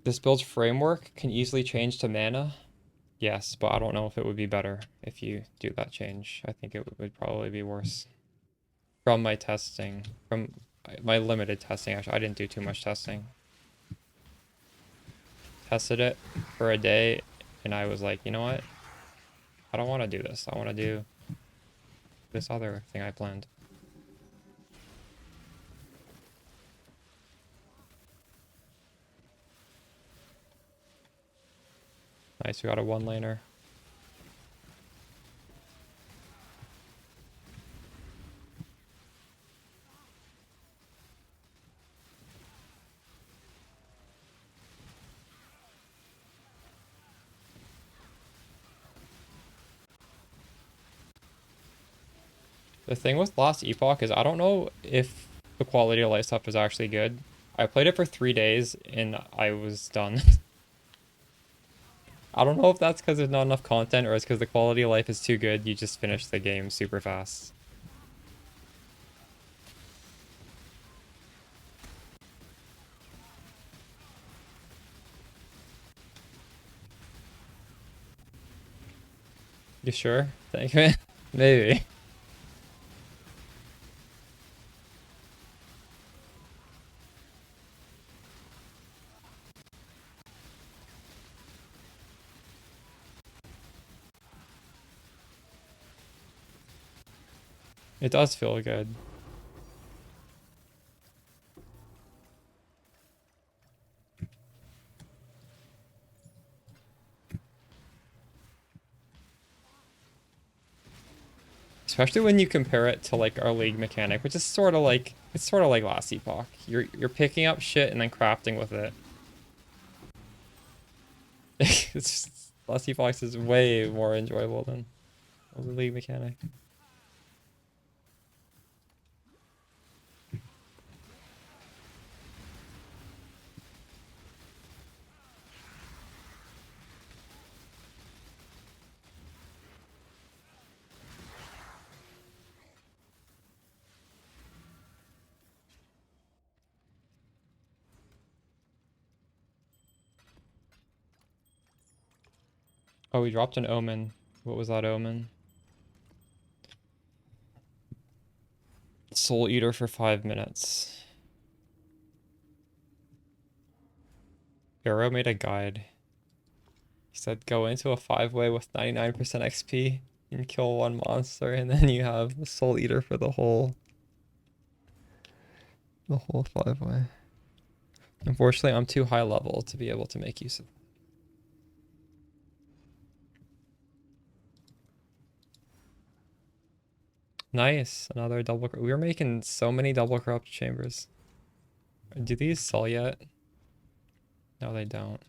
This build's framework can easily change to mana. Yes, but I don't know if it would be better if you do that change. I think it would probably be worse. From my testing, from my limited testing, actually, I didn't do too much testing. Tested it for a day, and I was like, you know what? I don't want to do this. I want to do this other thing I planned. Nice, we got a one-laner. The thing with Last Epoch is I don't know if the quality of life stuff is actually good. I played it for 3 days and I was done. I don't know if that's because there's not enough content or it's because the quality of life is too good. You just finish the game super fast. You sure? Thank you. Maybe. It does feel good. Especially when you compare it to like our league mechanic, which is sort of like Last Epoch. You're picking up shit and then crafting with it. It's just, Last Epoch is way more enjoyable than the league mechanic. Oh, we dropped an omen. What was that omen? Soul Eater for 5 minutes. Arrow made a guide. He said go into a 5-way with 99% XP and kill 1 monster, and then you have the Soul Eater for the whole 5-way. Unfortunately, I'm too high level to be able to make use of it. Nice, another double. We were making so many double corrupt chambers. Do these sell yet? No, they don't.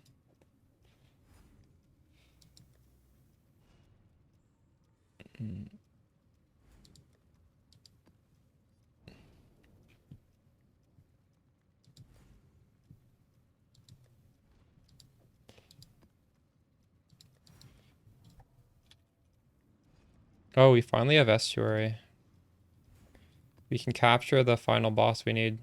Oh, we finally have estuary. We can capture the final boss we need.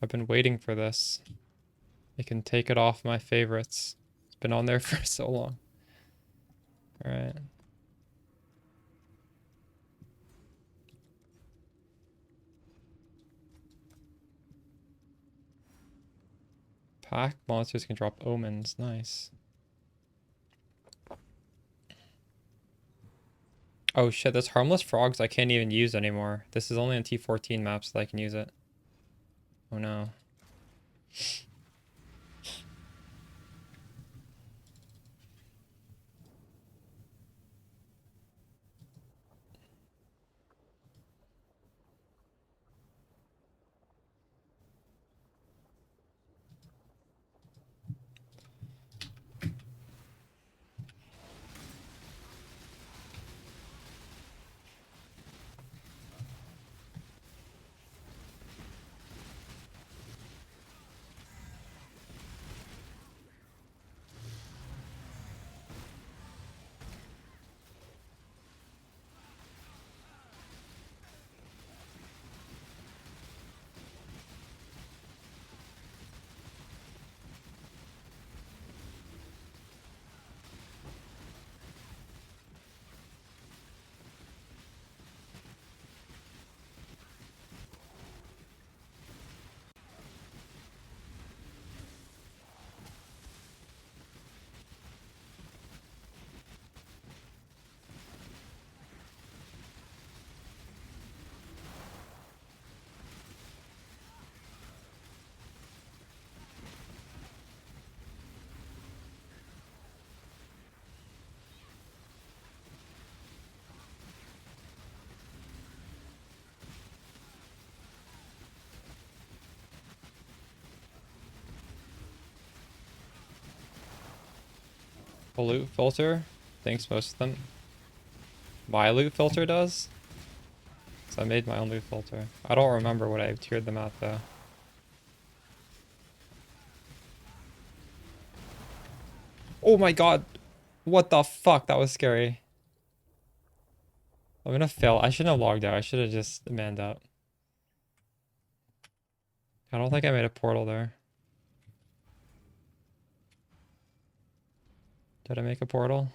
I've been waiting for this. I can take it off my favorites. It's been on there for so long. All right. Pack monsters can drop omens. Nice. Oh shit, there's harmless frogs I can't even use anymore. This is only on T14 maps that I can use it. Oh no. A loot filter? Thanks most of them. My loot filter does? So I made my own loot filter. I don't remember what I tiered them at though. Oh my god! What the fuck? That was scary. I'm gonna fail. I shouldn't have logged out. I should have just manned out. I don't think I made a portal there. Did I make a portal?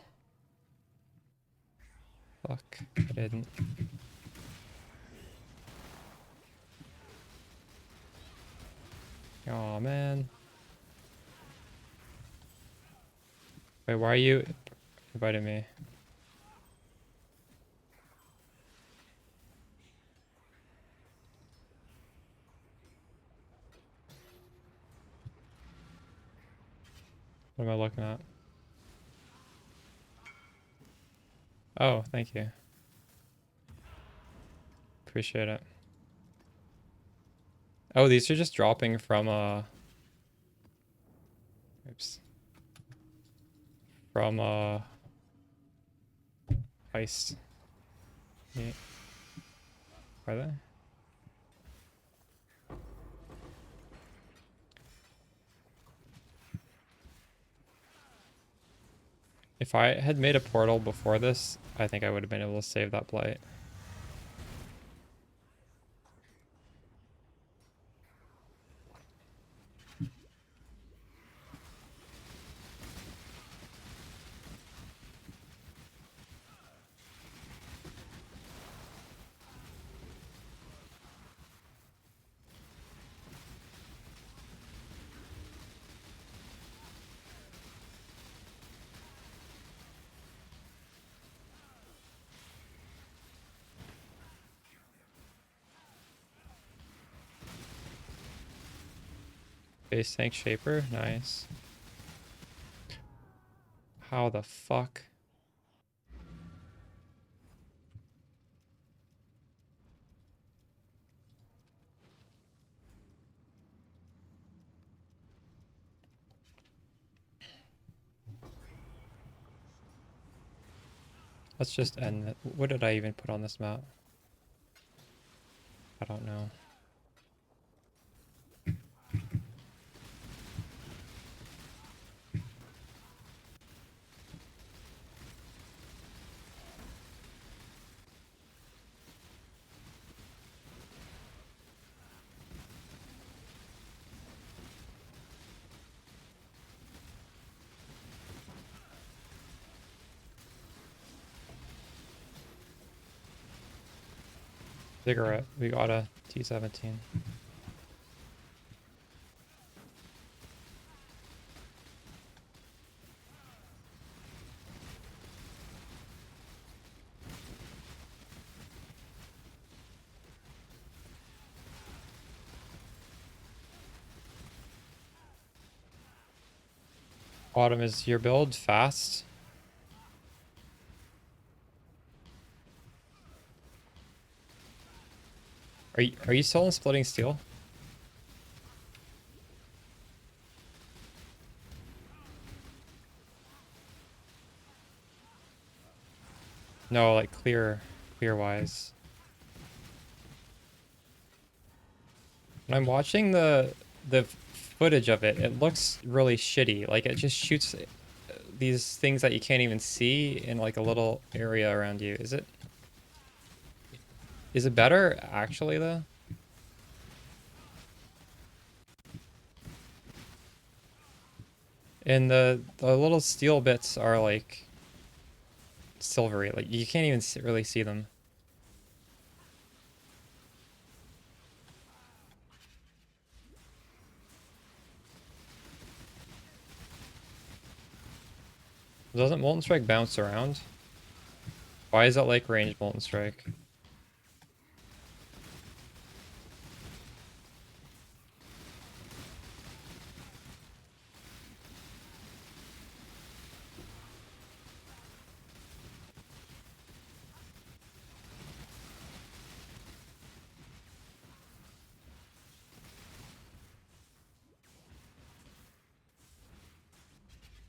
Fuck, I didn't. Oh man. Wait, why are you inviting me? What am I looking at? Oh, thank you. Appreciate it. Oh, these are just dropping from oops. From heist. Yeah. Are they? If I had made a portal before this, I think I would have been able to save that blight. Base tank shaper, nice. How the fuck? Let's just end it. What did I even put on this map? I don't know. Cigarette. We got a T17. Autumn, is your build fast? Are you still in splitting steel? No, like clear wise. When I'm watching the footage of it, it looks really shitty. Like it just shoots these things that you can't even see in like a little area around you. Is it better actually though? And the little steel bits are like silvery. Like you can't even really see them. Doesn't Molten Strike bounce around? Why is it like ranged Molten Strike?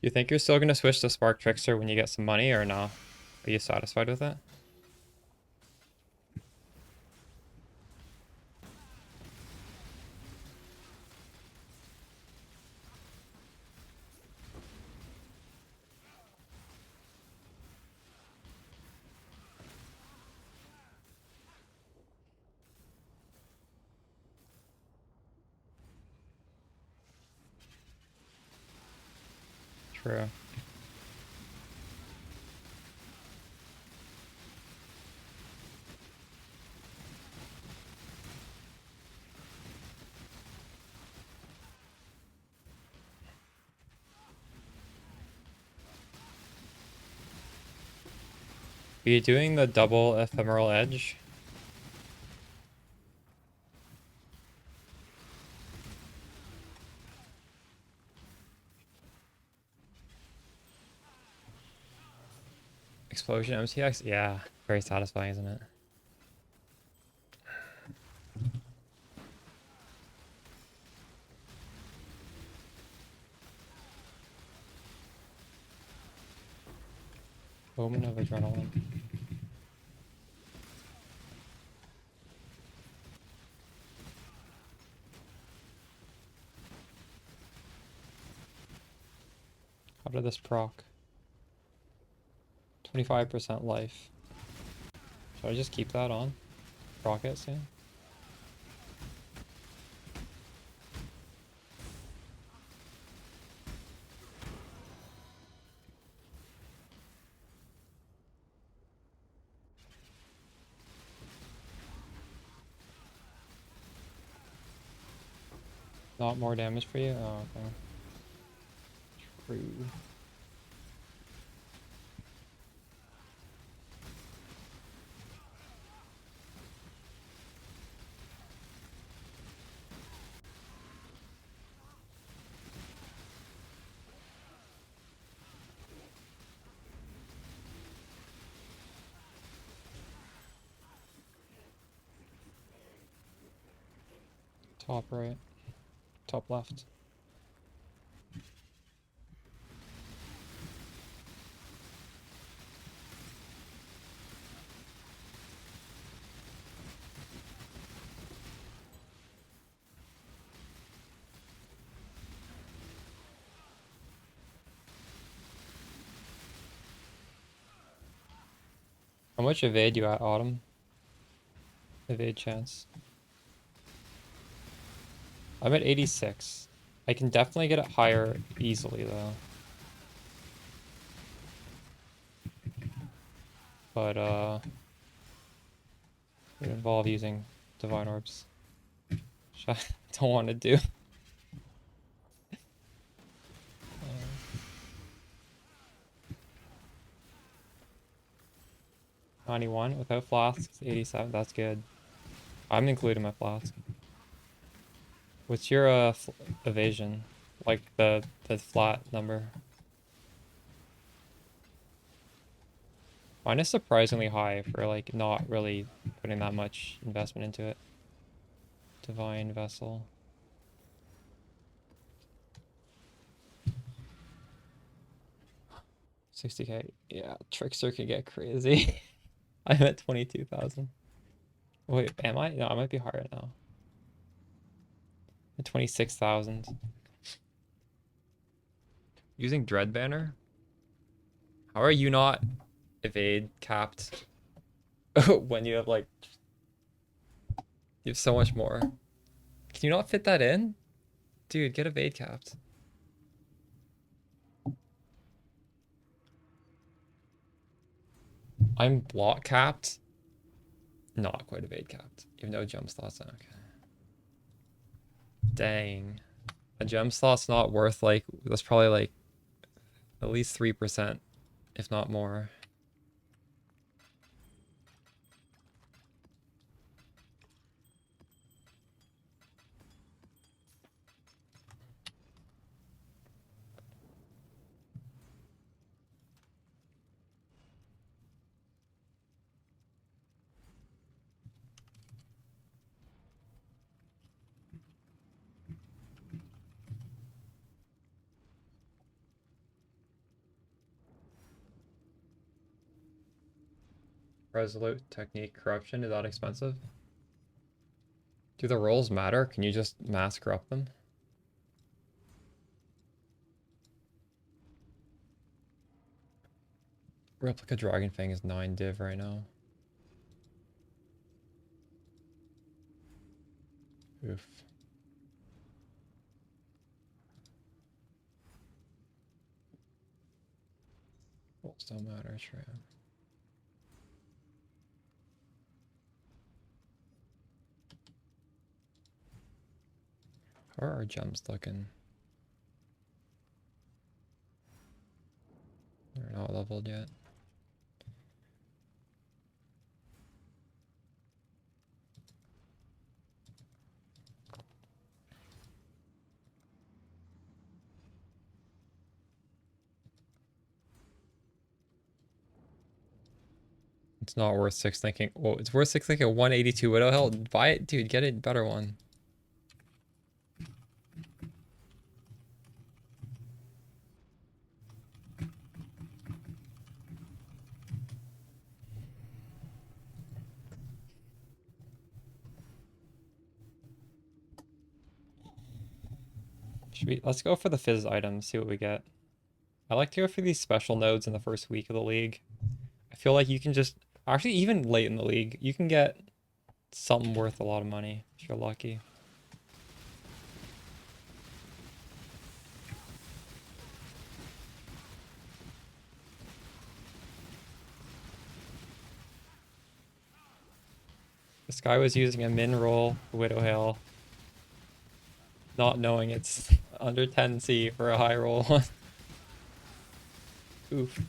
You think you're still gonna switch to Spark Trickster when you get some money or no? Are you satisfied with it? True. Are you doing the double ephemeral edge? Explosion MTX? Yeah, very satisfying, isn't it? Moment of adrenaline. How did this proc? 25% life. Should I just keep that on? Proc it soon? Not more damage for you? Oh, okay. True. Top right. Top left. How much evade you at, Autumn? Evade chance. I'm at 86. I can definitely get it higher easily though. But it would involve using divine orbs. Which I don't want to do. 91 without flasks, 87. That's good. I'm including my flask. What's your evasion? Like the flat number? Mine is surprisingly high for like not really putting that much investment into it. Divine Vessel. $60K. Yeah, Trickster could get crazy. I'm at 22,000. Wait, am I? No, I might be higher now. At 26,000. Using Dread Banner? How are you not evade capped when you have like you have so much more? Can you not fit that in? Dude, get evade capped. I'm block capped. Not quite evade capped. You have no gem slots. Okay. Dang. A gem slot's not worth like, that's probably like at least 3%, if not more. Resolute technique corruption, is that expensive? Do the rolls matter? Can you just mass corrupt them? Replica Dragon Fang is 9 div right now. Oof. Rolls don't matter, true. How are our gems looking? They're not leveled yet. It's not worth 6 thinking. Well, it's worth 6 thinking. 182 Widowhail. Buy it, dude. Get a better one. Let's go for the fizz items, see what we get. I like to go for these special nodes in the first week of the league. I feel like you can just, actually even late in the league, you can get something worth a lot of money if you're lucky. This guy was using a min roll Widowhail, not knowing it's under 10C for a high roll one. Oof.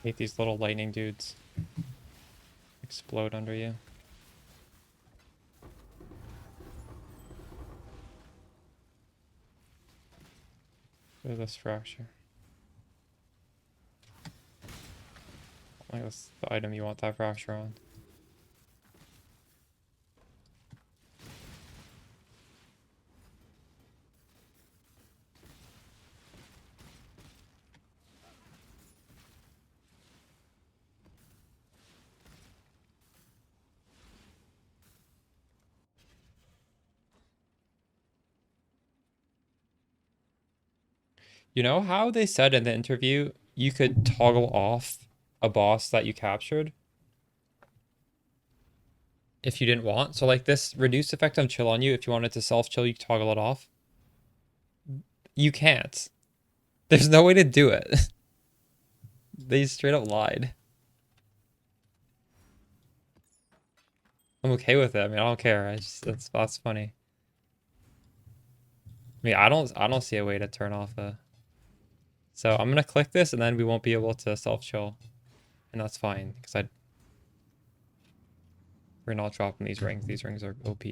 Hate these little lightning dudes. Explode under you. Look at this fracture. I think that's the item you want that fracture on. You know how they said in the interview you could toggle off a boss that you captured if you didn't want? So like this reduced effect on chill on you, if you wanted to self-chill, you toggle it off. You can't. There's no way to do it. They straight up lied. I'm okay with it. I mean, I don't care. I just that's funny. I mean, I don't see a way to turn off a. So I'm gonna click this, and then we won't be able to self-chill, and that's fine because we're not dropping these rings. These rings are OP.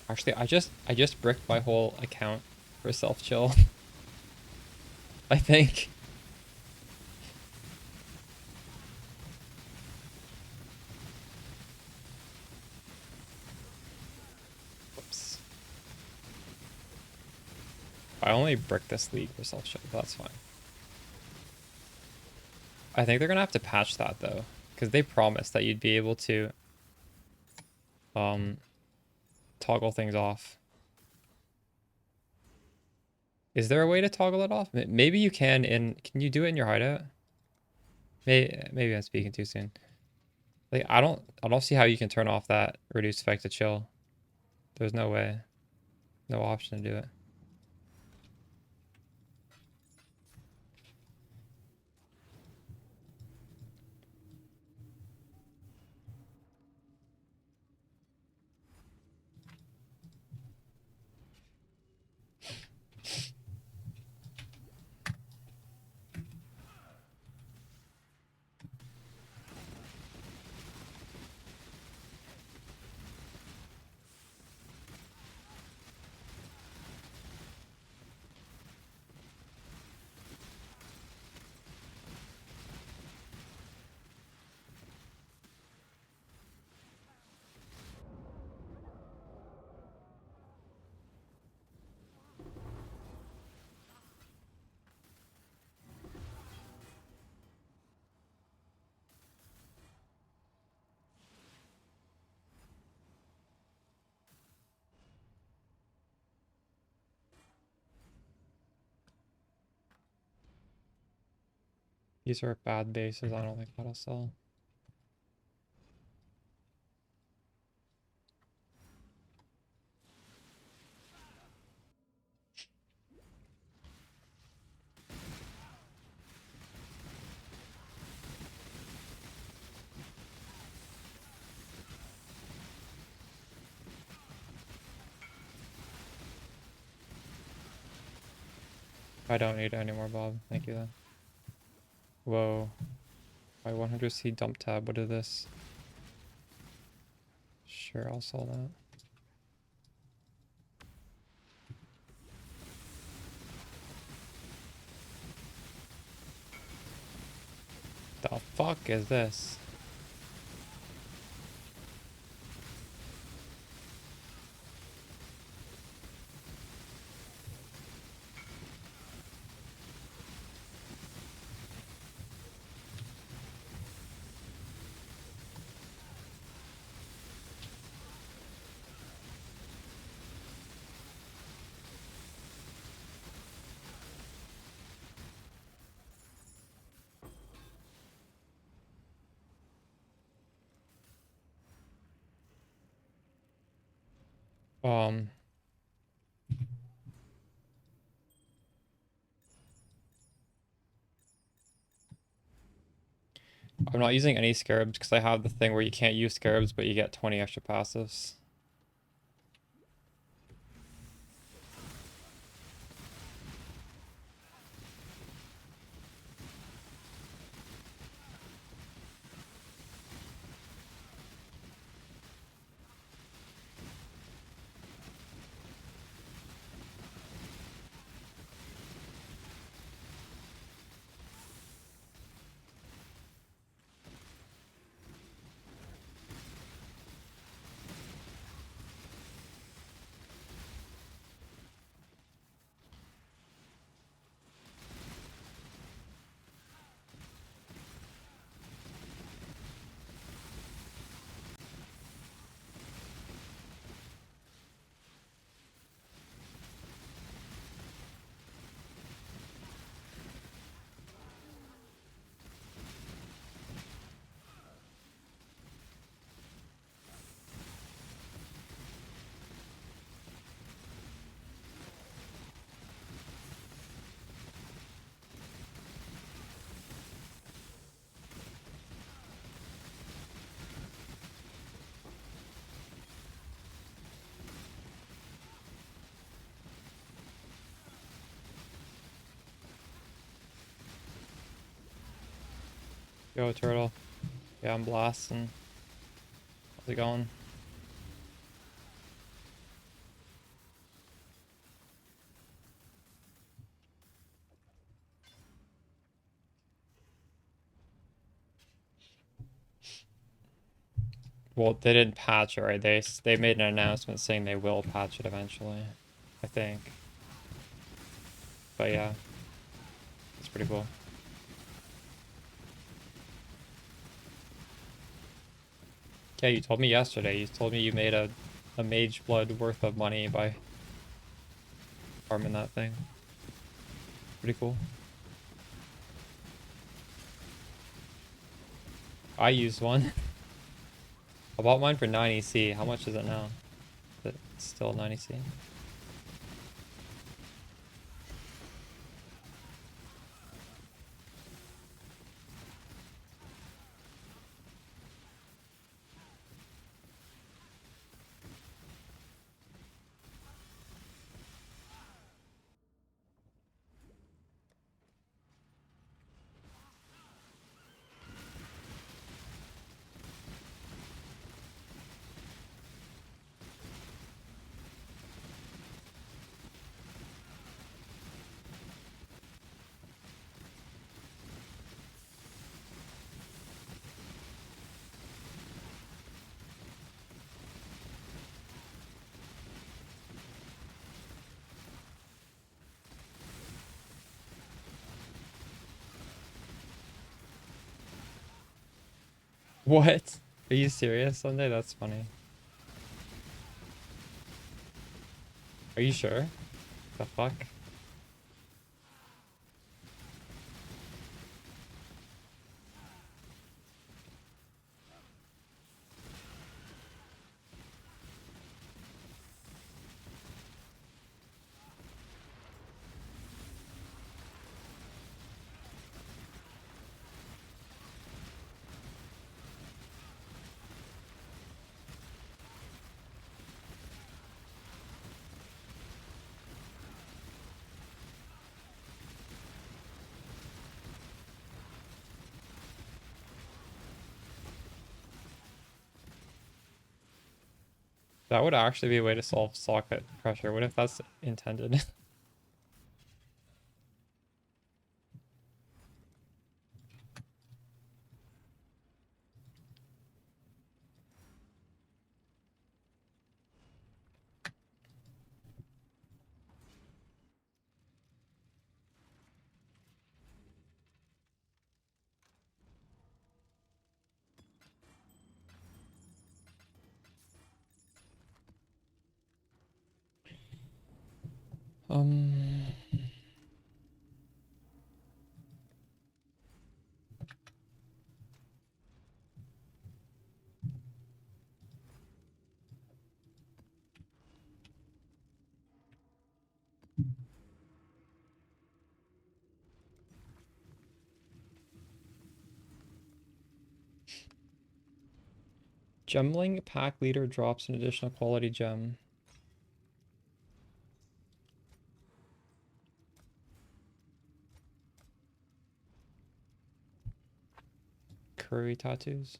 Actually, I just bricked my whole account for self-chill. I think. Whoops. I only bricked this league for self-chill, but that's fine. I think they're gonna have to patch that though, because they promised that you'd be able to toggle things off. Is there a way to toggle it off? Maybe you can can you do it in your hideout? Maybe I'm speaking too soon. Like I don't see how you can turn off that reduced effect to chill. There's no way. No option to do it. These are bad bases. I don't think that'll sell. I don't need it anymore, Bob. Thank you then. Whoa. My 100C dump tab. What is this? Sure, I'll sell that. The fuck is this? Um, I'm not using any scarabs because I have the thing where you can't use scarabs, but you get 20 extra passives. Yo, turtle. Yeah, I'm blasting. How's it going? Well, they didn't patch it, right? They made an announcement saying they will patch it eventually, I think. But yeah, it's pretty cool. Yeah, you told me yesterday. You told me you made a mage blood worth of money by farming that thing. Pretty cool. I used one. I bought mine for 90C. How much is it now? Is it still 90C? What? Are you serious, Sunday? That's funny. Are you sure? The fuck? That would actually be a way to solve socket pressure. What if that's intended? Um, Gemling pack leader drops an additional quality gem. Curry tattoos.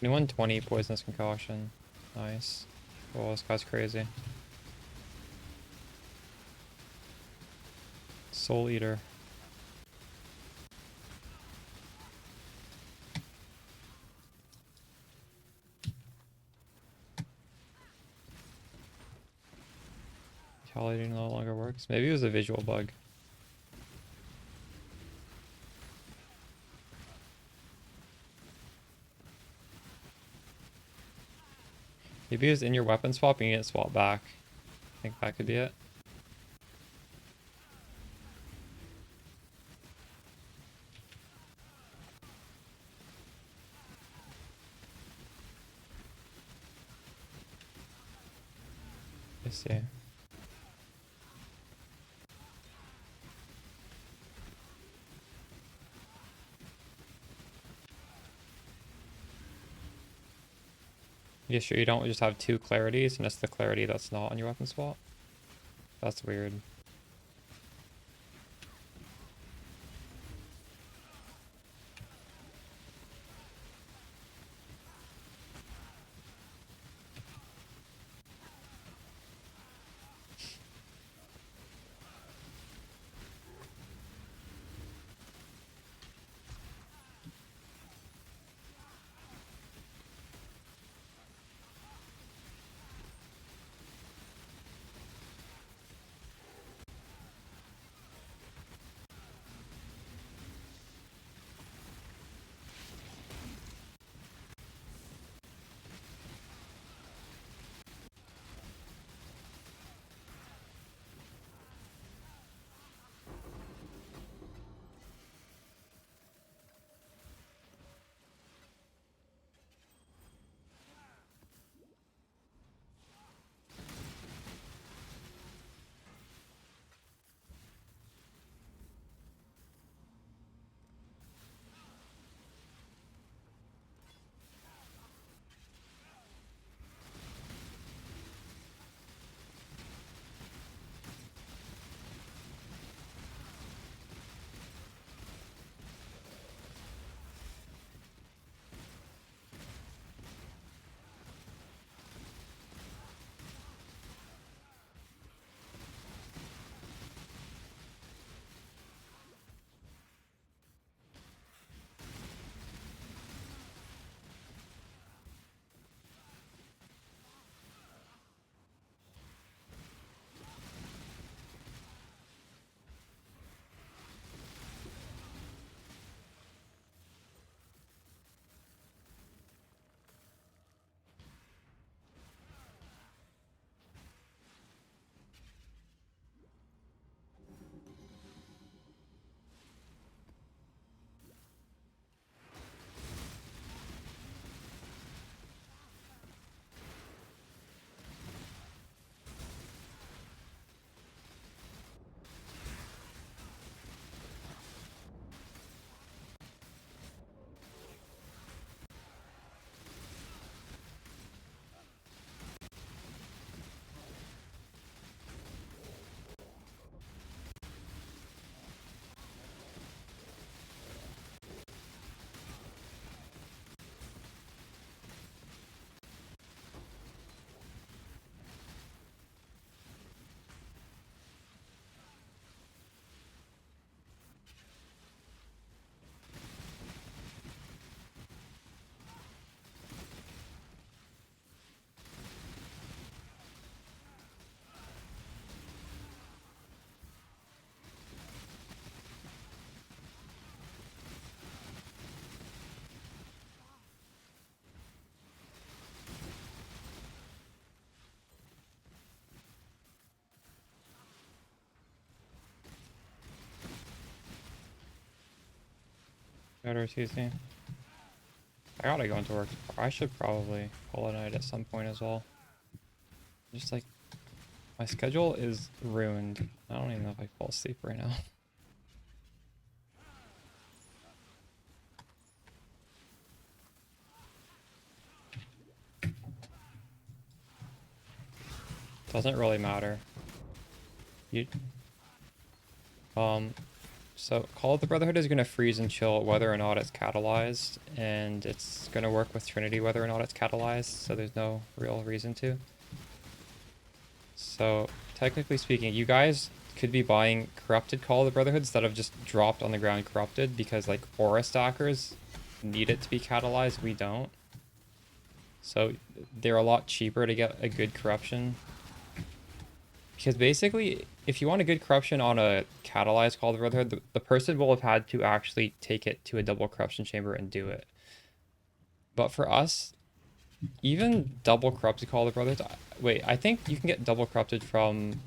Anyone 20 poisonous concoction. Nice. Oh, this guy's crazy. Soul Eater. Calculating no longer works. Maybe it was a visual bug. Maybe it was in your weapon swap and you didn't swap back. I think that could be it. Let's see. You sure you don't just have two clarities and it's the clarity that's not on your weapon swap? That's weird. Better easy. I gotta go into work. I should probably call it a night at some point as well. Just like, my schedule is ruined. I don't even know if I fall asleep right now. Doesn't really matter. You, so Call of the Brotherhood is gonna freeze and chill whether or not it's catalyzed, and it's gonna work with Trinity whether or not it's catalyzed, so there's no real reason to. So, technically speaking, you guys could be buying corrupted Call of the Brotherhoods that have just dropped on the ground corrupted because, like, aura stackers need it to be catalyzed, we don't. So, they're a lot cheaper to get a good corruption. Because basically, if you want a good corruption on a catalyzed Call of the Brotherhood, the person will have had to actually take it to a double corruption chamber and do it. But for us, even double corrupted Call of the Brotherhood... Wait, I think you can get double corrupted from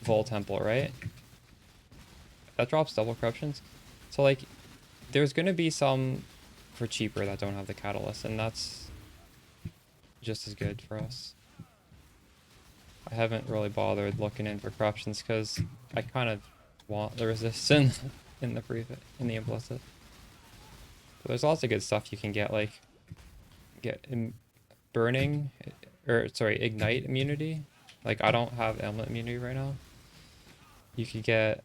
Vol Temple, right? That drops double corruptions. So, like, there's going to be some for cheaper that don't have the catalyst, and that's just as good for us. I haven't really bothered looking in for corruptions because I kind of want the resistance in the implicit. But there's lots of good stuff you can get, like burning, or sorry, ignite immunity. Like, I don't have amulet immunity right now. You could get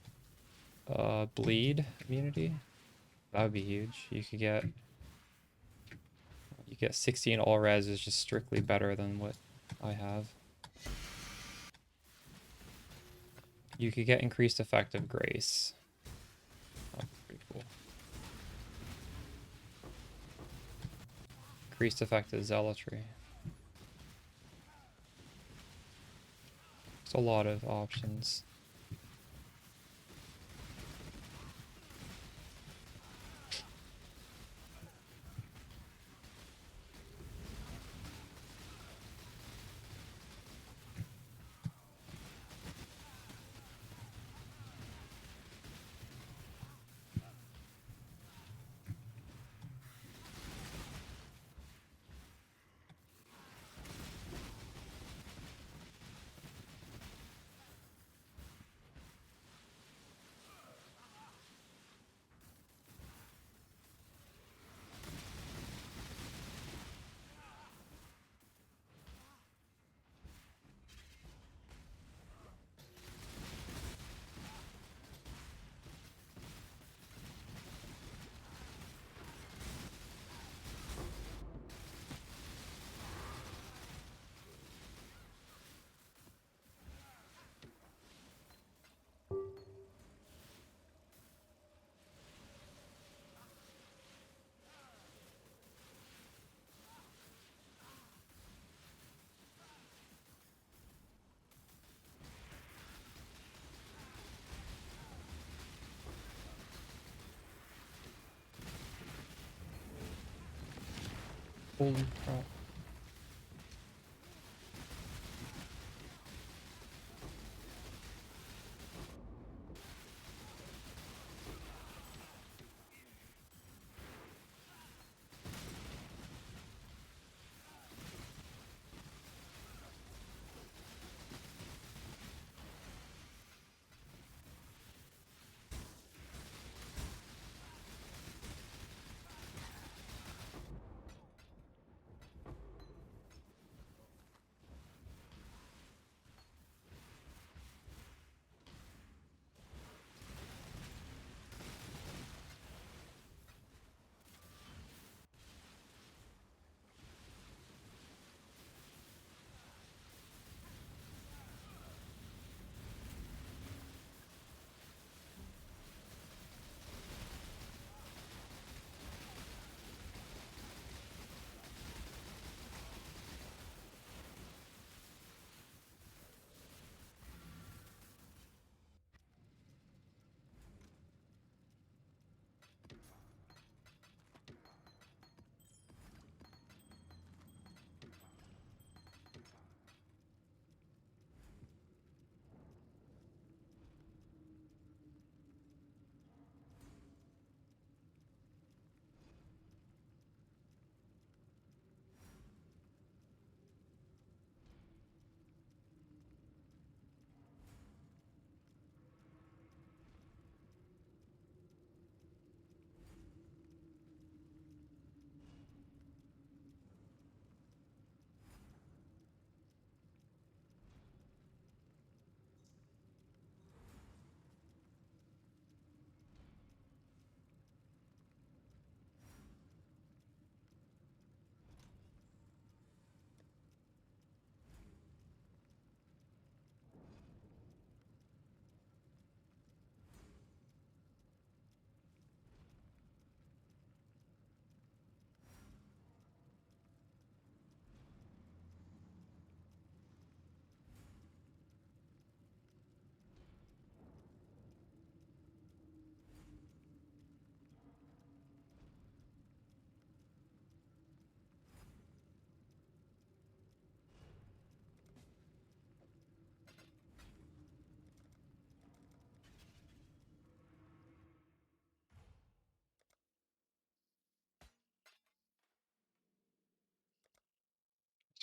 bleed immunity. That would be huge. You get 16 all res is just strictly better than what I have. You could get increased effective grace. That's pretty cool. Increased effective zealotry. There's a lot of options. Holy crap.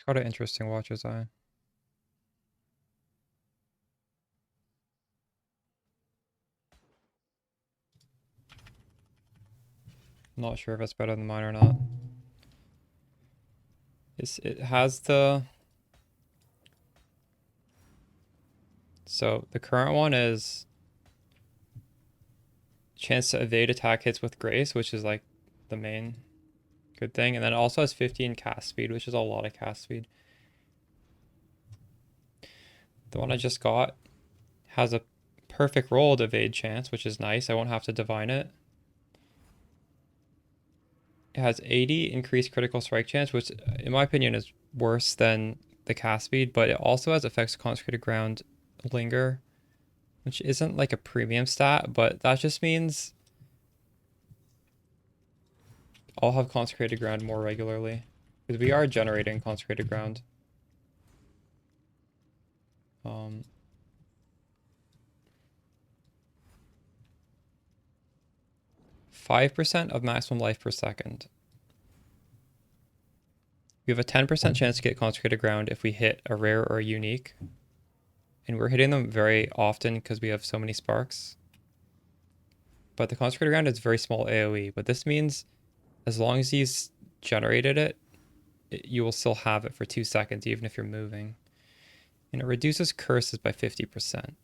got an interesting Watcher's Eye. Not sure if it's better than mine or not. It has the... So the current one is chance to evade attack hits with grace, which is like the main good thing. And then it also has 50 in cast speed, which is a lot of cast speed. The one I just got has a perfect roll to evade chance, which is nice. I won't have to divine it. It has 80 increased critical strike chance, which in my opinion is worse than the cast speed, but it also has effects consecrated ground linger, which isn't like a premium stat, but that just means I'll have consecrated ground more regularly because we are generating consecrated ground. 5% of maximum life per second. We have a 10% chance to get consecrated ground if we hit a rare or a unique. And we're hitting them very often because we have so many sparks. But the consecrated ground is very small AoE. But this means as long as you've generated it, you will still have it for 2 seconds, even if you're moving. And it reduces curses by 50%.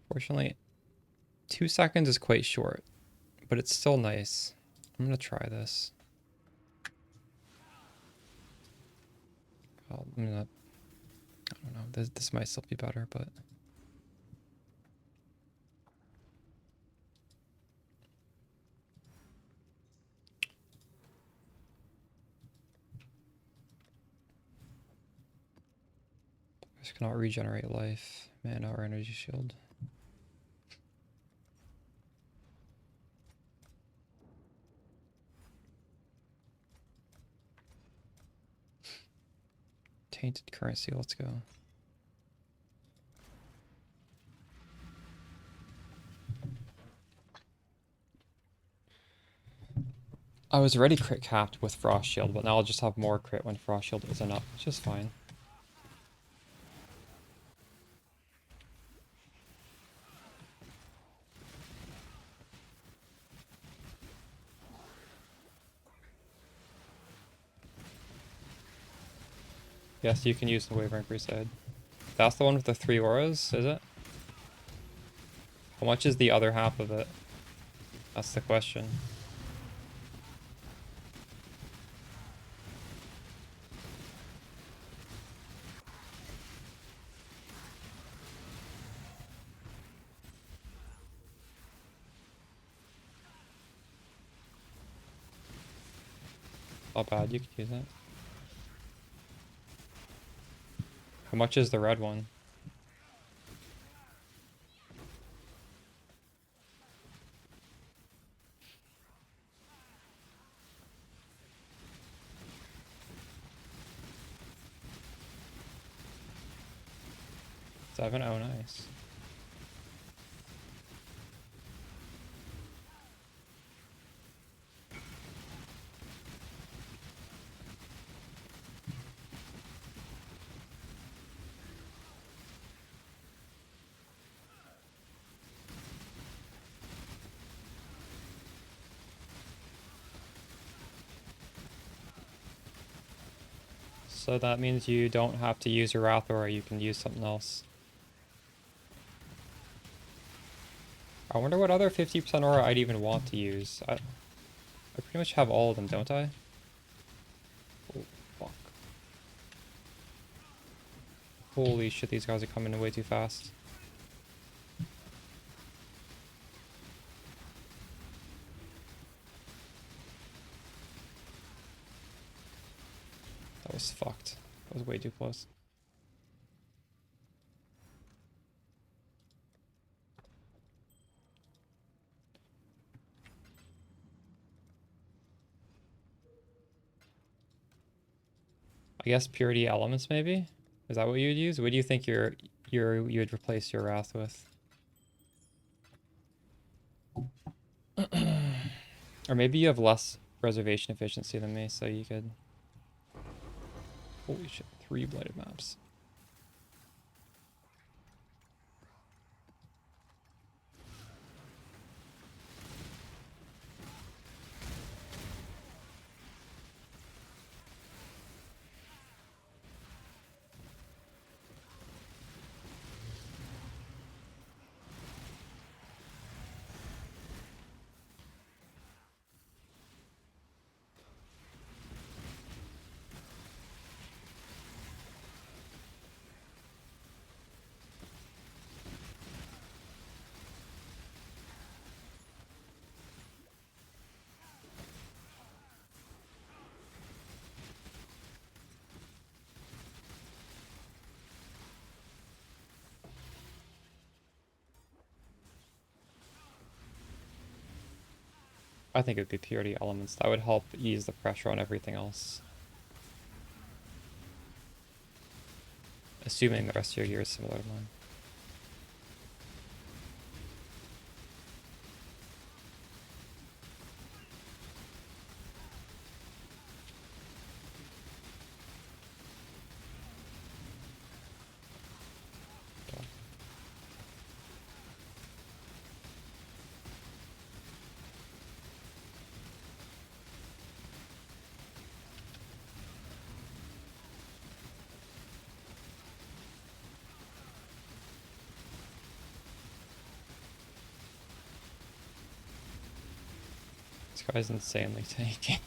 Fortunately, 2 seconds is quite short, but it's still nice. I'm going to try this. I don't know, this might still be better, but... This cannot regenerate life, mana, or energy shield. Tainted currency, let's go. I was already crit capped with Frost Shield, but now I'll just have more crit when Frost Shield isn't up, which is fine. Yes, you can use the Wavering Crusade. That's the one with the 3 auras, is it? How much is the other half of it? That's the question. Not bad, you could use it. How much is the red one? $7? Oh, nice. So that means you don't have to use your Wrath Aura, you can use something else. I wonder what other 50% aura I'd even want to use. I pretty much have all of them, don't I? Oh, fuck. Holy shit, these guys are coming in way too fast. That was fucked. That was way too close. I guess purity elements maybe? Is that what you'd use? What do you think you would replace your wrath with? Or maybe you have less reservation efficiency than me, so you could... Holy shit, 3 blighted maps. I think it would be purity elements. That would help ease the pressure on everything else. Assuming the rest of your gear is similar to mine. This guy's insanely tanky.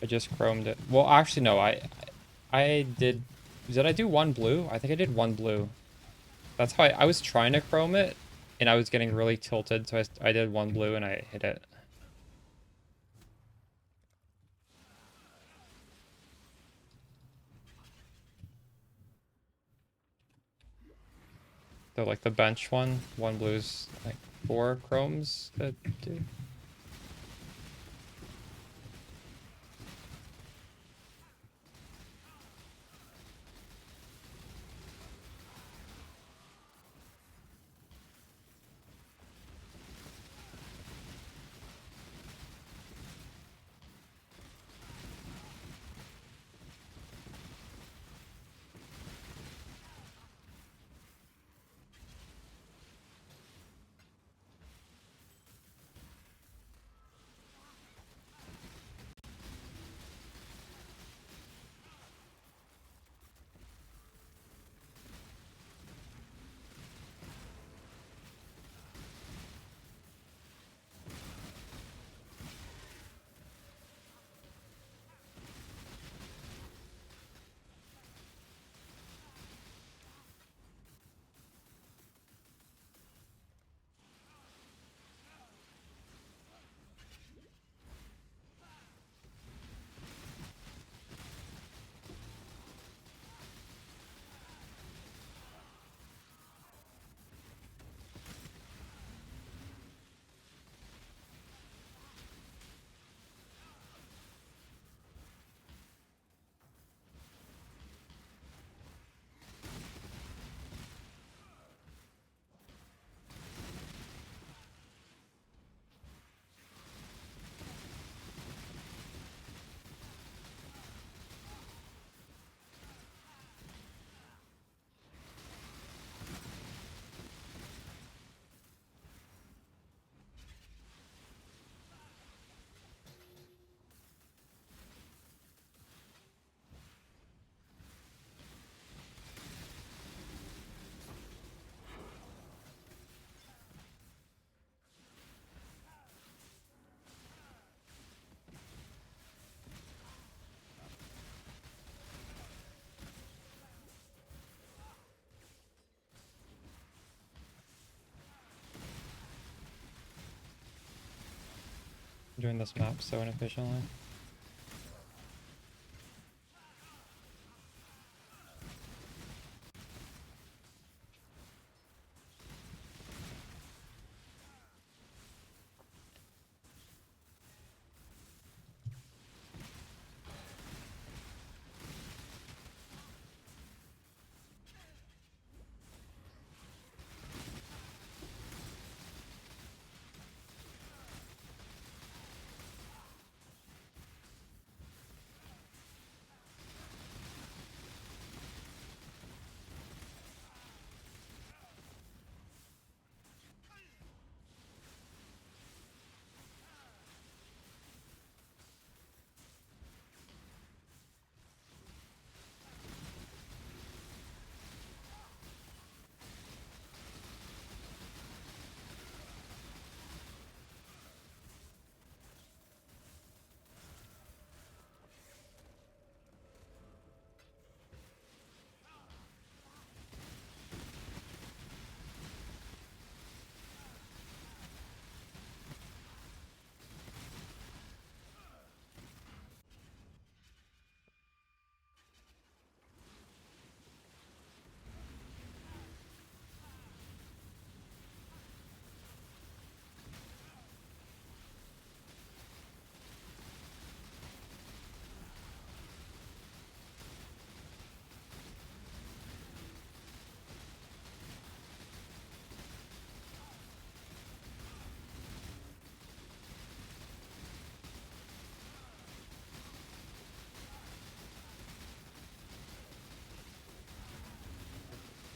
I just chromed it. Well, actually, no. I I did... Did I do one blue? I think I did one blue. That's how I was trying to chrome it, and I was getting really tilted, so I did one blue and I hit it. So like the bench one blue's like 4 chromes to do. Doing this map so inefficiently.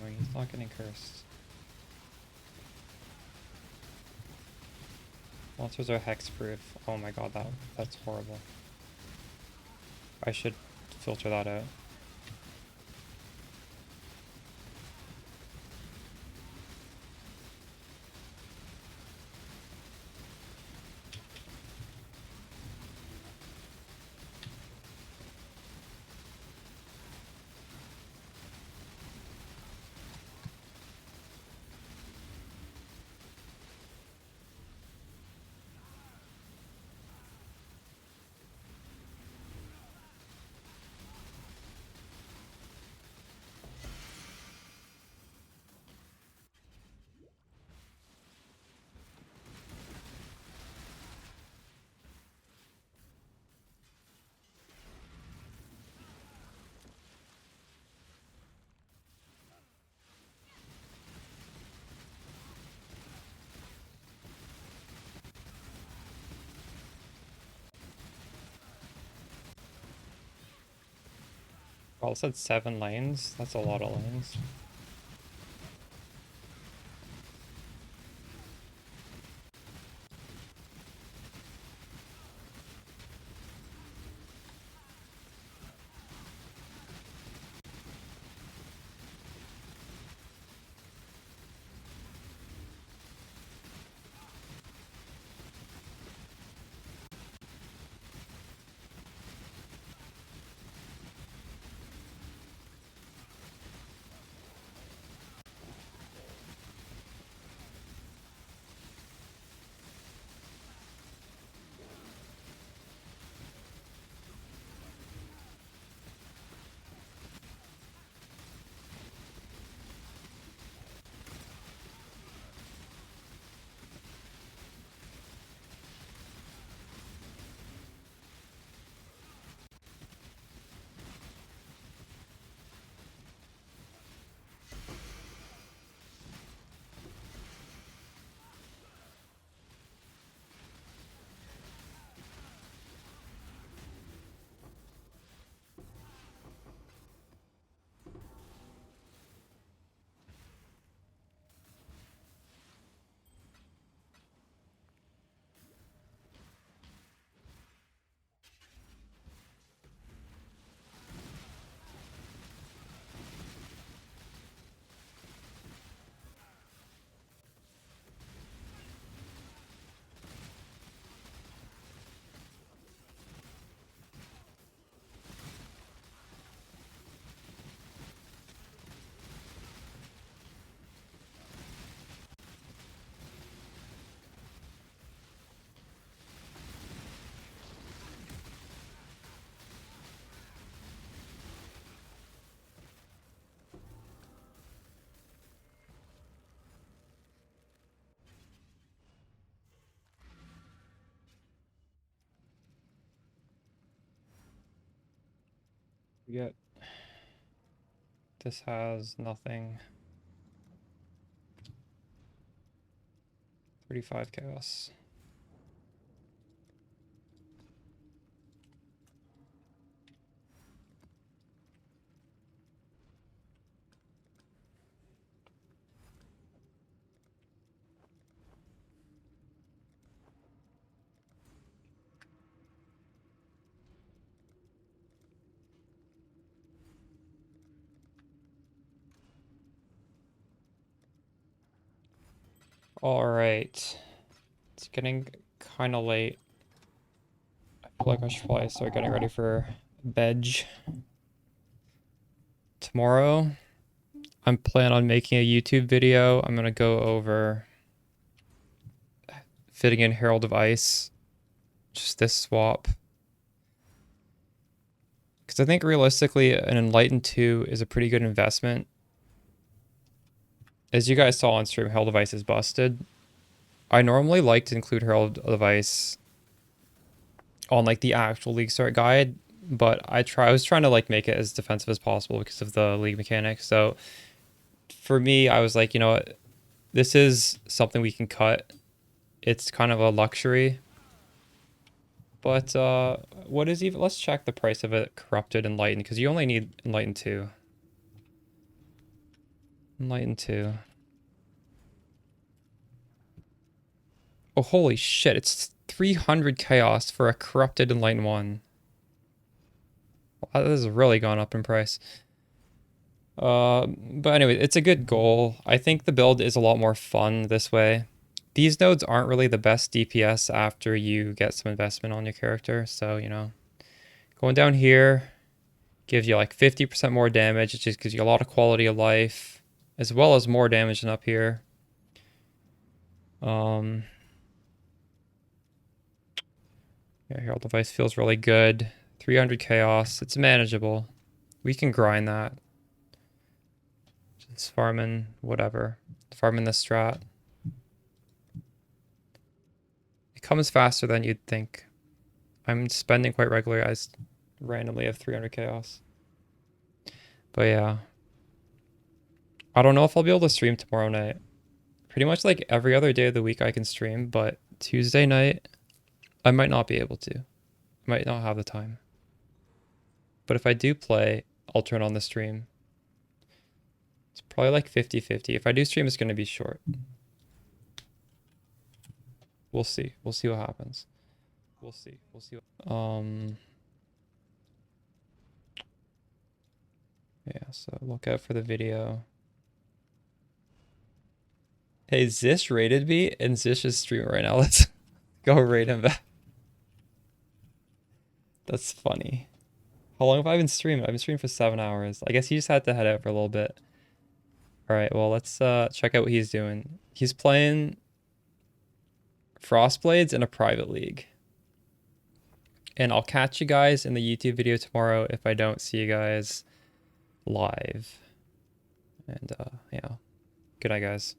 Oh, he's not getting cursed. Monsters are hexproof. Oh my god, that's horrible. I should filter that out. Oh, it said 7 lanes. That's a lot of lanes. Yet this has nothing. 35 chaos. All right. It's getting kind of late. I feel like I should probably start getting ready for bed. Tomorrow, I'm planning on making a YouTube video. I'm going to go over fitting in Herald of Ice. Just this swap. Because I think realistically, an Enlightened 2 is a pretty good investment. As you guys saw on stream, Herald of Ice is busted. I normally like to include Herald of Ice on like the actual League Start guide, but I was trying to like make it as defensive as possible because of the League mechanics. So for me, I was like, you know what, this is something we can cut. It's kind of a luxury. But what is even, let's check the price of it, Corrupted Enlightened, because you only need Enlightened 2. Enlightened 2. Oh, holy shit, it's 300 chaos for a Corrupted Enlightened 1. Wow, this has really gone up in price. But anyway, it's a good goal. I think the build is a lot more fun this way. These nodes aren't really the best DPS after you get some investment on your character. So, you know, going down here gives you like 50% more damage. It just gives you a lot of quality of life, as well as more damage than up here. Yeah, Herald of Ice feels really good. 300 chaos. It's manageable. We can grind that. Just farming whatever. Farming the strat. It comes faster than you'd think. I'm spending quite regularly. I randomly have 300 chaos. But yeah. I don't know if I'll be able to stream tomorrow night. Pretty much like every other day of the week I can stream, but Tuesday night I might not be able to. I might not have the time. But if I do play, alternate on the stream. It's probably like 50-50. If I do stream, it's going to be short. We'll see. We'll see what happens. We'll see. We'll see. Yeah, so look out for the video. Hey, Zish rated me, and Zish is streaming right now. Let's go rate him back. That's funny. How long have I been streaming? I've been streaming for 7 hours. I guess he just had to head out for a little bit. All right, well, let's check out what he's doing. He's playing Frostblades in a private league. And I'll catch you guys in the YouTube video tomorrow if I don't see you guys live. And yeah, good night, guys.